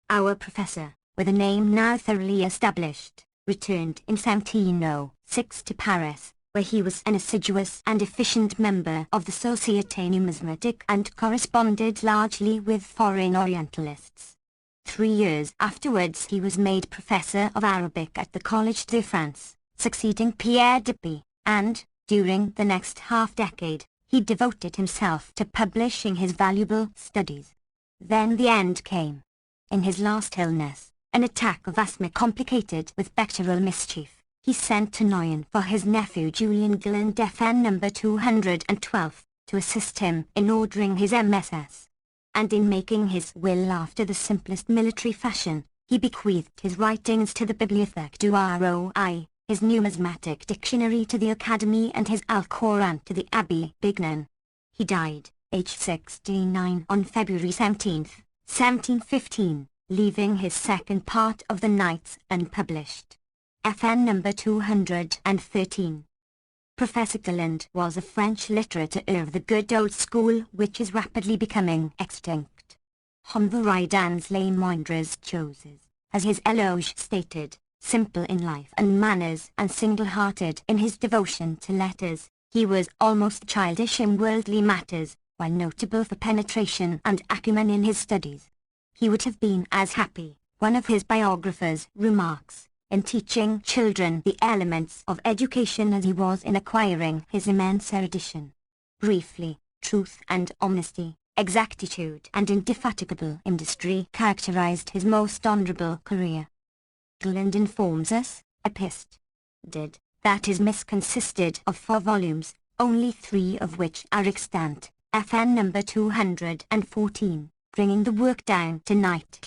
Our professor, with a name now thoroughly established, returned in 1706 to Paris, where he was an assiduous and efficient member of the Société Numismatique and corresponded largely with foreign Orientalists. 3 years afterwards he was made professor of Arabic at the Collège de France, succeeding Pierre Dupuy, and, during the next half-decade, he devoted himself to publishing his valuable studies. Then the end came. In his last illness, an attack of asthma complicated with bacterial mischief, he sent to Noyon for his nephew Julian Gilland FN number 212, to assist him in ordering his MSS. And in making his will after the simplest military fashion, he bequeathed his writings to the Bibliothèque du Roi, his numismatic dictionary to the Academy and his Alcoran to the Abbey Bignon. He died, aged 69, on February 17, 1715, leaving his second part of the Knights unpublished. FN number 213. Professor Galland was a French literature of the good old school which is rapidly becoming extinct. Homveridans les moindres choses, as his eloge stated, simple in life and manners and single-hearted in his devotion to letters, he was almost childish in worldly matters, while notable for penetration and acumen in his studies. He would have been as happy, one of his biographers remarks, in teaching children the elements of education as he was in acquiring his immense erudition. Briefly, truth and honesty, exactitude and indefatigable industry characterized his most honorable career. Galland informs us, Epist. Did, that his miss consisted of 4 volumes, only 3 of which are extant, FN number 214, bringing the work down to night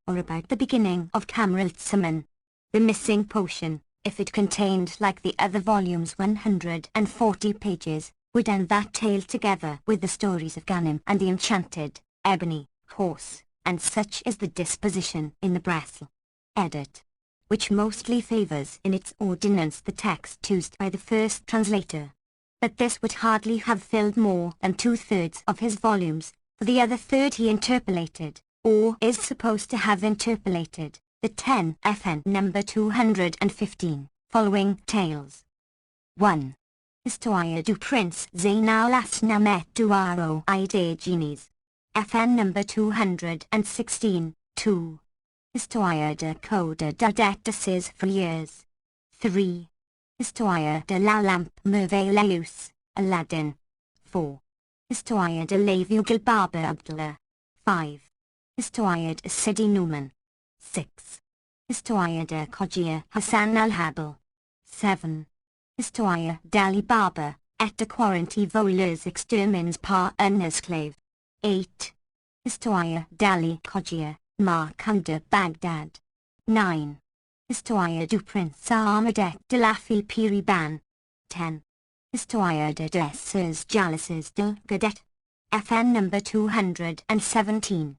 or about the beginning of Cameraltsaman. The missing portion, if it contained like the other volumes 140 pages, would end that tale together with the stories of Ganem and the enchanted, ebony, horse, and such is the disposition in the Bresle edit, which mostly favours in its ordinance the text used by the first translator. But this would hardly have filled more than 2/3 of his volumes, for the other third he interpolated, or is supposed to have interpolated, the 10 FN number 215, following tales. 1. Histoire du Prince Zainal Asnam et du Aro I des Genies. FN number 216, 2. Histoire de Code d'Adet de ses Frères. 3. Histoire de la Lampe Merveilleuse, Aladdin. 4. Histoire de l'Aveugle Barber Abdullah. 5. Histoire de Sidi Nouman. 6. Histoire de Cogia Hassan al-Habel. 7. Histoire d'Ali Baba, et de 40 voleurs extermines par un esclave. 8. Histoire d'Ali Cogia, Marquand de Bagdad. 9. Histoire du Prince Ahmed de la Fille Piriban. 10. Histoire de Dresses Jalouses de Gadet. FN number 217.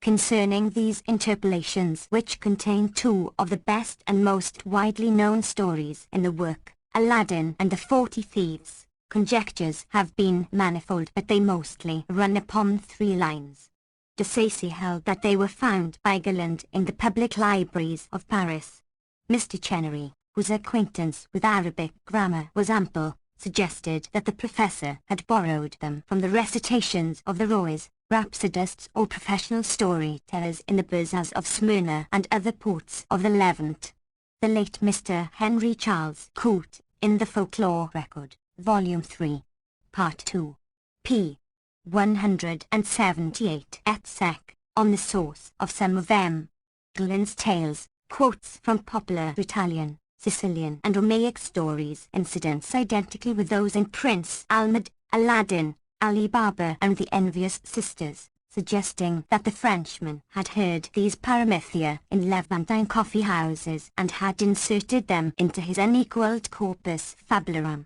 Concerning these interpolations which contain 2 of the best and most widely known stories in the work, Aladdin and the 40 Thieves, conjectures have been manifold, but they mostly run upon 3 lines. De Sacy held that they were found by Galland in the public libraries of Paris. Mr. Chenery, whose acquaintance with Arabic grammar was ample, suggested that the professor had borrowed them from the recitations of the Rois, rhapsodists or professional storytellers in the bazaars of Smyrna and other ports of the Levant. The late Mr. Henry Charles Coote, in the Folklore Record, Volume 3, Part 2, p. 178 et sec, on the source of some of them. Galland's tales, quotes from popular Italian, Sicilian and Romaic stories, incidents identical with those in Prince Ahmed, Aladdin, Ali Baba and the Envious Sisters, suggesting that the Frenchman had heard these paramythia in Levantine coffee houses and had inserted them into his unequalled corpus fabularum.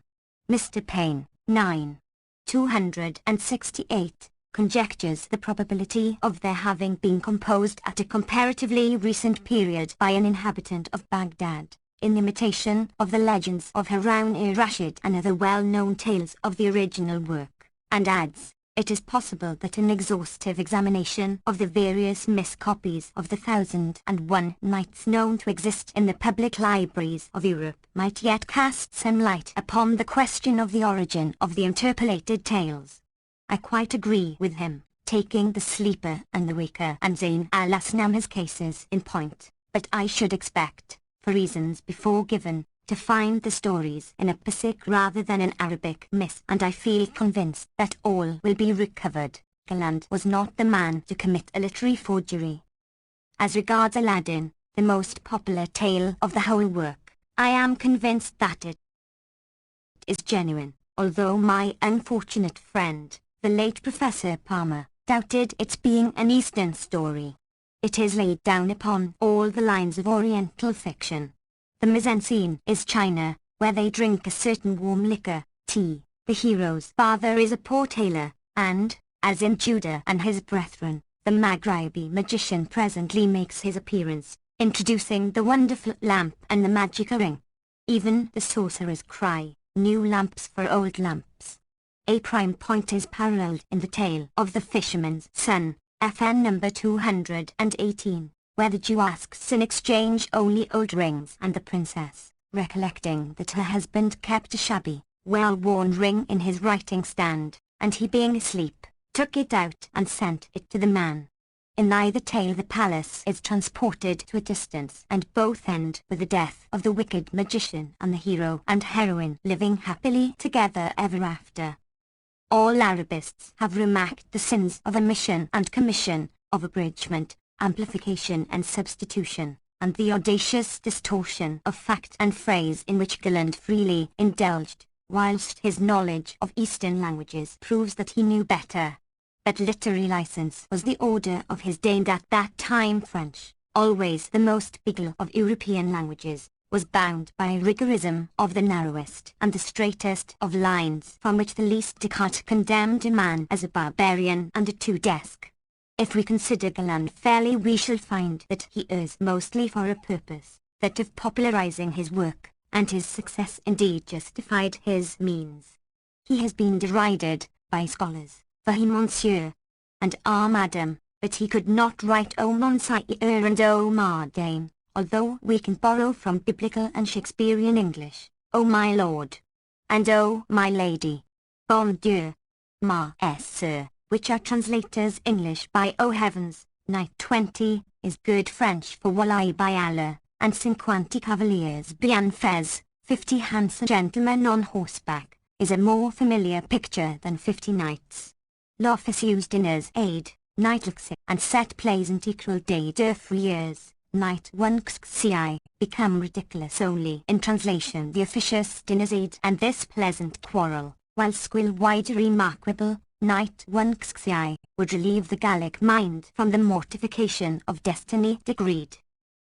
Mr. Payne, 9. 268, conjectures the probability of their having been composed at a comparatively recent period by an inhabitant of Baghdad, in imitation of the legends of Harun-e-Rashid and other well-known tales of the original work, and adds, it is possible that an exhaustive examination of the various miscopies of the 1001 Nights known to exist in the public libraries of Europe might yet cast some light upon the question of the origin of the interpolated tales. I quite agree with him, taking the Sleeper and the Waker and Zayn al-Asnam's cases in point, but I should expect, for reasons before given, to find the stories in a Persic rather than an Arabic myth, and I feel convinced that all will be recovered. Galland was not the man to commit a literary forgery. As regards Aladdin, the most popular tale of the whole work, I am convinced that it is genuine, although my unfortunate friend, the late Professor Palmer, doubted its being an Eastern story. It is laid down upon all the lines of Oriental fiction. The mise-en-scene is China, where they drink a certain warm liquor, tea. The hero's father is a poor tailor, and, as in Judah and his brethren, the Maghribi magician presently makes his appearance, introducing the wonderful lamp and the magic ring. Even the sorcerers cry, new lamps for old lamps. A prime point is paralleled in the tale of the fisherman's son, FN number 218, where the Jew asks in exchange only old rings, and the princess, recollecting that her husband kept a shabby, well-worn ring in his writing stand, and he being asleep, took it out and sent it to the man. In either tale the palace is transported to a distance, and both end with the death of the wicked magician and the hero and heroine living happily together ever after. All Arabists have remarked the sins of omission and commission, of abridgment, amplification and substitution, and the audacious distortion of fact and phrase in which Galland freely indulged, whilst his knowledge of Eastern languages proves that he knew better. But literary license was the order of his day, and at that time French, always the most beguiled of European languages, was bound by a rigorism of the narrowest and the straightest of lines, from which the least Descartes condemned a man as a barbarian and a two-desk. If we consider Galland fairly, we shall find that he errs mostly for a purpose, that of popularizing his work, and his success indeed justified his means. He has been derided by scholars, for he monsieur, and madame, but he could not write O Monseigneur and O Madame, although we can borrow from biblical and Shakespearean English, O my lord, and O my lady, bon Dieu, ma sir, which are translators English by O heavens, night 20, is good French for Wallahi by Allah, and 50 cavaliers bien faits, 50 handsome gentlemen on horseback, is a more familiar picture than 50 knights. L'office used in as aid, nightlix, and set plays and equal day de years, night 1 xci, become ridiculous only in translation the officious dinner's aid, and this pleasant quarrel, while squill wider remarkable, night 1 xci, would relieve the Gallic mind from the mortification of destiny decreed.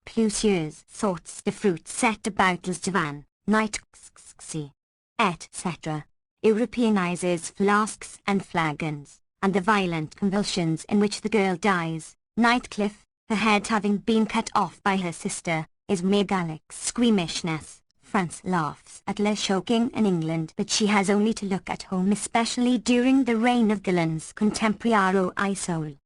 Plusieurs sorts de fruits set about les divan, night xci, etc. Europeanizes flasks and flagons, and the violent convulsions in which the girl dies, Nightcliff, her head having been cut off by her sister, is mere Gallic squeamishness. France laughs at Le choking in England, but she has only to look at home, especially during the reign of Galland's contemporary Isole.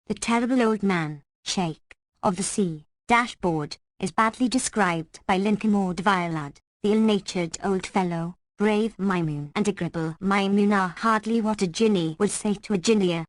The terrible old man, Sheikh, of the sea, dashboard, is badly described by Lincoln de Violad, the ill-natured old fellow, brave Maimoun and agreeable Maimoun are hardly what a Jinni would say to a Jinnia,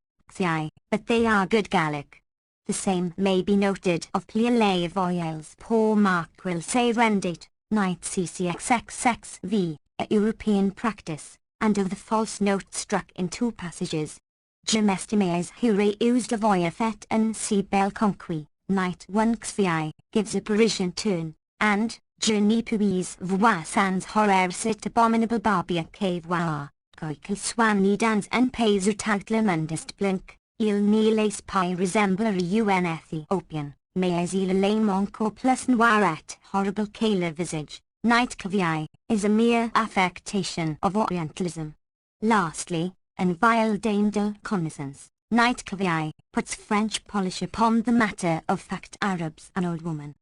but they are good Gallic. The same may be noted of Plialay Voiles poor Mark will say rendate, night ccxxxv, a European practice, and of the false note struck in two passages. Je m'estimes hure used a voya fet and si bel conqui, night 1 xvi, gives a Parisian turn, and Je n'y puis voir sans horreur cet abominable barbier que voir, qu'il soit ni dans un pays tout le monde est blink, il n'y laisse pas ressembler un Ethiopian, mais il l'aime encore plus noir at horrible que le visage, night caviar, is a mere affectation of Orientalism. Lastly, an vile dandel connaissance, night caviar, puts French polish upon the matter of fact Arabs an old woman.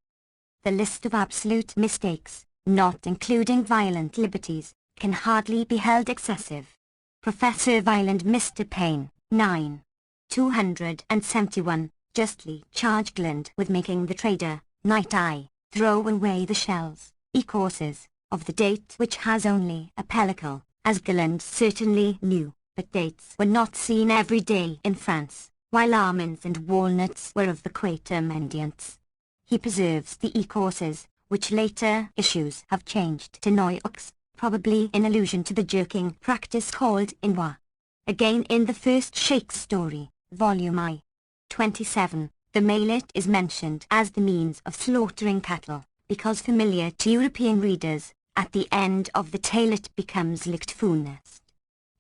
The list of absolute mistakes, not including violent liberties, can hardly be held excessive. Professor Violent Mr. Payne, 9. 271, justly charged Galland with making the trader, night eye, throw away the shells, e-courses, of the date which has only a pellicle, as Galland certainly knew, but dates were not seen every day in France, while almonds and walnuts were of the Quater mendiants. He preserves the e-courses, which later issues have changed to Noix, probably in allusion to the jerking practice called inwa. Again in the first Shakespeare story, volume I. 27, the mallet is mentioned as the means of slaughtering cattle, because familiar to European readers, at the end of the tale it becomes lichtfunest.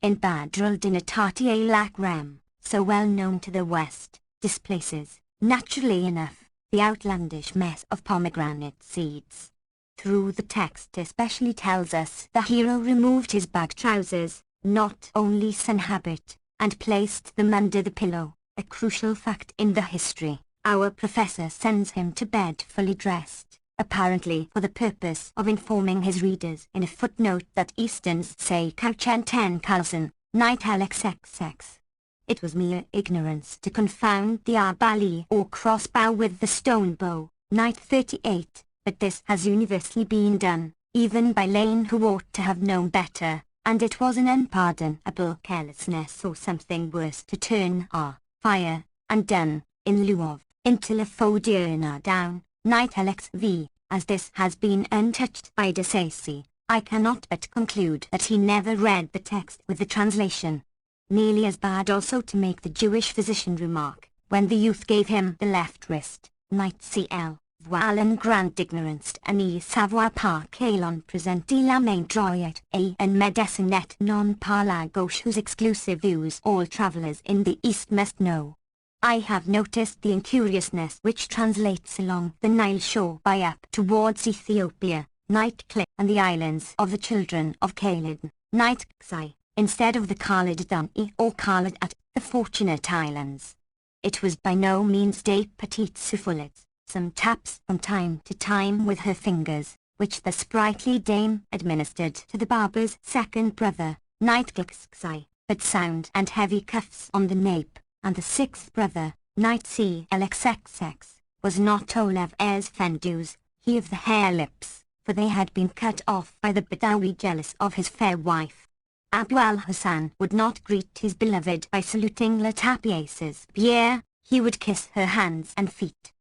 In Badrul Dinatati lac Ram, so well known to the West, displaces, naturally enough, the outlandish mess of pomegranate seeds. Through the text especially tells us the hero removed his bag trousers, not only sun habit, and placed them under the pillow, a crucial fact in the history. Our professor sends him to bed fully dressed, apparently for the purpose of informing his readers in a footnote that Easterns say Couchen ten Carlson, Knight LXXX. It was mere ignorance to confound the arbali or crossbow with the stone bow, Knight 38, but this has universally been done, even by Lane who ought to have known better, and it was an unpardonable carelessness or something worse to turn R, fire, and done, in lieu of, until a fodierna down, Knight LXV, as this has been untouched by de Sacy. I cannot but conclude that he never read the text with the translation. Nearly as bad also to make the Jewish physician remark, when the youth gave him the left wrist, Knight CL, voile en grande ignorance ni savoir pas que l'on présente la main droite et en médecine net non pas la gauche, whose exclusive views all travellers in the East must know. I have noticed the incuriousness which translates along the Nile shore by up towards Ethiopia, Knight Clip, and the islands of the children of Caled, Knight Xi, instead of the Khalid Dani or Khalid at, the Fortunate Islands. It was by no means de petites soufflettes, some taps from time to time with her fingers, which the sprightly dame administered to the barber's second brother, Knight Xi, but sound and heavy cuffs on the nape, and the sixth brother, Knight CLXXX, was not Olev Es Fendus, he of the hare lips, for they had been cut off by the Badawi jealous of his fair wife. Abu al-Hassan would not greet his beloved by saluting la tapiaces Pierre, he would kiss her hands and feet.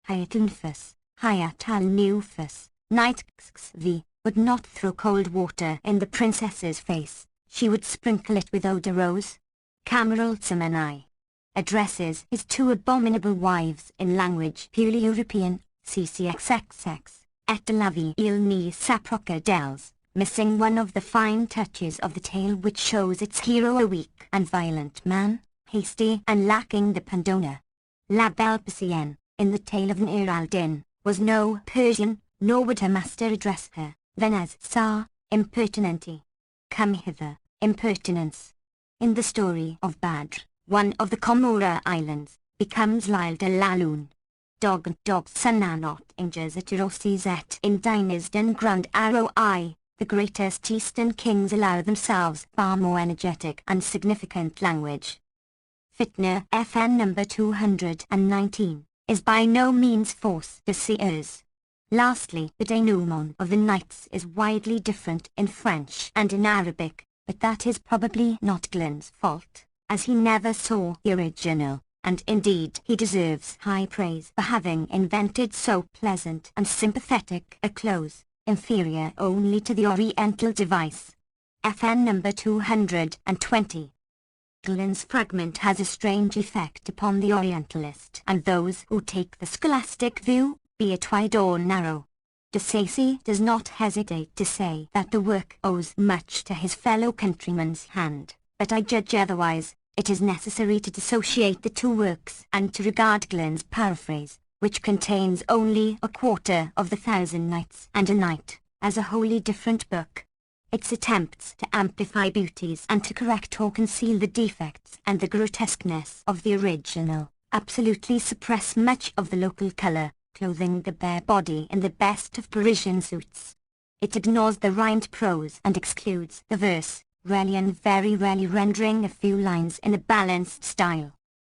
Hayat Unfus, Hayat al-Nufus, Knight Xv, would not throw cold water in the princess's face, she would sprinkle it with eau de rose. Cameral Tsemenai addresses his two abominable wives in language purely European, CCXXX, et de la vie il n'y s'approche d'elles, missing one of the fine touches of the tale which shows its hero a weak and violent man, hasty and lacking the pandona. La Belle Persienne, in the tale of Nur al-Din, was no Persian, nor would her master address her, then as Sa, impertinenti. Come hither, impertinence. In the story of Badr, one of the Comora Islands, becomes L'Isle de la Lune. Dog and dog's son are not injures at Rosses et in Diners den Grand Arrow I. The greatest Eastern kings allow themselves far more energetic and significant language. Fitna FN number 219, is by no means force de seers. Lastly, the denouement of the Knights is widely different in French and in Arabic, but that is probably not Glyn's fault, as he never saw the original, and indeed he deserves high praise for having invented so pleasant and sympathetic a close, inferior only to the Oriental device. FN number 220. Glyn's fragment has a strange effect upon the Orientalist and those who take the scholastic view, be it wide or narrow. De Sacy does not hesitate to say that the work owes much to his fellow countryman's hand, but I judge otherwise. It is necessary to dissociate the two works and to regard Glyn's paraphrase, which contains only a quarter of the Thousand Nights and a Night, as a wholly different book. Its attempts to amplify beauties and to correct or conceal the defects and the grotesqueness of the original, absolutely suppress much of the local colour, clothing the bare body in the best of Parisian suits. It ignores the rhymed prose and excludes the verse, rarely and very rarely rendering a few lines in a balanced style.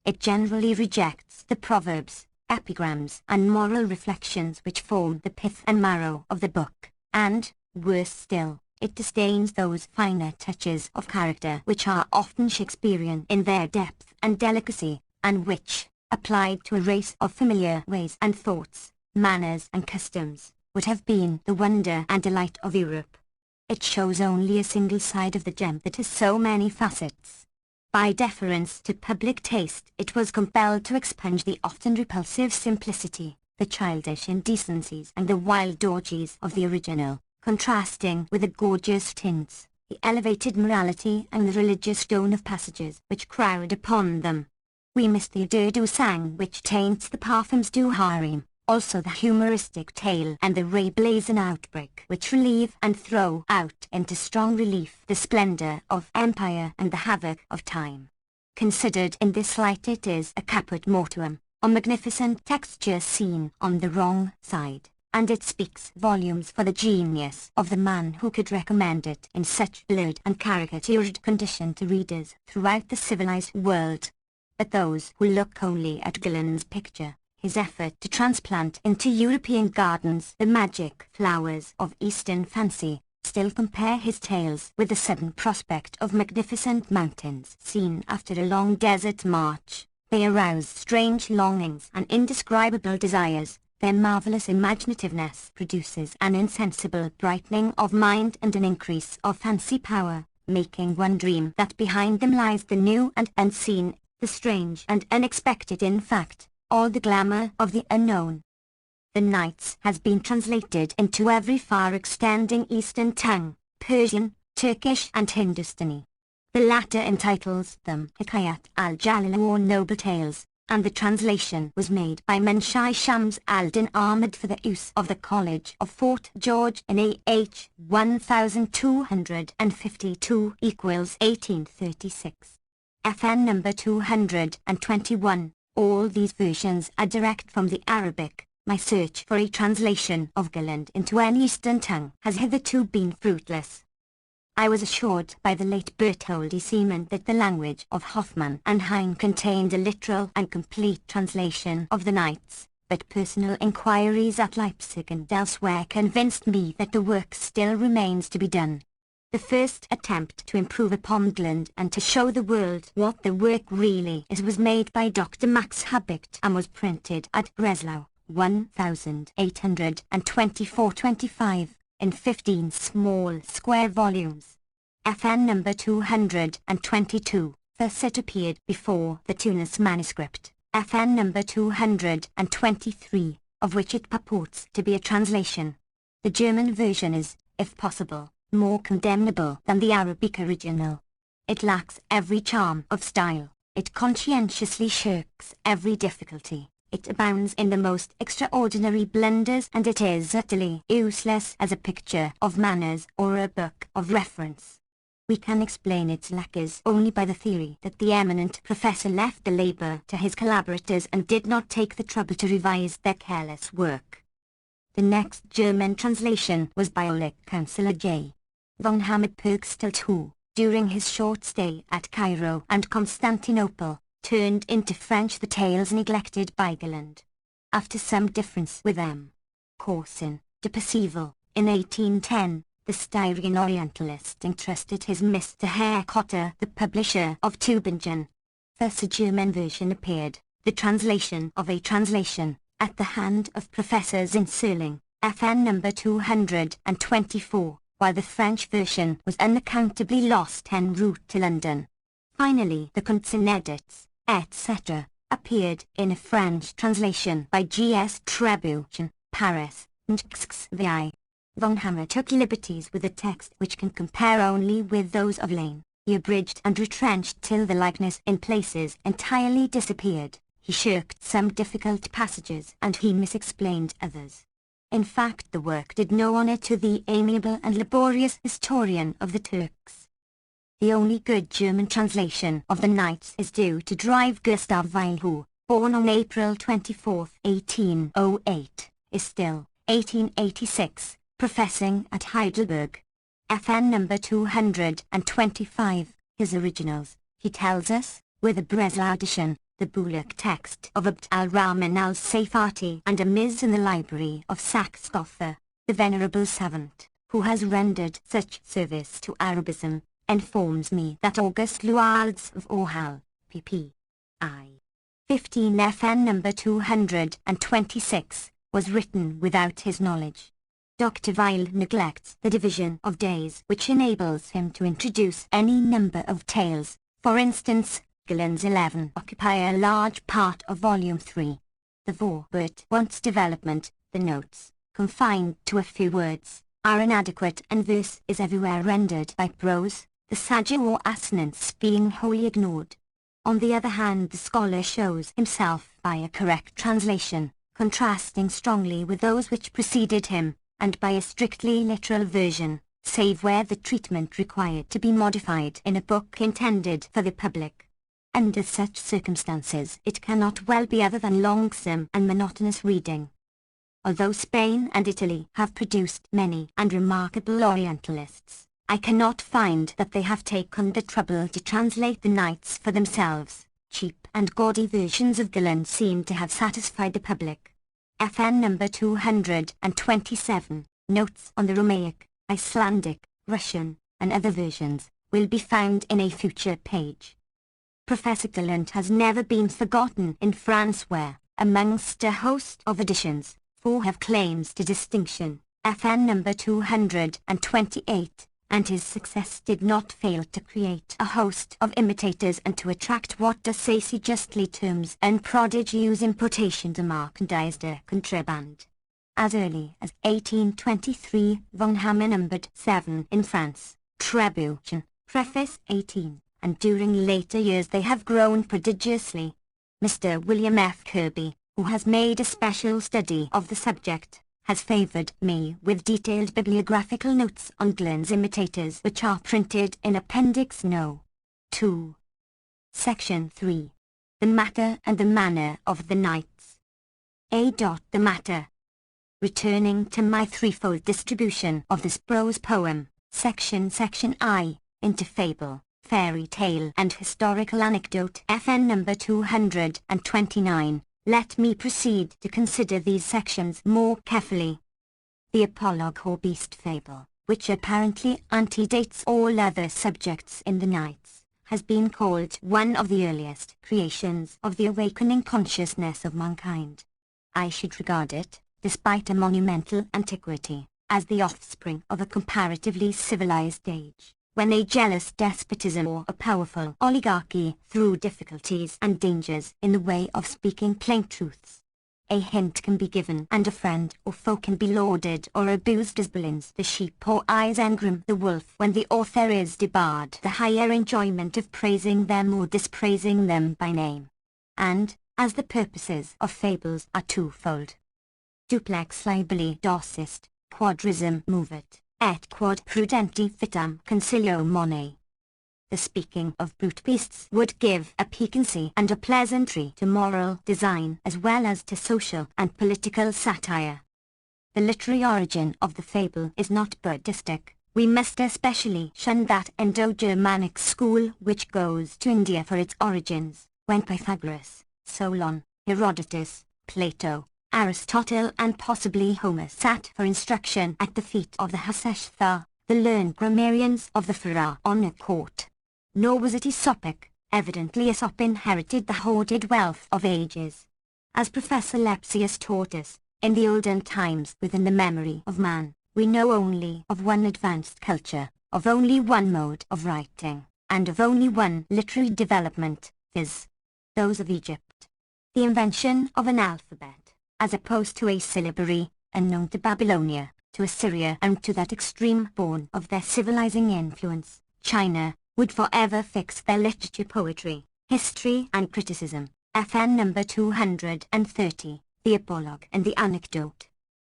It generally rejects the proverbs, epigrams and moral reflections which form the pith and marrow of the book, and, worse still, it disdains those finer touches of character which are often Shakespearean in their depth and delicacy, and which, applied to a race of familiar ways and thoughts, manners and customs, would have been the wonder and delight of Europe. It shows only a single side of the gem that has so many facets. By deference to public taste it was compelled to expunge the often repulsive simplicity, the childish indecencies and the wild orgies of the original, contrasting with the gorgeous tints, the elevated morality and the religious tone of passages which crowd upon them. We miss the ado du sang which taints the parfums du harem, also the humoristic tale and the ray blazon outbreak which relieve and throw out into strong relief the splendor of empire and the havoc of time. Considered in this light it is a caput mortuum, a magnificent texture seen on the wrong side, and it speaks volumes for the genius of the man who could recommend it in such blurred and caricatured condition to readers throughout the civilized world. But those who look only at Gillen's picture, his effort to transplant into European gardens the magic flowers of Eastern fancy, still compare his tales with the sudden prospect of magnificent mountains seen after a long desert march. They arouse strange longings and indescribable desires. Their marvelous imaginativeness produces an insensible brightening of mind and an increase of fancy power, making one dream that behind them lies the new and unseen, the strange and unexpected, in fact, all the glamour of the unknown. The Nights has been translated into every far-extending Eastern tongue, Persian, Turkish and Hindustani. The latter entitles them Hikayat al-Jalal or Noble Tales, and the translation was made by Menshai Shams al-Din Ahmad for the use of the College of Fort George in AH 1252 equals 1836. FN number 221. All these versions are direct from the Arabic. My search for a translation of Gillen into any Eastern tongue has hitherto been fruitless. I was assured by the late Bertoldi Seaman that the language of Hoffmann and Heine contained a literal and complete translation of the Nights, but personal inquiries at Leipzig and elsewhere convinced me that the work still remains to be done. The first attempt to improve upon Gillen and to show the world what the work really is was made by Dr. Max Habicht and was printed at Breslau, 1824-25, in 15 small square volumes. FN number 222, thus it appeared before the Tunis manuscript, FN number 223, of which it purports to be a translation. The German version is, if possible, more condemnable than the Arabic original. It lacks every charm of style, it conscientiously shirks every difficulty, it abounds in the most extraordinary blunders, and it is utterly useless as a picture of manners or a book of reference. We can explain its lackers only by the theory that the eminent professor left the labor to his collaborators and did not take the trouble to revise their careless work. The next German translation was by Oleg Councillor J. von Hammerberg-Stilt, who, during his short stay at Cairo and Constantinople, turned into French the tales neglected by Gillen. After some difference with M. Corsin, de Percival, in 1810, the Styrian Orientalist entrusted his Miss to Herr Cotter, the publisher of Tübingen. Thus a German version appeared, the translation of a translation, at the hand of Professor Zinserling, FN number 224, while the French version was unaccountably lost en route to London. Finally the Kuntzen edits, etc., appeared in a French translation by G.S. Trebuchet, Paris, and XXVI. Von Hammer took liberties with the text which can compare only with those of Lane. He abridged and retrenched till the likeness in places entirely disappeared. He shirked some difficult passages and he misexplained others. In fact, the work did no honor to the amiable and laborious historian of the Turks. The only good German translation of the Nights is due to Drive Gustav Weil, who, born on April 24, 1808, is still, 1886, professing at Heidelberg. FN number 225, his originals, he tells us, with a Breslau edition, the Bullock text of Abd al-Rahman al-Safati and a Ms in the library of Saxe-Gotha, the venerable savant, who has rendered such service to Arabism, informs me that August Luards of Orhal, pp. I. 15 FN number 226, was written without his knowledge. Dr. Weil neglects the division of days which enables him to introduce any number of tales. For instance, Gillen's 11 occupy a large part of Volume 3. The Vorbert wants development, the notes, confined to a few words, are inadequate and verse is everywhere rendered by prose, the Sajja or assonance being wholly ignored. On the other hand, the scholar shows himself by a correct translation, contrasting strongly with those which preceded him, and by a strictly literal version, save where the treatment required to be modified in a book intended for the public. Under such circumstances it cannot well be other than longsome and monotonous reading. Although Spain and Italy have produced many and remarkable Orientalists, I cannot find that they have taken the trouble to translate the Nights for themselves. Cheap and gaudy versions of Gillen seem to have satisfied the public. FN number 227, Notes on the Romaic, Icelandic, Russian, and other versions, will be found in a future page. Professor Gillen has never been forgotten in France where, amongst a host of editions, 4 have claims to distinction, FN number 228, and his success did not fail to create a host of imitators and to attract what de Sacy justly terms un prodigius importation de marchandise de contraband. As early as 1823, von Hammer numbered 7 in France, Trebuchet, Preface 18, and during later years they have grown prodigiously. Mr. William F. Kirby, who has made a special study of the subject, has favoured me with detailed bibliographical notes on Gillen's imitators which are printed in Appendix No. 2. Section 3. The Matter and the Manner of the Nights. The Matter. Returning to my threefold distribution of this prose poem, Section I, into fable, fairy tale and historical anecdote FN number 229, let me proceed to consider these sections more carefully. The apologue or beast fable, which apparently antedates all other subjects in the Nights, has been called one of the earliest creations of the awakening consciousness of mankind. I should regard it, despite a monumental antiquity, as the offspring of a comparatively civilized age, when a jealous despotism or a powerful oligarchy threw difficulties and dangers in the way of speaking plain truths. A hint can be given and a friend or foe can be lauded or abused as Balins the sheep or Isengrim the wolf when the author is debarred the higher enjoyment of praising them or dispraising them by name. And, as the purposes of fables are twofold, duplex libelli docist, quadrism movit, et quod prudenti vitam consilio monet. The speaking of brute beasts would give a piquancy and a pleasantry to moral design as well as to social and political satire. The literary origin of the fable is not Buddhistic. We must especially shun that Indo-Germanic school which goes to India for its origins, when Pythagoras, Solon, Herodotus, Plato, Aristotle and possibly Homer sat for instruction at the feet of the Haseshthar, the learned grammarians of the Pharaonic court. Nor was it Aesopic. Evidently Aesop inherited the hoarded wealth of ages. As Professor Lepsius taught us, in the olden times within the memory of man, we know only of one advanced culture, of only one mode of writing, and of only one literary development, viz. Those of Egypt. The invention of an alphabet, as opposed to a syllabary, unknown to Babylonia, to Assyria and to that extreme born of their civilizing influence, China, would forever fix their literature, poetry, history and criticism. FN number 230, the apologue and the anecdote.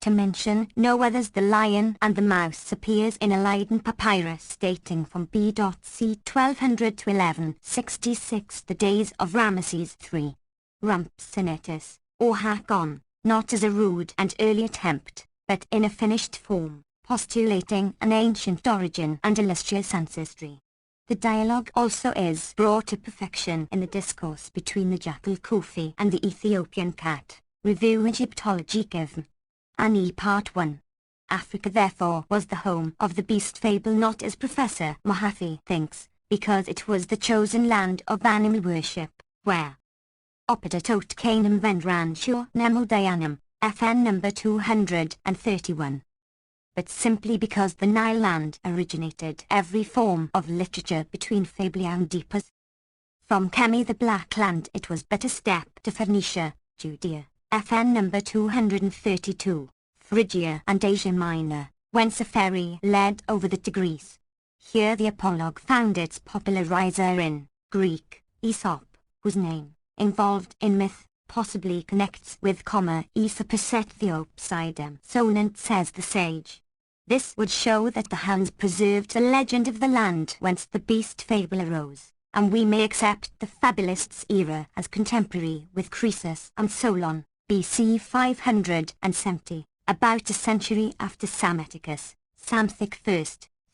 To mention no others, the Lion and the Mouse appears in a Leiden papyrus dating from B.C. 1200 to 1166, the days of Ramesses III. Rumpsinitus, or Hakon, not as a rude and early attempt, but in a finished form, postulating an ancient origin and illustrious ancestry. The dialogue also is brought to perfection in the discourse between the jackal Kufi and the Ethiopian cat. Review Egyptology given. Annie Part 1. Africa therefore was the home of the beast fable, not as Professor Mahaffy thinks, because it was the chosen land of animal worship, where Opida tot canum vendrantur nemo Dianum, FN number 231. But simply because the Nile land originated every form of literature between Fablia and Oedipus. From Chemi the Black Land it was but a step to Phoenicia, Judea, FN number 232, Phrygia and Asia Minor, whence a ferry led over to Greece. Here the apologue found its popularizer in Greek, Aesop, whose name, involved in myth, possibly connects with Aesopus et Theopsidem sonant, says the sage. This would show that the Huns preserved the legend of the land whence the beast fable arose, and we may accept the fabulist's era as contemporary with Croesus and Solon, BC 570, about a century after Psammeticus, Psamtik I,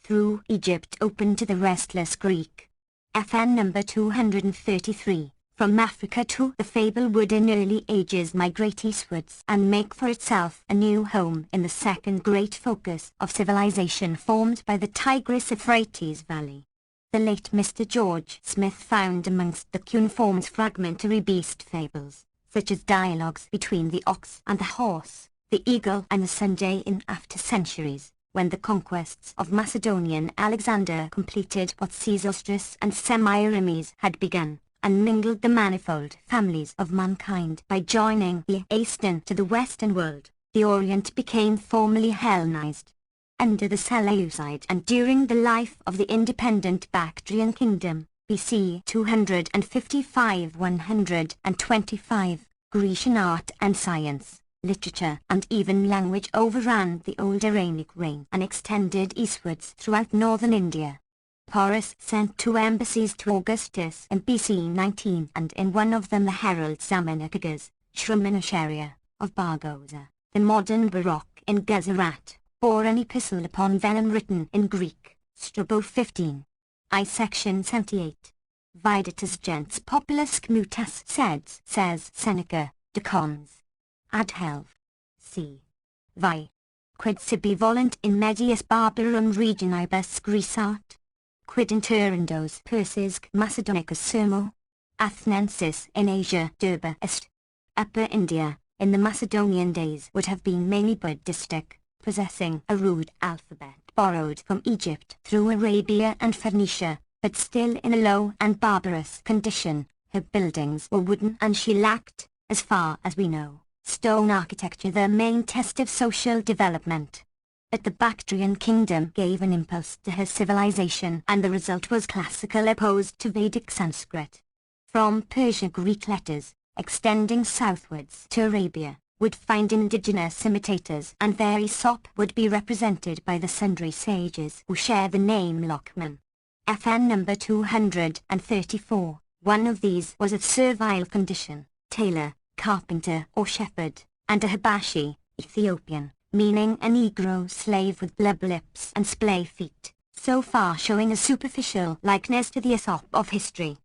through Egypt open to the restless Greek. FN number 233. From Africa to the fable would in early ages migrate eastwards and make for itself a new home in the second great focus of civilization formed by the Tigris-Euphrates Valley. The late Mr. George Smith found amongst the cuneiform's fragmentary beast fables, such as dialogues between the ox and the horse, the eagle and the sunjay in after centuries, when the conquests of Macedonian Alexander completed what Sesostris and Semiramis had begun, and mingled the manifold families of mankind by joining the Eastern to the Western world, the Orient became formally Hellenized. Under the Seleucid and during the life of the independent Bactrian kingdom, BC 255-125, Grecian art and science, literature and even language overran the old Iranic reign and extended eastwards throughout northern India. Porus sent two embassies to Augustus in BC 19 and in one of them the herald Zamenhof Shramanacharya of Bargosa, the modern Baroque in Gujarat, bore an epistle upon vellum written in Greek, Strabo 15. I section 78. Videtus gens populus mutas seds, says Seneca, de cons. Ad helv. C. Vi. Quid sibi volunt in medius barbarum regionibus Grisat? Quid interendos persisc Macedonicus sermo? Athenensis in Asia Derba est. Upper India, in the Macedonian days would have been mainly Buddhistic, possessing a rude alphabet borrowed from Egypt through Arabia and Phoenicia, but still in a low and barbarous condition. Her buildings were wooden and she lacked, as far as we know, stone architecture, the main test of social development. But the Bactrian kingdom gave an impulse to her civilization and the result was classical opposed to Vedic Sanskrit. From Persia Greek letters, extending southwards to Arabia, would find indigenous imitators and their Aesop would be represented by the sundry sages who share the name Lockman. FN number 234. One of these was of servile condition, tailor, carpenter or shepherd, and a Habashi, Ethiopian, meaning a Negro slave with blub lips and splay feet, so far showing a superficial likeness to the Aesop of history.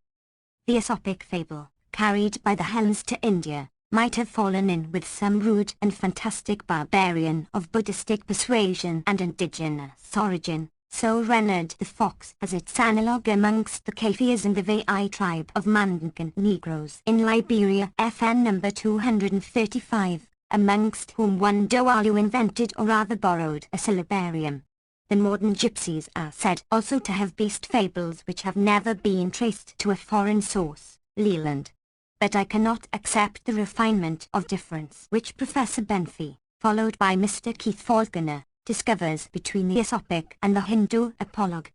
The Aesopic fable, carried by the Hellenes to India, might have fallen in with some rude and fantastic barbarian of Buddhistic persuasion and indigenous origin, so Renard the Fox has its analogue amongst the Kafirs and the Vai tribe of Mandankan Negroes in Liberia. FN number 235. Amongst whom one Doalu invented or rather borrowed a syllabarium. The modern gypsies are said also to have beast fables which have never been traced to a foreign source, Leland. But I cannot accept the refinement of difference which Professor Benfey, followed by Mr. Keith Falconer, discovers between the Aesopic and the Hindu apologue.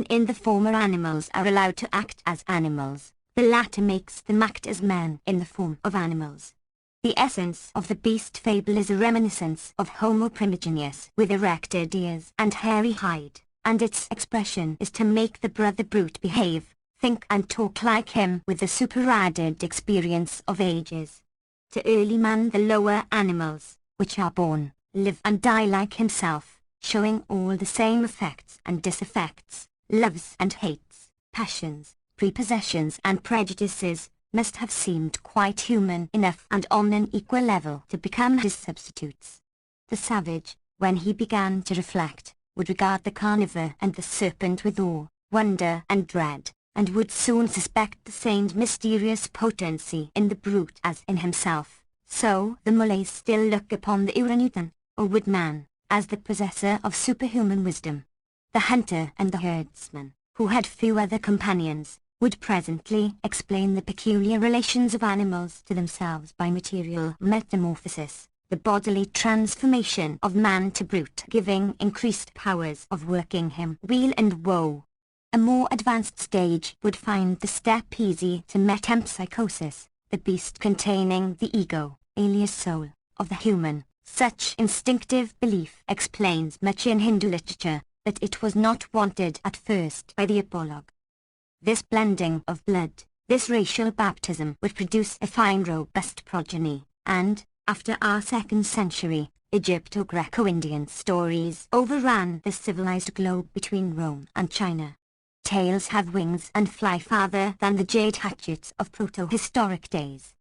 In the former animals are allowed to act as animals, the latter makes them act as men in the form of animals. The essence of the beast fable is a reminiscence of Homo primigenus with erected ears and hairy hide, and its expression is to make the brother brute behave, think and talk like him with the superadded experience of ages. To early man the lower animals, which are born, live and die like himself, showing all the same effects and disaffects, loves and hates, passions, prepossessions and prejudices, must have seemed quite human enough and on an equal level to become his substitutes. The savage, when he began to reflect, would regard the carnivore and the serpent with awe, wonder and dread, and would soon suspect the same mysterious potency in the brute as in himself. So the Malays still look upon the orangutan, or woodman, as the possessor of superhuman wisdom. The hunter and the herdsman, who had few other companions, would presently explain the peculiar relations of animals to themselves by material metamorphosis, the bodily transformation of man to brute giving increased powers of working him weal and woe. A more advanced stage would find the step easy to metempsychosis, the beast containing the ego, alias soul, of the human. Such instinctive belief explains much in Hindu literature, but it was not wanted at first by the apologue. This blending of blood, this racial baptism would produce a fine robust progeny, and, After our 2nd century, Egypto-Greco-Indian stories overran the civilized globe between Rome and China. Tales have wings and fly farther than the jade hatchets of proto-historic days.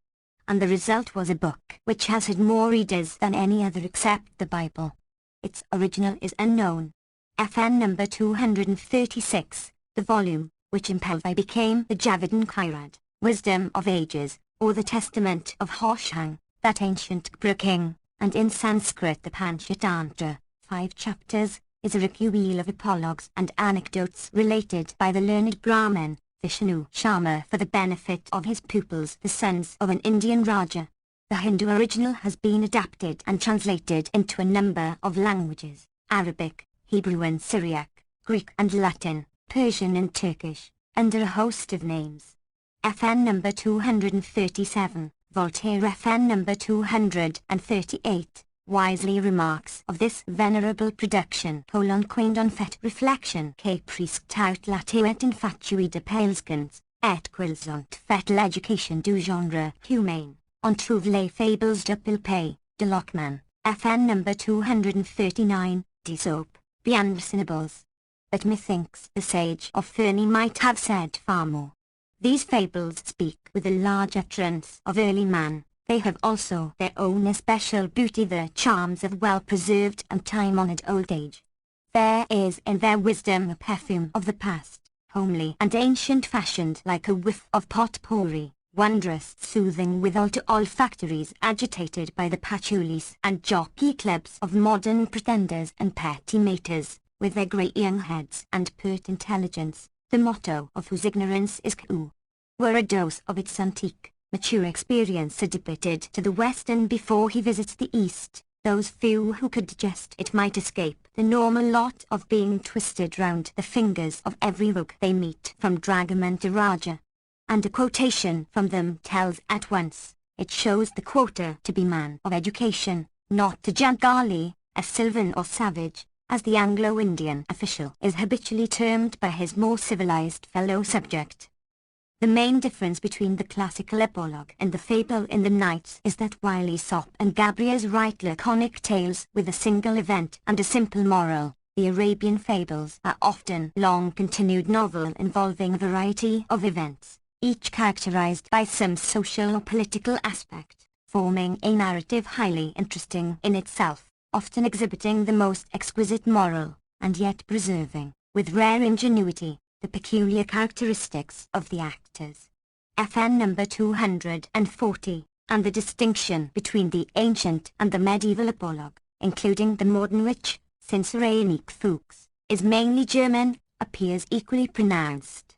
And the result was a book which has had more readers than any other except the Bible. Its original is unknown. FN number 236, the volume, which in Pelvi became the Javadan Kairad, Wisdom of Ages, or the Testament of Hoshang, that ancient Guru king, and in Sanskrit the Panchatantra, 5 chapters, is a recueil of apologues and anecdotes related by the learned Brahmin, Vishnu Sharma, for the benefit of his pupils, the sons of an Indian Raja. The Hindu original has been adapted and translated into a number of languages: Arabic, Hebrew and Syriac, Greek and Latin, Persian and Turkish, under a host of names. FN number 237, Voltaire FN number 238, wisely remarks of this venerable production: quaint en fait reflection que presque tout l'attrait infatué de Palescans, et quils ont fait l'éducation du genre humain. On trouve les fables de Pilpay, de Lockman, FN number 239, d'Aesop, bien reasonable. But methinks the sage of Ferney might have said far more. These fables speak with a large utterance of early man. They have also their own especial beauty, the charms of well-preserved and time-honored old age. There is in their wisdom a perfume of the past, homely and ancient, fashioned like a whiff of potpourri, wondrous, soothing withal to olfactories agitated by the patchoulis and jockey clubs of modern pretenders and petty-maters, with their great young heads and pert intelligence, the motto of whose ignorance is coup. Were a dose of its antique, mature experience adapted to the West, and before he visits the East, those few who could digest it might escape the normal lot of being twisted round the fingers of every rogue they meet, from dragoman to Raja. And a quotation from them tells at once, it shows the quoter to be man of education, not a Jangali, a Sylvan or savage, as the Anglo-Indian official is habitually termed by his more civilized fellow subject. The main difference between the classical epilogue and the fable in the Nights is that while Aesop and Gabrias write laconic tales with a single event and a simple moral, the Arabian fables are often long-continued novels involving a variety of events, each characterized by some social or political aspect, forming a narrative highly interesting in itself, often exhibiting the most exquisite moral, and yet preserving, with rare ingenuity, the peculiar characteristics of the actors. FN number 240, and the distinction between the ancient and the medieval epilogue, including the modern which, since Reineke Fuchs, is mainly German, appears equally pronounced.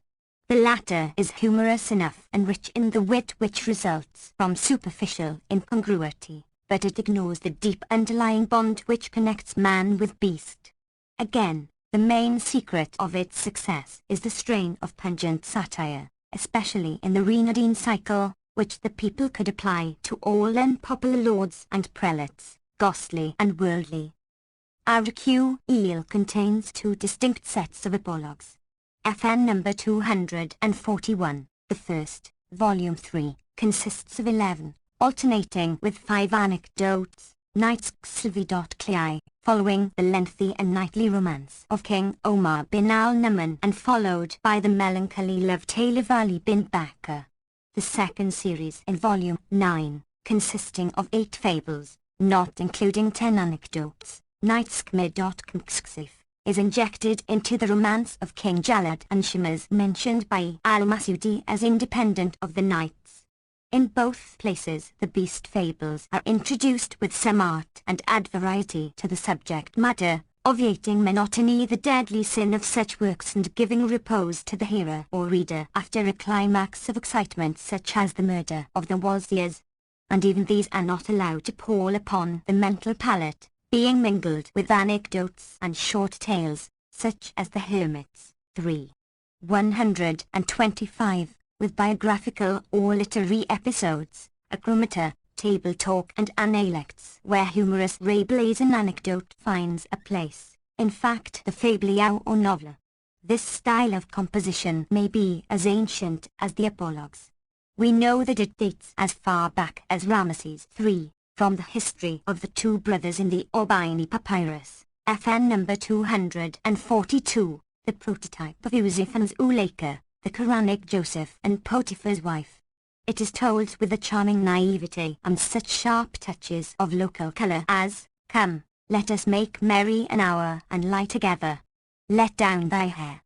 The latter is humorous enough and rich in the wit which results from superficial incongruity, but it ignores the deep underlying bond which connects man with beast. Again, the main secret of its success is the strain of pungent satire, especially in the Renaudine cycle, which the people could apply to all unpopular lords and prelates, ghostly and worldly. Our recueil contains 2 distinct sets of epilogues. FN number 241, the first, volume 3, consists of 11, alternating with 5 anecdotes, Knights Sylvie.Cli, following the lengthy and knightly romance of King Omar bin al-Numan and followed by the melancholy love tale of Ali bin Bakr. The second series in volume 9, consisting of 8 fables, not including 10 anecdotes, Knights Kmid.Kmksif, is injected into the romance of King Jalad and Shimas, mentioned by al-Masudi as independent of the Knights. In both places the beast fables are introduced with some art and add variety to the subject matter, obviating monotony, the deadly sin of such works, and giving repose to the hearer or reader after a climax of excitement such as the murder of the Wazirs. And even these are not allowed to pall upon the mental palate, being mingled with anecdotes and short tales, such as the Hermits, 3. 125, with biographical or literary episodes, acromata, table talk and analects where humorous ray-blazon anecdote finds a place, in fact the fabliau or novel. This style of composition may be as ancient as the epilogues. We know that it dates as far back as Ramesses III, from the history of the two brothers in the Albini Papyrus, FN number 242, the prototype of Yusuf and Zuleika, the Quranic Joseph and Potiphar's wife. It is told with a charming naivete and such sharp touches of local colour as, "Come, let us make merry an hour and lie together. Let down thy hair."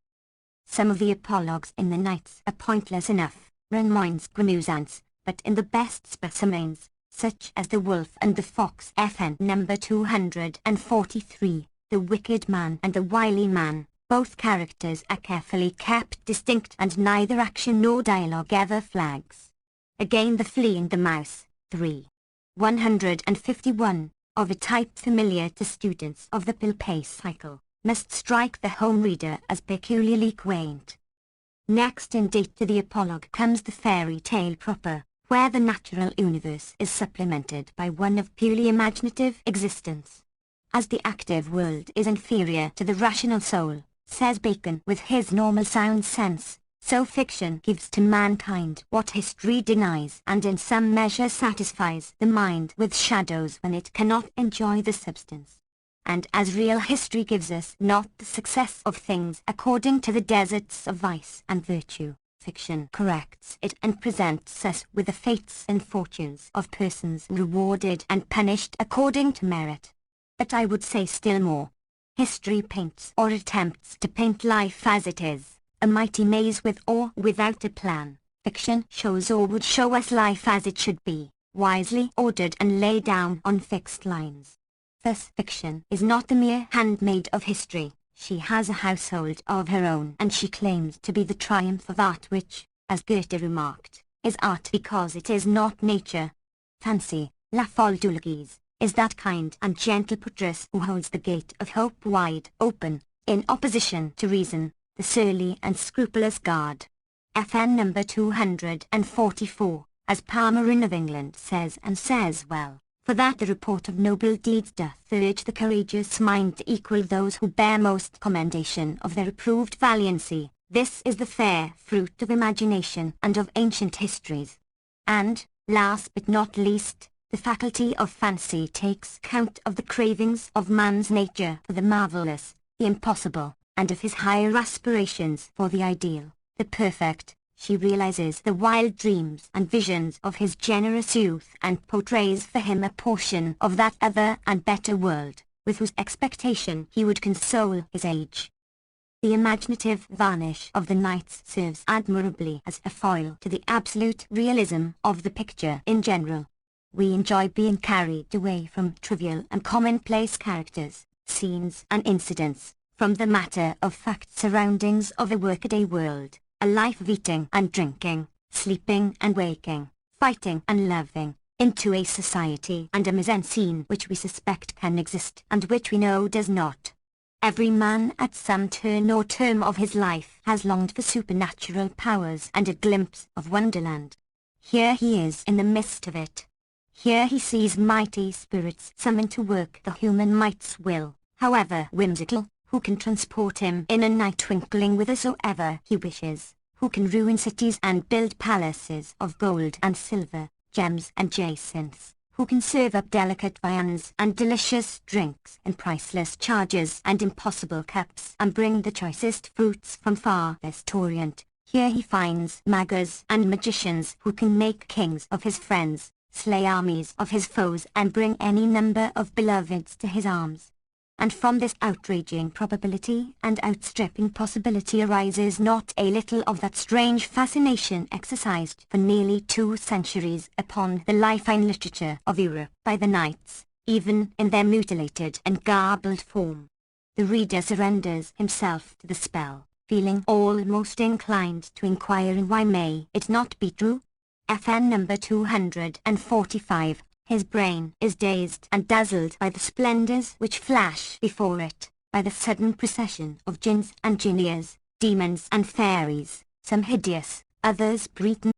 Some of the apologues in the Nights are pointless enough, moins granusants, but in the best specimens, such as the wolf and the fox FN number 243, the wicked man and the wily man, both characters are carefully kept distinct and neither action nor dialogue ever flags. Again the flea and the mouse, 3. 151, of a type familiar to students of the Pilpay cycle, must strike the home reader as peculiarly quaint. Next in date to the apologue comes the fairy tale proper, where the natural universe is supplemented by one of purely imaginative existence. As the active world is inferior to the rational soul, says Bacon with his normal sound sense, so fiction gives to mankind what history denies and in some measure satisfies the mind with shadows when it cannot enjoy the substance. And as real history gives us not the success of things according to the deserts of vice and virtue, fiction corrects it and presents us with the fates and fortunes of persons rewarded and punished according to merit. But I would say still more. History paints or attempts to paint life as it is, a mighty maze with or without a plan. Fiction shows or would show us life as it should be, wisely ordered and laid down on fixed lines. Thus fiction is not the mere handmaid of history, she has a household of her own and she claims to be the triumph of art which, as Goethe remarked, is art because it is not nature. Fancy, la folle d'Ulysses, is that kind and gentle portress who holds the gate of hope wide open, in opposition to reason, the surly and scrupulous guard. FN number 244, as Palmerin of England says and says well, for that the report of noble deeds doth urge the courageous mind to equal those who bear most commendation of their approved valiancy. This is the fair fruit of imagination and of ancient histories. And, last but not least, the faculty of fancy takes count of the cravings of man's nature for the marvellous, the impossible, and of his higher aspirations for the ideal, the perfect. She realizes the wild dreams and visions of his generous youth and portrays for him a portion of that other and better world, with whose expectation he would console his age. The imaginative varnish of the Nights serves admirably as a foil to the absolute realism of the picture in general. We enjoy being carried away from trivial and commonplace characters, scenes and incidents, from the matter-of-fact surroundings of a workaday world, a life of eating and drinking, sleeping and waking, fighting and loving, into a society and a mise-en-scene which we suspect can exist and which we know does not. Every man at some turn or term of his life has longed for supernatural powers and a glimpse of wonderland. Here he is in the midst of it. Here he sees mighty spirits summoned to work the human might's will, however whimsical, who can transport him in a night twinkling whithersoever he wishes, who can ruin cities and build palaces of gold and silver, gems and jacinths, who can serve up delicate viands and delicious drinks in priceless chargers and impossible cups and bring the choicest fruits from farthest Orient. Here he finds maggers and magicians who can make kings of his friends, slay armies of his foes and bring any number of beloveds to his arms. And from this outraging probability and outstripping possibility arises not a little of that strange fascination exercised for nearly 2 centuries upon the life and literature of Europe by the Nights, even in their mutilated and garbled form. The reader surrenders himself to the spell, feeling almost inclined to inquire why may it not be true. FN number 245. His brain is dazed and dazzled by the splendors which flash before it, by the sudden procession of jinns and jinnias, demons and fairies, some hideous, others Breton,